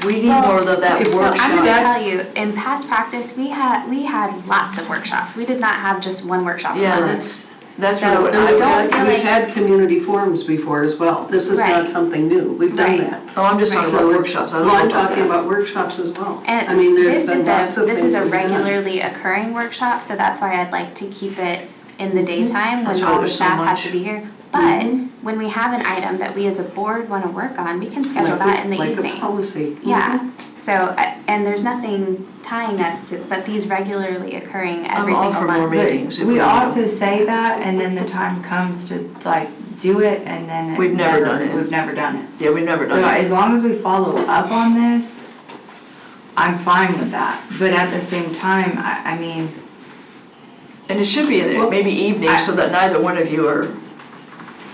we need more of that So workshop. I'm gonna tell you, in past practice, we had lots of workshops. We did not have just one workshop a Yeah, month. that's So really what I I don't feel We've like, had community forums before as well. This is Right. not something new. We've done Right. that. Oh, I'm just talking So about it's- workshops. I don't Well, know I'm about talking that. about workshops as well. and I mean, there's this been lots of is things a that we've done. regularly occurring workshop, so that's why I'd like to keep it in the daytime That's when why all the there's so staff has much. to be here. But when we have an item that we as a board wanna work on, we can schedule that in the Like evening. a policy. Yeah, so, and there's nothing tying us to, but these regularly occurring every I'm all single for more month. meetings. if We do. also say that, and then the time comes to like do it, and then We've never done it. We've never done it. Yeah, we've never So done it. as long as we follow up on this, I'm fine with that. But at the same time, I mean, And it should be in there, maybe evenings, so that neither one of you are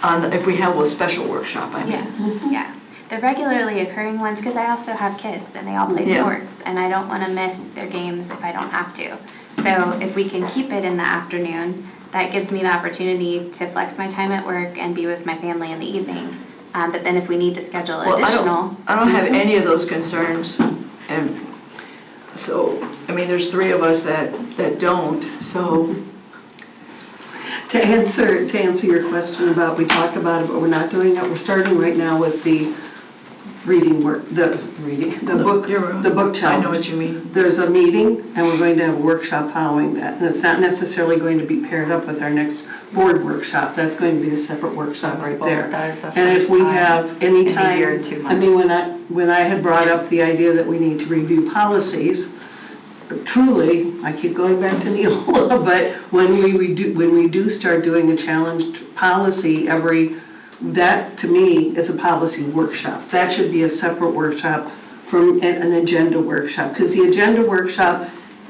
on, if we have a special workshop, I Yeah, mean. yeah. The regularly occurring ones, because I also have kids and they all play Yeah. sports, and I don't want to miss their games if I don't have to. So if we can keep it in the afternoon, that gives me the opportunity to flex my time at work and be with my family in the evening. But then if we need to schedule Well, additional. I don't have any of those concerns, and so, I mean, there's three of us that don't, so. To answer your question about, we talk about it, but we're not doing it, we're starting right now with the reading work, the book challenge. I know what you mean. There's a meeting, and we're going to have a workshop following that, and it's not necessarily going to be paired up with our next board workshop, that's going to be a separate workshop right there. that is the And if first we time have any in a time, year and 2 I mean, when I had brought up the idea that we need to review policies, truly, I keep going back to Neola, but when we do start doing a challenged policy that to me is a policy workshop. That should be a separate workshop from an agenda workshop, because the agenda workshop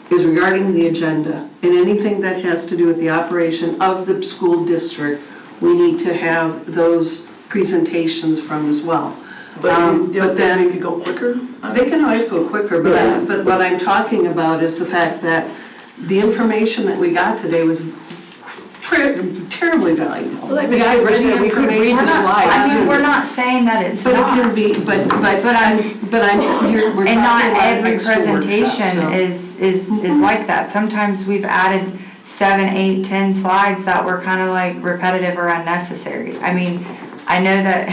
is regarding the agenda, and anything that has to do with the operation of the school district, we need to have those presentations from as well. But then we could go quicker? They can always go quicker, but what I'm talking about is the fact that the information that we got today was terribly valuable. Well, like Ms. Weaver said, we could read the slides. I mean, we're not saying that it's But it not. can be, we're And talking not about an every extra workshop, presentation so. is like that. Sometimes we've added 7, 8, 10 slides that were kind of like repetitive or unnecessary. I mean, I know that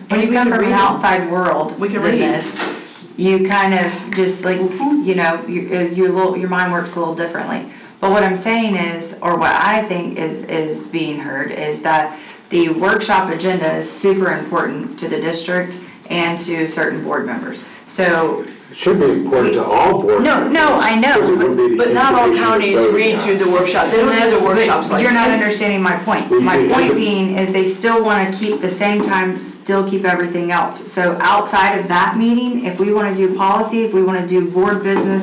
when you come from an outside world We can than read. this, you kind of just like, you know, your mind works a little differently. But what I'm saying is, or what I think is being heard, is that the workshop agenda is super important to the district and to certain board members. So, It should be important to all board members. no, I know, Because it would be the But not all information counties that's read voted through on. the workshop, they don't have the workshops like You're not this. understanding my point. Well, you My see, point every- being is they still want to keep the same time, still keep everything else. So outside of that meeting, if we want to do policy, if we want to do board business,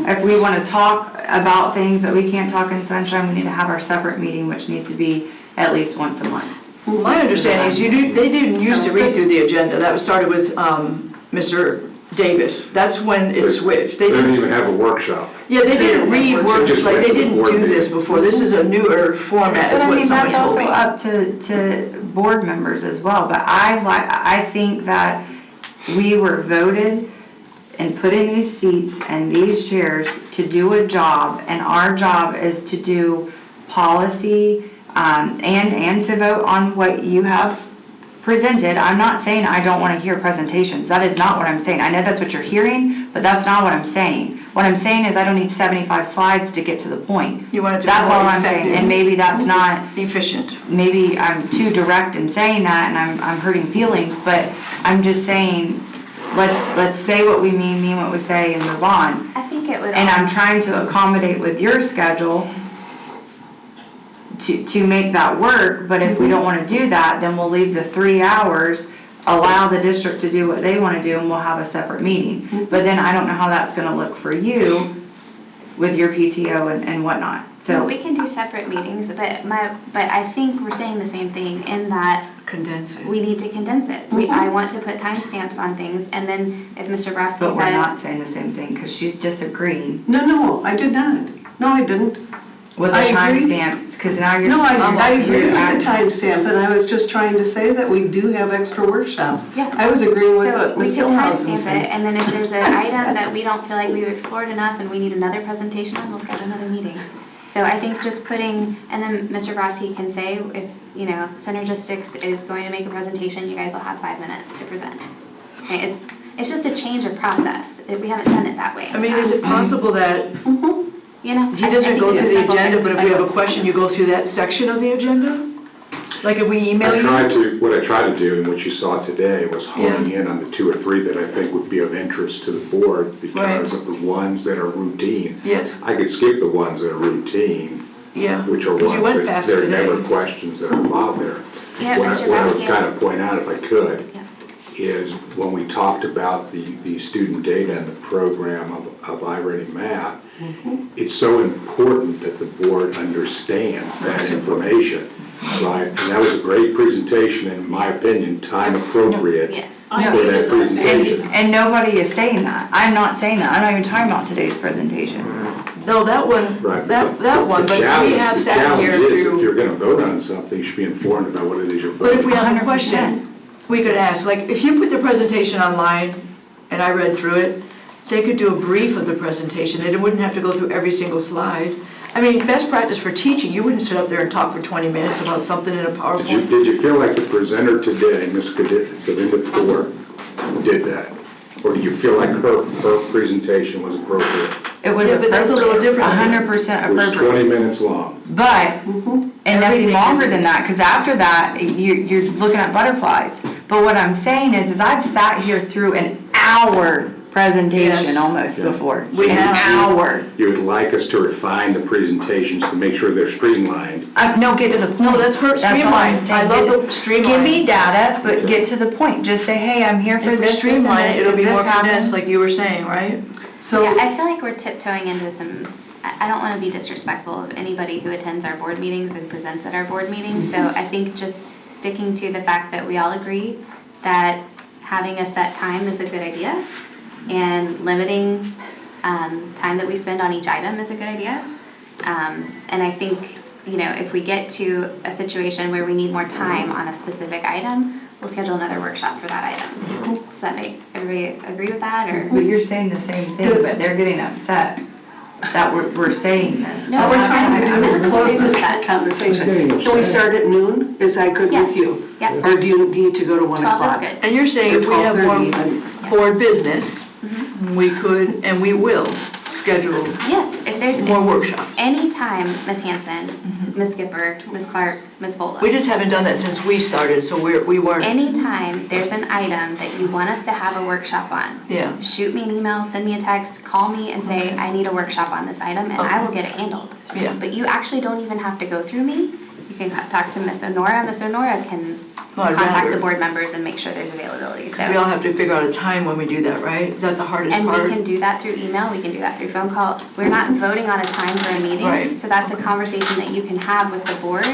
if we want to talk about things that we can't talk in sunshine, we need to have our separate meeting, which needs to be at least once a month. My understanding is they didn't used to read through the agenda, that was started with Mr. Davis, that's when it switched. They didn't even have a workshop. Yeah, they didn't read works, just like, went they to the didn't board do this meeting. before, this is a newer format, is But I what mean, someone that's told also me. up to board members as well, but I think that we were voted and put in these seats and these chairs to do a job, and our job is to do policy, and to vote on what you have presented. I'm not saying I don't want to hear presentations, that is not what I'm saying. I know that's what you're hearing, but that's not what I'm saying. What I'm saying is I don't need 75 slides to get to the point. You want it to be That's more all I'm saying, effective. and maybe that's not, Efficient. maybe I'm too direct in saying that and I'm hurting feelings, but I'm just saying, let's say what we mean what we say, and move on. I think it would. And I'm trying to accommodate with your schedule to make that work, but if we don't want to do that, then we'll leave the 3 hours, allow the district to do what they want to do, and we'll have a separate meeting. But then I don't know how that's going to look for you with your PTO and whatnot. So So we can do separate meetings, but I think we're saying the same thing in that Condense it. we need to condense it. I want to put timestamps on things, and then if Mr. Brodsky but we're not says, saying the same thing because she's disagreeing No, I did not. No, I didn't. with the I agree. timestamps because now you're. No, I agree with you're- the timestamp, and I was just trying to say that we do have extra workshops. Yeah. I was agreeing with so what we Ms. could Gilhouse timestamp was it, saying. and then if there's an item that we don't feel like we've explored enough and we need another presentation on, we'll schedule another meeting. So I think just putting, and then Mr. Brodsky can say, if, Synergistics is going to make a presentation, you guys will have 5 minutes to present it. Okay, it's just a change of process. We haven't done it that way. I mean, is it possible that You know? he doesn't go through the Simple agenda, but if we things. have a question, you go through that section of the agenda? Like if we email you? What I tried to do, and what you saw today, was honing in on the 2 or 3 that I think would be of interest to the board because of the ones that are routine. Yes, I could skip the ones that are routine, yeah. which are Because you ones went that fast there are today. never questions that are involved there. Yeah, What Mr. I would Brodsky. kind of point out, if I could, Yeah. is when we talked about the student data and the program of iReady Math, it's so important that the board understands that information, right? And that was a great presentation, in my opinion, time appropriate Yes. for that presentation. And nobody is saying that. I'm not saying that. I'm not even talking about today's presentation. No, that one, Right. that one, but we have sat here The challenge is, if through. you're gonna vote on something, you should be informed about what it is you're But if voting we on. have a 100%. question, we could ask, like, if you put the presentation online and I read through it, they could do a brief of the presentation, and it wouldn't have to go through every single slide. I mean, best practice for teaching, you wouldn't sit up there and talk for 20 minutes about something in a PowerPoint. Did you feel like the presenter today, Ms. Govinda Kaur, did that? Or do you feel like her presentation was appropriate? It was Yeah, but that's a little different. 100% It was appropriate. 20 minutes long. But, and nothing Everything longer is- than that, because after that, you're looking at butterflies. But what I'm saying is I've sat here through an hour presentation Yes. almost Yeah. before. We An have. hour. You would like us to refine the presentations to make sure they're streamlined. No, get to the point. No, that's her, all I'm streamline. saying. I love Get- the streamline. Give me data, but get to the point. Just say, hey, I'm here for If we this, this, and streamline it, this, it'll because be this more condensed, happened. like you were saying, right? So, Yeah, I feel like we're tiptoeing into some, I don't want to be disrespectful of anybody who attends our board meetings and presents at our board meetings. So I think just sticking to the fact that we all agree that having a set time is a good idea, and limiting time that we spend on each item is a good idea. And I think, if we get to a situation where we need more time on a specific item, we'll schedule another workshop for that item. Does that make everybody agree with that, or? But you're saying the same thing, but they're getting upset that we're saying this. No, All we're trying to do is I'm close agreeing this with that. conversation. Can we start at noon? Is that good Yes. with you? Yeah. Or do you need to go to 1 12 is o'clock? good. and you're saying Or if we have 12:30 more even. board business, we could, and we will, schedule Yes, if there's more workshops. any time, Ms. Hanson, Ms. Skipper, Ms. Clark, Ms. Bola. We just haven't done that since we started, so we weren't. Anytime there's an item that you want us to have a workshop on, Yeah, shoot me an email, send me a text, call me and say, I need a workshop on this item, and I will get it handled. yeah. But you actually don't even have to go through me. You can talk to Ms. Honora. Ms. Honora can Well, I'd contact rather. the board members and make sure there's availability, so. We all have to figure out a time when we do that, right? Is that the hardest And part? we can do that through email, we can do that through phone call. We're not voting on a time for a meeting. Right. So that's a conversation that you can have with the board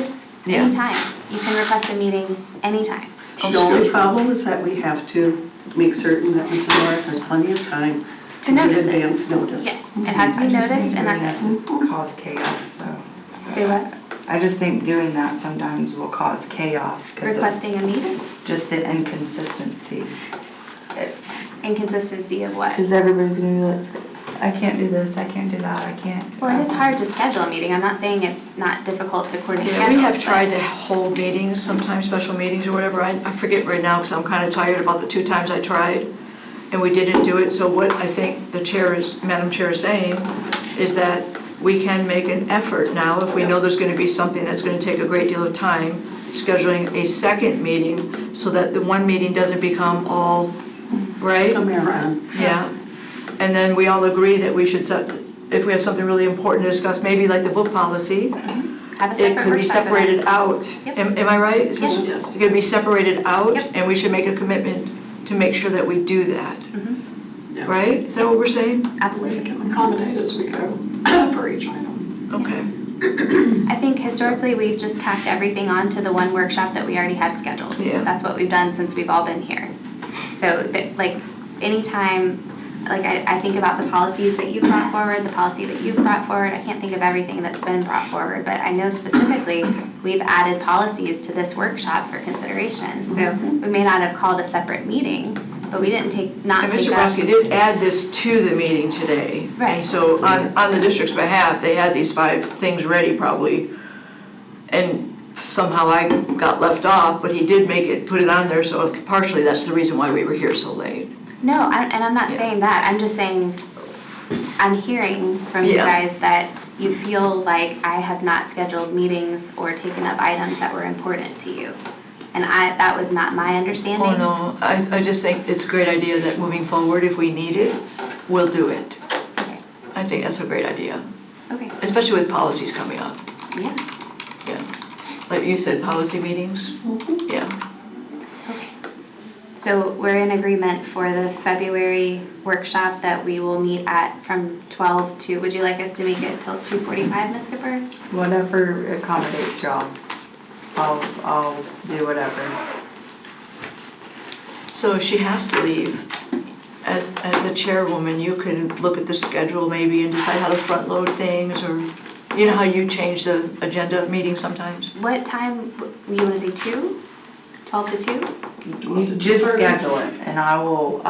Yeah. anytime. You can request a meeting anytime. The only problem is that we have to make certain that Ms. Laura has plenty of time To to give notice it. advance notice. Yes, it has to be noticed, and that's it. Will cause chaos, so. Say what? I just think doing that sometimes will cause chaos. 'Cause of Requesting a meeting? just the inconsistency. Inconsistency of what? Because everybody's gonna be like, I can't do this, I can't do that, I can't. Well, it is hard to schedule a meeting. I'm not saying it's not difficult to coordinate. Yeah, we have schedules, tried but- to hold meetings, sometimes special meetings or whatever. I forget right now because I'm kind of tired about the 2 times I tried and we didn't do it. So what I think the chair is, Madam Chair is saying is that we can make an effort now if we know there's going to be something that's going to take a great deal of time, scheduling a second meeting so that the one meeting doesn't become all, right? A marathon. Yeah, and then we all agree that we should set, if we have something really important to discuss, maybe like the book policy, Have a it separate could be workshop for that. separated out. Yep. Am I right? It's Yes. just- It's gonna be separated out, Yep. and we should make a commitment to make sure that we do that. right? Is that what we're saying? We Absolutely. can accommodate as we go for each item. Okay. I think historically, we've just tacked everything on to the one workshop that we already had scheduled. Yeah. That's what we've done since we've all been here. So, like, anytime, like, I think about the policies that you've brought forward, the policy that you've brought forward. I can't think of everything that's been brought forward, but I know specifically, we've added policies to this workshop for consideration. So, we may not have called a separate meeting, but we didn't not And take Mr. up. Brodsky did add this to the meeting today. Right. And so on the district's behalf, they had these 5 things ready probably. And somehow I got left off, but he did put it on there, so partially that's the reason why we were here so late. No, and I'm not Yeah. saying that. I'm just saying, I'm hearing from you Yeah. guys that you feel like I have not scheduled meetings or taken up items that were important to you. And that was not my understanding. Oh, no, I just think it's a great idea that moving forward, if we need it, we'll do it. Okay. I think that's a great idea, Okay, especially with policies coming up. yeah, Yeah. Like you said, policy meetings? Yeah. okay. So we're in agreement for the February workshop that we will meet at from 12 to, would you like us to make it till 2:45, Ms. Skipper? Whatever accommodates y'all. I'll do whatever. So if she has to leave, as the chairwoman, you can look at the schedule maybe and decide how to front load things, or, you know how you change the agenda of meetings sometimes? What time, you want to say 2? 12 to 2? You just schedule it, and I will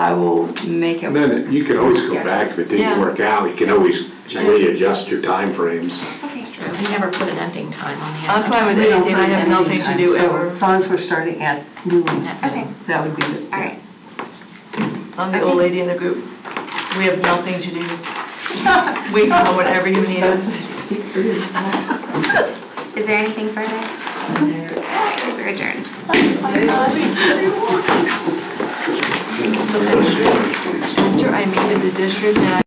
make it. And then you can always go back if it Yeah. didn't work out. You can always readjust your timeframes. Okay. True, we never put an ending time on the I'm end. fine with We don't anything, I put have any nothing to time, do so ever. As long as we're starting at noon, Okay, that would be it. all right. I'm the old lady in the group. We have nothing to do. We can come whenever you need us. Is there anything further? We're adjourned. So after I meet with the district, then I